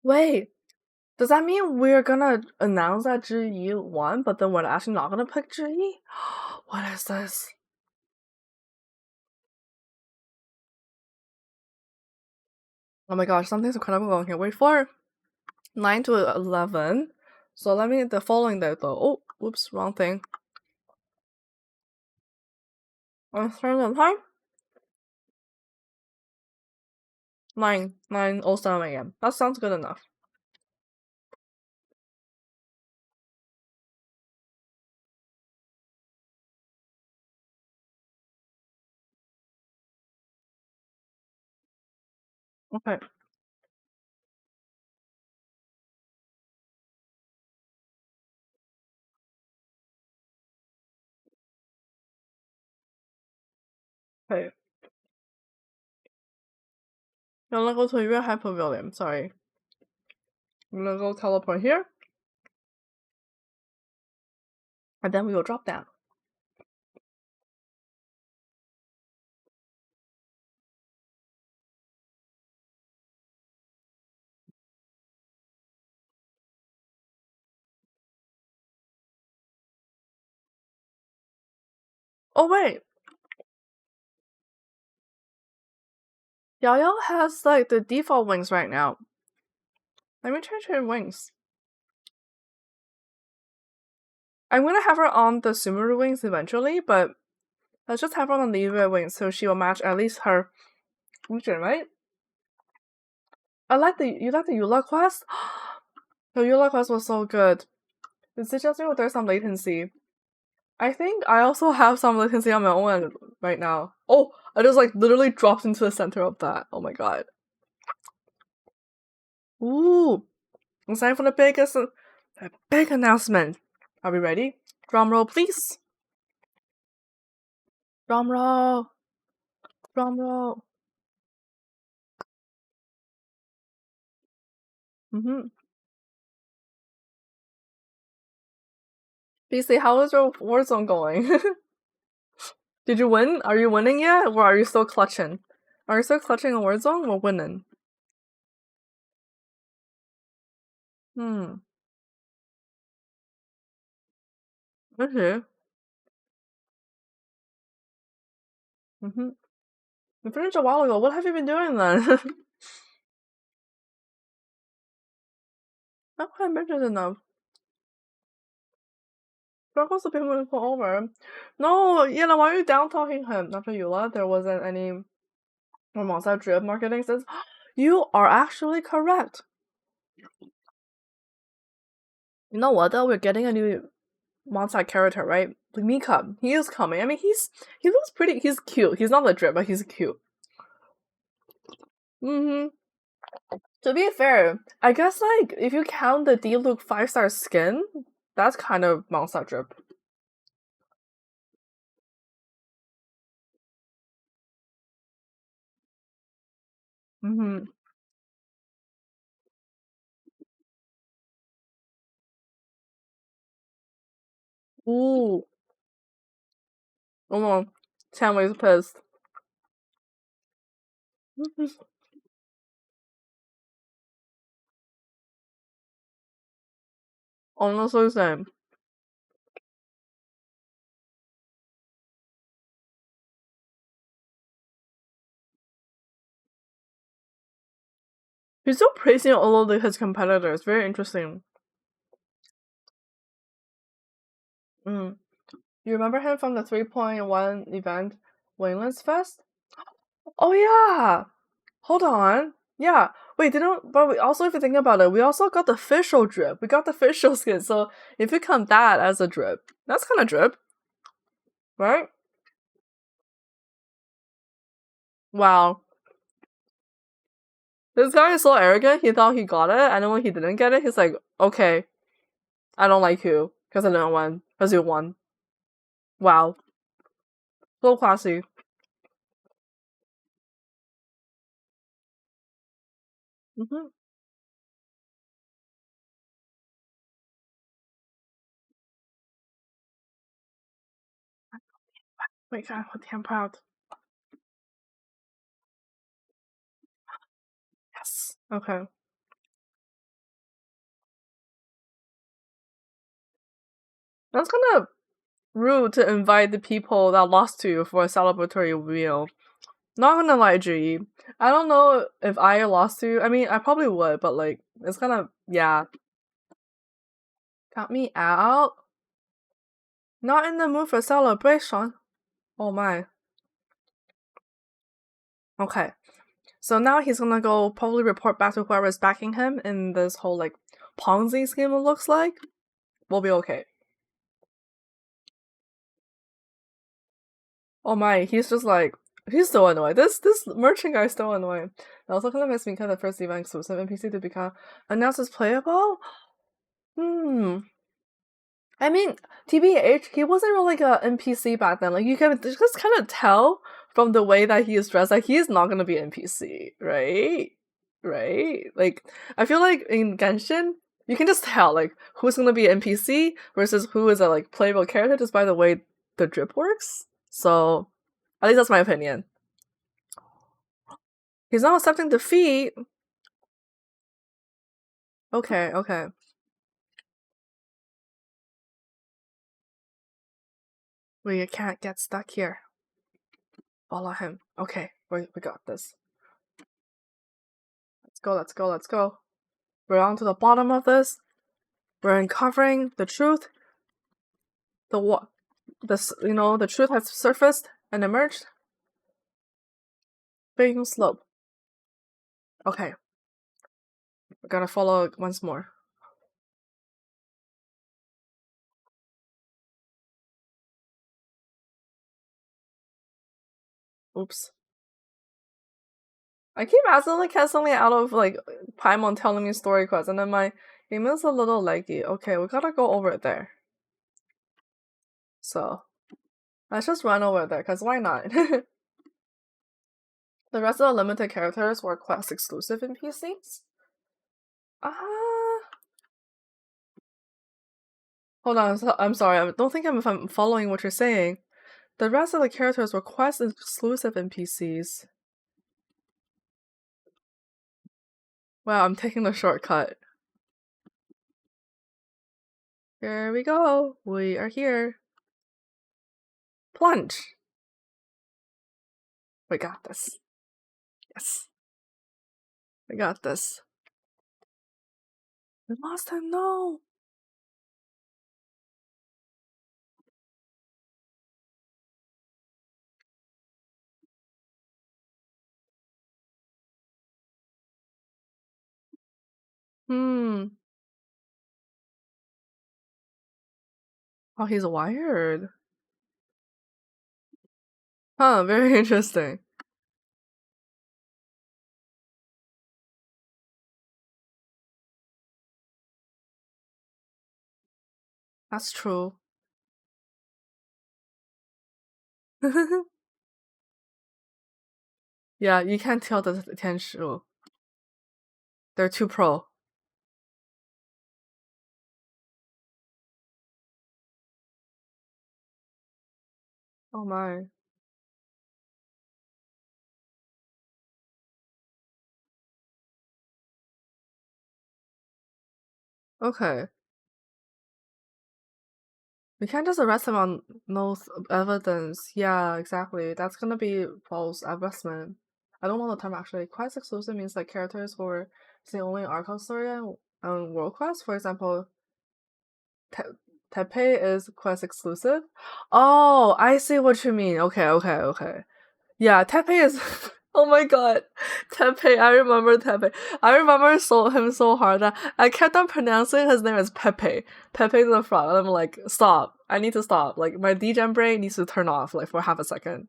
Wait, does that mean we're gonna announce that Zhiyi won, but then we're actually not gonna pick Zhiyi? What is this? Oh my gosh, something's incredible going here. Wait for 9 to 11. So let me the following day though. Oh, whoops, wrong thing. Turn the time. 9:07 a.m. That sounds good enough. Okay. Okay. I'm gonna go to your high pavilion. Sorry. I'm gonna go teleport here. And then we will drop down. Oh wait. Yao Yao has like the default wings right now. Let me change her wings. I'm gonna have her on the Sumeru wings eventually, but let's just have her on the Eva wings so she will match at least her region, right? You like the Eula quest? The Eula quest was so good. It's just there's some latency. I think I also have some latency on my own end right now. Oh, I just like literally dropped into the center of that. Oh my god. Ooh. It's time for the big announcement. Are we ready? Drum roll, please. Drum roll. Drum roll. BC, how is your Warzone going? Did you win? Are you winning yet? Or are you still clutching? Are you still clutching a Warzone or winning? Hmm. Okay. Mm-hmm. You finished a while ago. What have you been doing then? Not quite mentioned enough. Struggles to people to over. No, Yella, why are you down talking him? After Eula, there wasn't any Monster drip marketing says you are actually correct. You know what though? We're getting a new Monster character, right? Mika. He is coming. I mean he looks pretty he's cute. He's not the drip, but he's cute. Mm-hmm. To be fair, I guess like if you count the D-Luke 5-star skin, that's kind of Monster drip. Mm-hmm. Ooh. Oh no. Chanwei's pissed. Honestly same. He's still praising all of his competitors. Very interesting. Mm. You remember him from the 3.1 event, Wayland's Fest? Oh yeah! Hold on. Yeah. Wait, didn't but we also if you think about it, we also got the official drip. We got the official skin, so if you count that as a drip, that's kinda drip, right? Wow. This guy is so arrogant, he thought he got it, and then when he didn't get it, he's like, okay, I don't like you, because I didn't win. Because you won. Wow. So classy. Mm-hmm. Wait, God, I'm proud. Yes. Okay. That's kind of rude to invite the people that lost to you for a celebratory meal. Not gonna lie, G. I don't know if I lost to you. I mean, I probably would, but like, it's kind of, yeah. Count me out. Not in the mood for celebration. Oh my. Okay. So now he's gonna go probably report back to whoever's backing him in this whole like Ponzi scheme, it looks like. We'll be okay. Oh my, he's just like, he's so annoying. This merchant guy's so annoying. I also kind of miss Mika, the first event exclusive NPC to become announced as playable. Hmm. I mean, TBH, he wasn't really like a NPC back then. Like you can just kind of tell from the way that he is dressed, like he's not gonna be NPC, right? Right? Like I feel like in Genshin, you can just tell like who's gonna be NPC versus who is a like playable character just by the way the drip works. So at least that's my opinion. He's not accepting defeat. Okay, okay. We can't get stuck here. Follow him. Okay, we got this. Let's go, let's go, let's go. We're on to the bottom of this. We're uncovering the truth. The what? This the truth has surfaced and emerged. Big slope. Okay, we gotta follow once more. Oops. I keep accidentally canceling out of like Paimon telling me story quests, and then my email's a little laggy. Okay, we gotta go over there. So let's just run over there, cause why not? The rest of the limited characters were quest exclusive in PCs. Hold on. I'm sorry. I don't think I'm if I'm following what you're saying. The rest of the characters were quest exclusive NPCs. Wow, I'm taking the shortcut. Here we go. We are here. Plunge. We got this. Yes. We got this. We lost him, no. Oh, he's wired. Huh, very interesting. That's true. Yeah, you can't tell the Tianshu. They're too pro. Oh my. Okay. We can't just arrest him on no evidence. Yeah, exactly. That's gonna be false arrestment. I don't know the term actually. Quest exclusive means like characters who are the only arc story and world quest. For example, Te Tepe is quest exclusive. Oh, I see what you mean. Okay. Yeah, Tepe is. Oh my god, Tepe! I remember Tepe. I remember him so hard that I kept on pronouncing his name as Pepe. Pepe the Frog. And I'm like, stop! I need to stop. Like my DGen brain needs to turn off. Like for half a second.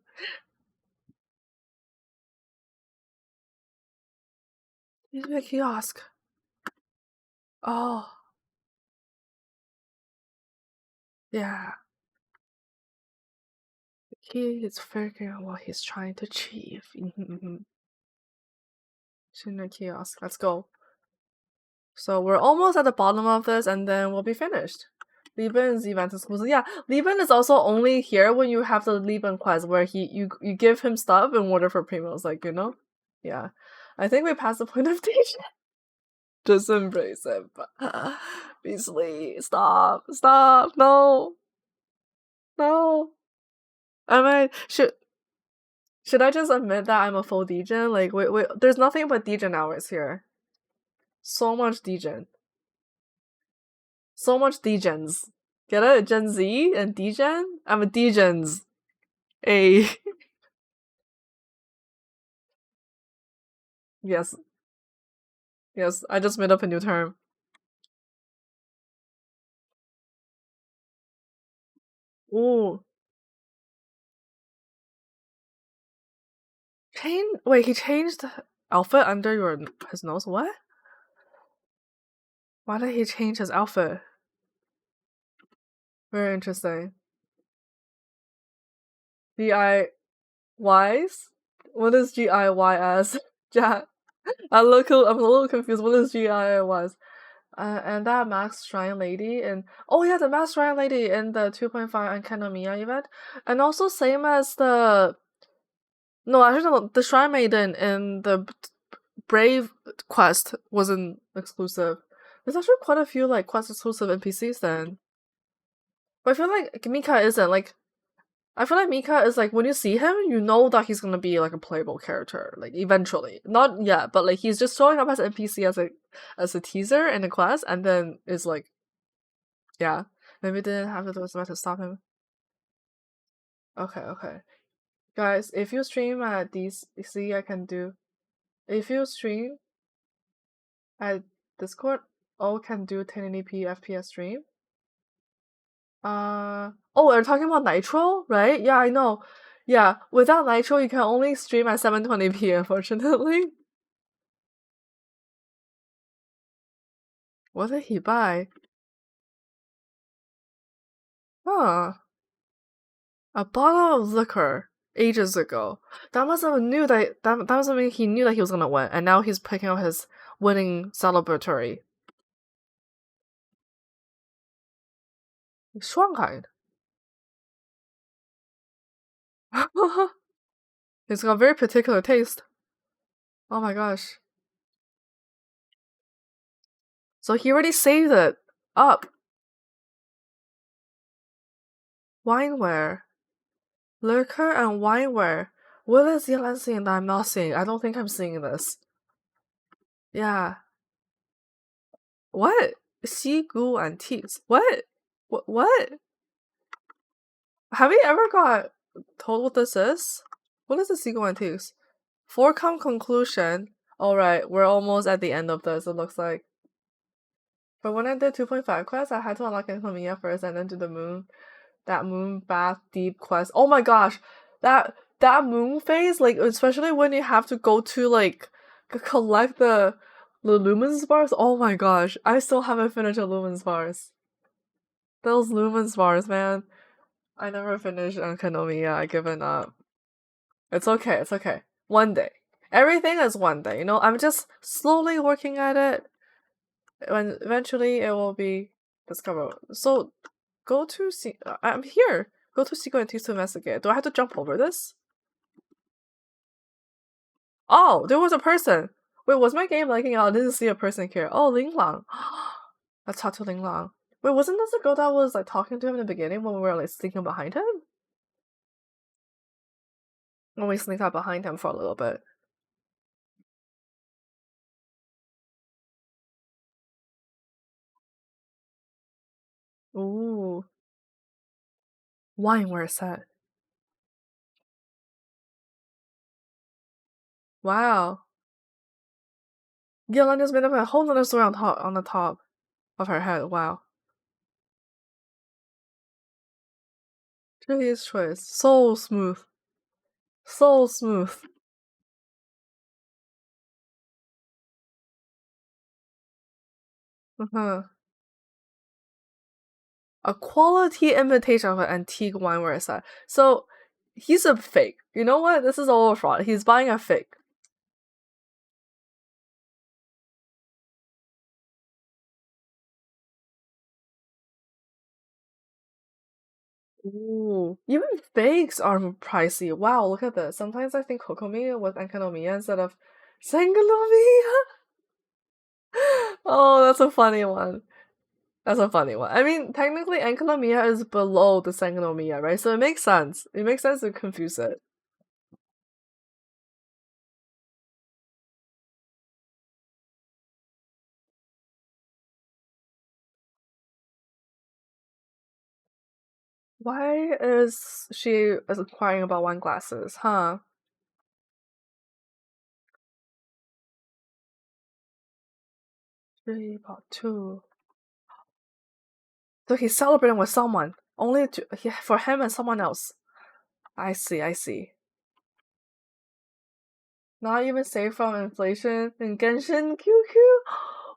He's a kiosk. Oh yeah. He is figuring out what he's trying to achieve. Shouldn't kiosk. Let's go. So we're almost at the bottom of this, and then we'll be finished. Liban's event exclusive. Yeah, Liban is also only here when you have the Liban quest, where you give him stuff in order for primos, like, you know? Yeah. I think we passed the point of danger. Just embrace it. Beasley, stop. No. No. I mean, should I just admit that I'm a full degen? Like, wait, there's nothing but degen hours here. So much degen. So much degens. Get it? Gen Z and degen? I'm a degens. A. Yes. Yes, I just made up a new term. Ooh. Wait, he changed the outfit under his nose? What? Why did he change his outfit? Very interesting. GIYs? What is GIYS? Ja. I'm a little confused. What is GIYs? And that Max Shrine Lady and oh yeah, the Max Shrine Lady in the 2.5 Ankanomiya event, and also same as the no, actually no, the Shrine Maiden in the Brave quest wasn't exclusive. There's actually quite a few like quest exclusive NPCs then, but I feel like Mika isn't like. I feel like Mika is like when you see him, you know that he's gonna be like a playable character, like eventually. Not yet, but like he's just showing up as an NPC as a teaser in the quest, and then is like, yeah, maybe they didn't have the Doors to stop him. Okay. Guys, if you stream at these, see I can do. If you stream at Discord, all can do 1080p FPS stream. Oh, we're talking about Nitro, right? Yeah, I know. Yeah, without Nitro, you can only stream at 720p, unfortunately. What did he buy? Huh. A bottle of liquor ages ago. That must have that must mean he knew that he was gonna win, and now he's picking up his winning celebratory. Shuangkai. He's got very particular taste. Oh my gosh. So he already saved it up. Wineware. Liquor and wineware. What is Yelan seeing that I'm not seeing? I don't think I'm seeing this. Yeah. What? Xigu Antiques. What? What? Have we ever got told what this is? What is the Xigu Antiques? Forecom conclusion. Alright, we're almost at the end of this, it looks like. But when I did 2.5 quest, I had to unlock Entomia first and then do the moon. That moon bath deep quest. Oh my gosh! That moon phase, like especially when you have to go to like collect the lumens bars. Oh my gosh! I still haven't finished the lumens bars. Those lumens bars, man. I never finished Enkanomiya. I given up. It's okay. It's okay. One day. Everything is one day. You know, I'm just slowly working at it. When eventually it will be discovered. So go to see. I'm here. Go to Sequel and to investigate. Do I have to jump over this? Oh, there was a person. Wait, was my game lagging out? I didn't see a person here. Oh, Ling Lang. Let's talk to Ling Lang. Wait, wasn't this the girl that was like talking to him in the beginning when we were like sneaking behind him? When we sneaked out behind him for a little bit. Ooh. Wine, where is that? Wow. Yolanda's made up a whole nother story on the top of her head. Wow. His choice. So smooth. So smooth. Uh-huh. A quality imitation of an antique wineware set. So he's a fake. You know what? This is all a fraud. He's buying a fake. Ooh. Even fakes are pricey. Wow, look at this. Sometimes I think Kokomi was Enkanomiya instead of Sengonomiya. Oh, that's a funny one. That's a funny one. I mean, technically, Enkanomiya is below the Sengonomiya, right? So it makes sense. It makes sense to confuse it. Why is she inquiring about wine glasses, huh? Really about two. So he's celebrating with someone. For him and someone else. I see, I see. Not even safe from inflation in Genshin QQ?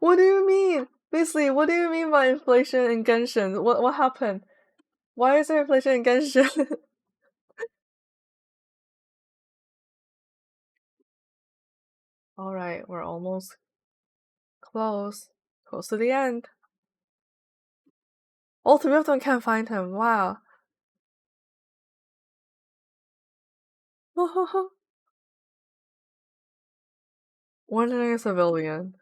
What do you mean? Basically, what do you mean by inflation in Genshin? What happened? Why is there inflation in Genshin? Alright, we're almost close. Close to the end. All three of them can't find him. Wow. Ordinary civilian.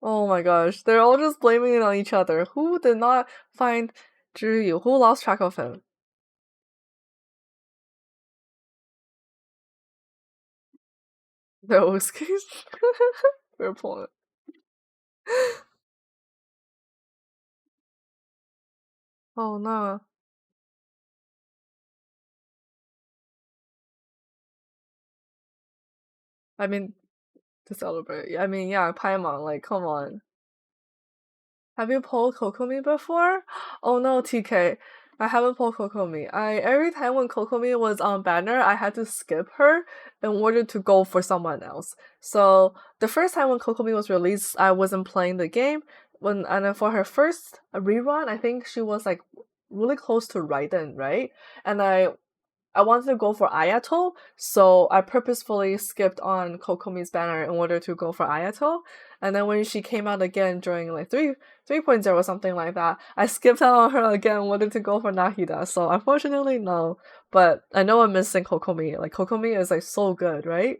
Oh my gosh, they're all just blaming it on each other. Who did not find Zhiyu? Who lost track of him? No excuse. Fair point. Oh no. I mean, to celebrate. I mean, yeah, Paimon, like, come on. Have you pulled Kokomi before? Oh no, TK. I haven't pulled Kokomi. Every time when Kokomi was on banner, I had to skip her in order to go for someone else. So the first time when Kokomi was released, I wasn't playing the game. And then for her first rerun, I think she was like really close to Raiden, right? And I I wanted to go for Ayato, so I purposefully skipped on Kokomi's banner in order to go for Ayato. And then when she came out again during like 3.0 or something like that, I skipped out on her again and wanted to go for Nahida. So unfortunately, no. But I know I'm missing Kokomi. Like Kokomi is like so good, right?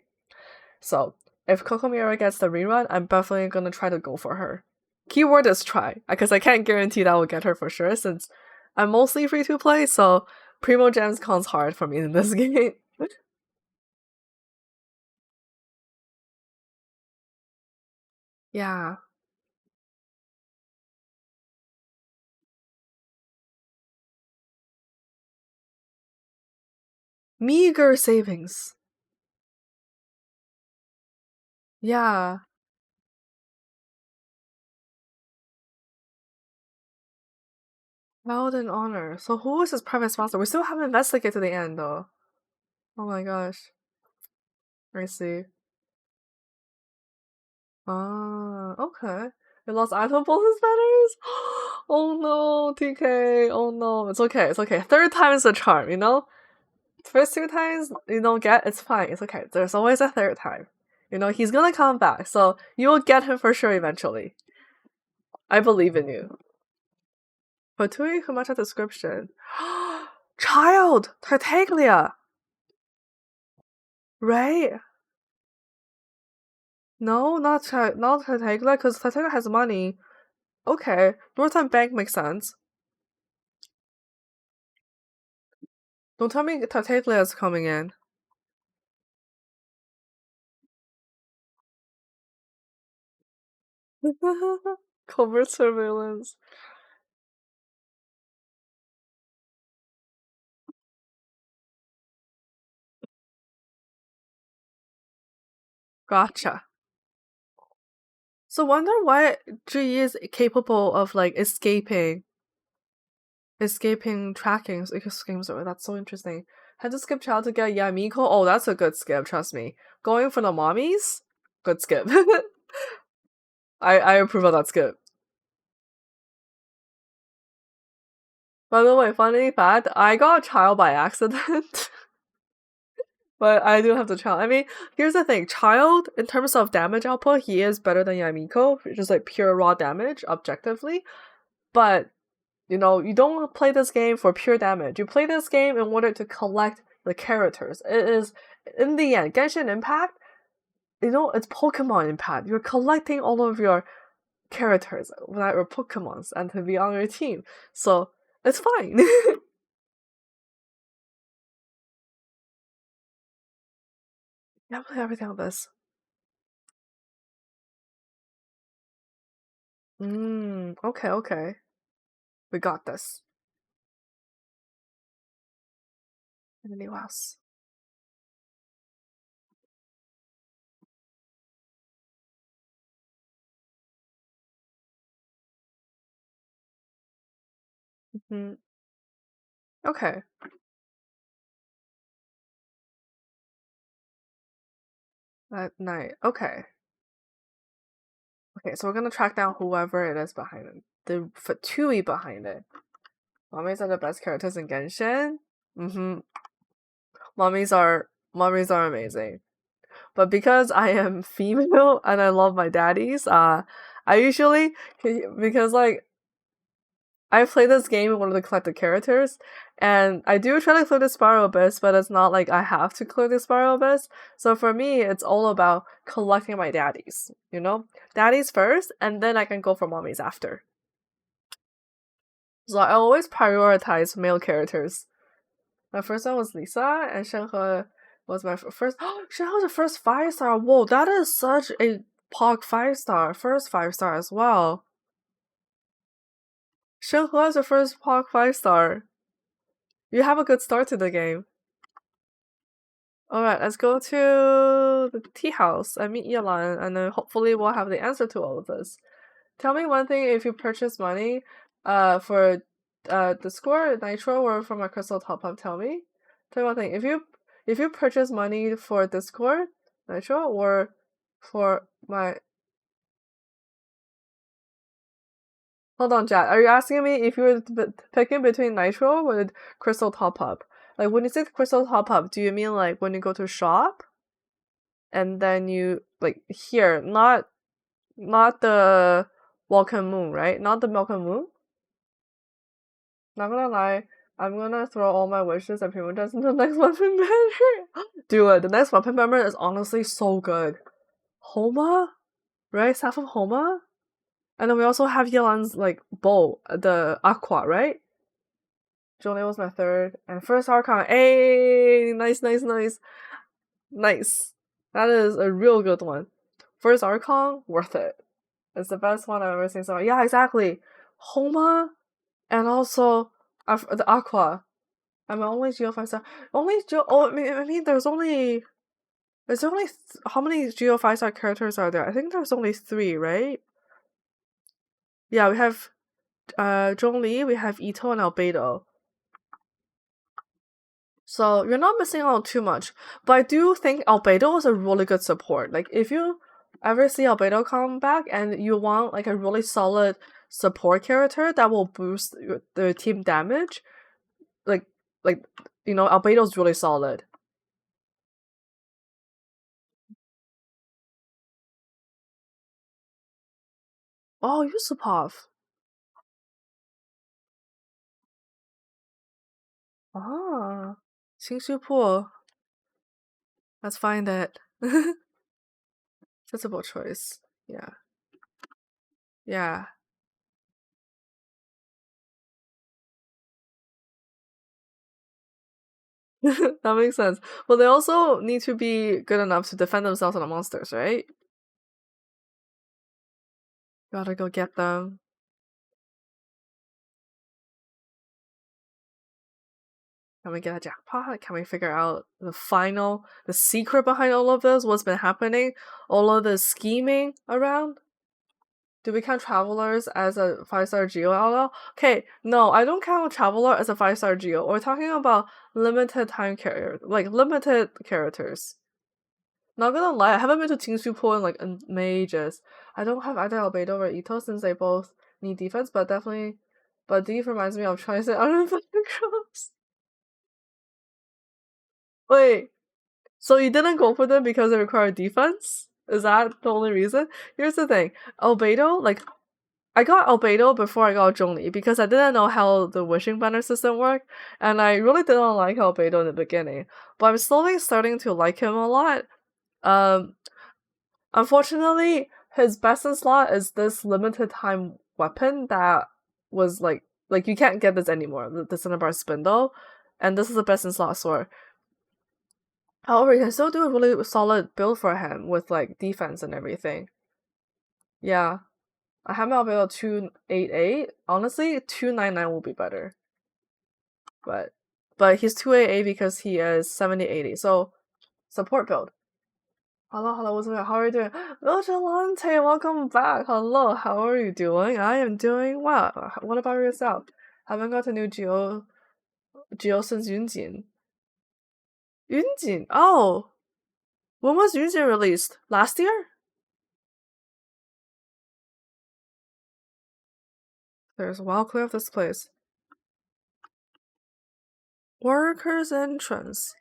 So if Kokomi ever gets the rerun, I'm definitely gonna try to go for her. Keyword is try, because I can't guarantee that I will get her for sure since I'm mostly free to play, so Primo Gems counts hard for me in this game. Yeah. Meager savings. Yeah. Valid and honor. So who is his private sponsor? We still haven't investigated to the end though. Oh my gosh. I see. Ah, okay. We lost item bonus banners? Oh no, TK. Oh no. It's okay, it's okay. Third time is the charm, you know? First two times you don't get, it's fine. It's okay. There's always a third time. You know, he's gonna come back, so you will get him for sure eventually. I believe in you. Fatui Kumacha description. Child! Tartaglia! Right? No, not Tartaglia, because Tartaglia has money. Okay, Northern Bank makes sense. Don't tell me Tartaglia is coming in. Covert surveillance. Gotcha. So wonder why Ji is capable of like escaping tracking schemes. That's so interesting. Had to skip child to get Yamiko. Oh, that's a good skip. Trust me. Going for the mommies, good skip. I approve of that skip. By the way, funny fact, I got a child by accident. But I do have the child. I mean, here's the thing. Child, in terms of damage output, he is better than Yamiko, which is like pure raw damage, objectively. But you know, you don't play this game for pure damage. You play this game in order to collect the characters. It is, in the end, Genshin Impact, you know, it's Pokemon Impact. You're collecting all of your characters that are Pokemons and to be on your team. So, it's fine. Yeah, play everything on this. Okay, okay. We got this. Anything else? Mm, okay. At night. Okay. Okay, so we're gonna track down whoever it is behind it. The Fatui behind it. Mommies are the best characters in Genshin. Mm-hmm. Mommies are amazing. But because I am female and I love my daddies, I usually because like I play this game in order to collect the characters, and I do try to clear the Spiral Abyss, but it's not like I have to clear the Spiral Abyss. So for me, it's all about collecting my daddies. You know, daddies first, and then I can go for mommies after. So I always prioritize male characters. My first one was Lisa, and Shenhe was my first. Oh, Shenhe was the first 5-star. Whoa, that is such a POG 5-star. First 5-star as well. Shenhe was the first POG 5-star. You have a good start to the game. Alright, let's go to the tea house and meet Yelan, and then hopefully we'll have the answer to all of this. Tell me one thing if you purchase money for Discord, Nitro, or for my crystal top up, tell me. Tell me one thing. If you purchase money for Discord, Nitro, or for my hold on, Jack. Are you asking me if you were picking between Nitro or crystal top up? Like when you say the crystals pop up, do you mean like when you go to shop and then you like here, not the welcome moon, right? Not the welcome moon? Not gonna lie, I'm gonna throw all my wishes at Primo does into the next weapon banner. Do it. The next weapon banner is honestly so good. Homa? Right? Staff of Homa? And then we also have Yelan's like bow, the aqua, right? Jolie was my third. And first Archon. Hey, nice, nice, nice. Nice. That is a real good one. First Archon, worth it. It's the best one I've ever seen so far. Yeah, exactly. Homa and also the Aqua. I'm only Geo 5 star. Only Geo. Oh, I mean, there's only. How many Geo 5 star characters are there? I think there's only 3, right? Yeah, we have Zhongli, we have Ito and Albedo. So you're not missing out too much. But I do think Albedo is a really good support. Like if you ever see Albedo come back and you want like a really solid support character that will boost the team damage, like Albedo's really solid. Oh, Yusupov. Ah, 情绪破. Let's find it. Sensible choice. Yeah. Yeah. That makes sense. Well, they also need to be good enough to defend themselves on the monsters, right? Gotta go get them. Can we get a jackpot? Can we figure out the secret behind all of this? What's been happening? All of the scheming around? Do we count Travelers as a 5 star Geo ally? Okay, no, I don't count Traveler as a 5 star Geo. We're talking about limited time character, like limited characters. Not gonna lie, I haven't been to Qingxu in like in ages. I don't have either Albedo or Ito since they both need defense, but definitely. But Deep reminds me of trying to say Unrefined Cross. Wait, so you didn't go for them because they require defense? Is that the only reason? Here's the thing. Albedo, like I got Albedo before I got Zhongli because I didn't know how the wishing banner system worked, and I really didn't like Albedo in the beginning. But I'm slowly starting to like him a lot. Um Unfortunately, his best in slot is this limited time weapon that was like you can't get this anymore, the Cinnabar Spindle, and this is the best in slot sword. However, you can still do a really solid build for him with like defense and everything. Yeah. I have my build 288. Honestly, 299 will be better. But he's 288 because he is 7080. So support build. Hello, hello, what's up? How are you doing? Vigilante, welcome back. Hello, how are you doing? I am doing well. What about yourself? Haven't got a new Geo since Yunjin. Yunjin? Oh, when was Yunjin released? Last year? There's a wild clear of this place. Workers entrance.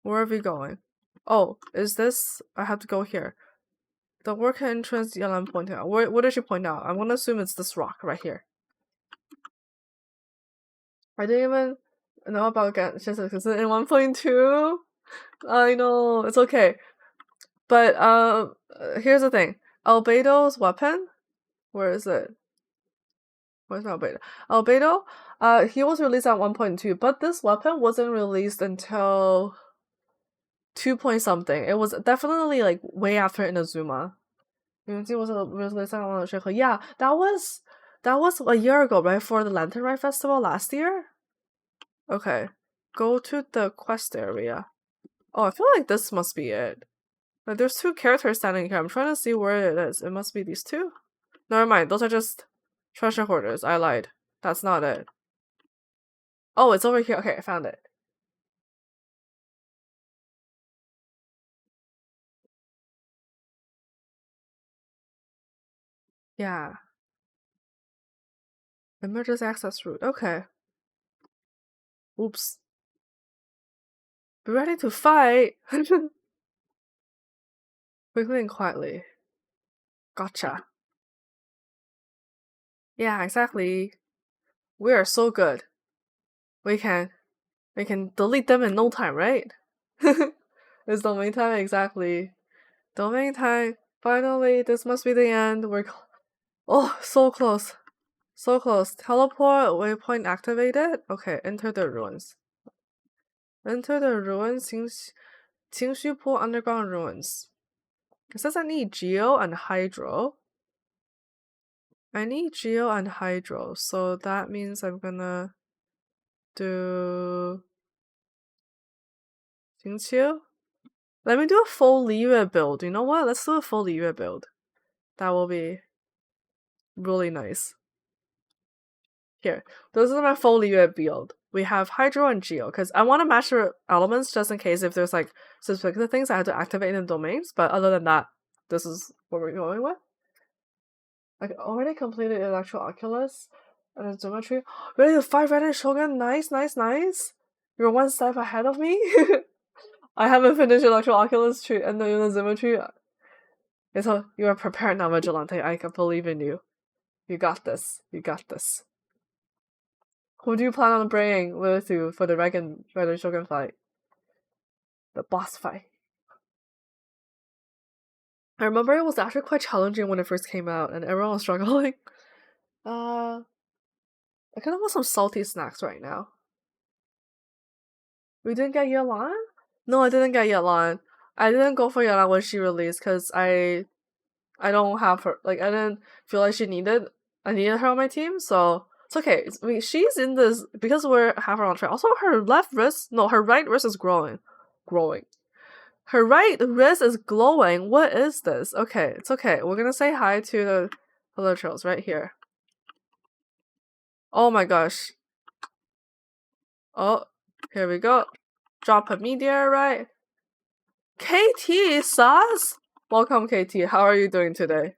Where are we going? Oh, is this? I have to go here. The worker entrance Yelan pointed out. What did she point out? I'm gonna assume it's this rock right here. I didn't even know about Genshin because in 1.2. I know, it's okay. But here's the thing. Albedo's weapon? Where is it? Where's Albedo? Albedo, he was released at 1.2, but this weapon wasn't released until 2 point something. It was definitely like way after Inazuma. Yeah, that was a year ago, right? For the Lantern Ride Festival last year? Okay. Go to the quest area. Oh, I feel like this must be it. Like, there's 2 characters standing here. I'm trying to see where it is. It must be these 2. Never mind. Those are just treasure hoarders. I lied. That's not it. Oh, it's over here. Okay, I found it. Yeah. Emergency access route. Okay. Oops. Be ready to fight! Quickly and quietly. Gotcha. Yeah, exactly. We are so good. We can delete them in no time, right? It's domain time, exactly. Domain time. Finally, this must be the end. Oh, so close. So close. Teleport waypoint activated. Okay, enter the ruins. Enter the ruins. Qingshu Pool underground ruins. It says I need Geo and Hydro. I need Geo and Hydro, so that means I'm gonna do Qingqiu. Let me do a full Liyue build. You know what? Let's do a full Liyue build. That will be really nice. Here, those are my full Liyue build. We have Hydro and Geo, because I want to match the elements just in case if there's like specific things I have to activate in domains, but other than that, this is what we're going with. I already completed Electro Oculus and a Geometry. Ready to fight Red and Shogun? Nice, nice, nice. You're one step ahead of me. I haven't finished Electro Oculus tree and the Geometry. So you are prepared now, Vigilante. I can believe in you. You got this. You got this. Who do you plan on bringing with you for the Red and Shogun fight? The boss fight. I remember it was actually quite challenging when it first came out, and everyone was struggling. I kind of want some salty snacks right now. We didn't get Yelan? No, I didn't get Yelan. I didn't go for Yelan when she released because I don't have her. Like, I didn't feel like I needed her on my team, so it's okay. She's in this because we're half her on track. Also, her right wrist is growing. Her right wrist is glowing. What is this? Okay, it's okay. We're gonna say hi to the hello trolls right here. Oh my gosh. Oh, here we go. Drop a meteor, right? KT, Saz? Welcome, KT. How are you doing today?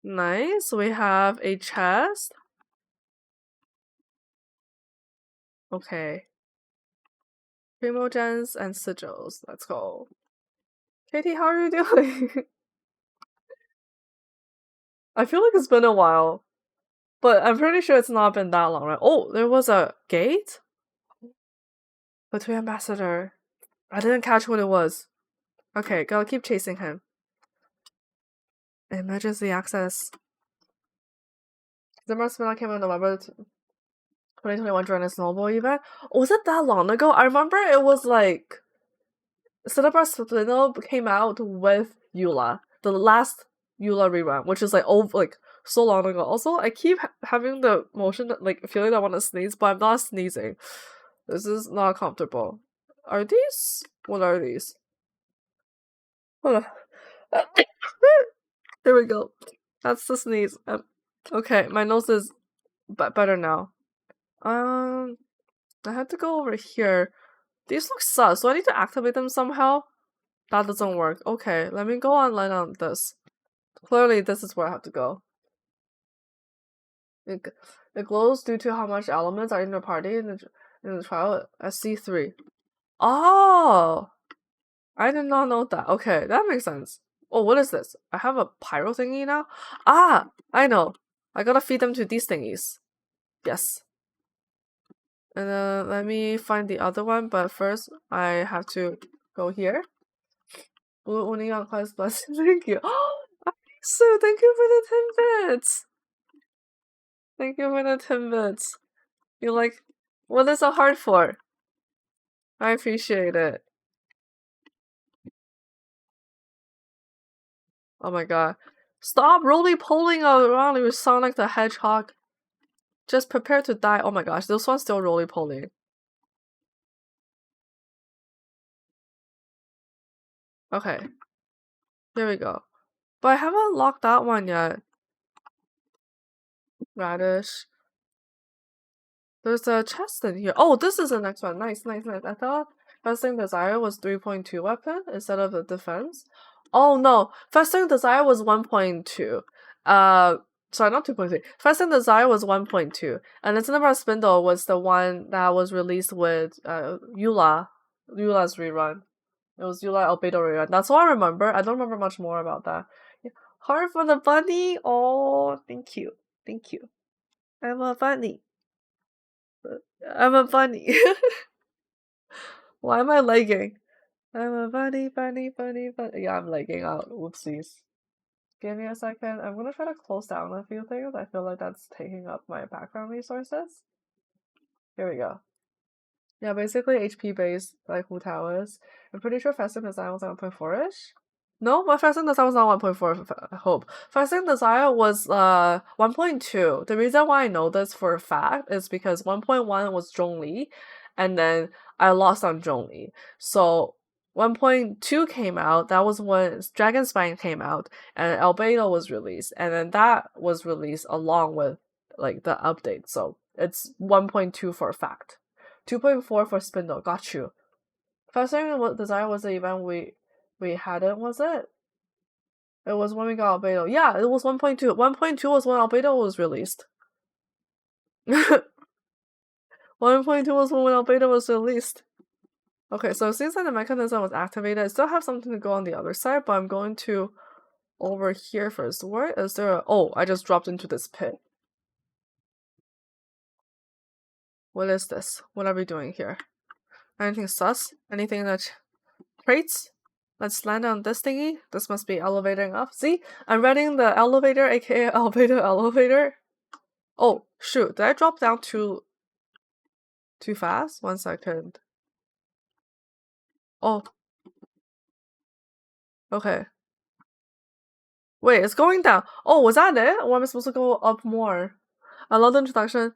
Nice. We have a chest. Okay. Primogens and sigils. Let's go. KT, how are you doing? I feel like it's been a while. But I'm pretty sure it's not been that long, right? Oh, there was a gate? Between Ambassador. I didn't catch what it was. Okay, gotta keep chasing him. Emergency access. The first spin came in November 2021 during a snowball event. Was it that long ago? I remember it was like Cinnabar Spinel came out with Eula, the last Eula rerun, which is like so long ago. Also, I keep having the motion like feeling I want to sneeze, but I'm not sneezing. This is not comfortable. Are these? What are these? Hold on. There we go. That's the sneeze. Okay, my nose is better now. I had to go over here. These look sus. Do I need to activate them somehow? That doesn't work. Okay, let me go online on this. Clearly, this is where I have to go. It glows due to how much elements are in the party in the trial at C3. Oh! I did not know that. Okay, that makes sense. Oh, what is this? I have a pyro thingy now? Ah! I know. I gotta feed them to these thingies. Yes. And then let me find the other one, but first I have to go here. Blue Uni on class plus. Thank you. So thank you for the 10 bits. Thank you for the 10 bits. You're like, what is so hard for? I appreciate it. Oh my god. Stop roly-poling around with Sonic the Hedgehog. Just prepare to die. Oh my gosh, this one's still roly-poling. Okay. Here we go. But I haven't locked that one yet. Radish. There's a chest in here. Oh, this is the next one. Nice, nice, nice. I thought Festing Desire was 3.2 weapon instead of the defense. Oh no, Festing Desire was 1.2. Sorry, not 2.3. Fast and Desire was 1.2. And then Cinema Spindle was the one that was released with Eula's rerun. It was Eula Albedo rerun. That's all I remember. I don't remember much more about that. Yeah. Heart for the bunny. Oh, thank you. Thank you. I'm a bunny. I'm a bunny. Why am I lagging? I'm a bunny, bunny, bunny, bunny. Yeah, I'm lagging out. Whoopsies. Give me a second. I'm gonna try to close down a few things. I feel like that's taking up my background resources. Here we go. Yeah, basically HP based like Hu Tao is. I'm pretty sure Festive Design was 1.4-ish. No, but Fast and Desire was not 1.4, I hope. Fast and Desire was 1.2. The reason why I know this for a fact is because 1.1 was Zhongli, and then I lost on Zhongli. So 1.2 came out, that was when Dragon Spine came out, and Albedo was released, and then that was released along with like the update. So it's 1.2 for a fact. 2.4 for Spindle, got you. Fast and Desire was the event we had it, was it? It was when we got Albedo. Yeah, it was 1.2. 1.2 was when Albedo was released. 1.2 was when Albedo was released. Okay, so since the mechanism was activated, I still have something to go on the other side, but I'm going to over here first. Where is there a... Oh, I just dropped into this pit. What is this? What are we doing here? Anything sus? Anything that... Crates? Let's land on this thingy. This must be elevating up. See? I'm reading the elevator, aka Albedo elevator. Oh, shoot. Did I drop down too fast? 1 second. Oh. Okay. Wait, it's going down. Oh, was that it? Or am I supposed to go up more? I love the introduction.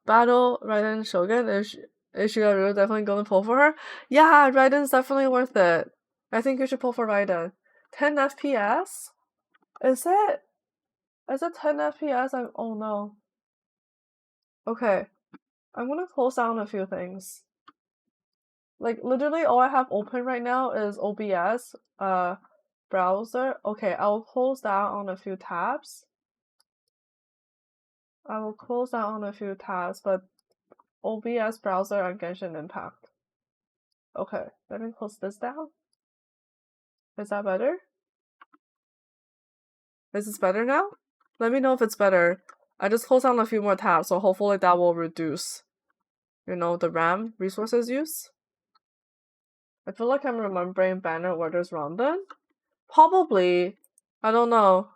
Battle, Raiden, Shogun. Is Shigaru definitely going to pull for her? Yeah, Raiden's definitely worth it. I think you should pull for Raiden. 10 FPS? Is it? Is it 10 FPS? Oh no. Okay. I'm gonna close down a few things. Like, literally all I have open right now is OBS, browser. Okay, I'll close down on a few tabs. I will close down on a few tabs, but OBS, browser, and Genshin Impact. Okay, let me close this down. Is that better? Is this better now? Let me know if it's better. I just closed down a few more tabs, so hopefully that will reduce, the RAM resources use. I feel like I'm remembering banner orders wrong then. Probably. I don't know.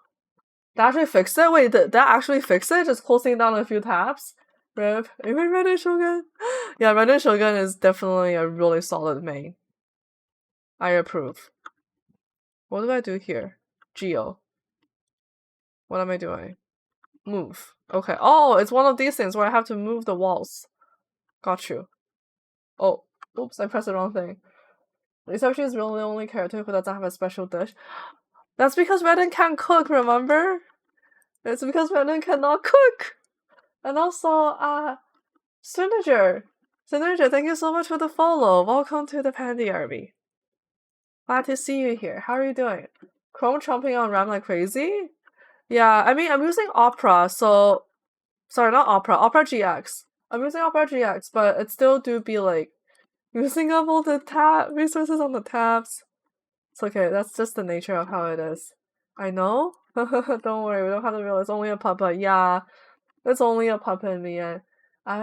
That actually fixed it? Wait, that actually fixed it? Just closing down a few tabs? Rip. Even Raiden Shogun? Yeah, Raiden Shogun is definitely a really solid main. I approve. What do I do here? Geo. What am I doing? Move. Okay. Oh, it's one of these things where I have to move the walls. Got you. Oh, oops, I pressed the wrong thing. Except she's really the only character who doesn't have a special dish. That's because Raiden can't cook, remember? It's because Raiden cannot cook! And also, Synerger, thank you so much for the follow. Welcome to the Pandy Army. Glad to see you here. How are you doing? Chrome chomping on RAM like crazy? Yeah, I mean, I'm using Opera, so... Sorry, not Opera. Opera GX. I'm using Opera GX, but it still do be like using up all the resources on the tabs. It's okay, that's just the nature of how it is. I know? Don't worry, we don't have to realize it's only a puppet. Yeah, it's only a puppet in the end.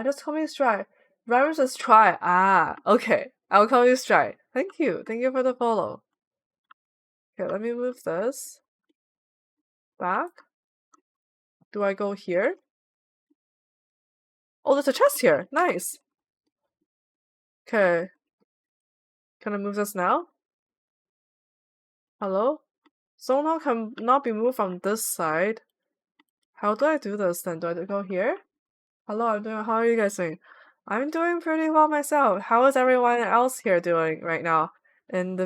Just call me Stry. Rhymes just try. Okay. I'll call you Stry. Thank you. Thank you for the follow. Okay, let me move this back. Do I go here? Oh, there's a chest here. Nice. Okay. Can I move this now? Hello? Somehow can not be moved from this side. How do I do this then? Do I go here? Hello, how are you guys doing? I'm doing pretty well myself. How is everyone else here doing right now? And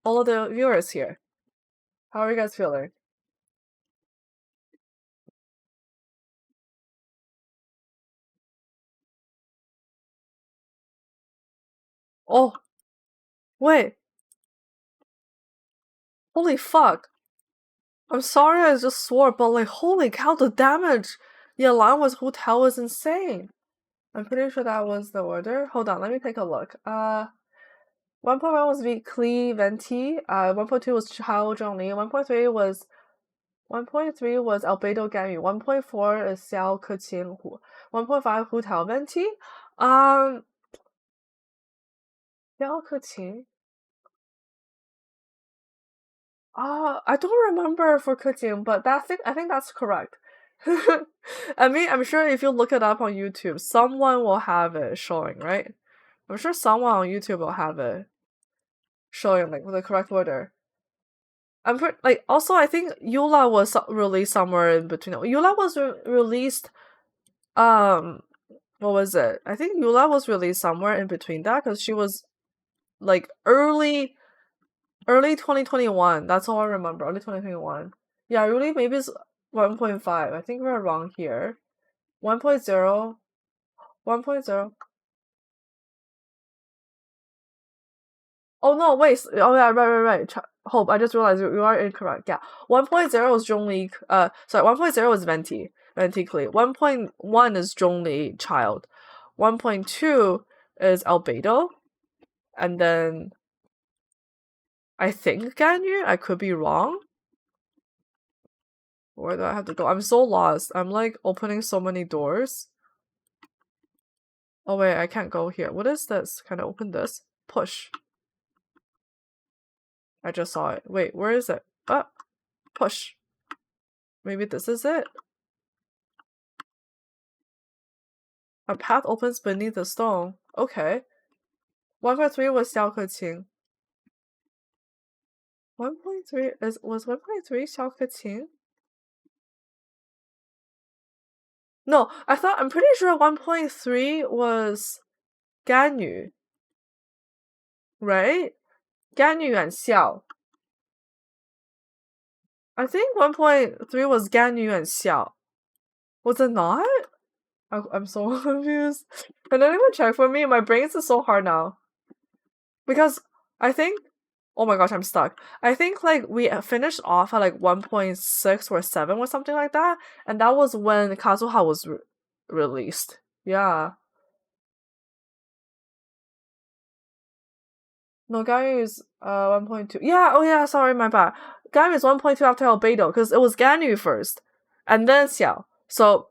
all of the viewers here? How are you guys feeling? Oh, wait. Holy fuck. I'm sorry, I just swore, but like, holy cow, the damage the alarm was hotel was insane. I'm pretty sure that was the order. Hold on, let me take a look. 1.1 was Klee Venti. 1.2 was Chao Zhongli. 1.3 was Albedo Ganyu. 1.4 is Xiao Keqing Hu. 1.5 Hu Tao Venti. Xiao Keqing. I don't remember for Keqing, but I think that's correct. I mean, I'm sure if you look it up on YouTube, someone will have it showing, right? I'm sure someone on YouTube will have it showing like the correct order. Like also I think Eula was released somewhere in between. Eula was released what was it? I think Eula was released somewhere in between that because she was like early 2021. That's all I remember. Early 2021. Yeah, really maybe it's 1.5. I think we're wrong here. 1.0 1.0. Oh no, wait. Oh yeah, right. Hope, I just realized you are incorrect. Yeah. 1.0 is Zhongli. Sorry, 1.0 is Venti. Venti Klee. 1.1 is Zhongli Child. 1.2 is Albedo. And then I think Ganyu. I could be wrong. Where do I have to go? I'm so lost. I'm like opening so many doors. Oh wait, I can't go here. What is this? Can I open this? Push. I just saw it. Wait, where is it? Push. Maybe this is it? A path opens beneath the stone. Okay. 1.3 was Xiao Keqing. 1.3 was 1.3 Xiao Keqing? No, I'm pretty sure 1.3 was Ganyu. Right? Ganyu and Xiao. I think 1.3 was Ganyu and Xiao. Was it not? I'm so confused. Can anyone check for me? My brain is so hard now. Because I think, oh my gosh, I'm stuck. I think like we finished off at like 1.6 or 7 or something like that, and that was when Kazuha was released. Yeah. No, Ganyu is 1.2. Yeah, oh yeah, sorry, my bad. Ganyu is 1.2 after Albedo because it was Ganyu first, and then Xiao. So,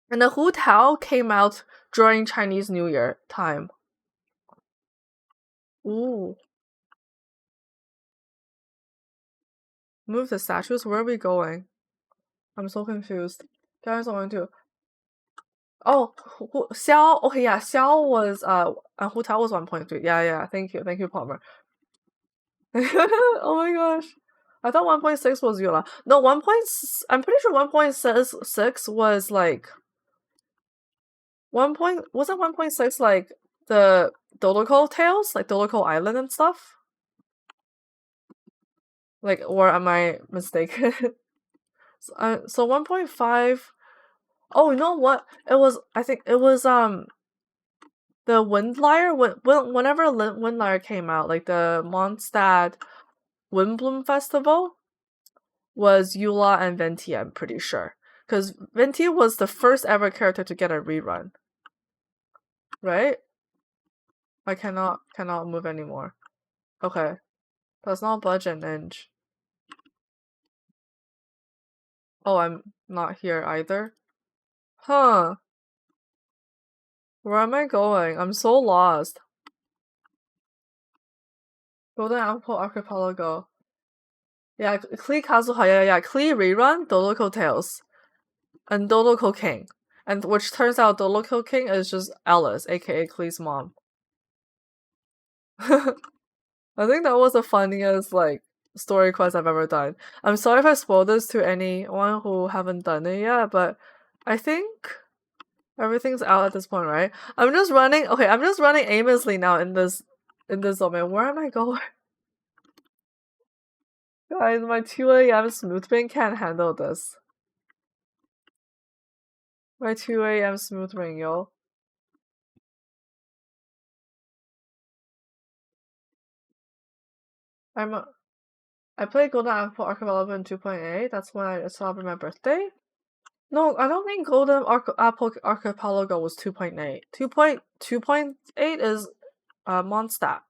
and the Hu Tao came out during Chinese New Year time. Ooh. Move the statues? Where are we going? I'm so confused. Ganyu's 1.2. Oh, Xiao. Okay, yeah, Xiao was and Hu Tao was 1.3. Yeah. Thank you, Palmer. Oh my gosh, I thought 1.6 was Yula. No, I'm pretty sure 1.6 was like wasn't 1.6 like the Doloco tales, like Doloco Island and stuff. Like, or am I mistaken? So 1.5. Oh, you know what? It was. I think it was the Windliar, whenever Windliar came out, like the Mondstadt Windbloom Festival, was Eula and Venti, I'm pretty sure. Because Venti was the first ever character to get a rerun. Right? I cannot move anymore. Okay. That's not budge and inch. Oh, I'm not here either. Huh. Where am I going? I'm so lost. Golden Apple Archipelago. Yeah, Klee Kazuha, yeah. Klee rerun, Doloco Tales. And Doloco King. And which turns out Doloco King is just Alice, aka Klee's mom. I think that was the funniest like story quest I've ever done. I'm sorry if I spoiled this to anyone who haven't done it yet, but I think everything's out at this point, right? I'm just running aimlessly now in this domain. Where am I going? Guys, my 2 a.m. smooth brain can't handle this. My 2 a.m. smooth brain, yo. I played Golden Apple Archipelago in 2.8. That's when I celebrated my birthday. No, I don't think Golden Apple Archipelago was 2.8. 2.8 is Mondstadt.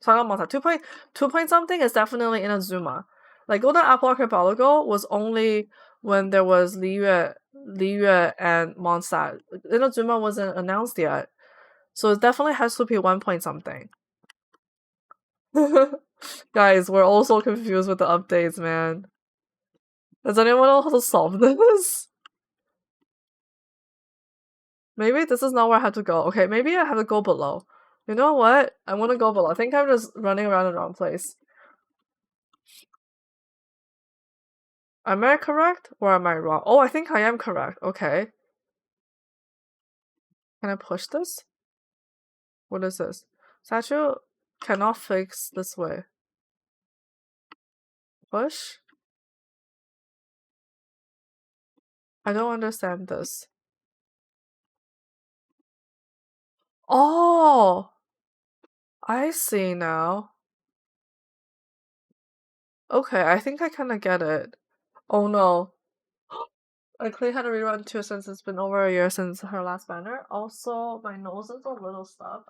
Sorry, not Mondstadt. 2 point something is definitely Inazuma. Like Golden Apple Archipelago was only when there was Liyue and Mondstadt. Inazuma wasn't announced yet. So it definitely has to be 1 point something. Guys, we're all so confused with the updates, man. Does anyone know how to solve this? Maybe this is not where I have to go. Okay, maybe I have to go below. You know what? I want to go below. I think I'm just running around in the wrong place. Am I correct or am I wrong? Oh, I think I am correct. Okay. Can I push this? What is this? Statue cannot fix this way. Push? I don't understand this. Oh! I see now. Okay, I think I kind of get it. Oh no. Clay had a rerun too since it's been over a year since her last banner. Also, my nose is a little stuffed.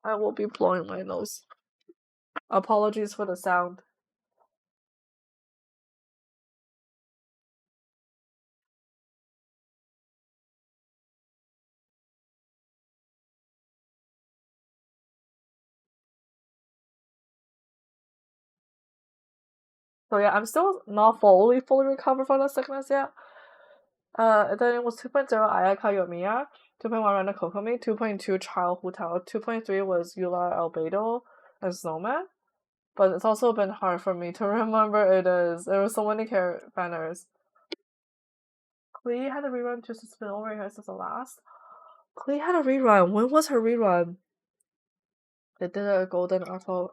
I will be blowing my nose. Apologies for the sound. So yeah, I'm still not fully recovered from the sickness yet. Then it was 2.0 Ayaka Yomiya, 2.1 Rena Kokomi, 2.2 Child Hu Tao, 2.3 was Eula Albedo and Snowman. But it's also been hard for me to remember it is. There were so many banners. Klee had a rerun just to been over here since the last. Klee had a rerun. When was her rerun? They did a golden apple.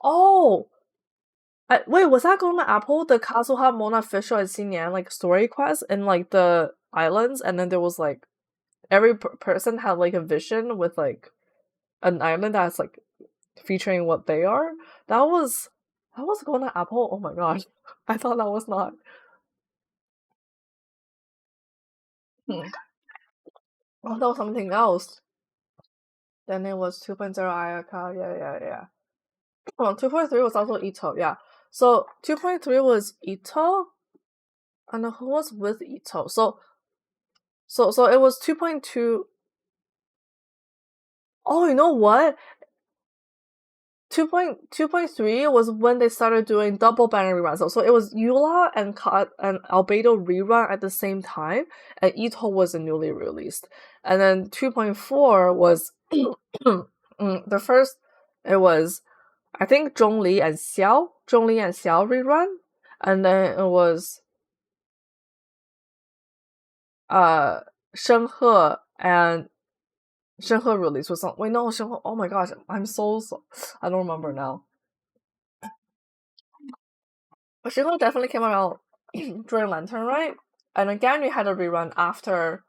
Oh! Wait, was that Golden Apple, the Kazuha Mona Fisher and Xinyan like story quest in like the islands, and then there was like every person had like a vision with like an island that's like featuring what they are. That was Golden Apple. Oh my gosh, I thought that was not. Oh, that was something else. Then it was 2.0 Ayaka. Yeah. Oh, 2.3 was also Ito. Yeah. So 2.3 was Ito, and who was with Ito? So it was 2.2. Oh, you know what? 2.3 was when they started doing double banner reruns. So it was Eula and Albedo rerun at the same time, and Ito was newly released. And then 2.4 was the first. It was I think Zhongli and Xiao rerun, and then it was Shenghe and Shenghe release was wait no Shenghe. Oh my gosh, I'm so I don't remember now. But Shenghe definitely came out during Lantern, right? And then Ganyu had a rerun after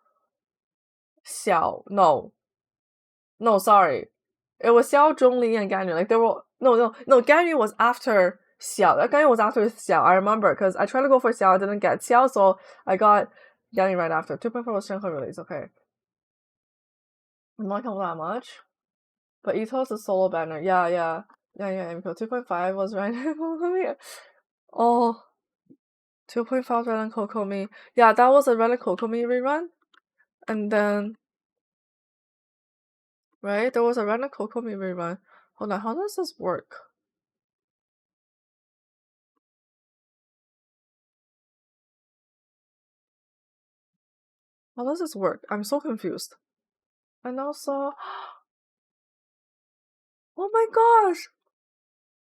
Xiao. No, sorry. It was Xiao, Zhongli, and Ganyu. Like, there were... No, Ganyu was after Xiao. Ganyu was after Xiao, I remember, because I tried to go for Xiao, I didn't get Xiao, so I got Ganyu right after. 2.4 was Shenghe release, okay. I'm not counting that much. But Ito's a solo banner. Yeah, Emiko. 2.5 was Ren and Kokomi. Oh, 2.5 Ren and Kokomi. Yeah, that was a Ren and Kokomi rerun. And then... Right? There was a Ren and Kokomi rerun. Hold on, how does this work? How does this work? I'm so confused. And also... Oh my gosh!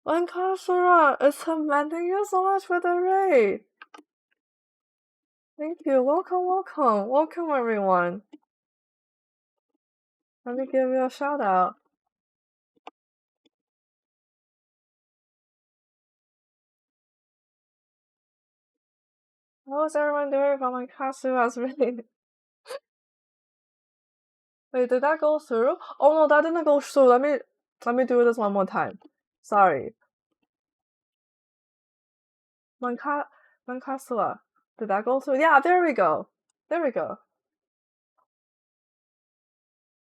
Lankashura! It's him, man. Thank you so much for the raid! Thank you. Welcome everyone. Let me give you a shout out. How's everyone doing from my Kasua's raid? Wait, did that go through? Oh no, that didn't go through. Let me do this one more time. Sorry. Mancasua. Did that go through? Yeah, there we go. There we go.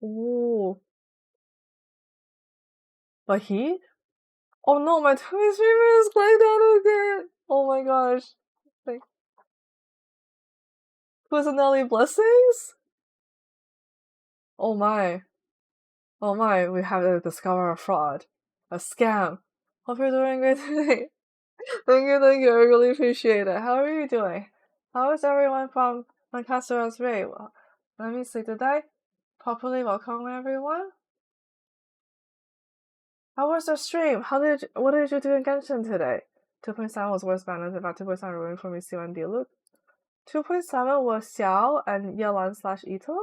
Ooh. But he? Oh no, my Twitch streamer is playing that again. Oh my gosh. Like, Nelly blessings? Oh my. Oh my, we have to discover a fraud. A scam. Hope you're doing great today. Thank you, I really appreciate it. How are you doing? How is everyone from Lancaster's Ray? Well, let me see, did I properly welcome everyone? How was the stream? What did you do in Genshin today? 2.7 was worse balance, about 2.7 ruined for me, C1 Diluc. 2.7 was Xiao and Yelan / Ito?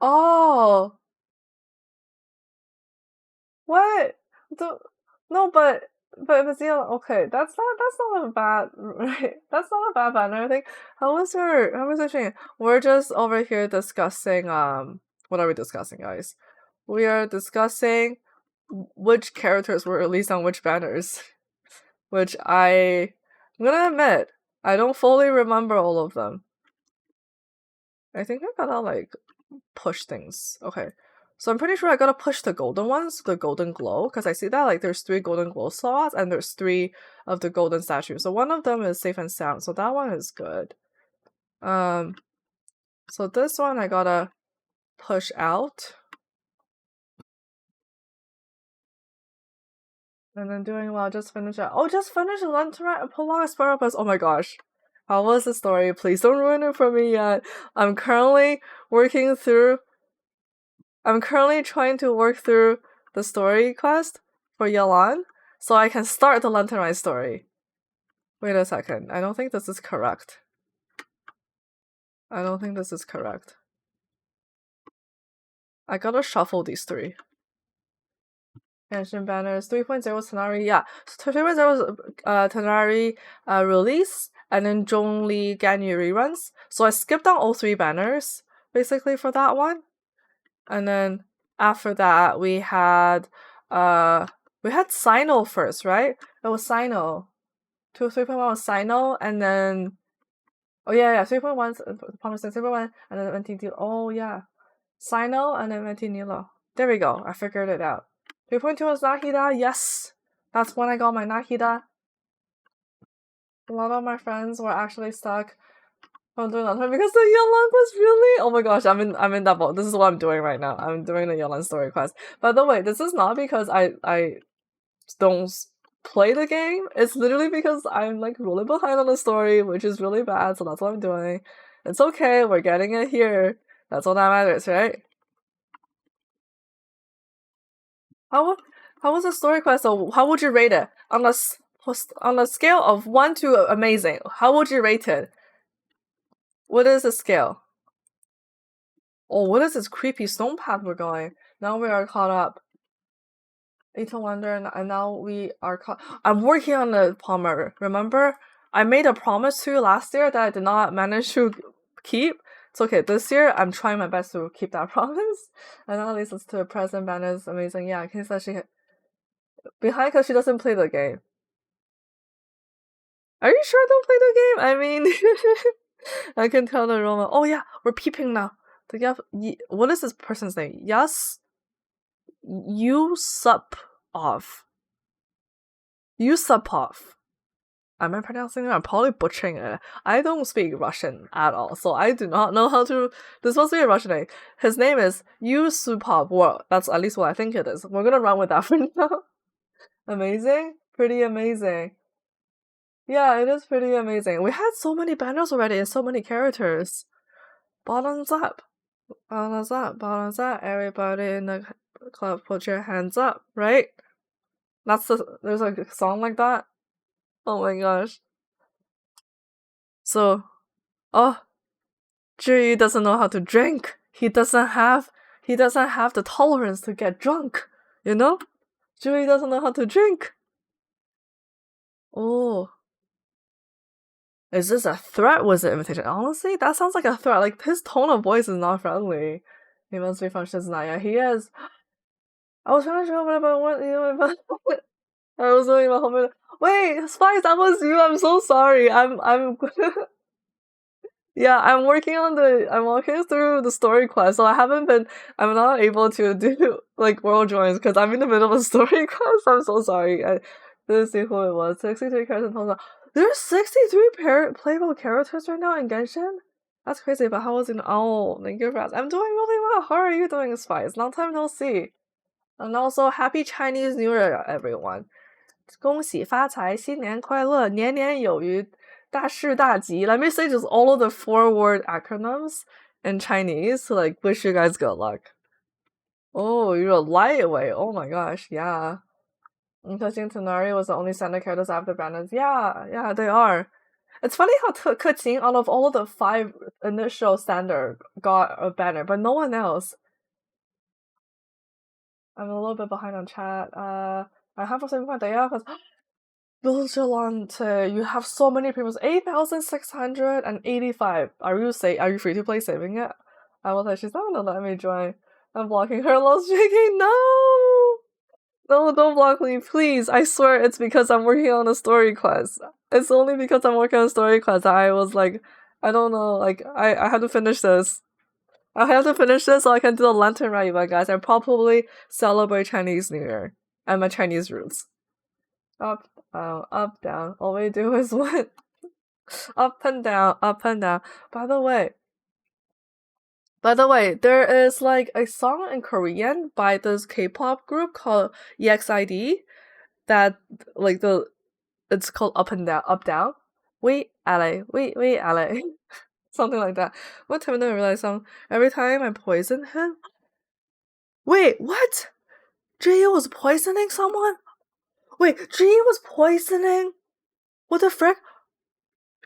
Oh! What? No, but Bazil, okay, that's not a bad right. That's not a bad banner. I think. How was your stream? We're just over here discussing what are we discussing, guys? We are discussing which characters were released on which banners. Which I'm gonna admit, I don't fully remember all of them. I think I gotta like push things. Okay. So I'm pretty sure I gotta push the golden ones, the golden glow, because I see that like there's 3 golden glow slots and there's 3 of the golden statues. So one of them is safe and sound, so that one is good. So this one I gotta push out. And then doing well, just finish it. Oh, just finish Lantern Prolonged Sparapus. Oh my gosh. How was the story? Please don't ruin it for me yet. I'm currently trying to work through the story quest for Yelan, so I can start the Lantern story. Wait a second. I don't think this is correct. I gotta shuffle these 3. Genshin banners 3.0 Tenari, yeah. So 3.0 was Tenari release, and then Zhongli Ganyu reruns. So I skipped on all 3 banners, basically, for that one. And then after that we had Sino first, right? It was Sino. 3.1 was Sino, and then 3.1 Promising 3.1 and then NTT. Oh yeah. Sino and then NT Nilo. There we go. I figured it out. 3.2 was Nahida, yes! That's when I got my Nahida. A lot of my friends were actually stuck from doing that because the Yelan was really— oh my gosh, I'm in that boat. This is what I'm doing right now. I'm doing the Yelan story quest. By the way, this is not because I don't play the game. It's literally because I'm like really behind on the story, which is really bad, so that's what I'm doing. It's okay, we're getting it here. That's all that matters, right? How was the story quest? So how would you rate it on a scale of 1 to amazing? How would you rate it? What is the scale? Oh, what is this creepy stone path we're going? Now we are caught up. Little Wonder, and now we are caught. I'm working on the Palmer. Remember, I made a promise to you last year that I did not manage to keep. It's okay. This year, I'm trying my best to keep that promise. And that leads us to the present banners. Amazing. Yeah, Kay says she behind because she doesn't play the game. Are you sure I don't play the game? I mean, I can tell the Roma. Oh yeah, we're peeping now. What is this person's name? Yes, Yusupov. Am I pronouncing it? I'm probably butchering it. I don't speak Russian at all, so I do not know how to. This must be a Russian name. His name is Yusupov. Well, that's at least what I think it is. We're gonna run with that for now. Amazing, pretty amazing. Yeah, it is pretty amazing. We had so many banners already and so many characters. Bottoms up. Bottoms up. Bottoms up. Everybody in the club, put your hands up, right? There's like a song like that. Oh my gosh. So, Zhiyu doesn't know how to drink. He doesn't have the tolerance to get drunk, you know? Zhiyu doesn't know how to drink. Oh. Is this a threat? Was it invitation? Honestly, that sounds like a threat. Like, his tone of voice is not friendly. He must be from Shizuya. He is. I was trying to show up, but what, but I was doing my homework. Wait, Spice, that was you. I'm so sorry. I'm yeah, I'm working through the story quest, so I'm not able to do like world joins because I'm in the middle of a story quest. I'm so sorry. I didn't see who it was. 63 characters in total. There's 63 playable characters right now in Genshin? That's crazy, but how was it? Oh, thank you for asking. I'm doing really well. How are you doing, Spice? Long time no see. And also, happy Chinese New Year, everyone. 恭喜发财，新年快乐，年年有余，大事大吉. Let me say just all of the 4-word acronyms in Chinese to like wish you guys good luck. Oh, you're a lightweight. Oh my gosh, yeah. Including Tenari was the only standard characters after banners. Yeah, they are. It's funny how Keqing, out of all of the 5 initial standard, got a banner, but no one else. I'm a little bit behind on chat. I have a 7.0 because Vigilante, you have so many people. 8,685. Are you free to play saving it? I was like, she's not gonna let me join. I'm blocking her. Lost JK. No! No, don't block me, please. I swear it's because I'm working on a story quest. It's only because I'm working on a story quest that I was like, I don't know, like, I have to finish this. I have to finish this so I can do the lantern rite, but guys, I probably celebrate Chinese New Year and my Chinese roots. Up, up, down. All we do is what? Up and down, up and down. By the way, there is like a song in Korean by this K-pop group called EXID that like it's called Up and Down, Up Down. We LA, we LA. Something like that. One time I didn't realize every time I poison him. Wait, what? Ji was poisoning someone? Wait, Ji was poisoning? What the frick?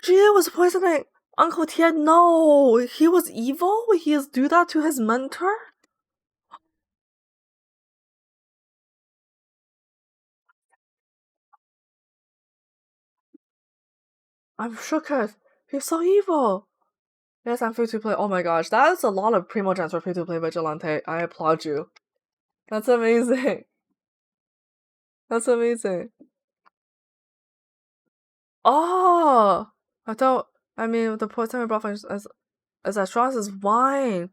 Ji was poisoning Uncle Tian. No, he was evil? He is do that to his mentor? I'm shook. He's so evil. Yes, I'm free to play. Oh my gosh, that is a lot of Primogems for free to play Vigilante. I applaud you. That's amazing. That's amazing. Oh! I mean, the poison we brought from is as strong as wine.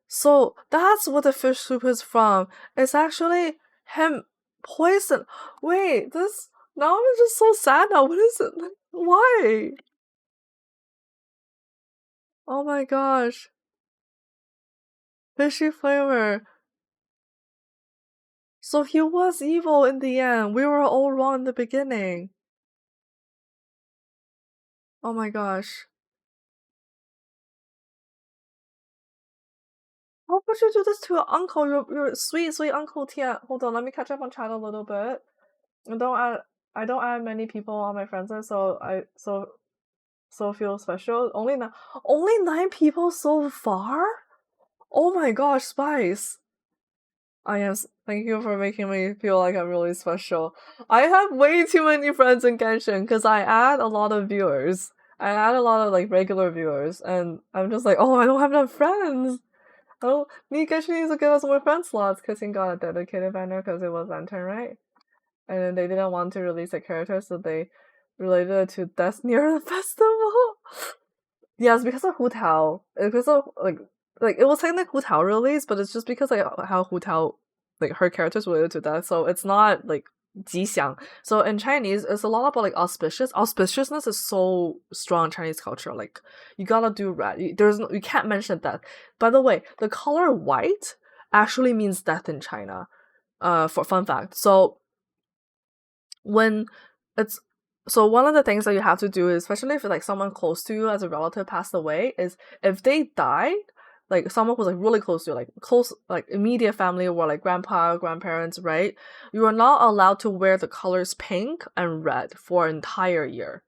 So that's what the fish soup is from. It's actually him poison. Wait, now I'm just so sad now. What is it? Why? Oh my gosh. Fishy flavor. So he was evil in the end. We were all wrong in the beginning. Oh my gosh. How would you do this to your uncle? Your sweet, sweet Uncle Tian. Hold on, let me catch up on chat a little bit. I don't add many people on my friends list, so feel special. Only 9 people so far? Oh my gosh, Spice. Thank you for making me feel like I'm really special. I have way too many friends in Genshin because I add a lot of viewers. I add a lot of like regular viewers, and I'm just like, oh, I don't have enough friends. Oh, me Genshin needs to give us more friend slots because he got a dedicated banner because it was Lantern, right? And then they didn't want to release a character, so they related it to death near the festival. Yes, because of Hu Tao. Because of like it was technically Hu Tao release, but it's just because like how Hu Tao like her character's related to death, so it's not like 吉祥. So in Chinese, it's a lot about like auspicious. Auspiciousness is so strong in Chinese culture. Like you gotta do red. You can't mention death. By the way, the color white actually means death in China. For fun fact. So when it's so one of the things that you have to do is, especially if like someone close to you as a relative passed away, is if they died, like someone who's like really close to you, like close, like immediate family or like grandpa, grandparents, right? You are not allowed to wear the colors pink and red for an entire year.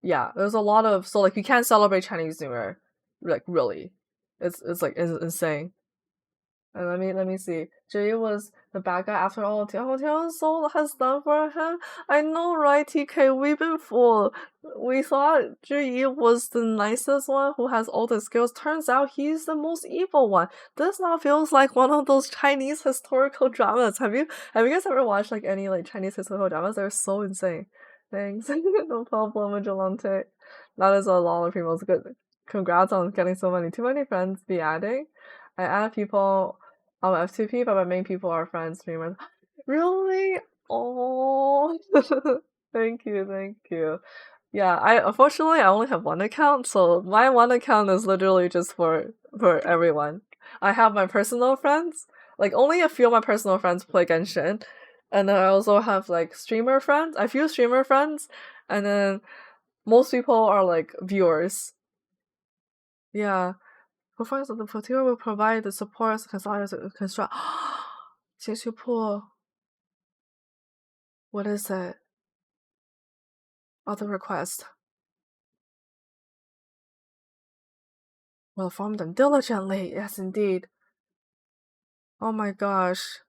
Yeah, there's a lot of, so like you can't celebrate Chinese New Year, like really. It's like insane. And let me see. Jay was the bad guy after all. Tian Soul has done for him. I know, right, TK? We've been fooled. We thought Yi was the nicest one who has all the skills. Turns out he's the most evil one. This now feels like one of those Chinese historical dramas. Have you guys ever watched like any like Chinese historical dramas? They're so insane. Thanks. No problem, Vigilante. That is a lot of people's good. Congrats on getting so many. Too many friends be adding. I add people on F2P, but my main people are friends, streamers. Really? Oh, thank you, thank you. Yeah, I unfortunately I only have one account, so my one account is literally just for everyone. I have my personal friends, like only a few of my personal friends play Genshin, and then I also have like streamer friends. A few streamer friends, and then most people are like viewers. Yeah. Performance of the material will provide the support as consultants to construct. 情绪破. What is it? Other request. Will inform them diligently. Yes, indeed. Oh my gosh.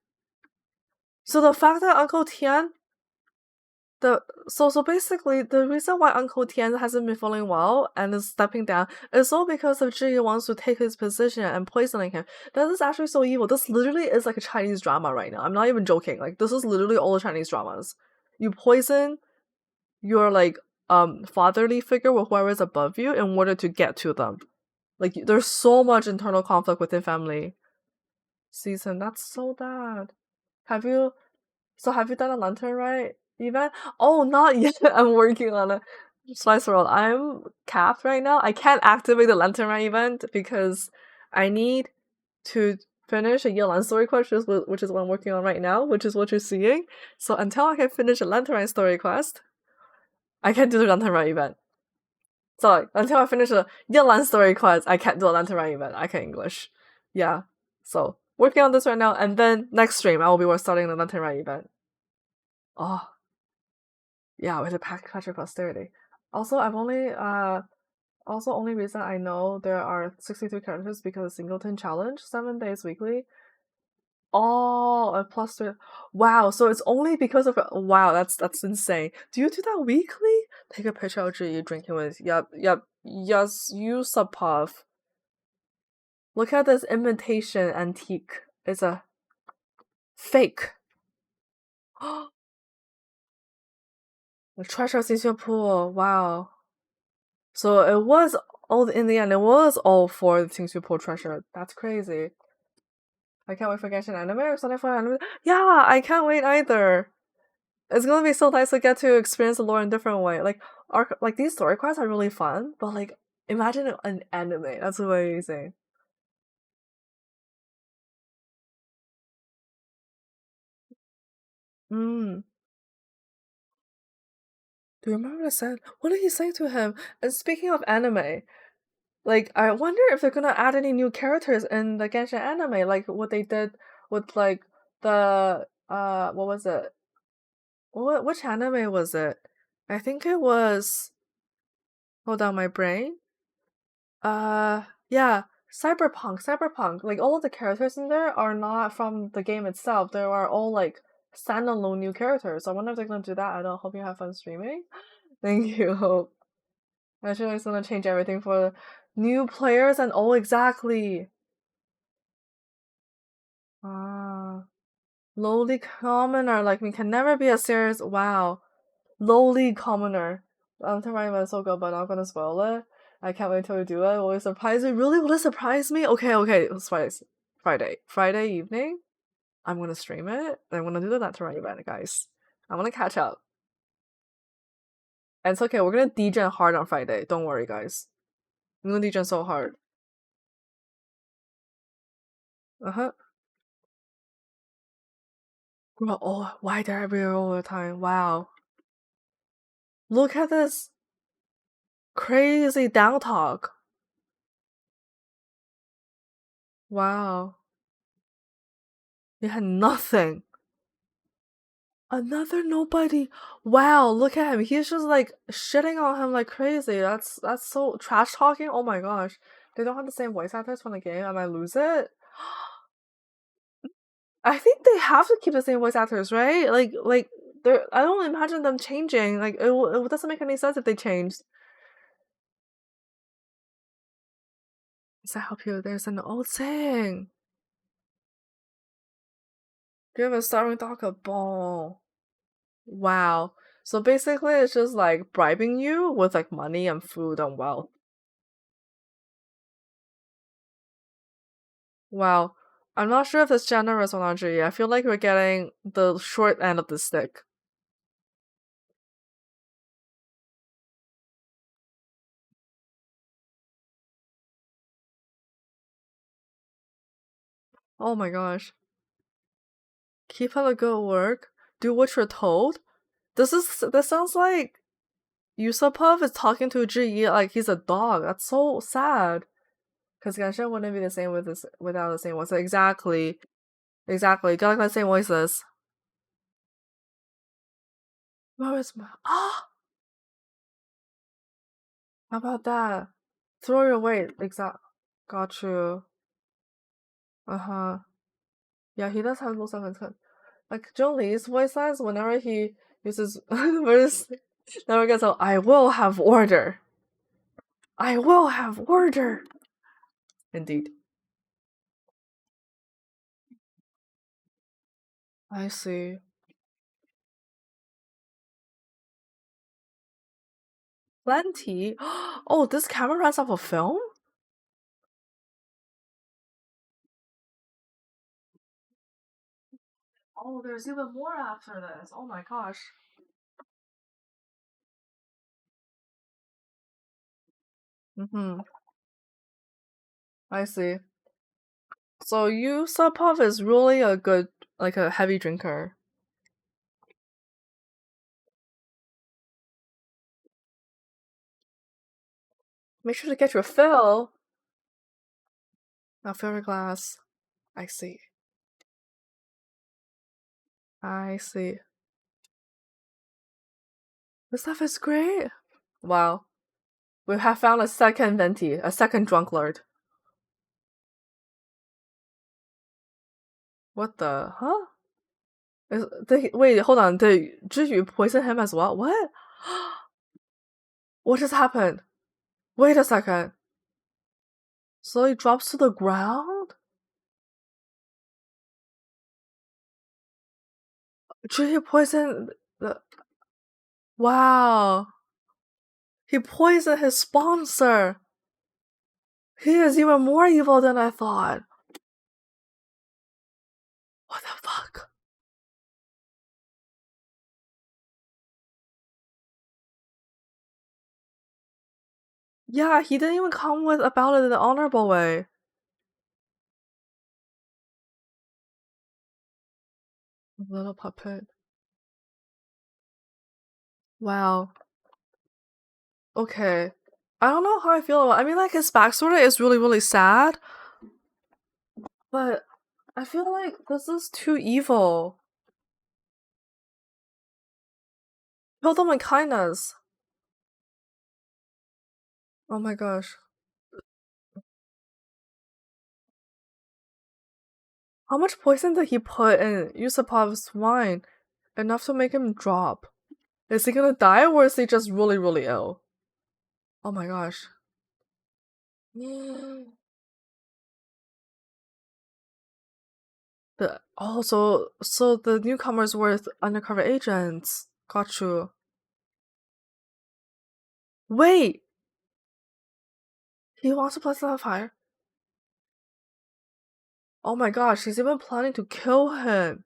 So the fact that Uncle Tian, so basically the reason why Uncle Tian hasn't been feeling well and is stepping down is all because of Zhiyi wants to take his position and poisoning him. That is actually so evil. This literally is like a Chinese drama right now. I'm not even joking. Like this is literally all the Chinese dramas. You poison your like fatherly figure with whoever is above you in order to get to them. Like there's so much internal conflict within family. Season, that's so bad. Have you have you done a lantern right event? Oh, not yet. I'm working on it. Slice roll. I'm capped right now. I can't activate the lantern right event because I need to finish a Yelan story quest, which is what I'm working on right now, which is what you're seeing. So until I can finish a lantern story quest, I can't do the lantern right event. So until I finish the Yelan story quest, I can't do a lantern right event. I can English. Yeah. So working on this right now, and then next stream I will be starting the lantern right event. Oh, yeah, with the Patrick posterity. Also, I've only reason I know there are 63 characters because of Singleton Challenge, 7 days weekly. Oh, a plus 3. Wow, so it's only because of wow, that's insane. Do you do that weekly? Take a picture of you drinking with yes, Yusupov. Look at this imitation antique. It's a fake. The treasure seashore pool. Wow. So it was all in the end. It was all for the Tingsu Pool treasure. That's crazy. I can't wait for Genshin anime or something for anime. Yeah, I can't wait either. It's gonna be so nice to get to experience the lore in a different way. Like these story quests are really fun, but like imagine an anime. That's amazing. Mm. Do you remember what I said? What did he say to him? And speaking of anime, like I wonder if they're gonna add any new characters in the Genshin anime, like what they did with like the what was it? Which anime was it? I think it was. Hold on, my brain. Yeah, Cyberpunk. Like all of the characters in there are not from the game itself. They are all like standalone new characters. So I wonder if they're gonna do that. I don't hope you have fun streaming. Thank you. Hope. I feel like it's gonna change everything for new players and oh exactly. Ah, lowly commoner. Like we can never be a serious. Wow, lowly commoner. I'm telling you, so good, but I'm not gonna spoil it. I can't wait till we do it. Will it surprise me? Really? Will it surprise me? Okay. It's Friday evening. I'm gonna stream it. I'm gonna do the Natural event, guys. I'm gonna catch up. And it's okay. We're gonna degen hard on Friday. Don't worry, guys. I'm gonna degen so hard. Uh-huh. Oh, why they're everywhere all the time? Wow. Look at this crazy down talk. Wow. He had nothing. Another nobody. Wow, look at him. He's just like shitting on him like crazy. That's so trash talking. Oh my gosh. They don't have the same voice actors from the game. I might lose it. I think they have to keep the same voice actors, right? Like they're. I don't imagine them changing. Like it doesn't make any sense if they changed. Does that help you? There's an old saying. Give a starving dog a bone. Wow. So basically, it's just like bribing you with like money and food and wealth. Wow. I'm not sure if it's generous or not, G. I feel like we're getting the short end of the stick. Oh my gosh. Keep up the good work. Do what you're told. This sounds like Yusupov is talking to Zhiyi like he's a dog. That's so sad. Because Genshin wouldn't be the same without the same voice. Exactly. Exactly. Got like the same voices. Where is my how about that? Throw your weight. Exact got you. Uh-huh. Yeah, he does have most of his like Zhong voice lines whenever he uses verse never gets out, I will have order. I will have order. Indeed. I see. Plenty. Oh, this camera runs off of film? Oh, there's even more after this. Oh my gosh. Mm-hmm. I see. So you Supov is really a good like a heavy drinker. Make sure to get your fill. Now fill your glass. I see. I see. This stuff is great. Wow. We have found a second venti, a second drunk lord. What the huh? Wait, hold on. Did Zhiyu poison him as well? What? What just happened? Wait a second. So he drops to the ground? Zhiyu poisoned the. Wow. He poisoned his sponsor. He is even more evil than I thought. What the fuck? Yeah, he didn't even come with about it in an honorable way. Little puppet. Wow. Okay. I don't know how I feel about. I mean, like his backstory is really, really sad, but I feel like this is too evil. Kill them with kindness. Oh my gosh. How much poison did he put in Yusupov's wine? Enough to make him drop. Is he gonna die or is he just really, really ill? Oh my gosh. So the newcomers were undercover agents. Got you. Wait! He wants to place on fire? Oh my gosh, he's even planning to kill him.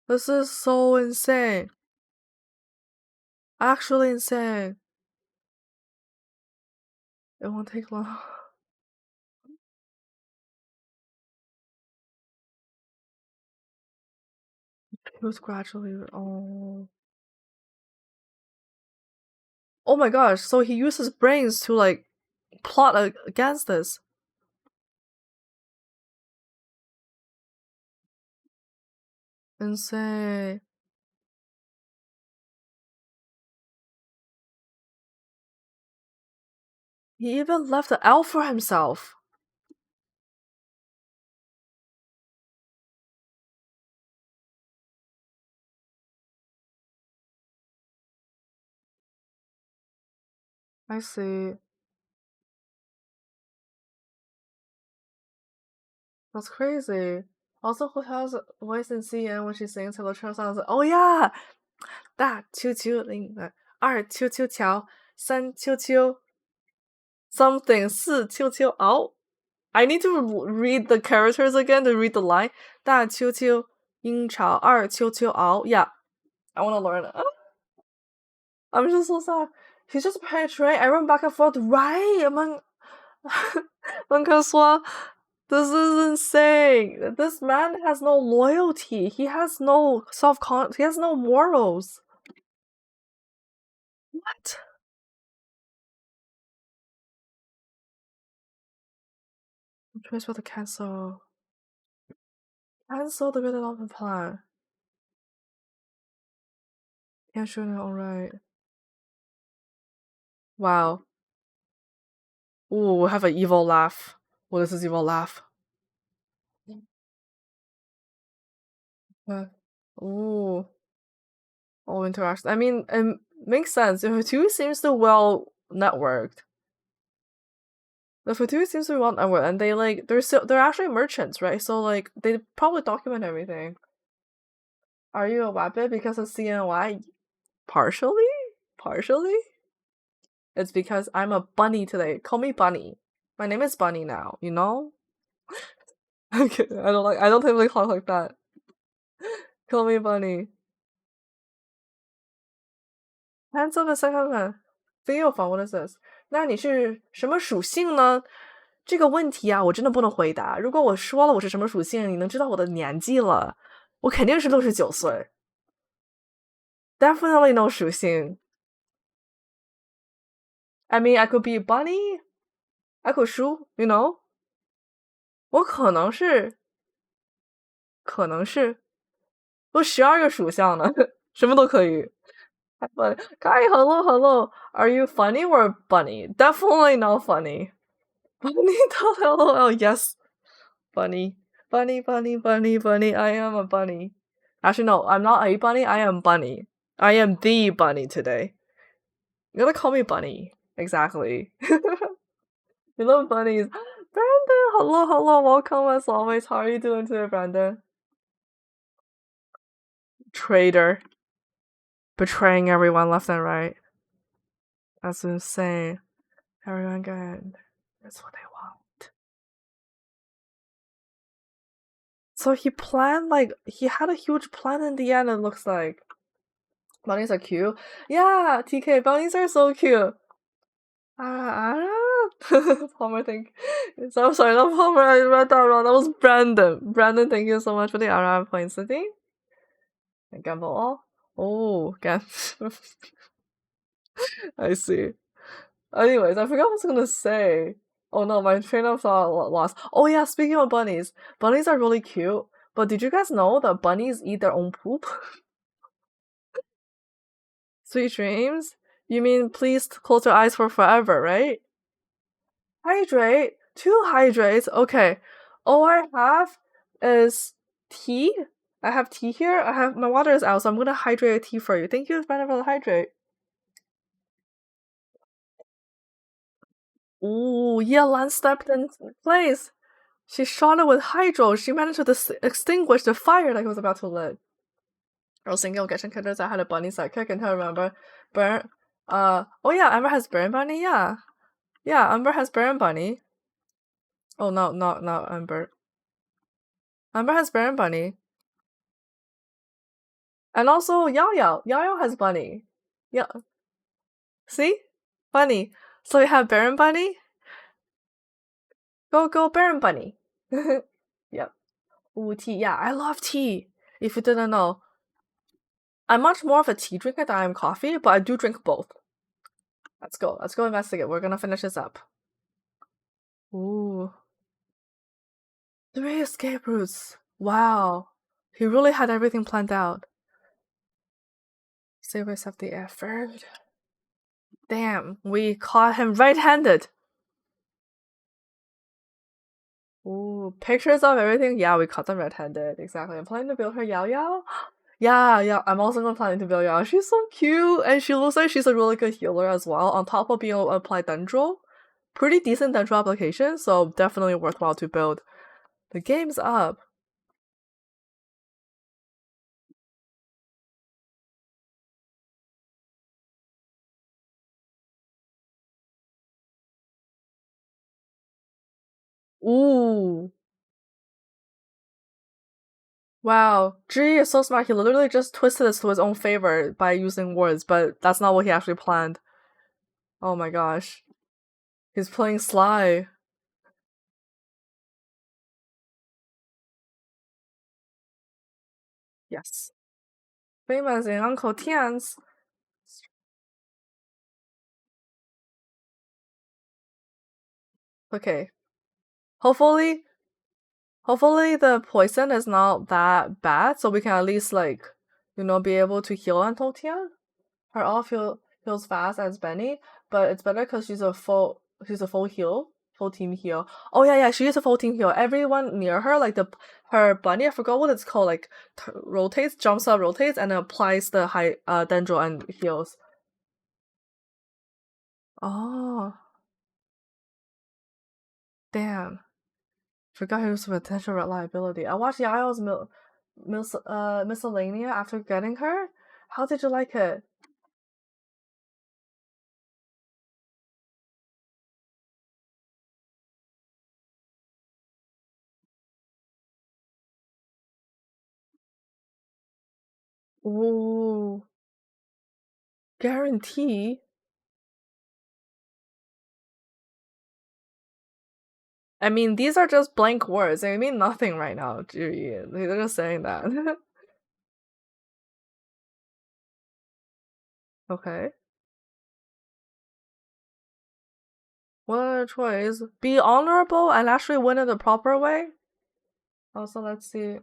This is so insane. Actually insane. It won't take long. He was gradually. Oh. Oh my gosh, so he used his brains to like plot against this. Insane. He even left the elf for himself. I see. That's crazy. Also, who has a voice in CN when she sings Hello Trail songs? Oh yeah, 大秋秋零二秋秋桥三秋秋 something 四秋秋 I need to read the characters again to read the line. 大秋秋鹰巢二秋秋 Yeah, I want to learn it. I'm just so sad. He's just playing train. I run back and forth right among 门可说 this is insane. This man has no loyalty. He has no he has no morals. What? I'm trying to cancel. Cancel the good development plan. Yeah, sure, alright. Wow. Ooh, we have an evil laugh. What is this evil laugh? What? Ooh. All interactions. I mean, it makes sense. If two seems to well networked. The Futu seems to be well networked, and they're actually merchants, right? So like they probably document everything. Are you a wabbit because of CNY? Partially? Partially? It's because I'm a bunny today. Call me Bunny. My name is Bunny now, you know? Okay, I don't typically talk like that. Call me Bunny. Hands up a second man. Theo what is this? 那你是什么属性呢？这个问题啊，我真的不能回答。如果我说了我是什么属性，你能知道我的年纪了。我肯定是69岁。Definitely no 属性。I mean, I could be a bunny. I could shoot, you know. 我可能是我12个属相呢，什么都可以。But Kai, hello. Are you funny or bunny? Definitely not funny. Bunny, hello, yes. Bunny. I am a bunny. Actually, no, I'm not a bunny. I am bunny. I am the bunny today. You're gonna call me bunny. Exactly. We love bunnies. Brandon, hello. Welcome as always. How are you doing today, Brandon? Traitor. Betraying everyone left and right. That's insane. Everyone good. That's what they want. So he had a huge plan in the end, it looks like. Bunnies are cute. Yeah, TK, bunnies are so cute. Palmer, thank you. So sorry, not Palmer, I read that wrong. That was Brandon. Brandon, thank you so much for the RR points today. And gamble all. Oh, I see. Anyways, I forgot what I was gonna say. Oh no, my train of thought lost. Oh yeah, speaking of bunnies are really cute. But did you guys know that bunnies eat their own poop? Sweet dreams? You mean please close your eyes for forever, right? Hydrate? 2 hydrates? Okay. All I have is tea. I have tea here. My water is out, so I'm gonna hydrate a tea for you. Thank you, Brandon, for the hydrate. Ooh, Yelan stepped in place. She shot it with hydro. She managed to extinguish the fire that he was about to lit. I was thinking of Genshin characters that had a bunny sidekick until I remember Burn. Oh yeah, Amber has Burn Bunny. Yeah, Amber has Burn Bunny. Oh no, not Amber. Amber has Burn Bunny. And also Yao Yao has Bunny. Yeah. See? Bunny. So we have Baron Bunny. Go Baron Bunny. Yep. Ooh, tea. Yeah, I love tea. If you didn't know. I'm much more of a tea drinker than I am coffee, but I do drink both. Let's go investigate. We're gonna finish this up. Ooh. 3 escape routes. Wow. He really had everything planned out. Savers of the effort. Damn, we caught him red-handed. Ooh, pictures of everything. Yeah, we caught them red-handed. Exactly. I'm planning to build her Yao Yao. Yeah, I'm also gonna planning to build Yao. She's so cute, and she looks like she's a really good healer as well. On top of being able to apply Dendro, pretty decent Dendro application, so definitely worthwhile to build. The game's up. Ooh. Wow, Zhi is so smart. He literally just twisted this to his own favor by using words, but that's not what he actually planned. Oh my gosh. He's playing sly. Yes. Famous in Uncle Tian's. Okay. Hopefully, hopefully the poison is not that bad, so we can at least like, be able to heal Uncle Tian. Her off heals fast as Benny, but it's better because she's a full heal, full team heal. Oh yeah, she is a full team heal. Everyone near her, like her bunny, I forgot what it's called, like rotates, jumps up, rotates, and applies the high dendro and heals. Oh damn, forgot he was potential reliability. I watched Yayo's miscellanea after getting her. How did you like it? Ooh, guarantee. I mean, these are just blank words. They mean nothing right now, Jiri. They're just saying that. Okay. What other choice? Be honorable and actually win it the proper way? Also, let's see.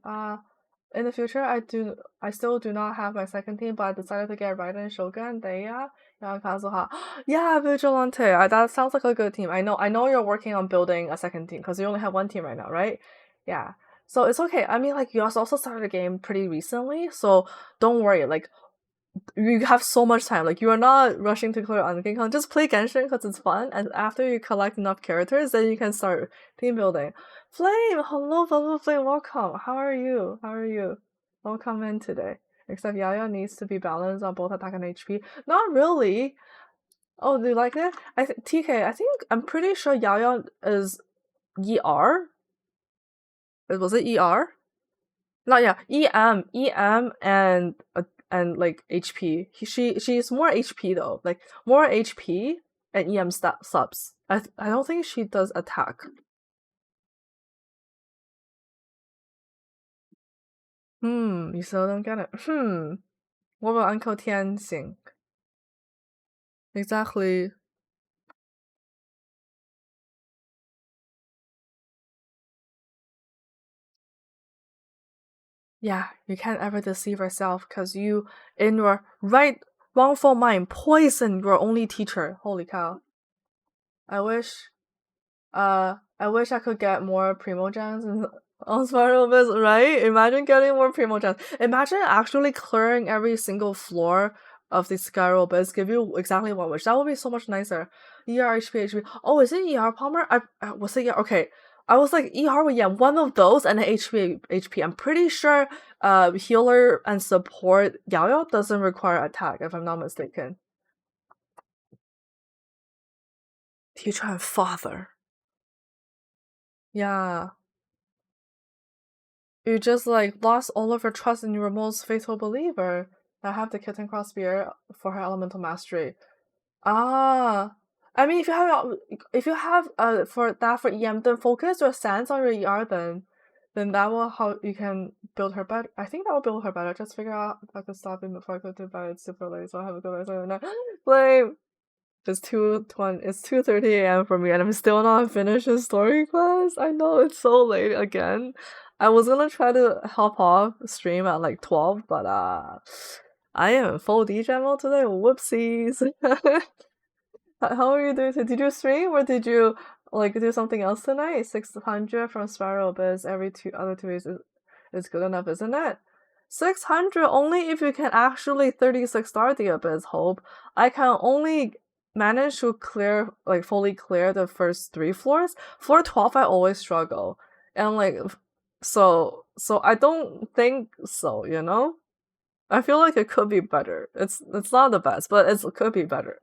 In the future, I still do not have my second team, but I decided to get Raiden, Shogun, Daya, and Kazuha. Yeah, Vigilante. That sounds like a good team. I know you're working on building a second team because you only have one team right now, right? Yeah. So it's okay. I mean, like you also started the game pretty recently, so don't worry. Like you have so much time. Like you are not rushing to clear on King Kong. Just play Genshin because it's fun, and after you collect enough characters, then you can start team building. Flame, hello, fellow Flame, welcome. How are you? How are you? Welcome in today. Except Yaya needs to be balanced on both attack and HP. Not really. Oh, do you like it? TK. I think I'm pretty sure Yaya is ER. Was it ER? Not yeah, EM, and like HP. She's more HP though, like more HP and subs. I don't think she does attack. You still don't get it. What about Uncle Tianxing? Exactly. Yeah, you can't ever deceive yourself because you, in your right wrongful mind, poison your only teacher. Holy cow! I wish I wish I could get more Primogems on Spiral Abyss, right? Imagine getting more Primogems. Imagine actually clearing every single floor of the Spiral Abyss, give you exactly one wish. That would be so much nicer. ER, HP, HP. Oh, is it ER Palmer? Was it ER? Okay. I was like, ER, yeah, one of those and HP, HP. I'm pretty sure healer and support Yao doesn't require attack, if I'm not mistaken. Teacher and father. Yeah. You just like lost all of your trust in your most faithful believer. I have the kitten cross spear for her elemental mastery. Ah, I mean, if you have for EM, then focus your stance on your ER. Then that will how you can build her better. I think that will build her better. Just figure out if I could stop him before I go to bed. It's super late, so I have a good rest. Blame. It's 2:30 a.m. for me, and I'm still not finished the story quest. I know it's so late again. I was gonna try to hop off stream at like 12, but I am full DJ mode today. Whoopsies. How are you doing today? Did you stream or did you like do something else tonight? 600 from Spiral Biz every two other 2 weeks is good enough, isn't it? 600 only if you can actually 36 star the Abyss Hope. I can only manage to clear, like fully clear the first 3 floors. Floor 12 I always struggle. And like so I don't think so, you know? I feel like it could be better. It's not the best, but it could be better.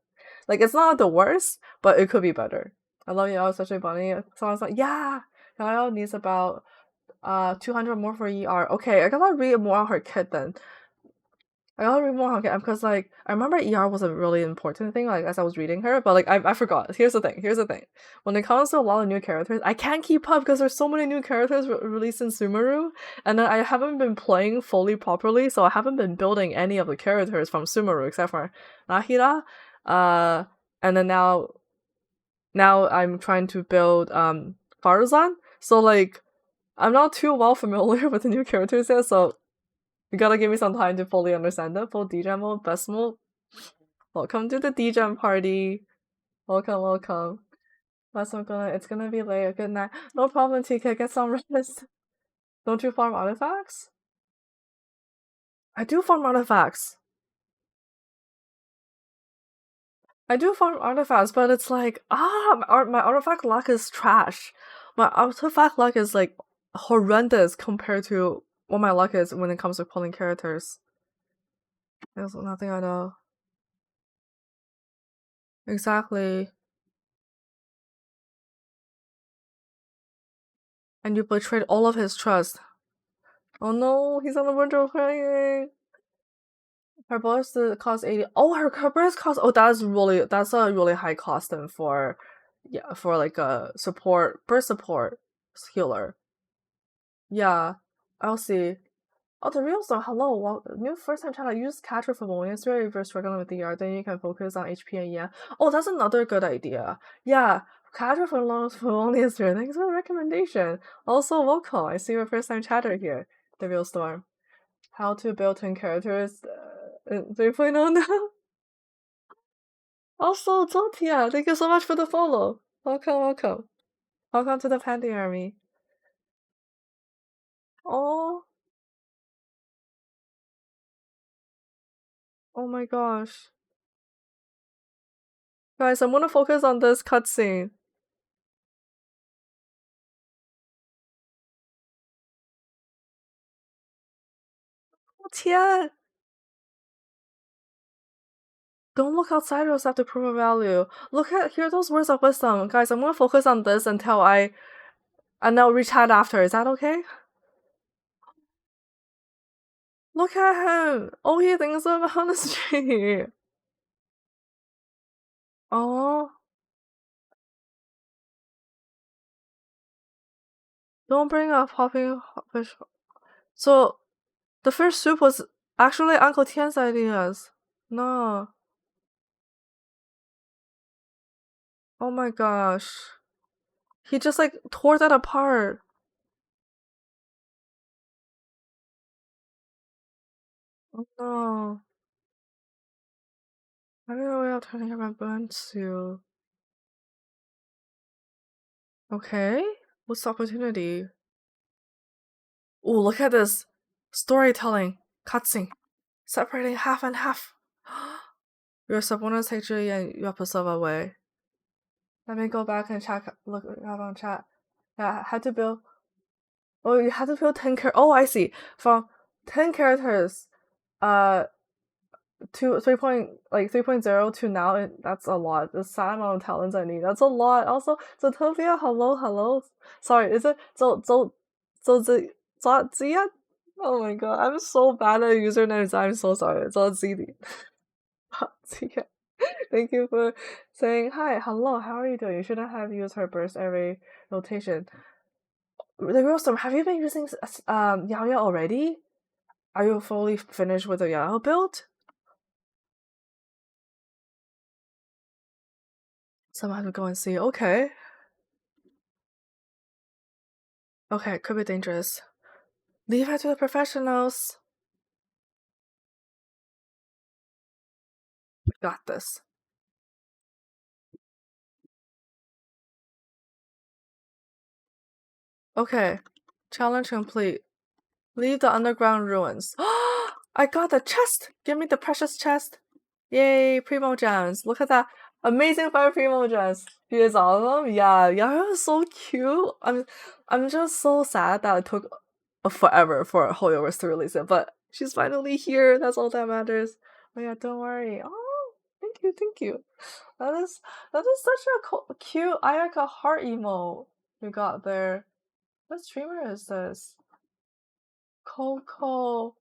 Like it's not the worst, but it could be better. I love you all, such a bunny. Someone's like, yeah, Yao needs about 200 more for ER. Okay, I gotta read more on her kit then. I gotta read more on her kit because like I remember ER was a really important thing like as I was reading her, but like I forgot. Here's the thing. Here's the thing. When it comes to a lot of new characters, I can't keep up because there's so many new characters released in Sumeru, and then I haven't been playing fully properly, so I haven't been building any of the characters from Sumeru except for Nahira. Uh, and then now I'm trying to build Farzan. So like I'm not too well familiar with the new characters yet, so you gotta give me some time to fully understand them. Full DGen mode, best mode. Welcome to the DGen party. Welcome, welcome. It's gonna be late. Good night. No problem, TK. Get some rest. Don't you farm artifacts? I do farm artifacts. I do farm artifacts, but it's like my artifact luck is trash. My artifact luck is like horrendous compared to what my luck is when it comes to pulling characters. There's nothing I know. Exactly. And you betrayed all of his trust. Oh no, he's on the verge of crying. Her burst cost 80. Oh, her burst cost. Oh, that's a really high cost then for, yeah, for like a burst support healer. Yeah, I'll see. Oh, the real star. Hello, well, new first time channel. Use catcher for yesterday if you're struggling with the ER, then you can focus on HP and yeah. Oh, that's another good idea. Yeah, catcher for yesterday. Thanks for the recommendation. Also, welcome. I see your first time chatter here. The real storm. How to build 10 characters in 3.0 now. Also, Zotia, thank you so much for the follow. Welcome, welcome. Welcome to the Panty Army. Oh, oh my gosh. Guys, I'm gonna focus on this cutscene. Oh, Tia! Don't look outside yourself to prove a value. Hear those words of wisdom. Guys, I'm gonna focus on this until and I'll rechat after. Is that okay? Look at him! Oh, he thinks about the street. Oh, don't bring up popping fish. So, the fish soup was actually Uncle Tian's ideas. No. Oh my gosh. He just like tore that apart. Oh no. I don't know way of turning my burns to. Okay. What's the opportunity? Oh, look at this. Storytelling. Cutscene. Separating half and half. Your subordinates take Julie and you yourself away. Let me go back and check. Look have on chat. Yeah, I had to build. Oh, you had to build 10 Oh, I see. From 10 characters, to 3.0 to now, that's a lot. The sad amount of talents I need. That's a lot. Also, Zootopia, hello. Sorry, is it Zia? Oh my god, I'm so bad at usernames. I'm so sorry. Zia. Thank you for saying hi. Hello, how are you doing? You shouldn't have used her burst every rotation. The real storm. Have you been using Yao already? Are you fully finished with the Yao build? Someone have to go and see. Okay. Okay, could be dangerous. Leave it to the professionals. We got this. Okay. Challenge complete. Leave the underground ruins. I got the chest! Give me the precious chest! Yay, Primo Gems. Look at that. Amazing 5 Primo Gems. He is awesome. Yeah, yeah, it was so cute. I'm just so sad that it took forever for Hoyoverse to release it, but she's finally here. That's all that matters. Oh yeah, don't worry. Oh, thank you, thank you. That is such a cute Ayaka heart emo you got there. What streamer is this? Coco,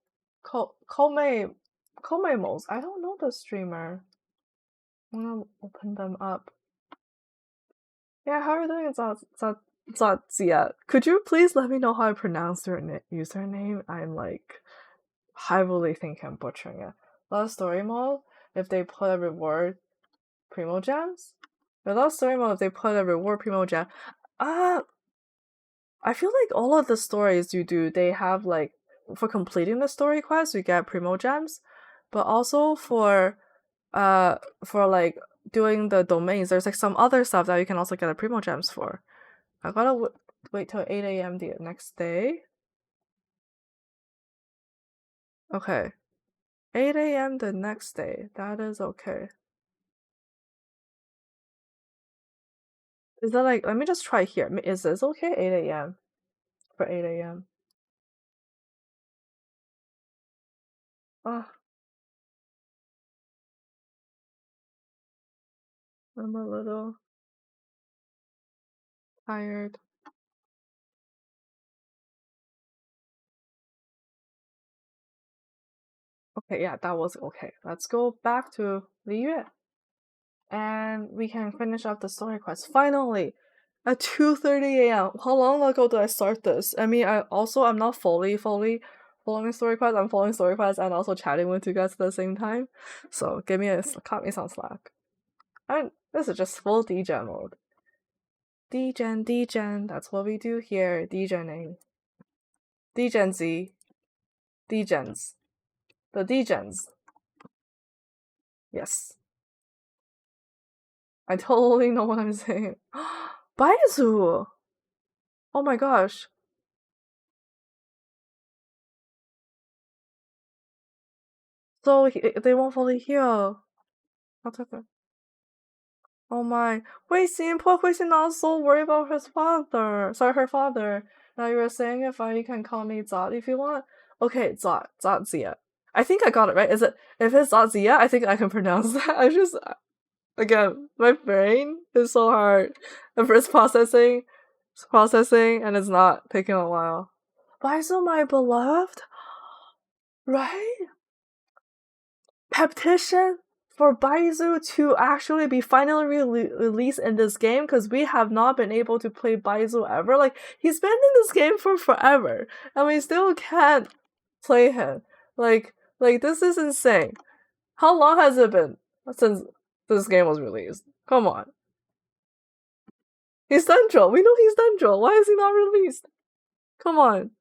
Kome, Komemos. I don't know the streamer. I'm gonna open them up. Yeah, how are you doing, Zia? Could you please let me know how I pronounce your username? I'm like heavily think I'm butchering it. Love story mode. If they put a reward Primo Gems. The love story mode. If they put a reward Primo Gem. I feel like all of the stories you do, they have like for completing the story quest, you get Primo Gems, but also for like doing the domains, there's like some other stuff that you can also get a Primo Gems for. I gotta wait till 8 a.m. the next day. Okay. 8 a.m. the next day. That is okay. Is that like, let me just try here. Is this okay? 8 a.m. for 8 a.m. Ah, I'm a little tired. Okay, yeah, that was okay. Let's go back to Li Yue. And we can finish up the story quest. Finally! At 2:30 a.m. How long ago did I start this? I mean, I'm not fully following story quests. I'm following story quests and also chatting with you guys at the same time. So cut me some slack. And this is just full degen mode. Degen, that's what we do here. Degening. Degen Z. Degens. The degens. Yes. I totally know what I'm saying. Baizu! Oh my gosh. So they won't fully heal. That's okay. Oh my. Huixin, poor Huixin now so worried about his father. Sorry, her father. Now you were saying you can call me Zot if you want. Okay, Zot Zia. I think I got it right. Is it if it's Zot Zia? I think I can pronounce that. I just again, my brain is so hard. The first processing, and it's not taking a while. Why so my beloved? Right? Petition for Baizu to actually be finally released in this game because we have not been able to play Baizu ever. Like, he's been in this game for forever and we still can't play him. Like this is insane. How long has it been since this game was released? Come on. He's central. We know he's central. Why is he not released? Come on.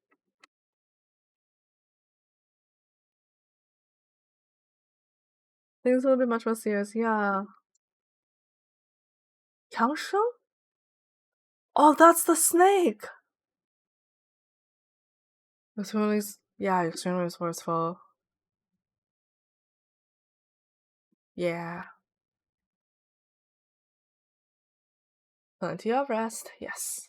Things will be much more serious. Yeah. Yangsheng? Oh, that's the snake. Extremely resourceful. Yeah. Plenty of rest, yes.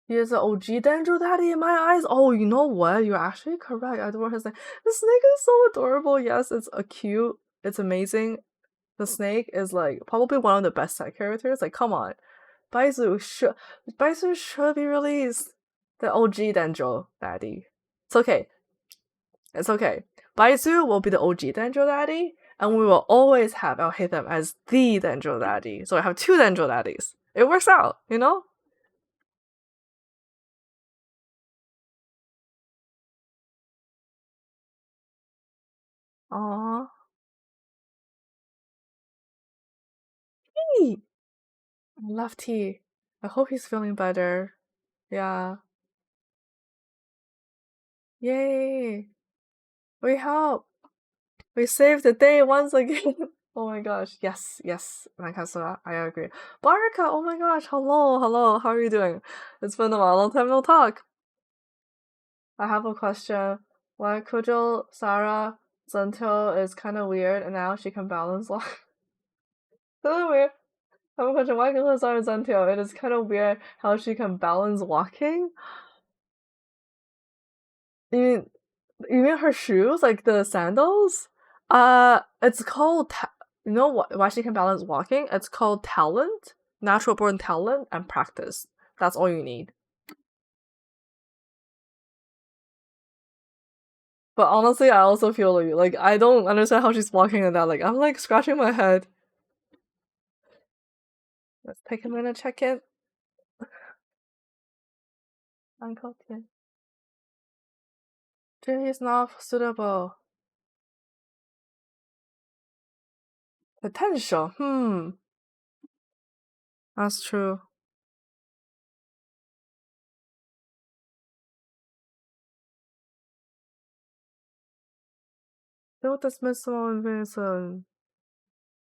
He is an OG Dendro Daddy in my eyes. Oh, you know what? You're actually correct. I adore his name. The snake is so adorable. Yes, it's a cute. It's amazing. The snake is like probably one of the best side characters. Like, come on. Baizu should be released. The OG Dendro Daddy. It's okay. It's okay. Baizu will be the OG Dendro Daddy, and we will always have I'll hate them as the Dendro Daddy. So I have 2 Dendro Daddies. It works out, you know? Aww. Hey! I love tea. I hope he's feeling better. Yeah. Yay! We help! We saved the day once again! Oh my gosh. Yes, yes. Mankasura, I agree. Baraka, oh my gosh. Hello. How are you doing? It's been a while. Long time no talk. I have a question. Why Kujo, Sarah, Zento is kind of weird, and now she can balance lock. Kind of weird. I have a question. Why Kujo, Sarah, Zento? It is kind of weird how she can balance walking. You mean, you mean her shoes, like the sandals? It's called. You know what? Why she can balance walking? It's called talent, natural born talent, and practice. That's all you need. But honestly, I also feel you. Like, I don't understand how she's walking in that. Like, I'm like scratching my head. Let's take a minute, check in. Uncle Tian. He's not suitable. Potential. That's true. Build dismissal and reason.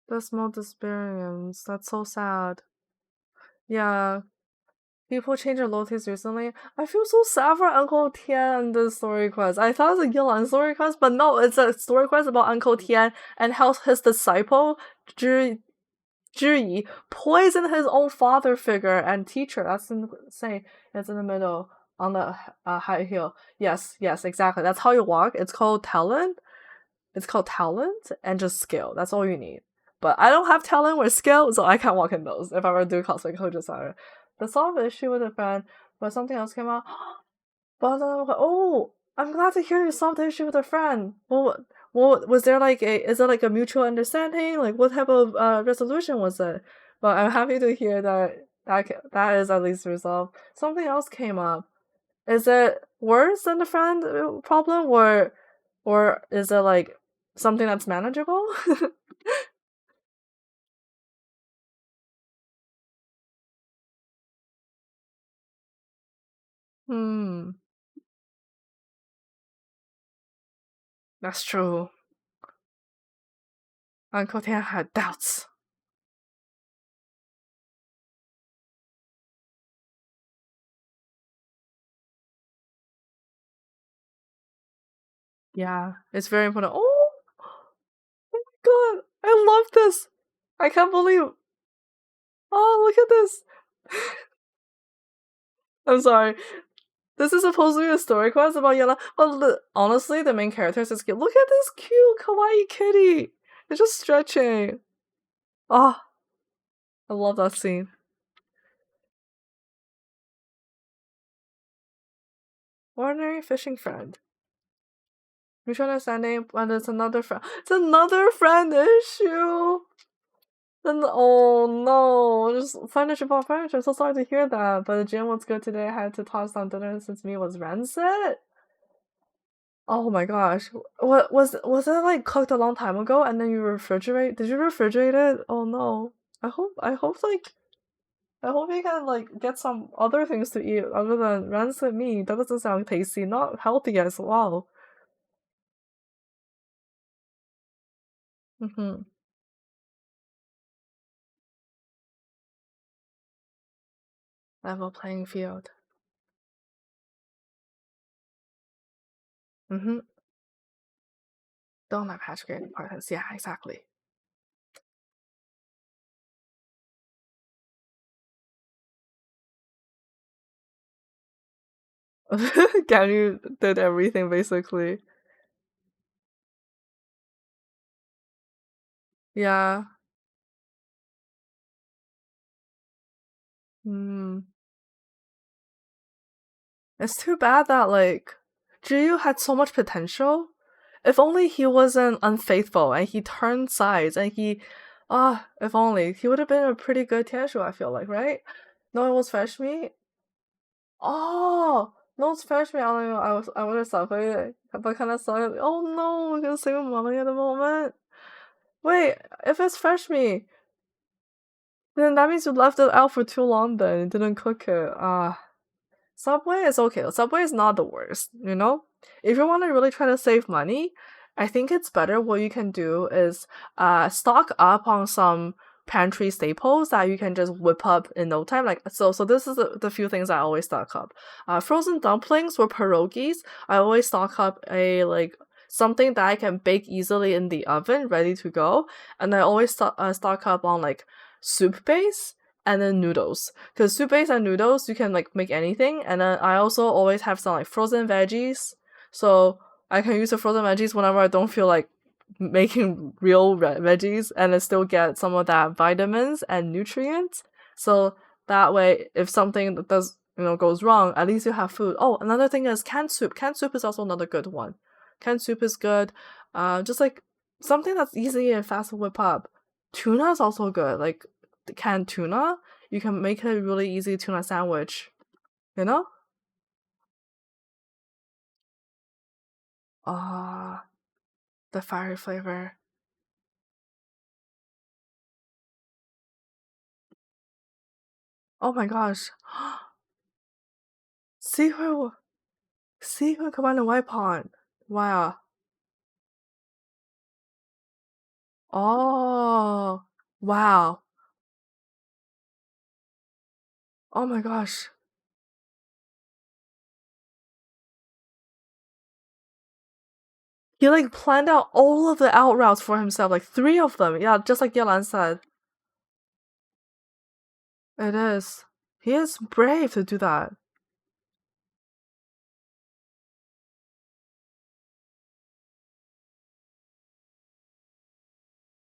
Dismal experience. That's so sad. Yeah. People change their loyalties recently. I feel so sad for Uncle Tian in this story quest. I thought it was a Yilan story quest, but no, it's a story quest about Uncle Tian and how his disciple, Zhi poisoned his own father figure and teacher. That's insane. It's in the middle on the high heel. Yes, exactly. That's how you walk. It's called talent. It's called talent and just skill. That's all you need. But I don't have talent or skill, so I can't walk in those if I were to do cosplay coach designer. The solve the issue with a friend, but something else came out. But then I was like, oh, I'm glad to hear you solved the issue with a friend. Well, was there like is there like a mutual understanding? Like, what type of resolution was it? But I'm happy to hear that is at least resolved. Something else came up. Is it worse than the friend problem, or is it like something that's manageable? Hmm, that's true. Uncle Tian had doubts. Yeah, it's very important. Oh my god, I love this. I can't believe. Oh, look at this. I'm sorry. This is supposed to be a story quest about Yella. But honestly, the main character is cute. Look at this cute kawaii kitty. It's just stretching. Oh, I love that scene. Ordinary fishing friend. Mutual understanding, but it's another friend. It's another friend issue. Then oh no, just furniture bought furniture. I'm so sorry to hear that. But the gym was good today. I had to toss down dinner since me was rancid. Oh my gosh. What was it like cooked a long time ago and then you refrigerate? Did you refrigerate it? Oh no. I hope you can like get some other things to eat other than rancid meat. That doesn't sound tasty. Not healthy as well. Mm-hmm. Level playing field. Mm-hmm. Don't have hatch grading partners. Yeah, exactly. Ganu did everything basically. Yeah. Hmm. It's too bad that like Jiyu had so much potential. If only he wasn't unfaithful and he turned sides and he if only he would have been a pretty good Tianshu, I feel like, right? No one was fresh meat. Oh no one's fresh meat. I don't know. I would have suffered, but kind of saw it. Oh no, we're gonna save money at the moment. Wait, if it's fresh meat, then that means you left it out for too long. Then and didn't cook it. Subway is okay. Subway is not the worst, you know? If you want to really try to save money, I think it's better what you can do is stock up on some pantry staples that you can just whip up in no time. Like so this is the few things I always stock up. Frozen dumplings or pierogies. I always stock up a like something that I can bake easily in the oven, ready to go. And I always stock up on like soup base and then noodles. Because soup base and noodles you can like make anything. And then I also always have some like frozen veggies, so I can use the frozen veggies whenever I don't feel like making real veggies, and then still get some of that vitamins and nutrients. So that way, if something does goes wrong, at least you have food. Oh, another thing is canned soup. Canned soup is also another good one. Canned soup is good. Just like something that's easy and fast to whip up. Tuna is also good. Like the canned tuna, you can make a really easy tuna sandwich. You know? Ah, the fiery flavor. Oh my gosh. Seafood Seafood combined in white pond. Wow. Oh. Wow. Oh my gosh. He like planned out all of the out routes for himself, like three of them. Yeah, just like Yalan said. It is. He is brave to do that.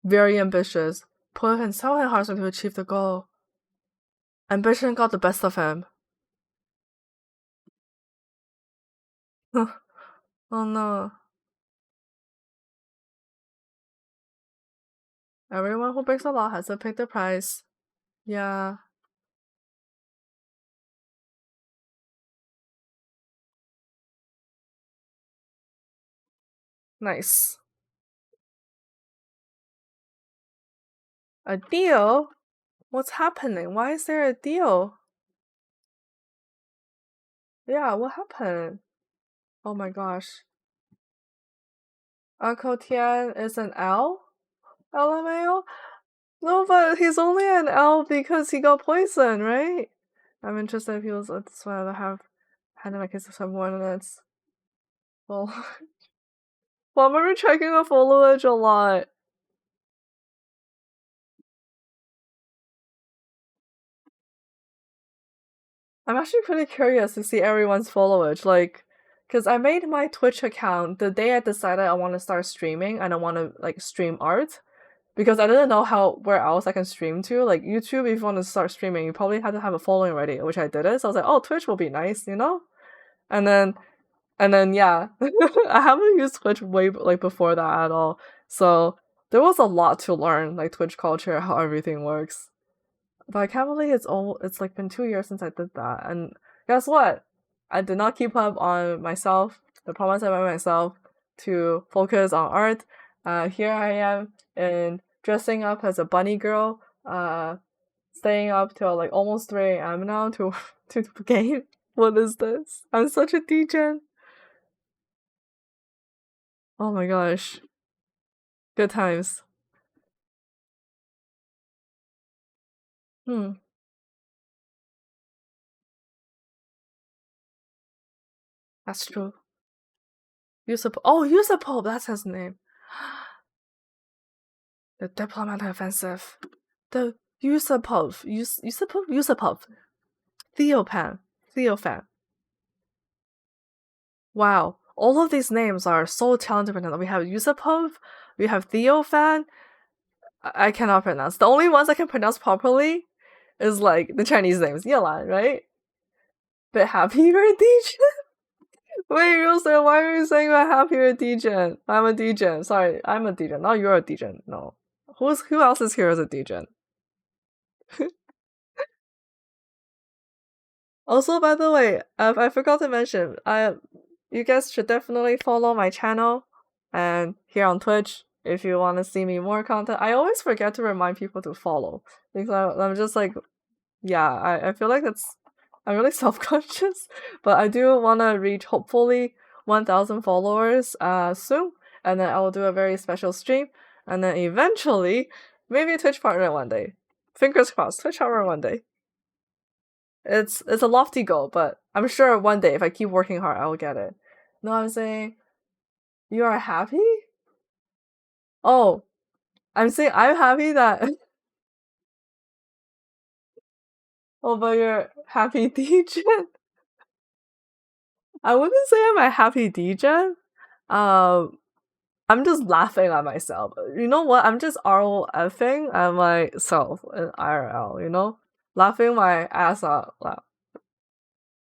Very ambitious. Put himself and hard to achieve the goal. Ambition got the best of him. Oh no. Everyone who breaks the law has to pay the price. Yeah. Nice. A deal? What's happening? Why is there a deal? Yeah, what happened? Oh my gosh. Uncle Tian is an L? LMAO? No, but he's only an L because he got poisoned, right? I'm interested if he was that's why I have had my kids for more minutes. Well, why am I checking the foliage a lot? I'm actually pretty curious to see everyone's foliage, like, because I made my Twitch account the day I decided I want to start streaming and I want to like stream art, because I didn't know where else I can stream to. Like YouTube, if you want to start streaming, you probably had to have a following already, which I didn't. So I was like, oh, Twitch will be nice, you know? And then yeah, I haven't used Twitch way like before that at all. So there was a lot to learn, like Twitch culture, how everything works. But I can't believe it's like been 2 years since I did that. And guess what? I did not keep up on myself, the promise I made myself to focus on art. Here I am in dressing up as a bunny girl, staying up till like almost 3 a.m. now to to game. What is this? I'm such a degen. Oh my gosh. Good times. Hmm, that's true. Yusupov, that's his name. The diplomatic offensive. The Yusupov. Theophan. Wow. All of these names are so talented. We have Yusupov, we have Theophan. I cannot pronounce. The only ones I can pronounce properly is like the Chinese names. Yelan, right? But happy birthday, wait, Wilson, why are you saying I'm happy with Degen? I'm a Degen. Sorry, I'm a Degen. Now you're a Degen. No. Who else is here as a Degen? Also, by the way, I forgot to mention, you guys should definitely follow my channel and here on Twitch if you want to see me more content. I always forget to remind people to follow because I'm just like, yeah, I feel like I'm really self-conscious, but I do want to reach hopefully 1,000 followers soon, and then I will do a very special stream, and then eventually maybe Twitch partner one day. Fingers crossed, Twitch partner one day. It's a lofty goal, but I'm sure one day if I keep working hard, I will get it. No, I'm saying you are happy? Oh, I'm saying I'm happy that oh, but you're happy DJ? I wouldn't say I'm a happy DJ. Um, I'm just laughing at myself. You know what? I'm just ROFing at myself in IRL, you know? Laughing my ass off.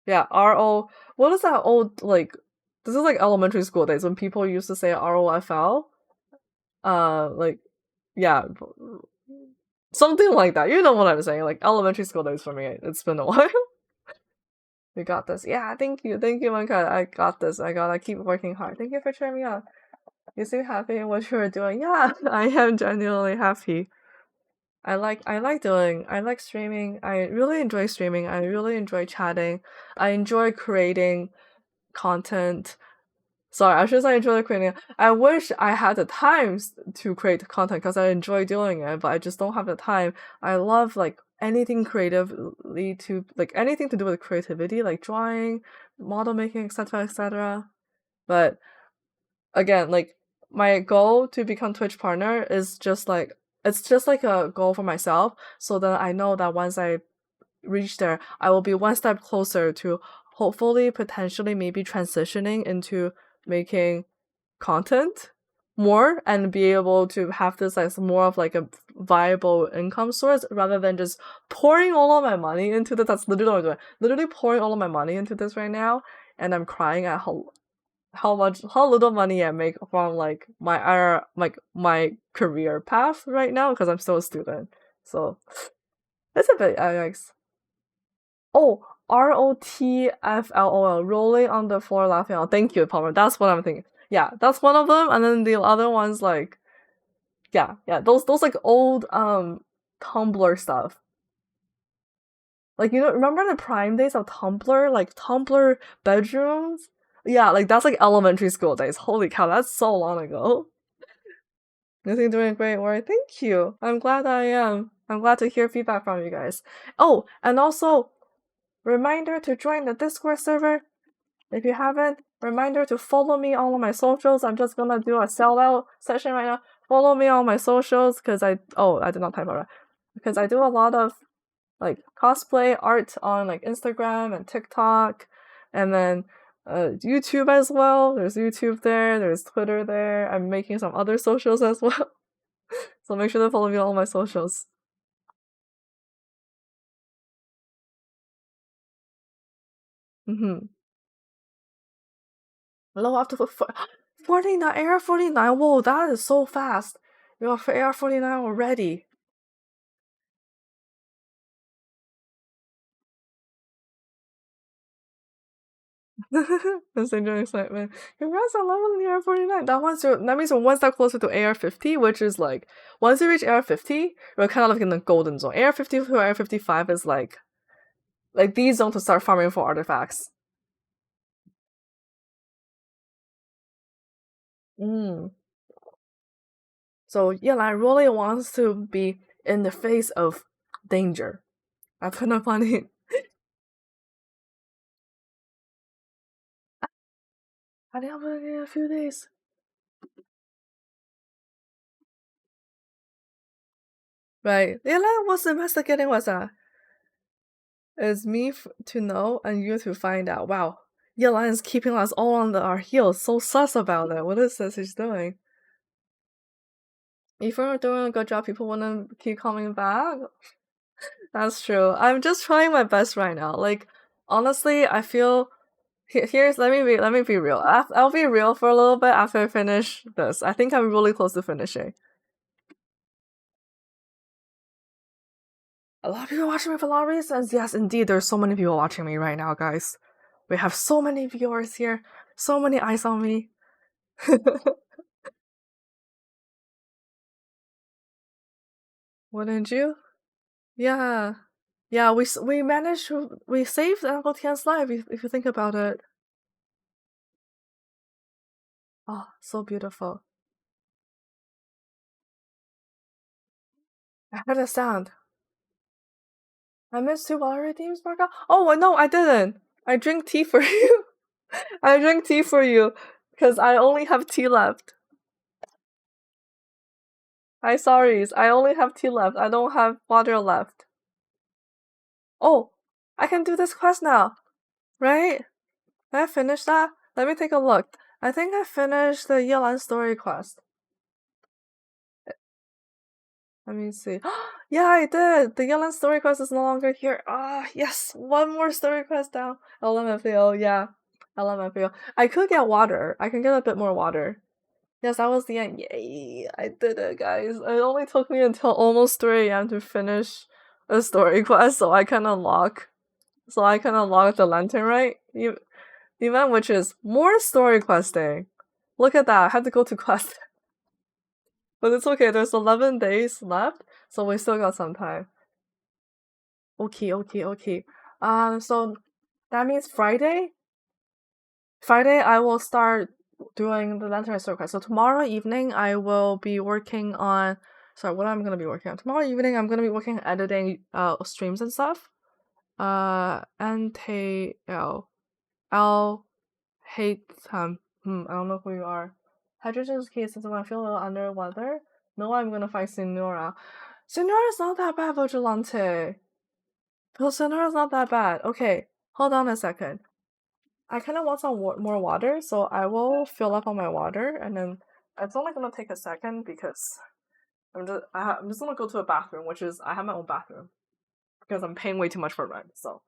Yeah, RO. What is that old, like, this is like elementary school days when people used to say ROFL. Like, yeah, something like that. You know what I'm saying? Like, elementary school days for me. It's been a while. We got this. Yeah, thank you. Thank you, Manka. I got this. I gotta keep working hard. Thank you for cheering me on. You seem happy in what you are doing. Yeah, I am genuinely happy. I like streaming. I really enjoy streaming. I really enjoy chatting. I enjoy creating content. Sorry, I should say I enjoy creating. I wish I had the time to create content because I enjoy doing it, but I just don't have the time. I love like anything creatively to like anything to do with creativity, like drawing, model making, etc., etc. But again, like my goal to become Twitch partner is just like it's just like a goal for myself, so that I know that once I reach there, I will be one step closer to hopefully, potentially, maybe transitioning into making content more and be able to have this as more of like a viable income source rather than just pouring all of my money into this. That's literally what I'm doing. Literally pouring all of my money into this right now, and I'm crying at how little money I make from like my career path right now because I'm still a student. So it's a bit yikes. Oh, ROTFLOL, rolling on the floor laughing out. Thank you, Palmer. That's what I'm thinking. Yeah, that's one of them, and then the other one's like, yeah, those like old Tumblr stuff. Like remember the prime days of Tumblr, like Tumblr bedrooms? Yeah, like that's like elementary school days. Holy cow, that's so long ago. You think doing great work. Thank you. I'm glad I am. I'm glad to hear feedback from you guys. Oh, and also reminder to join the Discord server. If you haven't, reminder to follow me on all my socials. I'm just gonna do a sell-out session right now. Follow me on my socials because I did not type out right. Because I do a lot of like cosplay art on like Instagram and TikTok, and then YouTube as well. There's YouTube there. There's Twitter there. I'm making some other socials as well. So make sure to follow me on all my socials. Mm-hmm. Low up to 49 AR 49. Whoa, that is so fast. You're for AR 49 already. That's enjoying excitement. Congrats on leveling the AR 49. That means you're one step closer to AR 50, which is like once you reach AR 50, you're kind of like in the golden zone. AR 50 to AR 55 is like the zone to start farming for artifacts. Mm. So Yelan really wants to be in the face of danger. I put up on it. I think I'm gonna get a few days. Right. Yelan was investigating what's that? It's me to know and you to find out. Wow. Yelan is keeping us all on our heels. So sus about it. What is this he's doing? If you're doing a good job, people wanna keep coming back. That's true. I'm just trying my best right now. Like honestly, I feel here's let me be real. I'll be real for a little bit after I finish this. I think I'm really close to finishing. A lot of people watching me for a lot of reasons. Yes, indeed, there's so many people watching me right now, guys. We have so many viewers here, so many eyes on me. Wouldn't you? Yeah, yeah. We managed to we saved Uncle Tian's life. If you think about it. Oh, so beautiful. I heard a sound. I missed 2 water themes, Marga? Oh, no, I didn't. I drink tea for you. I drink tea for you because I only have tea left. I sorry, I only have tea left. I don't have water left. Oh, I can do this quest now, right? Did I finish that? Let me take a look. I think I finished the Yelan story quest. Let me see. Yeah, I did! The Yelan story quest is no longer here. Ah, yes! One more story quest down. LMFAO, yeah. LMFAO. I could get water. I can get a bit more water. Yes, that was the end. Yay! I did it, guys. It only took me until almost 3 a.m. to finish a story quest, so I can unlock the lantern, right? Event, which is more story questing. Look at that. I had to go to quest. But it's okay. There's 11 days left, so we still got some time. Okay. So that means Friday I will start doing the lantern story quest. So tomorrow evening I will be working on. Sorry, what I'm gonna be working on tomorrow evening? I'm gonna be working on editing streams and stuff. And I'll hate I don't know who you are. Hydrogen's case is when I feel a little under weather. No, I'm gonna fight Senora. Senora's not that bad, Vigilante. Senora's not that bad. Okay, hold on a second. I kind of want some more water, so I will fill up on my water, and then it's only gonna take a second because I'm just gonna go to a bathroom, which is I have my own bathroom because I'm paying way too much for rent. So.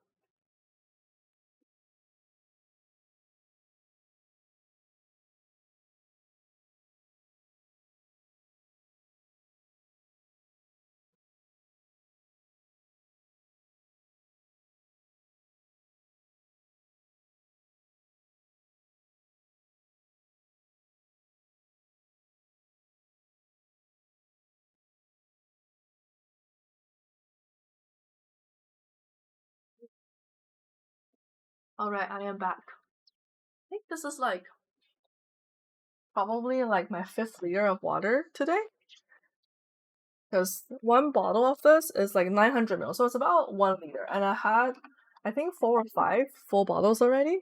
Alright, I am back. I think this is probably my 5th liter of water today. Because one bottle of this is 900 ml, so it's about 1 liter. And I had, I think, 4 or 5 full bottles already.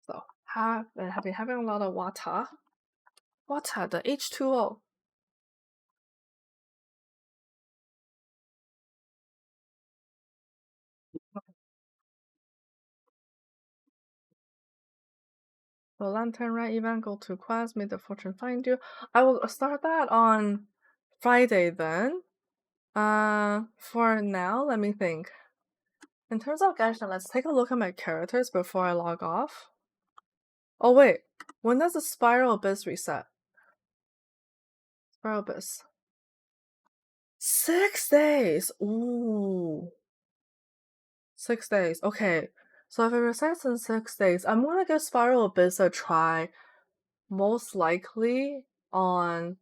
So, have been having a lot of water. Water, the H2O. The Lantern Red event, go to quest, may the fortune find you. I will start that on Friday then. For now, let me think. In terms of Genshin, let's take a look at my characters before I log off. Oh wait, when does the Spiral Abyss reset? Spiral Abyss. 6 days! Ooh. 6 days, okay. So if it resets in 6 days, I'm gonna give Spiral Abyss a try. Most likely on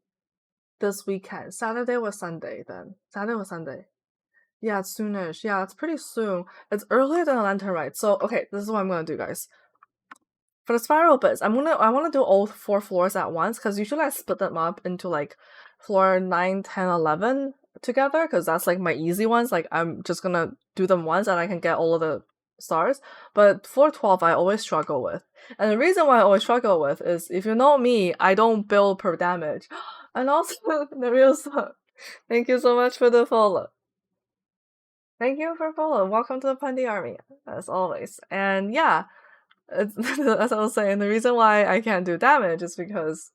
this weekend. Saturday or Sunday then. Saturday or Sunday. Yeah, it's soonish. Yeah, it's pretty soon. It's earlier than Lantern Rite. So okay, this is what I'm gonna do, guys. For the Spiral Abyss, I wanna do all 4 floors at once, because usually I split them up into floor 9, 10, 11 together, because that's my easy ones. I'm just gonna do them once and I can get all of the stars. But floor 12 I always struggle with. And the reason why I always struggle with is, if you know me, I don't build per damage. And also, the real stuff. Thank you so much for the follow. Thank you for follow. Welcome to the Pundy Army, as always. And yeah, as I was saying, the reason why I can't do damage is because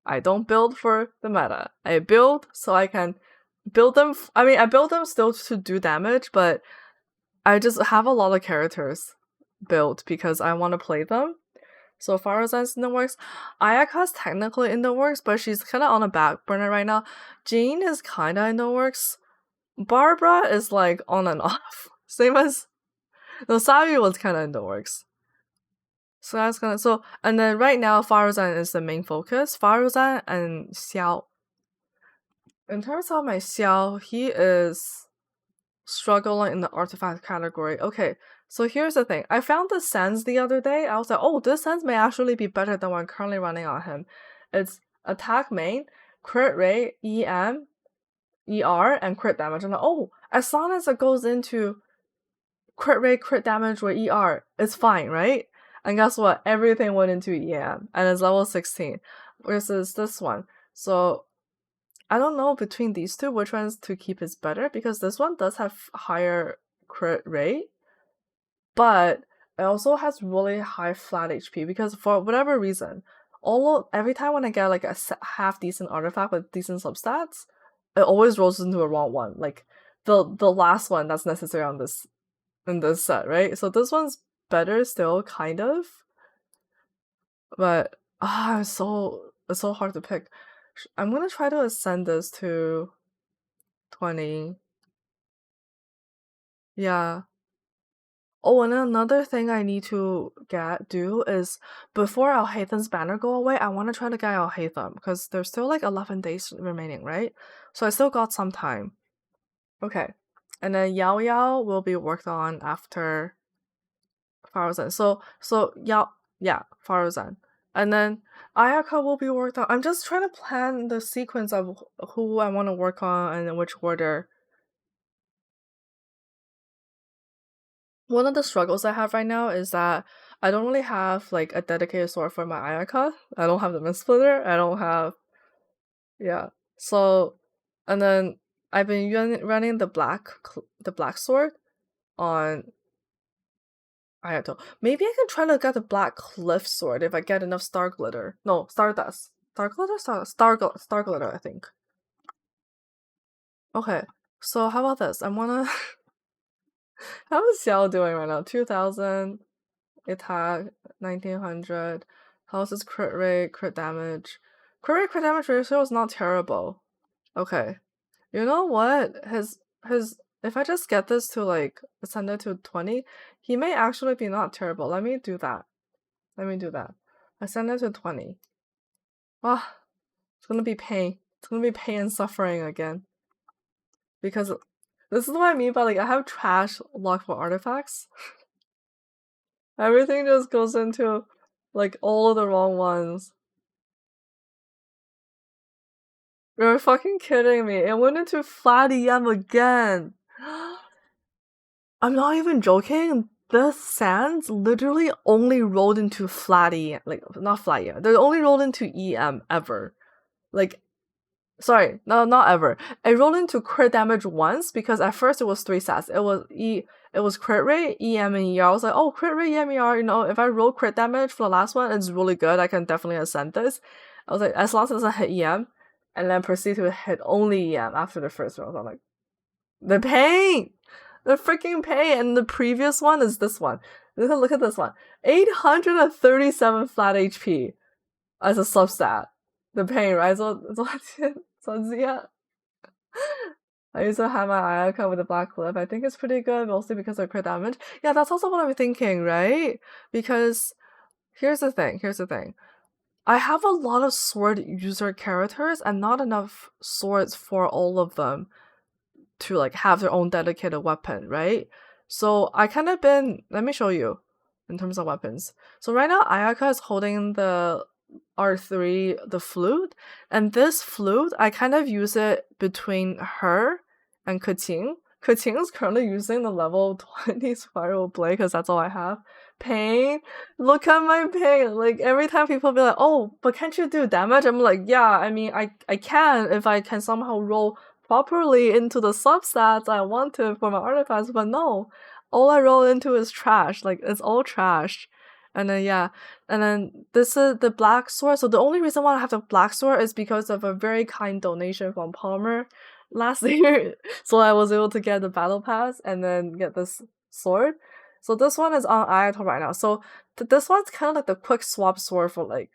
I don't build for the meta. I build so I can build them. I build them still to do damage, but I just have a lot of characters built because I want to play them. So Farozan's in the works. Ayaka's technically in the works, but she's kind of on a back burner right now. Jean is kind of in the works. Barbara is on and off. Same as... No, Sabi was kind of in the works. So that's and then right now Farozan is the main focus. Farozan and Xiao. In terms of my Xiao, he is struggling in the artifact category. Okay, so here's the thing. I found the Sense the other day. I was like, oh, this Sense may actually be better than what I'm currently running on him. It's attack main, crit rate, EM, ER, and crit damage. And oh, as long as it goes into crit rate, crit damage, or ER, it's fine, right? And guess what? Everything went into EM, and it's level 16, versus this one. So I don't know between these two which ones to keep is better, because this one does have higher crit rate, but it also has really high flat HP, because for whatever reason, every time when I get like a half decent artifact with decent substats, it always rolls into a wrong one, like the last one that's necessary on this in this set, right? So this one's better still, kind of, but it's so hard to pick. I'm gonna try to ascend this to 20. Yeah. Oh, and another thing I need to do is, before Alhaitham's banner go away, I want to try to get Alhaitham, because there's still like 11 days remaining, right? So I still got some time. Okay. And then Yao Yao will be worked on after Farozan. So yeah, Farozan. And then Ayaka will be worked on. I'm just trying to plan the sequence of who I want to work on and in which order. One of the struggles I have right now is that I don't really have like a dedicated sword for my Ayaka. I don't have the Mist Splitter. I don't have, yeah. So, and then I've been running the black sword on Ayato. Maybe I can try to get the black cliff sword if I get enough star glitter. No, stardust. Star glitter, star glitter, I think. Okay, so how about this? I wanna. How is Xiao doing right now? 2000 attack, 1900. How's his crit rate, crit damage? Crit damage ratio is not terrible. Okay, you know what? His if I just get this to like ascend it to 20, he may actually be not terrible. Let me do that. Ascend it to 20. Ah, it's gonna be pain. It's gonna be pain and suffering again. Because this is what I mean by like I have trash luck for artifacts. Everything just goes into like all of the wrong ones. You're fucking kidding me. It went into flat EM again. I'm not even joking. The sands literally only rolled into flat EM. Like, not flat EM. They only rolled into EM ever. Like, sorry, no, not ever. I rolled into crit damage once, because at first it was 3 stats. It was crit rate, EM, and ER. I was like, oh, crit rate, EM, ER, if I roll crit damage for the last one, it's really good. I can definitely ascend this. I was like, as long as it doesn't hit EM, and then proceed to hit only EM after the first roll. I'm like, the pain! The freaking pain! And the previous one is this one. Look at this one. 837 flat HP as a substat. The pain, right? So I used to have my Ayaka with the black clip. I think it's pretty good, mostly because of crit damage. Yeah, that's also what I'm thinking, right? Because here's the thing. I have a lot of sword user characters and not enough swords for all of them to like have their own dedicated weapon, right? So I kind of let me show you in terms of weapons. So right now Ayaka is holding the R3, the flute, and this flute I kind of use it between her and Keqing. Keqing is currently using the level 20 spiral blade because that's all I have. Pain, look at my pain. Like every time people be like, oh, but can't you do damage? I'm like, yeah, I mean I can if I can somehow roll properly into the substats I want to for my artifacts, but no, all I roll into is trash. Like it's all trash. And then yeah, and then this is the black sword. So the only reason why I have the black sword is because of a very kind donation from Palmer last year. So I was able to get the battle pass and then get this sword. So this one is on Ayato right now. So this one's kind of like the quick swap sword for like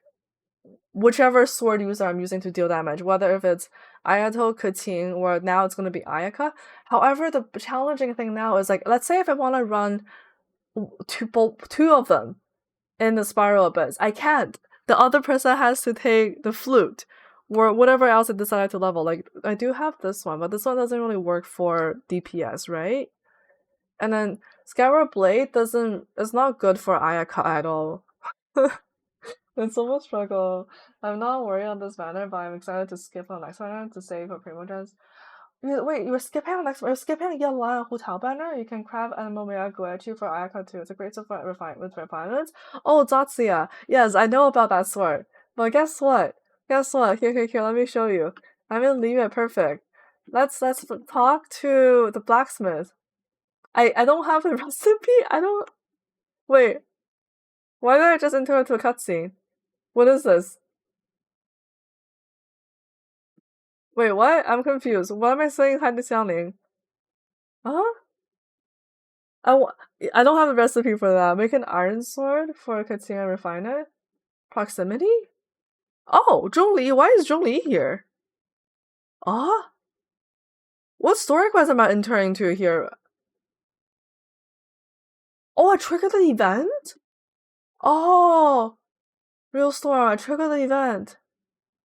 whichever sword user I'm using to deal damage, whether if it's Ayato, Keqing, or now it's going to be Ayaka. However, the challenging thing now is like, let's say if I want to run two of them in the spiral abyss, I can't. The other person has to take the flute or whatever else I decided to level. Like I do have this one, but this one doesn't really work for DPS, right? And then Skyward Blade is not good for Ayaka at all. It's so much struggle. I'm not worried on this banner, but I'm excited to skip on the next banner to save for Primogens. Wait, you were skipping on next. You're skipping Yalan Hotel banner. You can craft Animal Miyaguechi for Ayaka too. It's a great sword with refinements. Oh, Zatsuya. Yes, I know about that sword. But guess what? Guess what? Here. Let me show you. I'm gonna leave it perfect. Let's talk to the blacksmith. I don't have the recipe. I don't. Wait. Why did I just enter into a cutscene? What is this? Wait, what? I'm confused. What am I saying? Hi to Xiangling. Huh? I, w- I don't have a recipe for that. Make an iron sword for Katsina and refine it. Proximity? Oh, Zhongli. Why is Zhongli here? Ah? What story quest am I entering to here? Oh, I triggered the event? Oh, real storm. I triggered the event.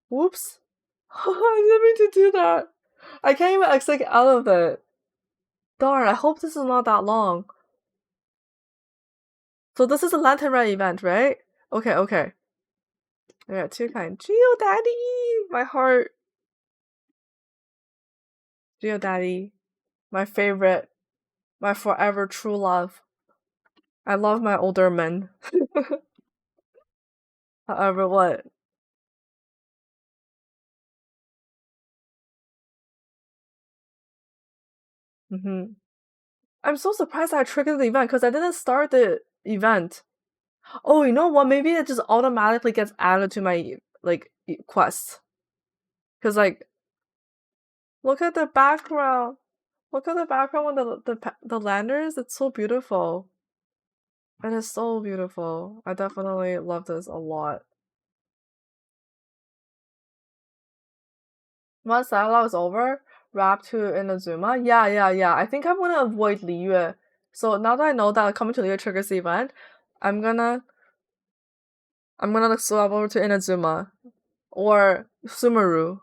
Whoops. I didn't mean to do that. I can't even exit out of it. Darn, I hope this is not that long. So this is a Lantern Red event, right? Okay. I got two kind. Geo Daddy! My heart. Geo Daddy. My favorite. My forever true love. I love my older men. However, what? I'm so surprised I triggered the event because I didn't start the event. Oh, you know what? Maybe it just automatically gets added to my quests. Cause look at the background. Look at the background with the lanterns. It's so beautiful. It is so beautiful. I definitely love this a lot. Once dialogue is over, wrap to Inazuma. Yeah. I think I'm gonna avoid Liyue. So now that I know that coming to Liyue triggers the event, I'm gonna swap over to Inazuma or Sumeru.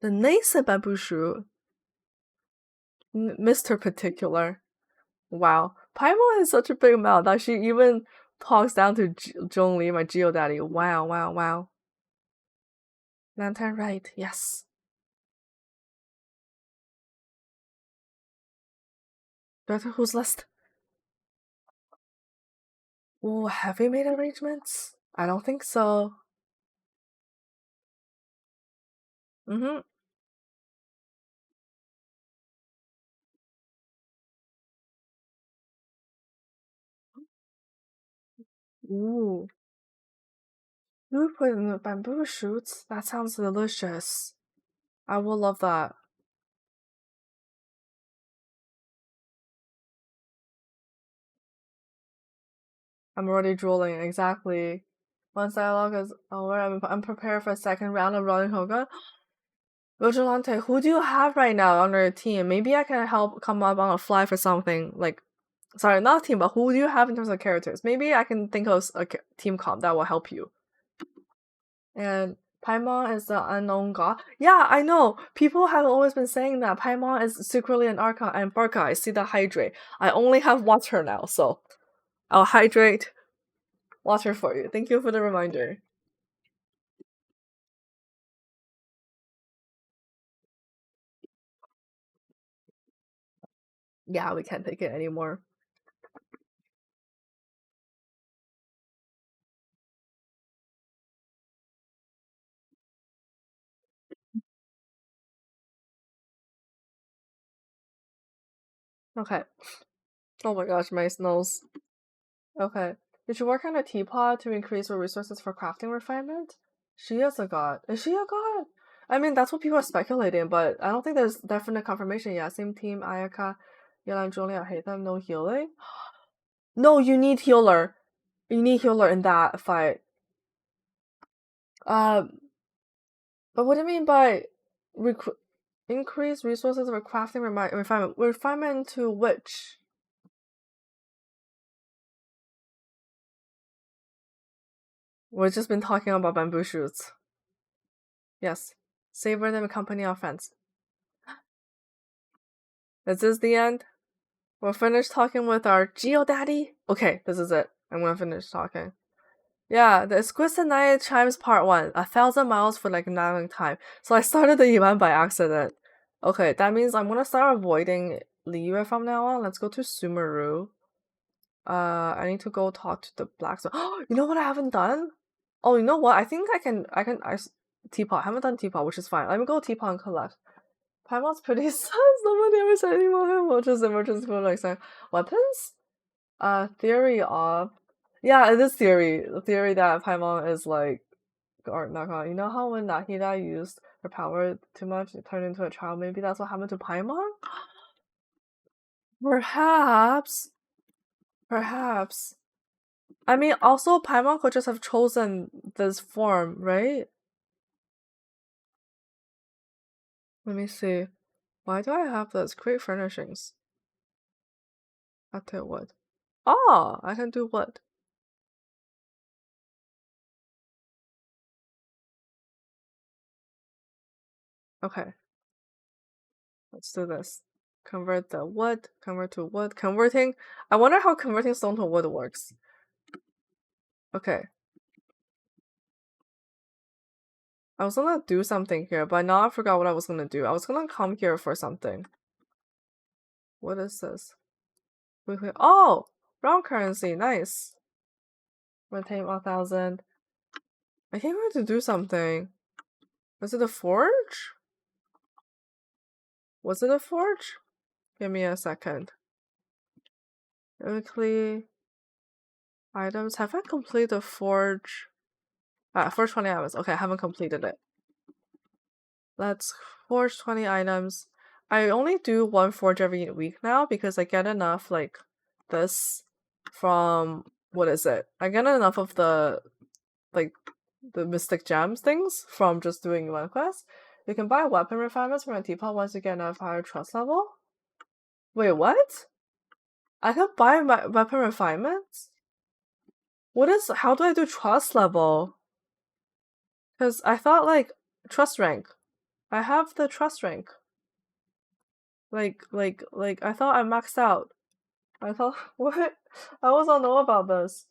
The nice bamboo shoot. Mr. Particular. Wow. Paimon has such a big mouth that she even talks down to Zhongli, my Geo Daddy. Wow. Lantern right, yes. Better who's list? Oh, have we made arrangements? I don't think so. Mm-hmm. Ooh. You put in the bamboo shoots? That sounds delicious. I will love that. I'm already drooling, exactly. Once dialogue is over, I'm prepared for a second round of Rolling Hoga. Vigilante, who do you have right now on your team? Maybe I can help come up on a fly for something. Sorry, not team, but who do you have in terms of characters? Maybe I can think of a team comp that will help you. And Paimon is the unknown god. Yeah, I know. People have always been saying that Paimon is secretly an Archon, and Barca, I see the hydrate. I only have water now, so I'll hydrate water for you. Thank you for the reminder. Yeah, we can't take it anymore. Okay. Oh my gosh, my nose. Okay. Did you work on a teapot to increase your resources for crafting refinement? She is a god. Is she a god? I mean, that's what people are speculating, but I don't think there's definite confirmation yet. Same team, Ayaka, Yela, and Julie, I hate them. No healing? No, you need healer. You need healer in that fight. Um, but what do you mean by increase resources for crafting refinement? Refinement to which? We've just been talking about bamboo shoots. Yes. Savor them company offense. Is this the end? We'll finish talking with our Geo Daddy? Okay, this is it. I'm gonna finish talking. Yeah, the exquisite night chimes part 1. 1,000 miles for like navigation time. So I started the event by accident. Okay, that means I'm gonna start avoiding Liyue from now on. Let's go to Sumeru. I need to go talk to the blacksmith. You know what I haven't done? Oh, you know what? I think teapot. I haven't done teapot, which is fine. Let me go teapot and collect. Paimon's pretty sus. Nobody ever said anything about him. We'll just emergency for next time. Weapons? Theory of. Yeah, it is theory. The theory that Paimon is like, or not gonna. You know how when Nahida used her power too much, it turned into a child? Maybe that's what happened to Paimon? Perhaps. Perhaps. I mean, also, Paimon could just have chosen this form, right? Let me see. Why do I have this? Create furnishings. After wood. Oh, I can do wood. Okay. Let's do this. Convert the wood, convert to wood, converting. I wonder how converting stone to wood works. Okay. I was gonna do something here, but now I forgot what I was gonna do. I was gonna come here for something. What is this? Weekly. Oh! Brown currency, nice. Retain 1,000. I came here to do something. Was it a forge? Was it a forge? Give me a second. Weekly items. Have I completed the forge? Forge 20 items. Okay, I haven't completed it. Let's forge 20 items. I only do one forge every week now because I get enough like this from what is it? I get enough of the like the mystic gems things from just doing one quest. You can buy weapon refinements from a teapot once you get enough higher trust level. Wait, what? I can buy my weapon refinements? What is how do I do trust level? Because I thought like trust rank. I have the trust rank. Like I thought I maxed out. I thought what? I was not know about this.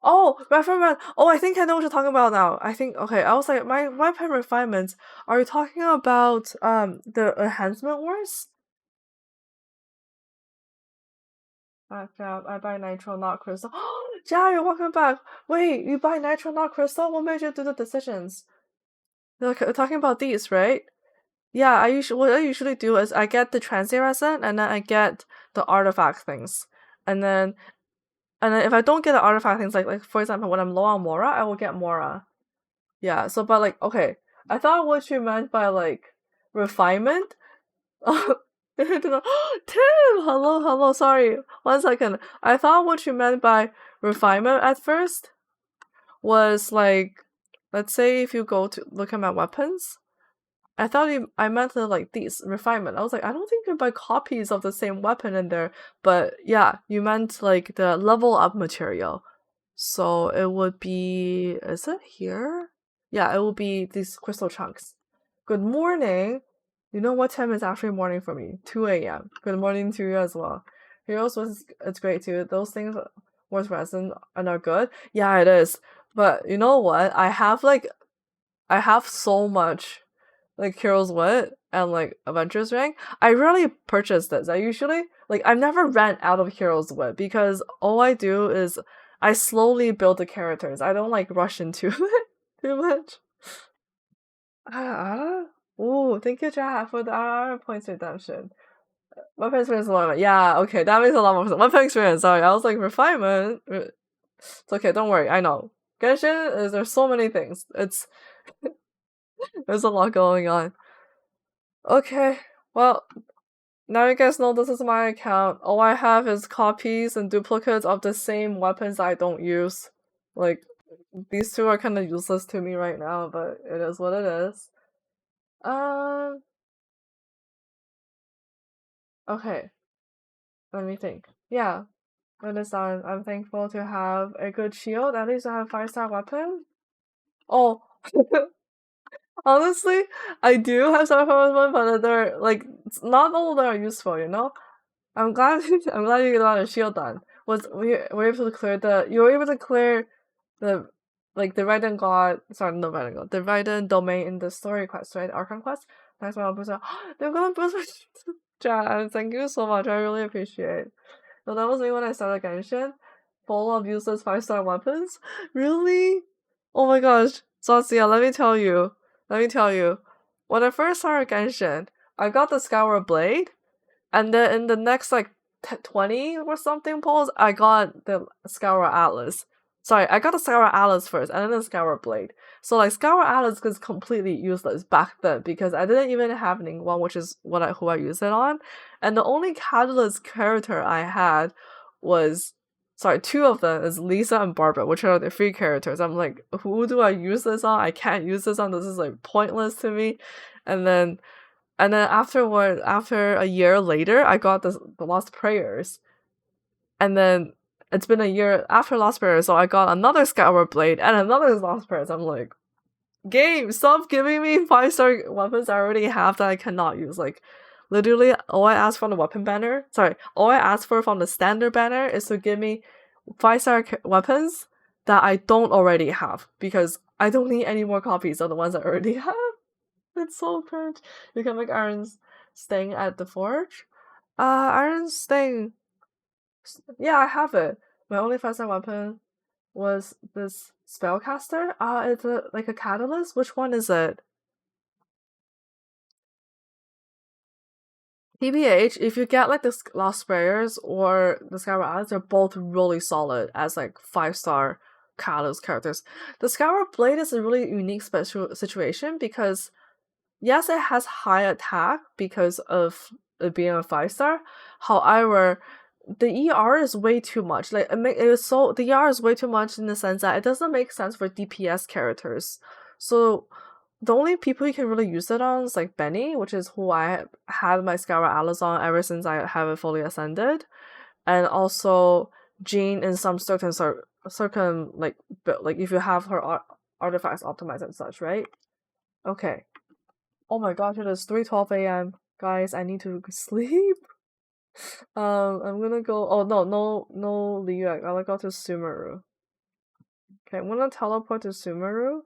Oh, refinement. Oh, I think I know what you're talking about now. I think okay. I was like, my weapon refinements. Are you talking about the enhancement wars? I buy nitro, not crystal. Jia, you're welcome back. Wait, you buy nitro, not crystal? What made you do the decisions? You're talking about these, right? Yeah, what I usually do is I get the transient resin and then I get the artifact things. And then if I don't get the artifact things, like for example, when I'm low on Mora, I will get Mora. Yeah, so but like okay. I thought what you meant by like refinement. Tim, hello, sorry. 1 second. I thought what you meant by refinement at first was like, let's say if you go to look at my weapons, I thought I meant like these refinement. I was like, I don't think you buy copies of the same weapon in there, but yeah, you meant like the level up material. So it would be, is it here? Yeah, it will be these crystal chunks. Good morning. You know what time is actually morning for me? 2 a.m. Good morning to you as well. Heroes was it's great too. Those things was resin and are good. Yeah, it is. But you know what? I have so much like Heroes Wit and like Adventures rank. I rarely purchase this. I usually I've never ran out of Heroes Wit because all I do is I slowly build the characters. I don't like rush into it too much. Oh, thank you, Jack, for the RR points redemption. Weapon experience alignment. Yeah, okay, that makes a lot more sense. Weapon experience, sorry. I was like, refinement. It's okay, don't worry, I know. Genshin there's so many things. There's a lot going on. Okay, well, now you guys know this is my account. All I have is copies and duplicates of the same weapons I don't use. Like, these two are kind of useless to me right now, but it is what it is. Okay. Let me think. Yeah, it is done. I'm thankful to have a good shield. At least I have 5-star weapon. Oh, honestly, I do have some weapon, but they're like not all of them are useful. You know. I'm glad. I'm glad you got a shield done. was we were able to clear the you were able to clear the like the Raiden God sorry no Raiden God the Raiden domain in the story quest, right? Archon quest. That's why I was like, they're gonna boost my chat. Thank you so much. I really appreciate. So that was me when I started Genshin. Full of useless 5-star weapons. Really? Oh my gosh. Satsuya, let me tell you. Let me tell you. When I first started Genshin, I got the Scour Blade, and then in the next like 20 or something polls, I got the Scour Atlas. Sorry, I got the Scour Atlas first, and then the Scour Blade. So like Scour Atlas is completely useless back then because I didn't even have Ningguang, which is who I use it on, and the only Catalyst character I had was sorry, two of them is Lisa and Barbara, which are the three characters. I'm like, who do I use this on? I can't use this on. This is like pointless to me, and then after a year later, I got the Lost Prayers. And then it's been a year after Lost Prayers, so I got another Scour Blade and another Lost Prayers. I'm like, game, stop giving me 5-star weapons I already have that I cannot use. Like, literally, all I ask from the weapon banner, all I ask for from the standard banner is to give me 5-star weapons that I don't already have because I don't need any more copies of the ones I already have. It's so cringe. You can make Iron's Sting at the forge. Iron's Sting. Yeah, I have it. My only 5-star weapon was this spellcaster. It's like a catalyst. Which one is it? TBH, if you get like the Lost Prayers or the Scour Atlas, they're both really solid as like 5-star catalyst characters. The Scour Blade is a really unique special situation because yes, it has high attack because of it being a 5-star. However, the ER is way too much. Like the ER is way too much in the sense that it doesn't make sense for DPS characters. So the only people you can really use it on is like Benny, which is who I had my Scour Atlas on ever since I have it fully ascended, and also Jean in some certain like if you have her artifacts optimized and such, right? Okay. Oh my gosh, it is 3:12 a.m. Guys, I need to sleep. I'm gonna go. Oh no, Liu. I gotta go to Sumeru. Okay, I'm gonna teleport to Sumeru,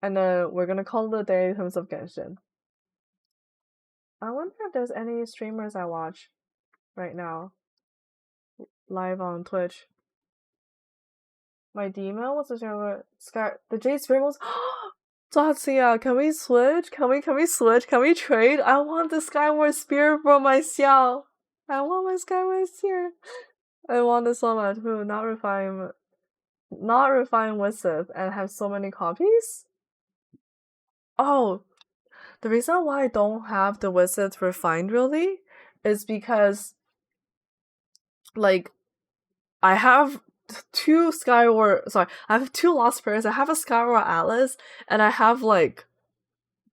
and then we're gonna call it a day in terms of Genshin. I wonder if there's any streamers I watch right now live on Twitch. My Demo was the Sky. The Jade Spear was. Zatsuya, can we switch? Can we switch? Can we trade? I want the Skyward Spear for my Xiao. I want my Skyward Spear. I want it so much. Ooh, not refine Wisp and have so many copies? Oh, the reason why I don't have the Wisp refined really is because like I have I have two Lost Prayers, I have a Skyward Atlas, and I have like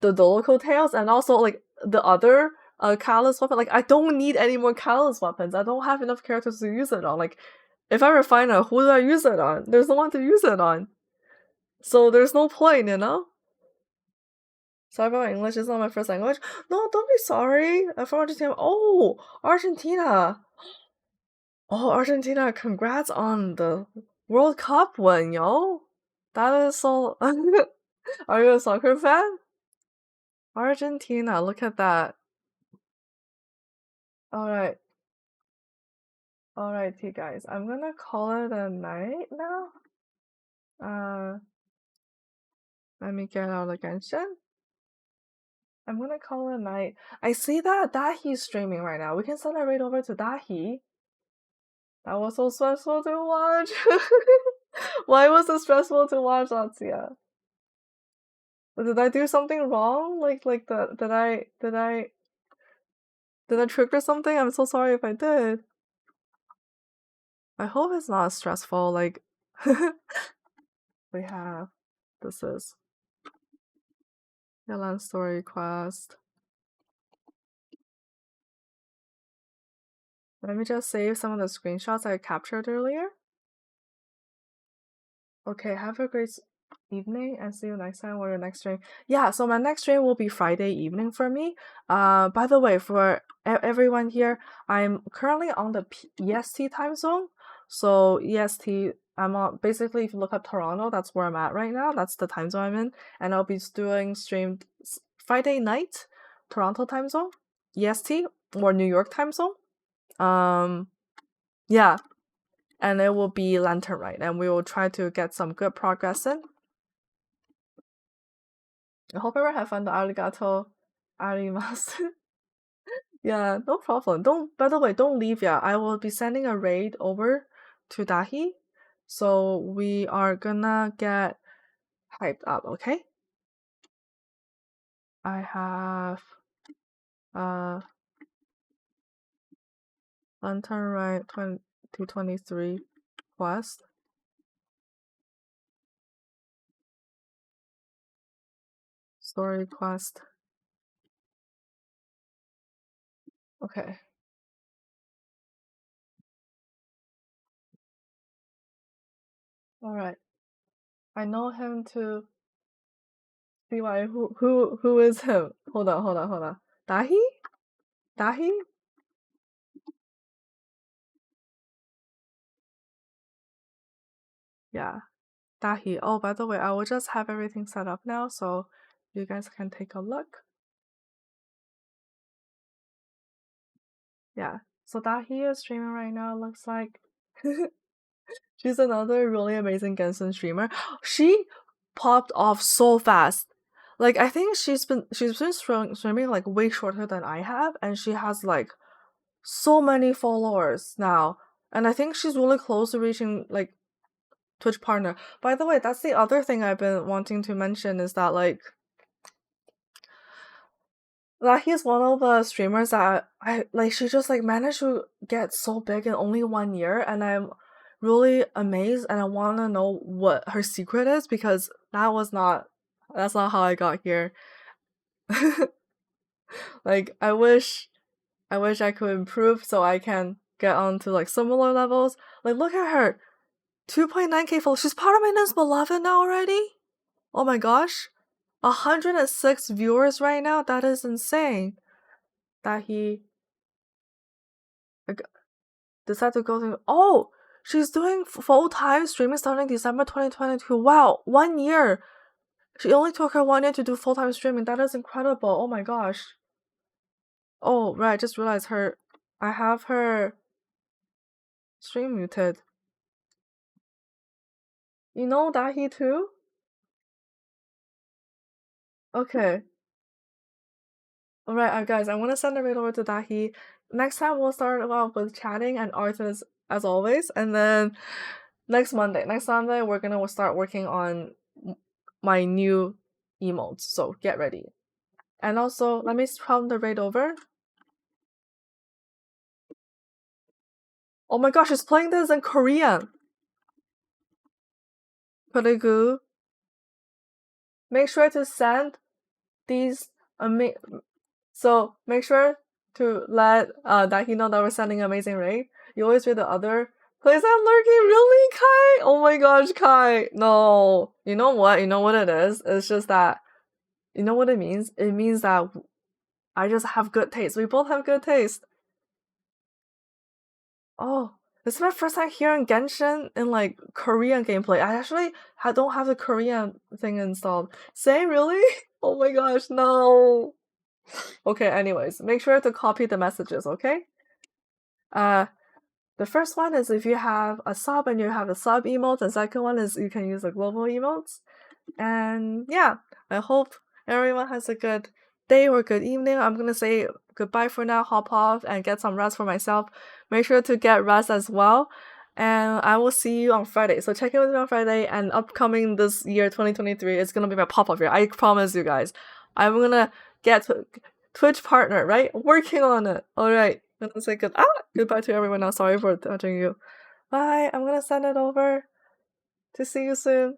the Doloco Tails and also like the other Catalyst weapon. Like I don't need any more Catalyst weapons. I don't have enough characters to use it on. Like if I refine it, who do I use it on? There's no one to use it on. So there's no point, you know? Sorry about my English, it's not my first language. No, don't be sorry. I'm from Argentina. Oh, Argentina. Oh, Argentina, congrats on the World Cup win, yo. That is so... Are you a soccer fan? Argentina, look at that. Alright. Alright, you guys. I'm gonna call it a night now. Let me get out of Genshin. I'm gonna call it a night. I see that Dahi's streaming right now. We can send a raid over to Dahi. That was so stressful to watch. Why was it stressful to watch, Atsuya? Did I do something wrong? Did I trigger something? I'm so sorry if I did. I hope it's not stressful. Like we have this is Yalan story quest. Let me just save some of the screenshots I captured earlier. Okay, have a great evening, and see you next time or your next stream. Yeah, so my next stream will be Friday evening for me. By the way, for everyone here, I'm currently on the EST time zone. So EST, I'm on, basically if you look up Toronto, that's where I'm at right now. That's the time zone I'm in, and I'll be doing streamed Friday night, Toronto time zone, EST or New York time zone. Yeah, and it will be Lantern Rite, and we will try to get some good progress in. I hope everyone have fun. Arigato, arimasu. Yeah, no problem. By the way, don't leave yet. I will be sending a raid over to Dahi. So we are gonna get hyped up, okay? I have Lantern Rite 2023 quest. Story quest. Okay. Alright. I know him to see why who is him? Hold on. Dahi? Dahi? Yeah. Dahi. Oh, by the way, I will just have everything set up now so you guys can take a look. Yeah. So Dahi is streaming right now, looks like. She's another really amazing Genshin streamer. She popped off so fast. Like I think she's been streaming like way shorter than I have, and she has like so many followers now. And I think she's really close to reaching like Twitch partner. By the way, that's the other thing I've been wanting to mention is that like he's one of the streamers that I like. She just like managed to get so big in only 1 year, and I'm really amazed, and I want to know what her secret is because that's not how I got here. Like I wish I could improve so I can get on to like similar levels. Like look at her, 2.9k followers. She's part of my Nest Beloved now already. Oh my gosh, 106 viewers right now. That is insane. That he decided to go to. Oh, she's doing full-time streaming starting December 2022. Wow, 1 year. She only took her 1 year to do full-time streaming. That is incredible. Oh my gosh. Oh, right, I just realized I have her stream muted. You know Dahi too? Okay. Alright, guys, I want to send it right over to Dahi. Next time we'll start off with chatting and artists as always, and then next Sunday, we're gonna start working on my new emotes. So get ready. And also, let me prompt the raid over. Oh my gosh, she's playing this in Korean. Pretty good. Make sure to send these so make sure to let Dahi know that we're sending amazing raid. You always read the other. Please, I'm lurking. Really, Kai? Oh my gosh, Kai. No. You know what? You know what it is? It's just that. You know what it means? It means that I just have good taste. We both have good taste. Oh, this is my first time hearing Genshin in like Korean gameplay. I actually don't have the Korean thing installed. Say really? Oh my gosh, no. Okay, anyways, make sure to copy the messages, okay? The first one is if you have a sub and you have the sub emotes, and second one is you can use the global emotes. And yeah, I hope everyone has a good day or good evening. I'm gonna say goodbye for now, hop off and get some rest for myself. Make sure to get rest as well. And I will see you on Friday. So check in with me on Friday, and upcoming this year 2023 is gonna be my pop-up year. I promise you guys. I'm gonna get Twitch partner, right? Working on it. Alright. I'm gonna say goodbye to everyone now. Sorry for touching you. Bye. I'm gonna send it over to see you soon.